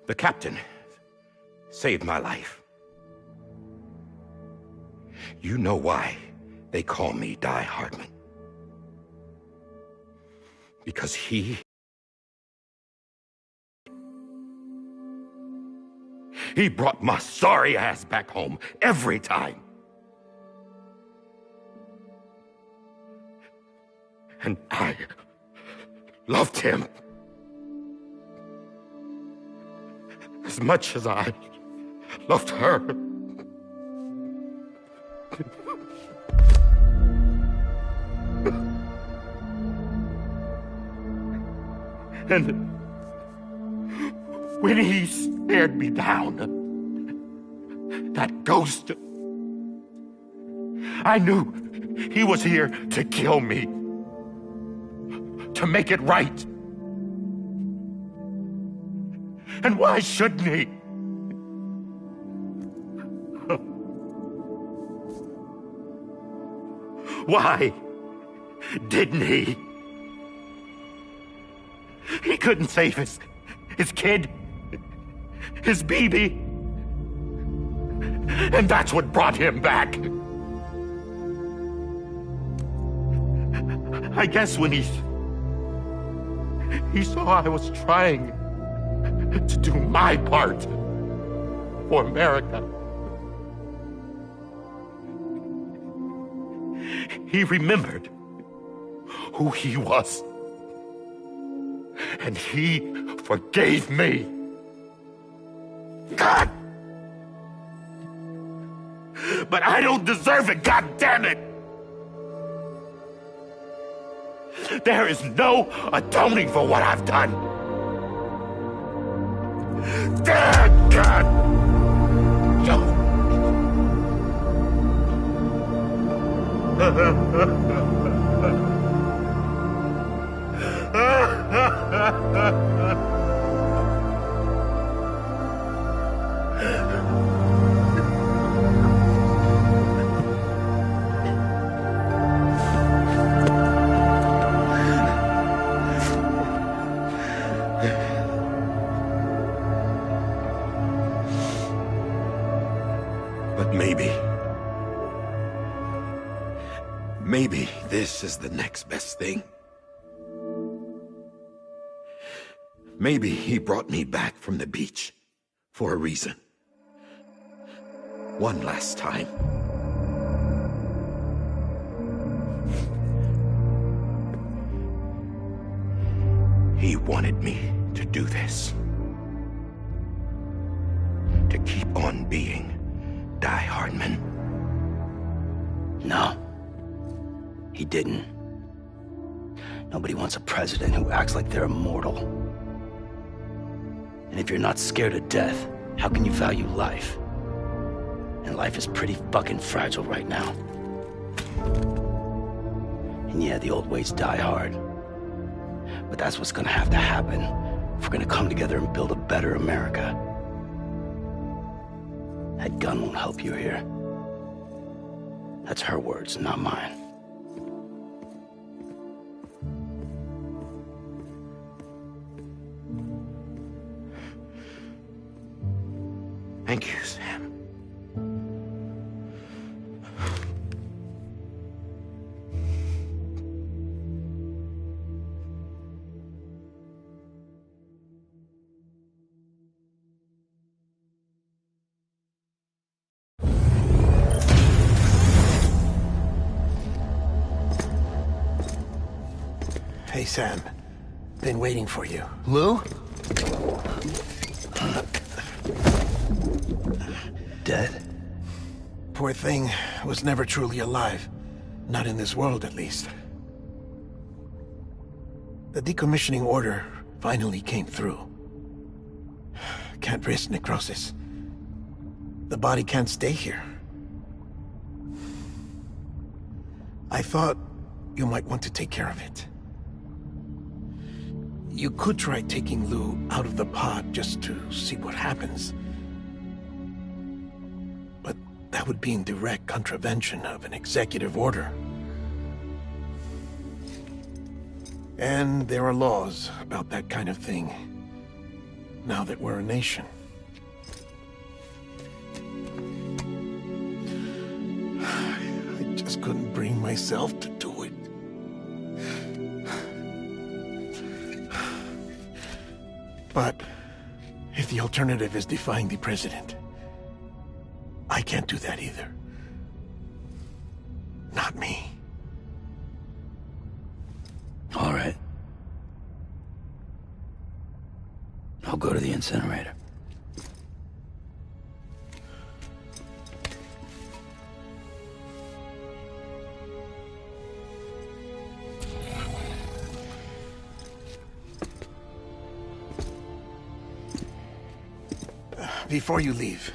The captain saved my life. You know why they call me Die Hardman? Because he brought my sorry ass back home every time. And I loved him as much as I loved her. And when he stared me down, that ghost, I knew he was here to kill me, to make it right. And why shouldn't he? Why didn't he? He couldn't save his kid, his baby. And that's what brought him back. I guess when he saw I was trying to do my part for America, he remembered who he was. And he forgave me. God! But I don't deserve it, God damn it! There is no atoning for what I've done. Damn God! But maybe this is the next best thing. Maybe he brought me back from the beach for a reason. One last time. He wanted me to do this. To keep on being Die Hardman. No. He didn't. Nobody wants a president who acts like they're immortal. And if you're not scared of death, how can you value life? And life is pretty fucking fragile right now. And yeah, the old ways die hard. But that's what's gonna have to happen if we're gonna come together and build a better America. That gun won't help you here. That's her words, not mine. Thank you, Sam. Hey, Sam. Been waiting for you. Lou? Dead? Poor thing was never truly alive. Not in this world, at least. The decommissioning order finally came through. Can't risk necrosis. The body can't stay here. I thought you might want to take care of it. You could try taking Lou out of the pod just to see what happens. But that would be in direct contravention of an executive order. And there are laws about that kind of thing, now that we're a nation. couldn't bring myself to do it. But if the alternative is defying the president, I can't do that either. Not me. All right. I'll go to the incinerator. Before you leave,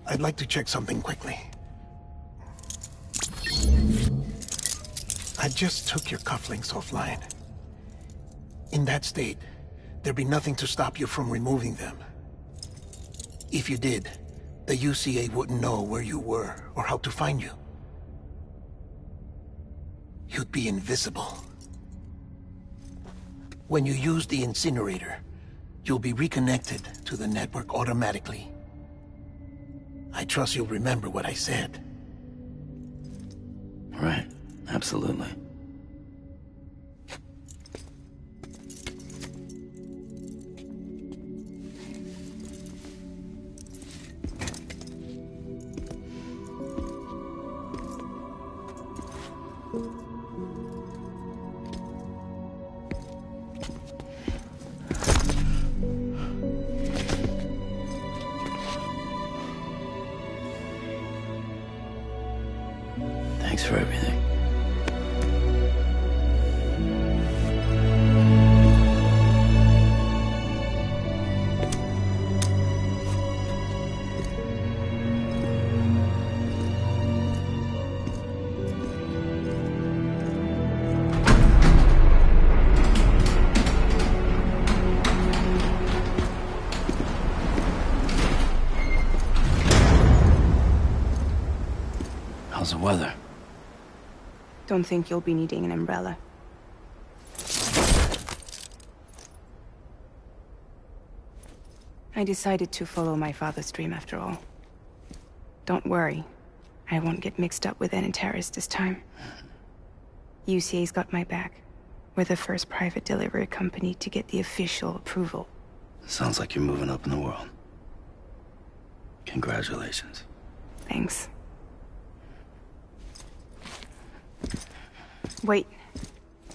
I'd like to check something quickly. I just took your cufflinks offline. In that state, there'd be nothing to stop you from removing them. If you did, the UCA wouldn't know where you were or how to find you. You'd be invisible. When you use the incinerator, you'll be reconnected to the network automatically. I trust you'll remember what I said. Right. Absolutely. Thanks for everything. How's the weather? Don't think you'll be needing an umbrella. I decided to follow my father's dream after all. Don't worry. I won't get mixed up with any terrorists this time. UCA's got my back. We're the first private delivery company to get the official approval. Sounds like you're moving up in the world. Congratulations. Thanks. Wait.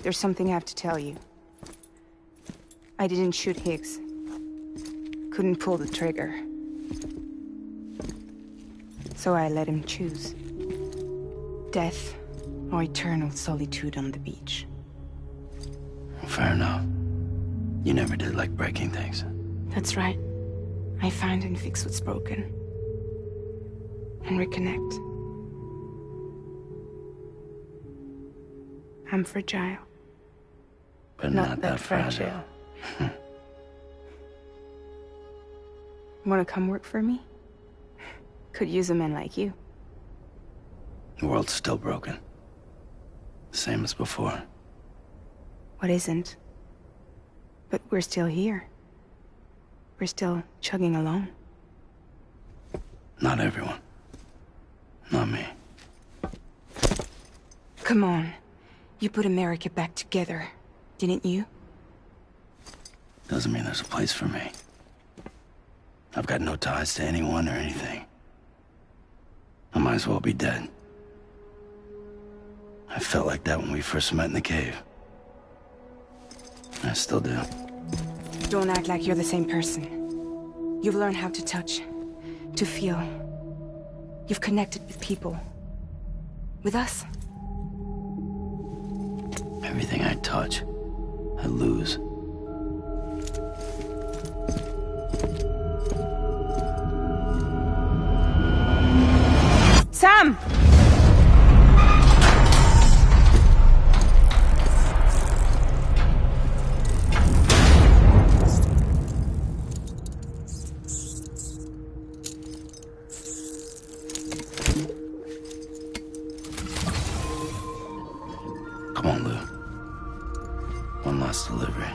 There's something I have to tell you. I didn't shoot Higgs. Couldn't pull the trigger. So I let him choose. Death or eternal solitude on the beach. Fair enough. You never did like breaking things. That's right. I find and fix what's broken. And reconnect. I'm fragile. But not that fragile. Wanna come work for me? Could use a man like you. The world's still broken. Same as before. What isn't? But we're still here. We're still chugging along. Not everyone. Not me. Come on. You put America back together, didn't you? Doesn't mean there's a place for me. I've got no ties to anyone or anything. I might as well be dead. I felt like that when we first met in the cave. I still do. Don't act like you're the same person. You've learned how to touch, to feel. You've connected with people. With us. Everything I touch, I lose. Sam! Come on, Lou. One last delivery.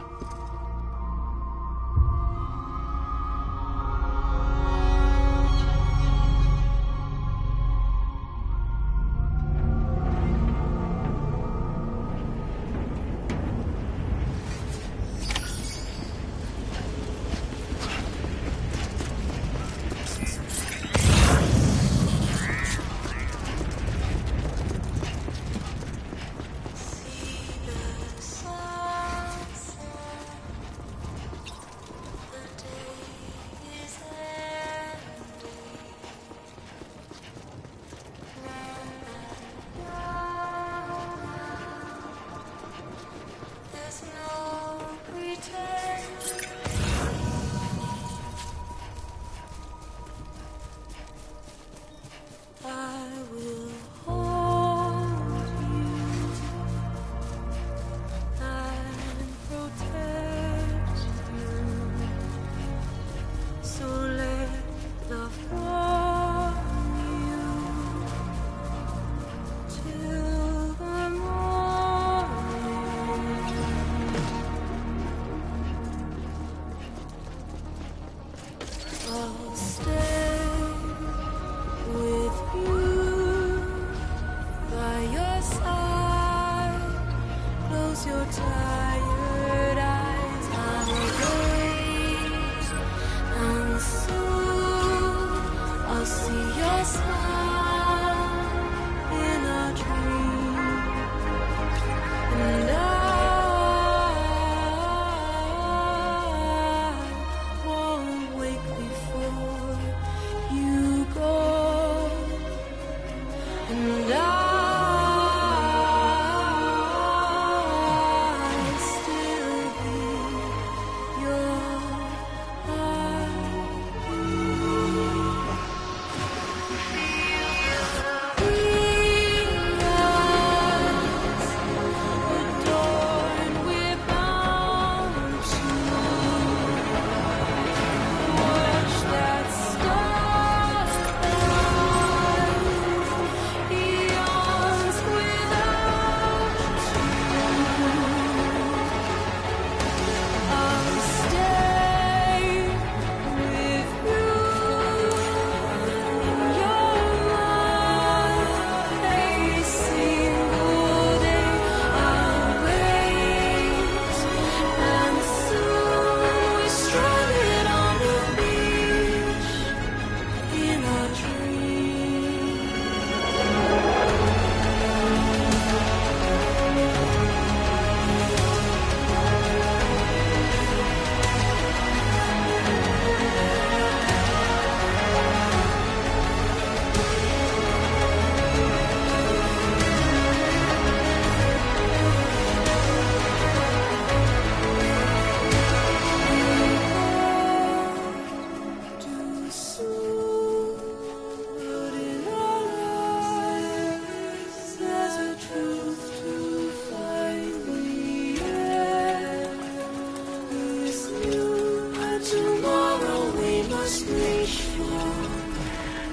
must make sure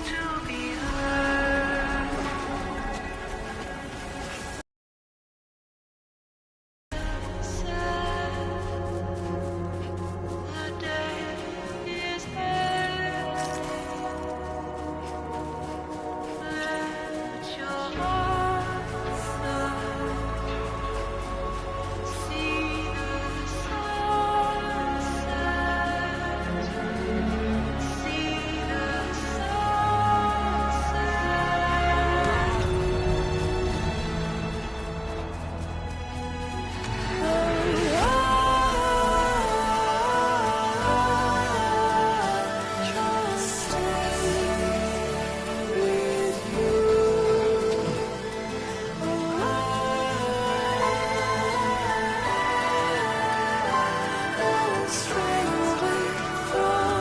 to be heard. Sad, the day is here. Let your heart see the sunset. See the sunset. Just stay with you. Don't stray away from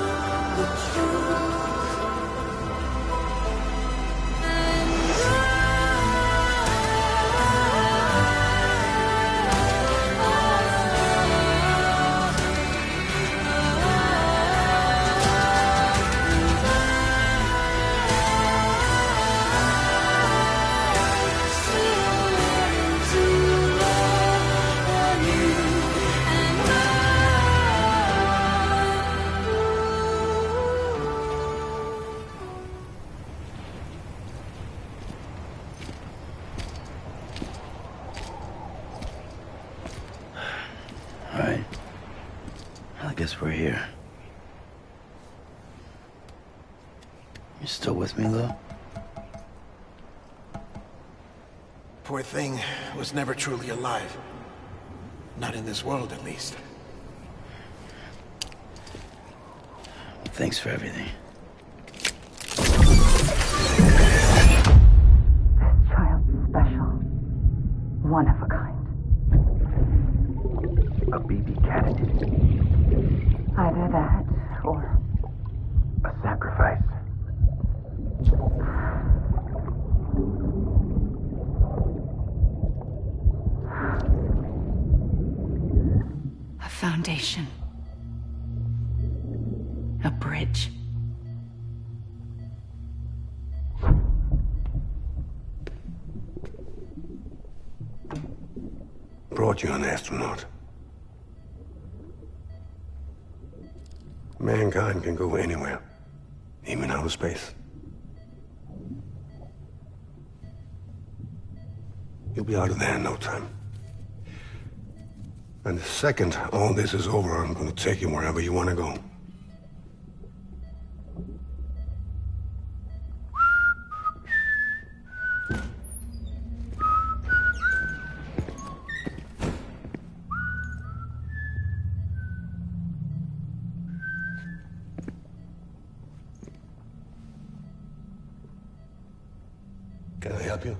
the truth. All right. I guess we're here. You still with me, Lou? Poor thing was never truly alive. Not in this world, at least. Thanks for everything. Child special. One of a kind. A BB candidate. Either that or A sacrifice. A foundation. A bridge. Brought you an astronaut. Mankind can go anywhere, even outer space. You'll be out of there in no time. And the second all this is over, I'm gonna take you wherever you wanna go. Can I help you?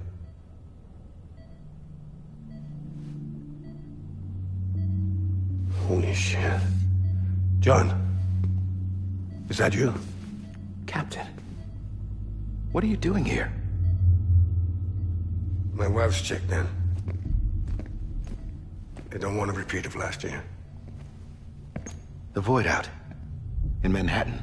Holy shit. John, is that you? Captain, what are you doing here? My wife's checked in. They don't want a repeat of last year. The Void out in Manhattan.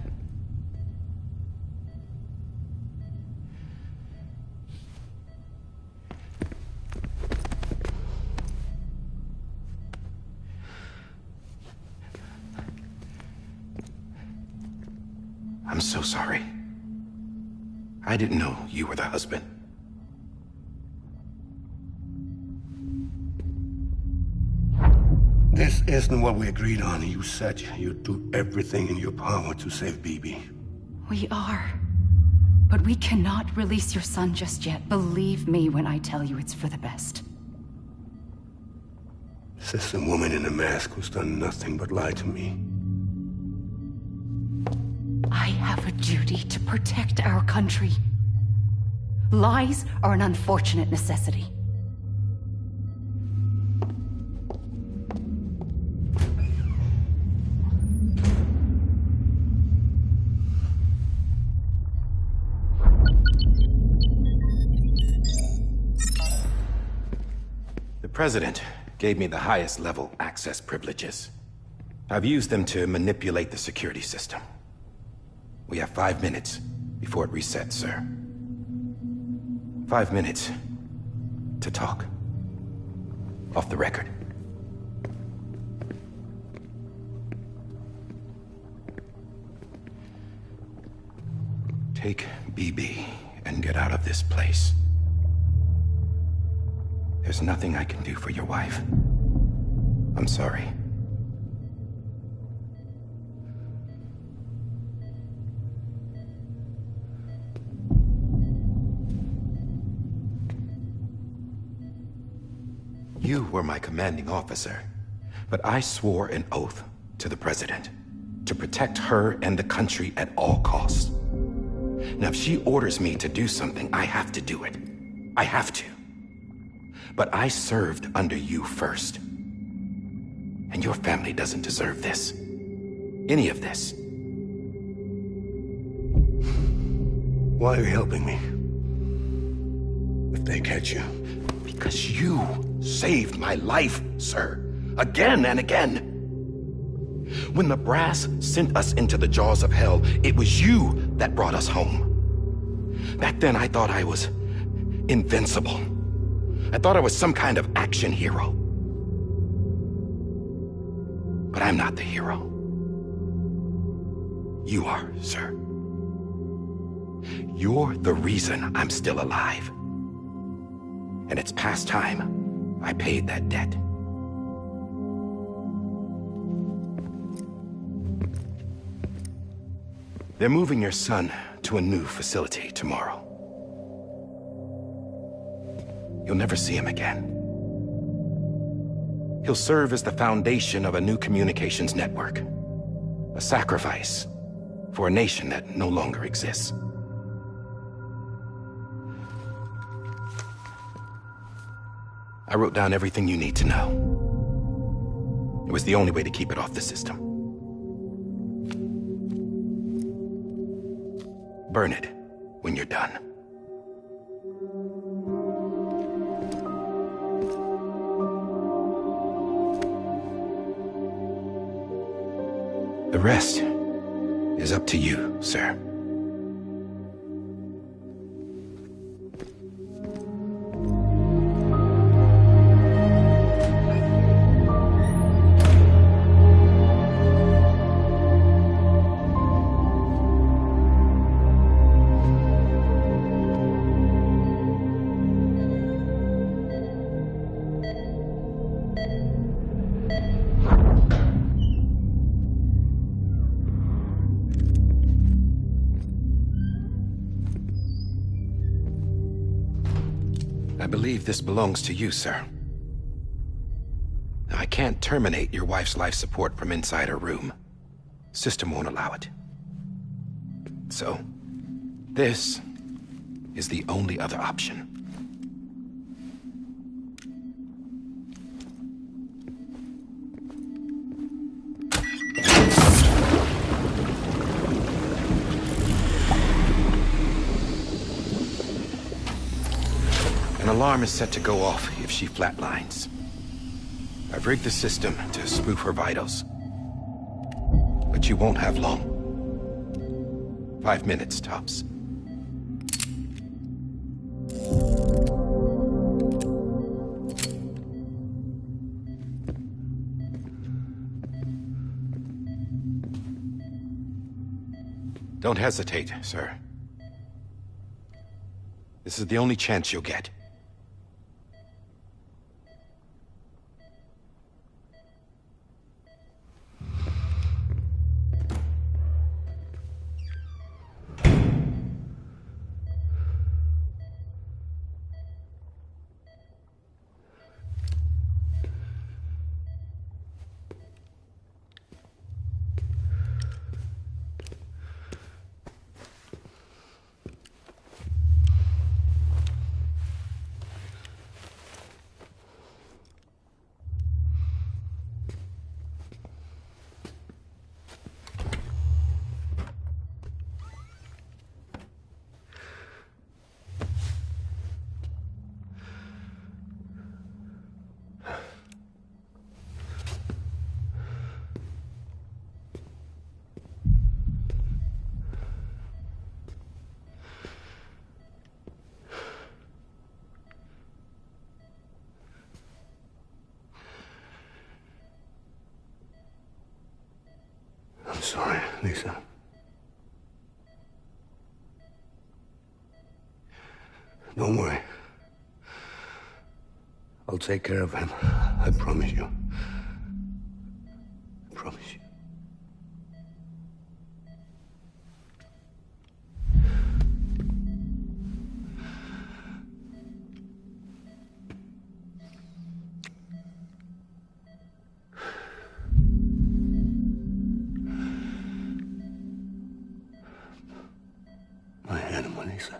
I'm so sorry. I didn't know you were the husband. This isn't what we agreed on. You said you'd do everything in your power to save BB. We are. But we cannot release your son just yet. Believe me when I tell you it's for the best. This is a woman in a mask who's done nothing but lie to me. I have a duty to protect our country. Lies are an unfortunate necessity. The President gave me the highest level access privileges. I've used them to manipulate the security system. We have 5 minutes before it resets, sir. 5 minutes to talk. Off the record. Take BB and get out of this place. There's nothing I can do for your wife. I'm sorry. You were my commanding officer, but I swore an oath to the President to protect her and the country at all costs. Now, if she orders me to do something, I have to do it. I have to. But I served under you first. And your family doesn't deserve this. Any of this. Why are you helping me? If they catch you. Because you saved my life, sir. Again and again. When the brass sent us into the jaws of hell, it was you that brought us home. Back then, I thought I was invincible. I thought I was some kind of action hero. But I'm not the hero. You are, sir. You're the reason I'm still alive. And it's past time I paid that debt. They're moving your son to a new facility tomorrow. You'll never see him again. He'll serve as the foundation of a new communications network. A sacrifice for a nation that no longer exists. I wrote down everything you need to know. It was the only way to keep it off the system. Burn it when you're done. The rest is up to you, sir. I believe this belongs to you, sir. Now, I can't terminate your wife's life support from inside her room. System won't allow it. So, this is the only other option. An alarm is set to go off if she flatlines. I've rigged the system to spoof her vitals. But you won't have long. 5 minutes, tops. Don't hesitate, sir. This is the only chance you'll get. sorry, Lisa. Don't worry. I'll take care of him. I promise you. I promise you. My animal, Lisa.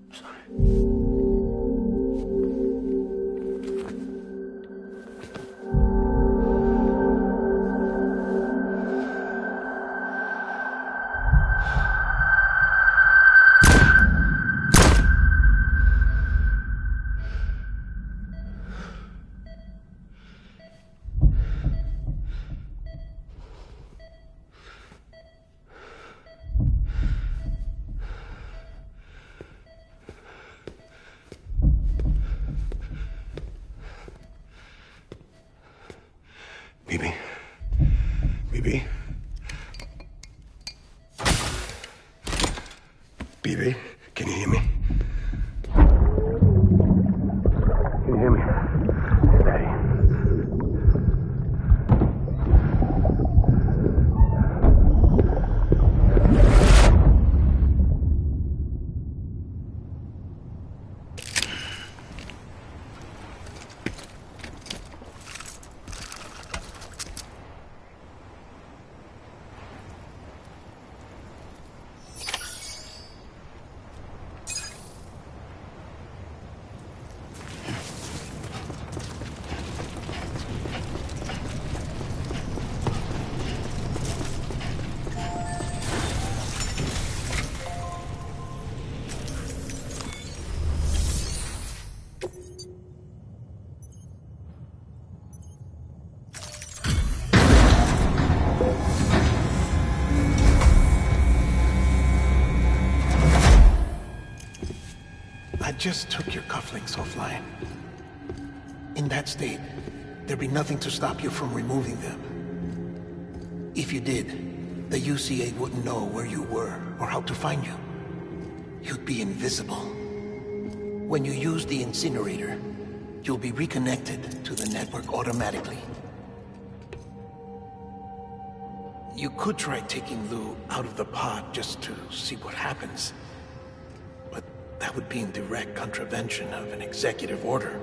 I'm sorry. Bibi? Bibi? Bibi, can you hear me? Can you hear me? Steady. I just took your cufflinks offline. In that state, there'd be nothing to stop you from removing them. If you did, the UCA wouldn't know where you were or how to find you. You'd be invisible. When you use the incinerator, you'll be reconnected to the network automatically. You could try taking Lou out of the pod just to see what happens. But that would be in direct contravention of an executive order.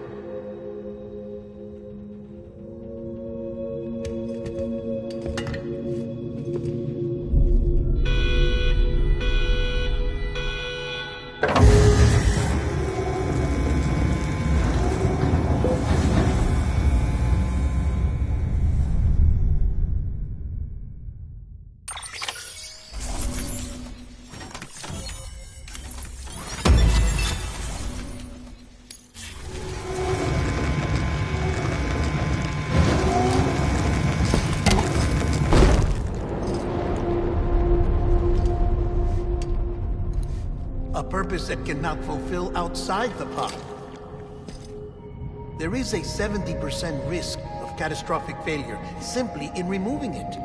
A purpose that cannot fulfill outside the pod. There is a 70% risk of catastrophic failure simply in removing it.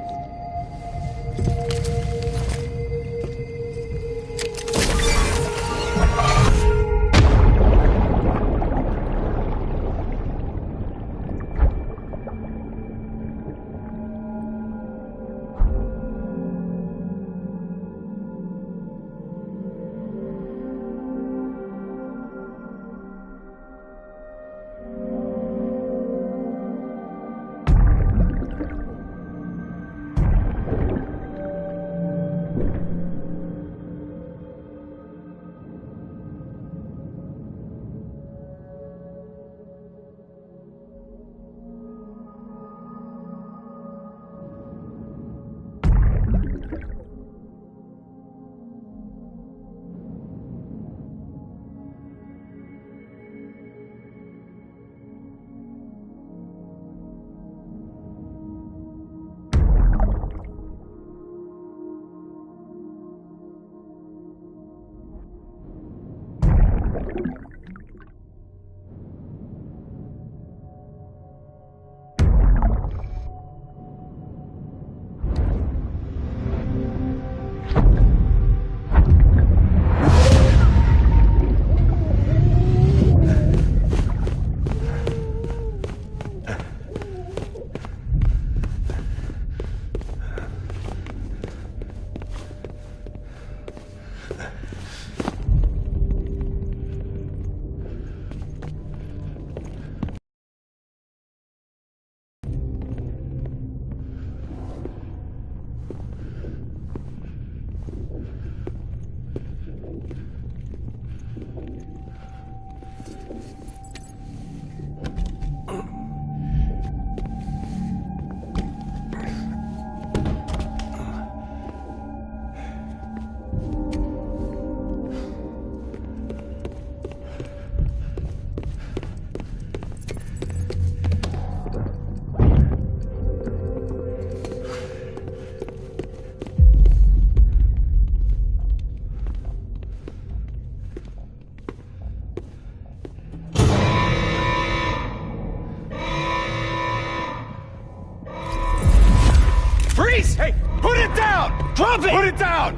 face! Hey, put it down! Drop it! Put it down!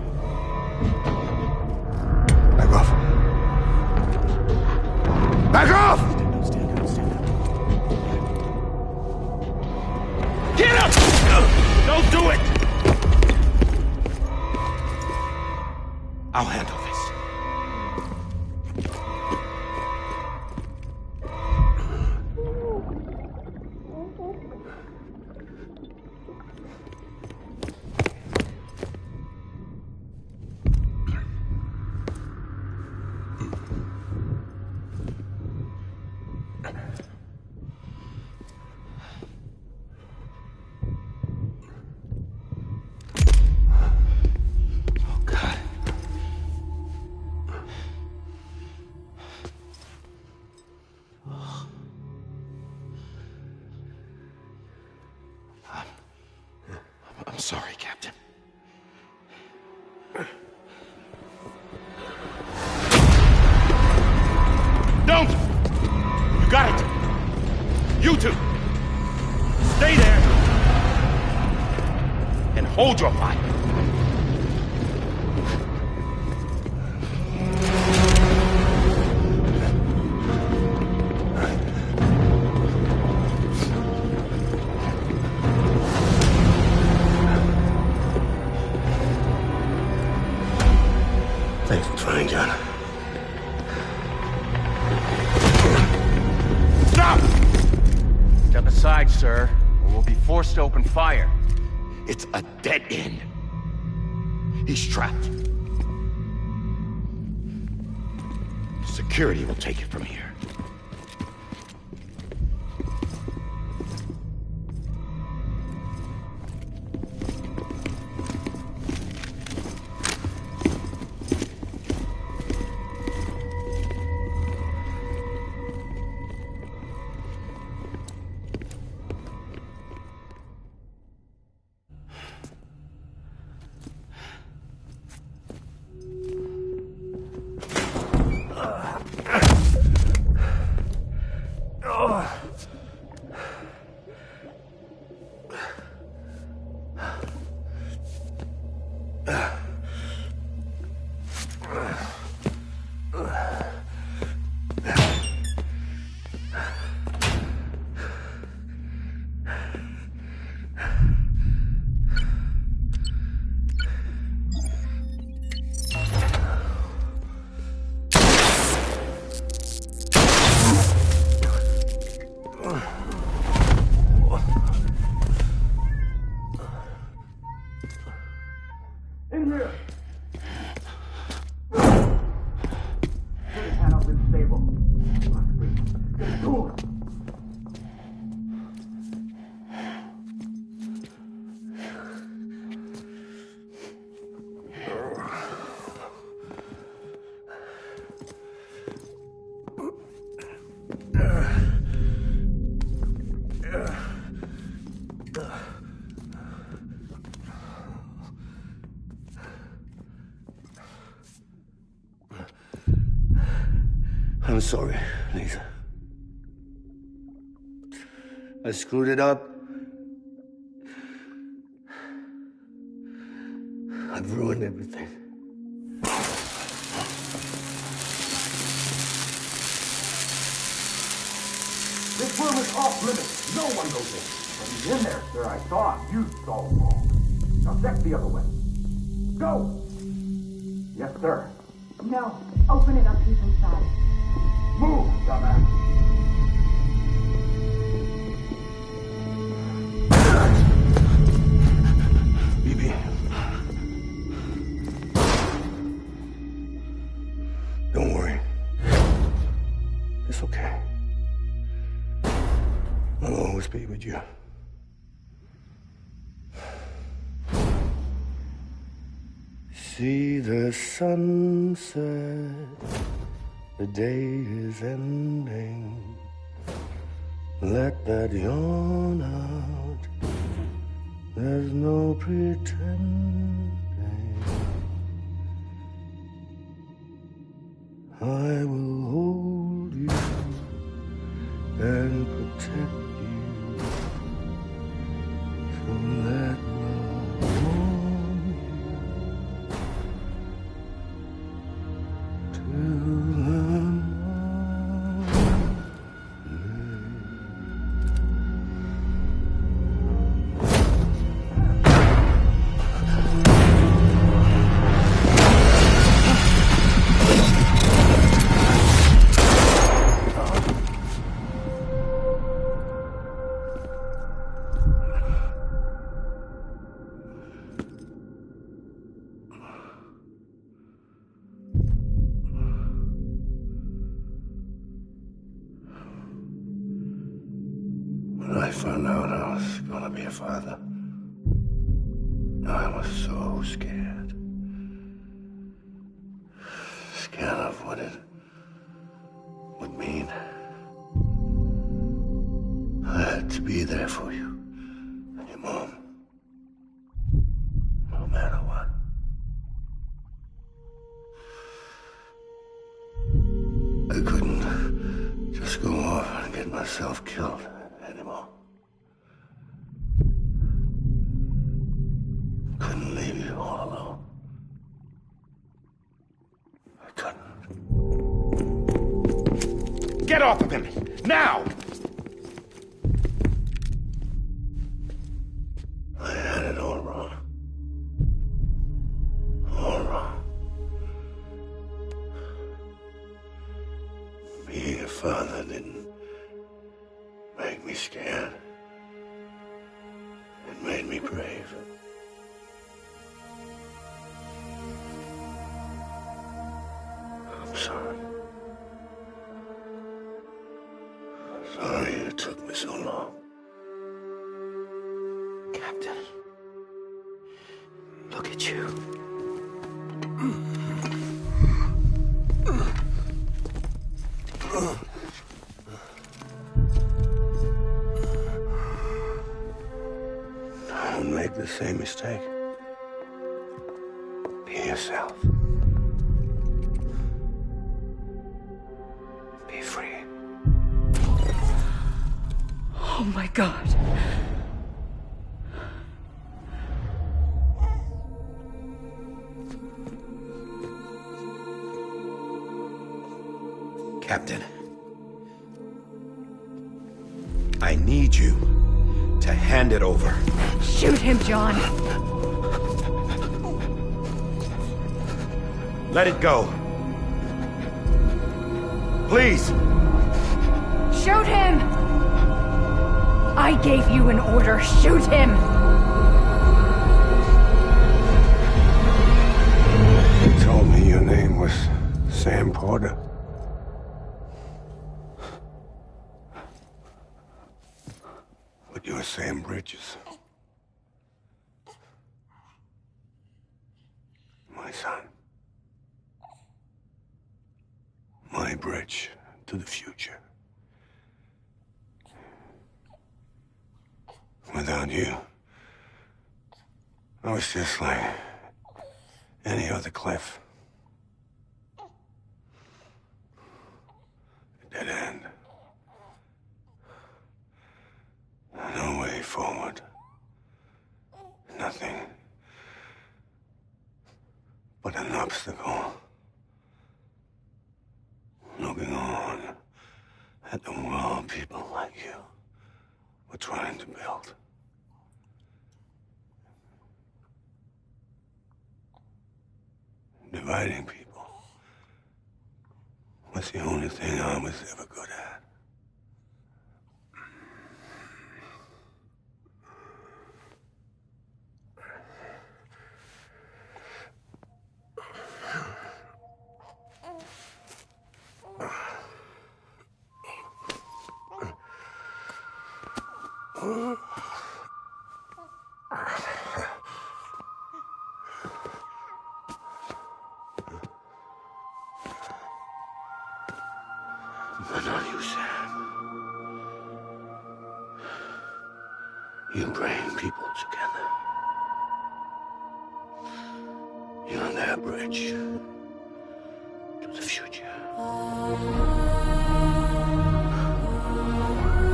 Back off. Back off! Get up! Don't do it! I'll handle this. I'm sorry, Captain. Don't! You got it! You two! Stay there! And hold your fire! Thanks for trying, John. Stop! Step aside, sir, or we'll be forced to open fire. It's a dead end. He's trapped. Security will take it from here. I'm sorry, Lisa. I screwed it up. I've ruined everything. This room is off limits. No one goes in. But he's in there, sir. I saw him. You saw him wrong. Now check the other way. Go! Yes, sir. No. Open it up. He's inside. Move, dumbass. BB. Don't worry. It's okay. I'll always be with you. See the sunset. The day is ending. Let that yawn out. There's no pretending. I will hold you and protect you from that love. found out I was gonna be a father, I was so scared. Scared of what it would mean. I had to be there for you and your mom. No matter what. I couldn't just go off and get myself killed anymore. Couldn't leave you all alone. I couldn't. Get off of him! Now! I had it all wrong. All wrong. Being a father didn't make me scared. It made me brave. I'm sorry. Sorry it took me so long. Captain, look at you. Don't make the same mistake. Be yourself. Be free. Oh my God. Captain, I need you to hand it over. Shoot him, John. Let it go. Please. Shoot him! I gave you an order. Shoot him! You told me your name was Sam Porter. But you're Sam Bridges. My son. My bridge to the future. Without you, I was just like any other Cliff. A dead end. No way forward. Nothing but an obstacle. Looking on at the world people like you were trying to build. Dividing people was the only thing I was ever good at. But not you, Sam. You bring people together. You're their bridge to the future.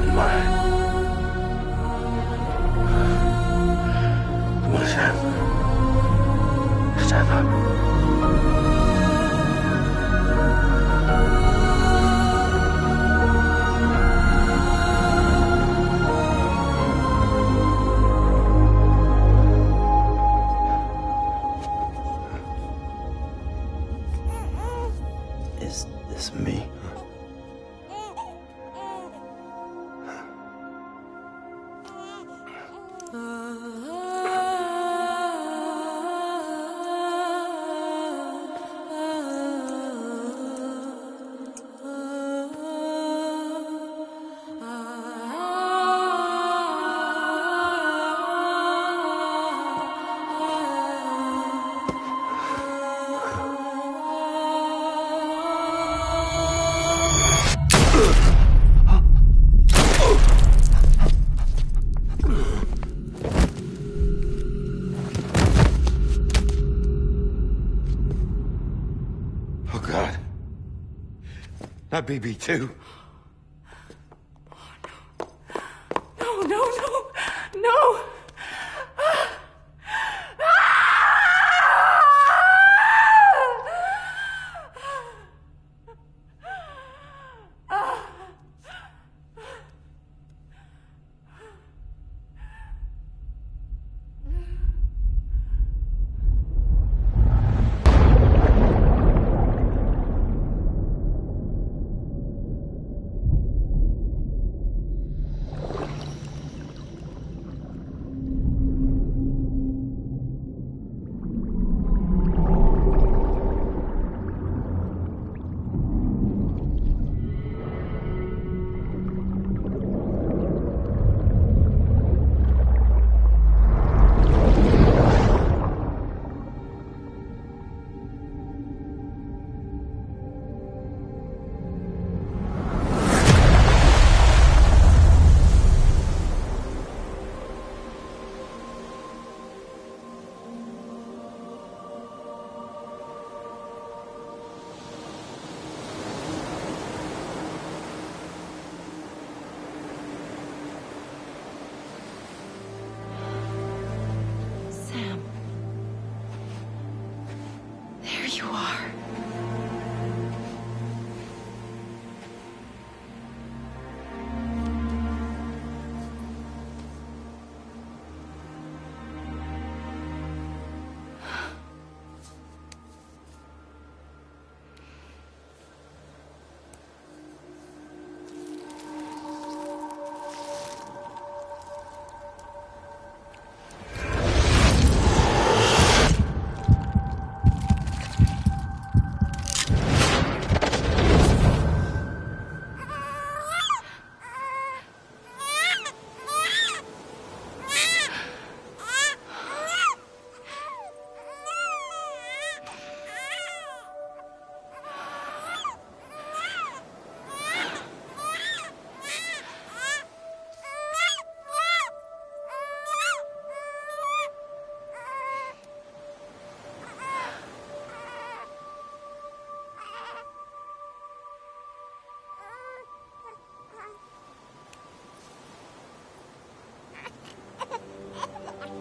And mine. Come on, Sam. Stand up. Is this me? Not BB2. No, no, no, no!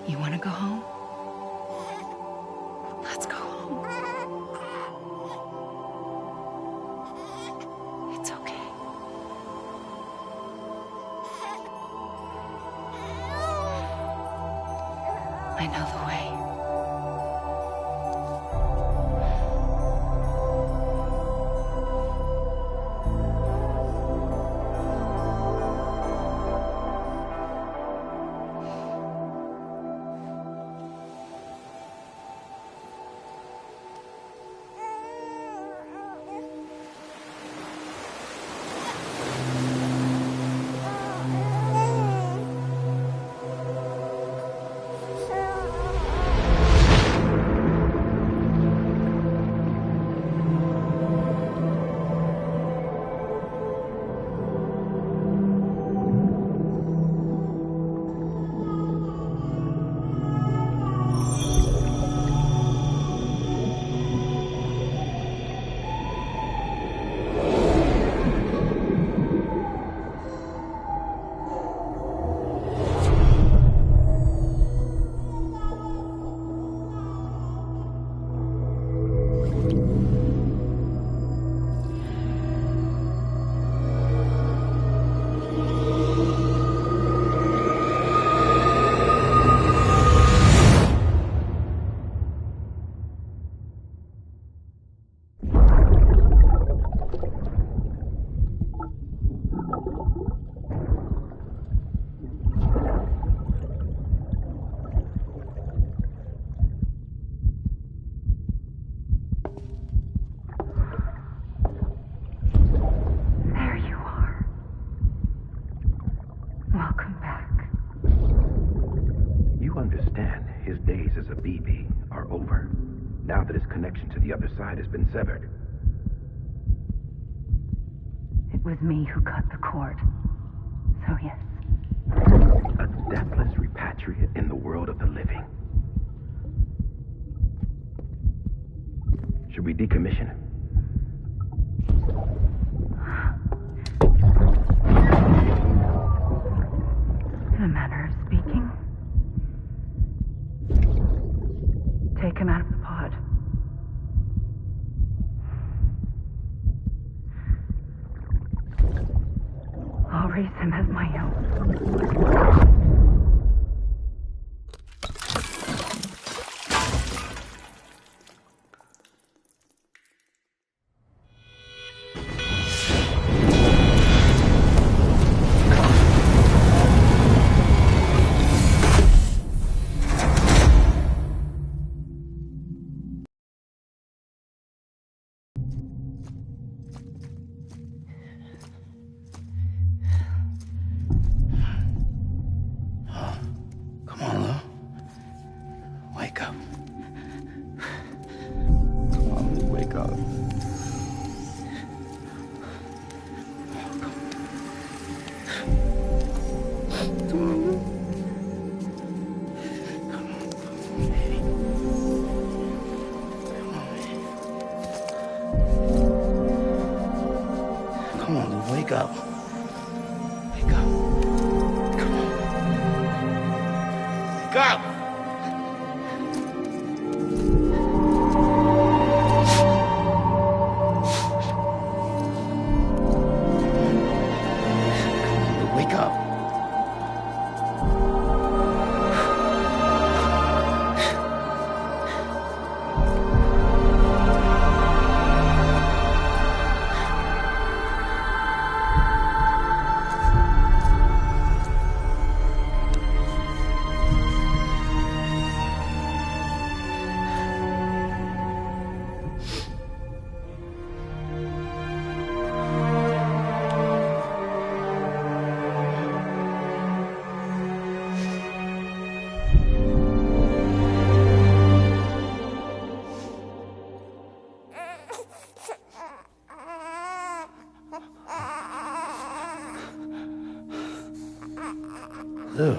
You want to go home? Let's go home. It's okay. I know the way. To the other side has been severed. It was me who cut the cord. So yes. A deathless repatriate in the world of the living. Should we decommission him? him out of the pod. I'll raise him as my own. Wake up. Wake up. Come on. Wake up! Wake up. Lou.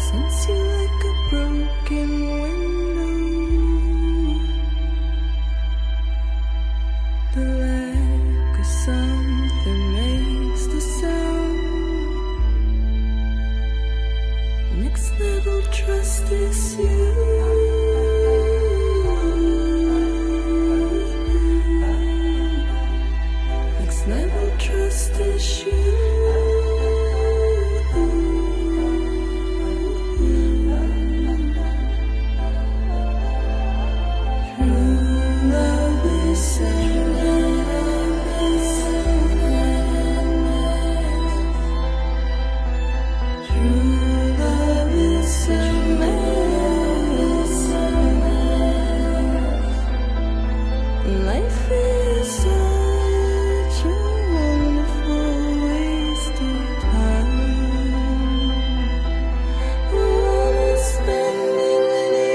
sense you like a broken window. The lack of something makes the sound. Next level trust is you. Next level trust is you. Life is such a wonderful waste of time. I wanna spend it with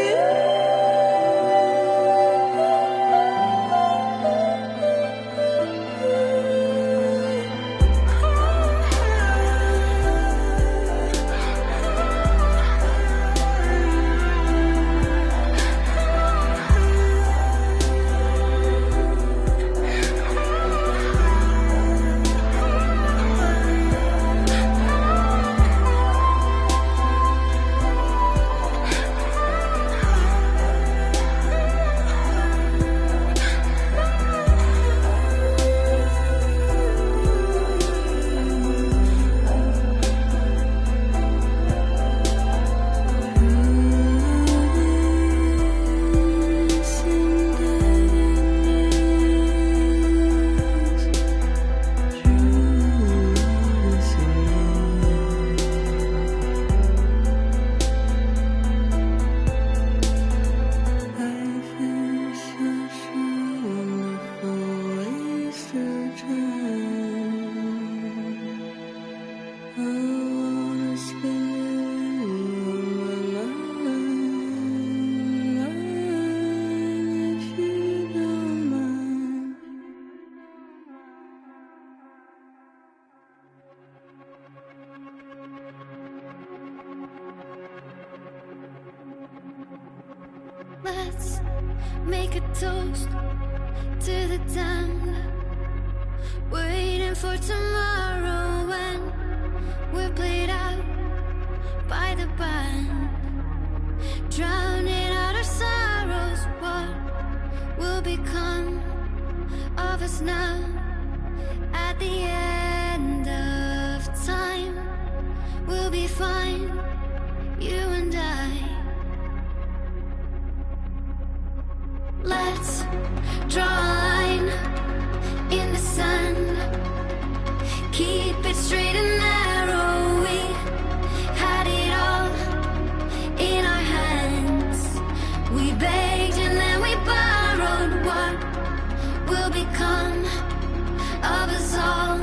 Let's make a toast to the damned, waiting for tomorrow when we're played out by the band, drowning out our sorrows. What will become of us now at the end of time? We'll be fine, you and I. Let's draw a line in the sand, keep it straight and narrow. We had it all in our hands. We begged and then we borrowed. What will become of us all?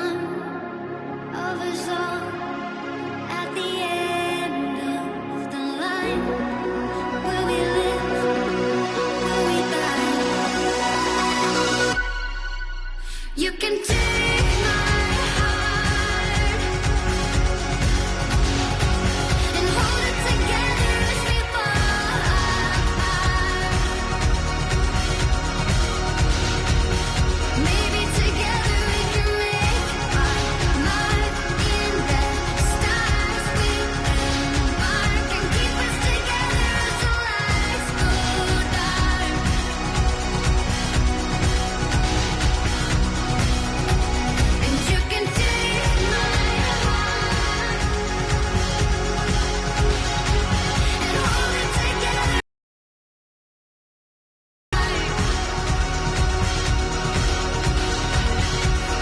one of us all at the end of the line. Will we live? Will we die? You can take my heart and hold it together as we fall. Maybe together we can make our mark in the stars. We embark and keep us together as the lights go dark. And you can take my heart and hold it together.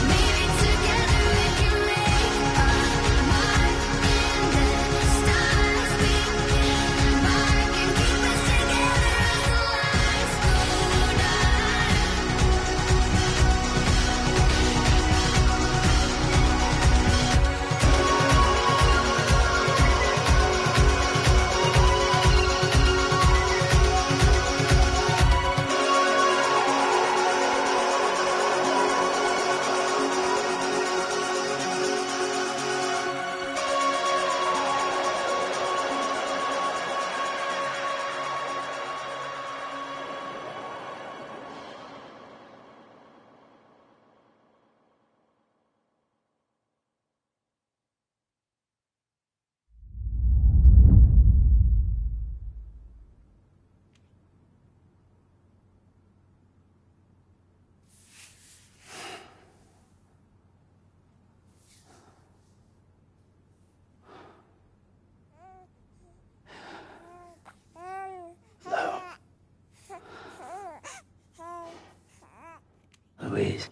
Maybe together we can make our mark in the stars. We embark and keep us together as the lights go Louise.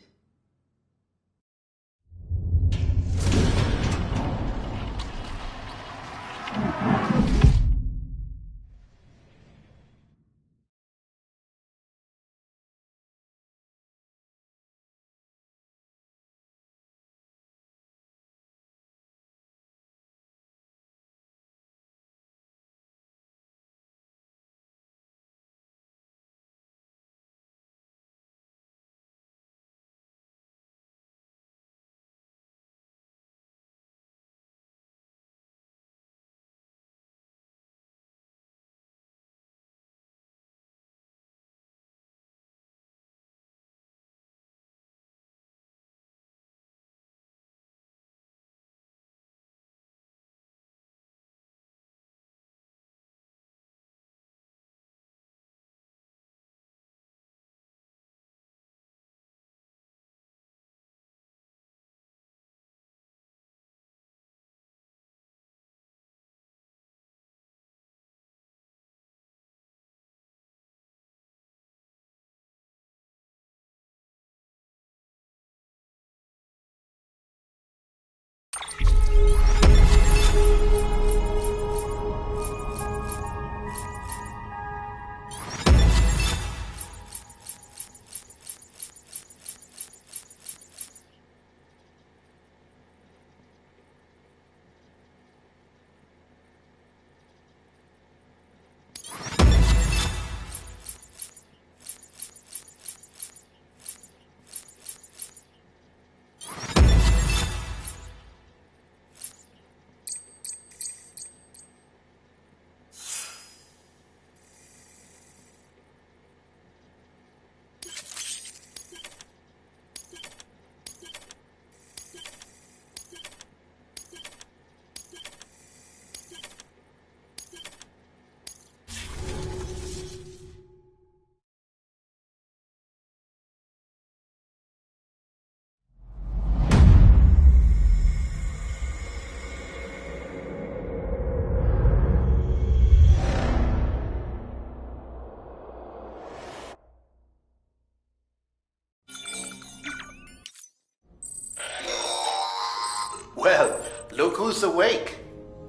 Well, look who's awake.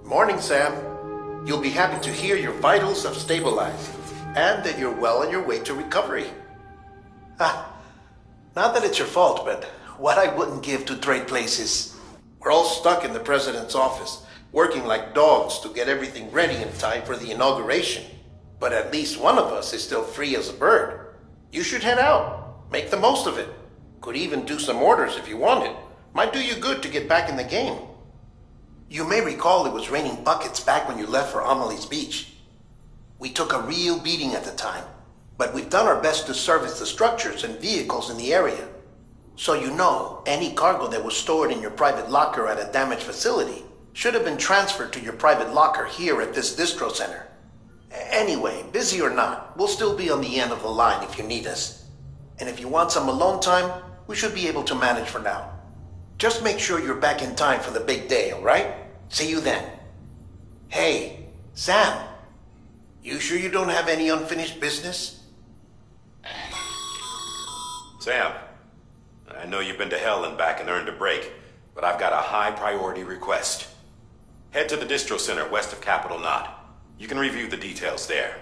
Morning, Sam. You'll be happy to hear your vitals have stabilized, and that you're well on your way to recovery. Not that it's your fault, but what I wouldn't give to trade places. We're all stuck in the president's office, working like dogs to get everything ready in time for the inauguration. But at least one of us is still free as a bird. You should head out. Make the most of it. Could even do some orders if you wanted. Might do you good to get back in the game. You may recall it was raining buckets back when you left for Amelie's Beach. We took a real beating at the time, but we've done our best to service the structures and vehicles in the area. So you know, any cargo that was stored in your private locker at a damaged facility should have been transferred to your private locker here at this distro center. Anyway, busy or not, we'll still be on the end of the line if you need us. And if you want some alone time, we should be able to manage for now. Just make sure you're back in time for the big day, alright? See you then. Hey, Sam. You sure you don't have any unfinished business? Sam, I know you've been to hell and back and earned a break, but I've got a high priority request. Head to the distro center west of Capitol Knot. You can review the details there.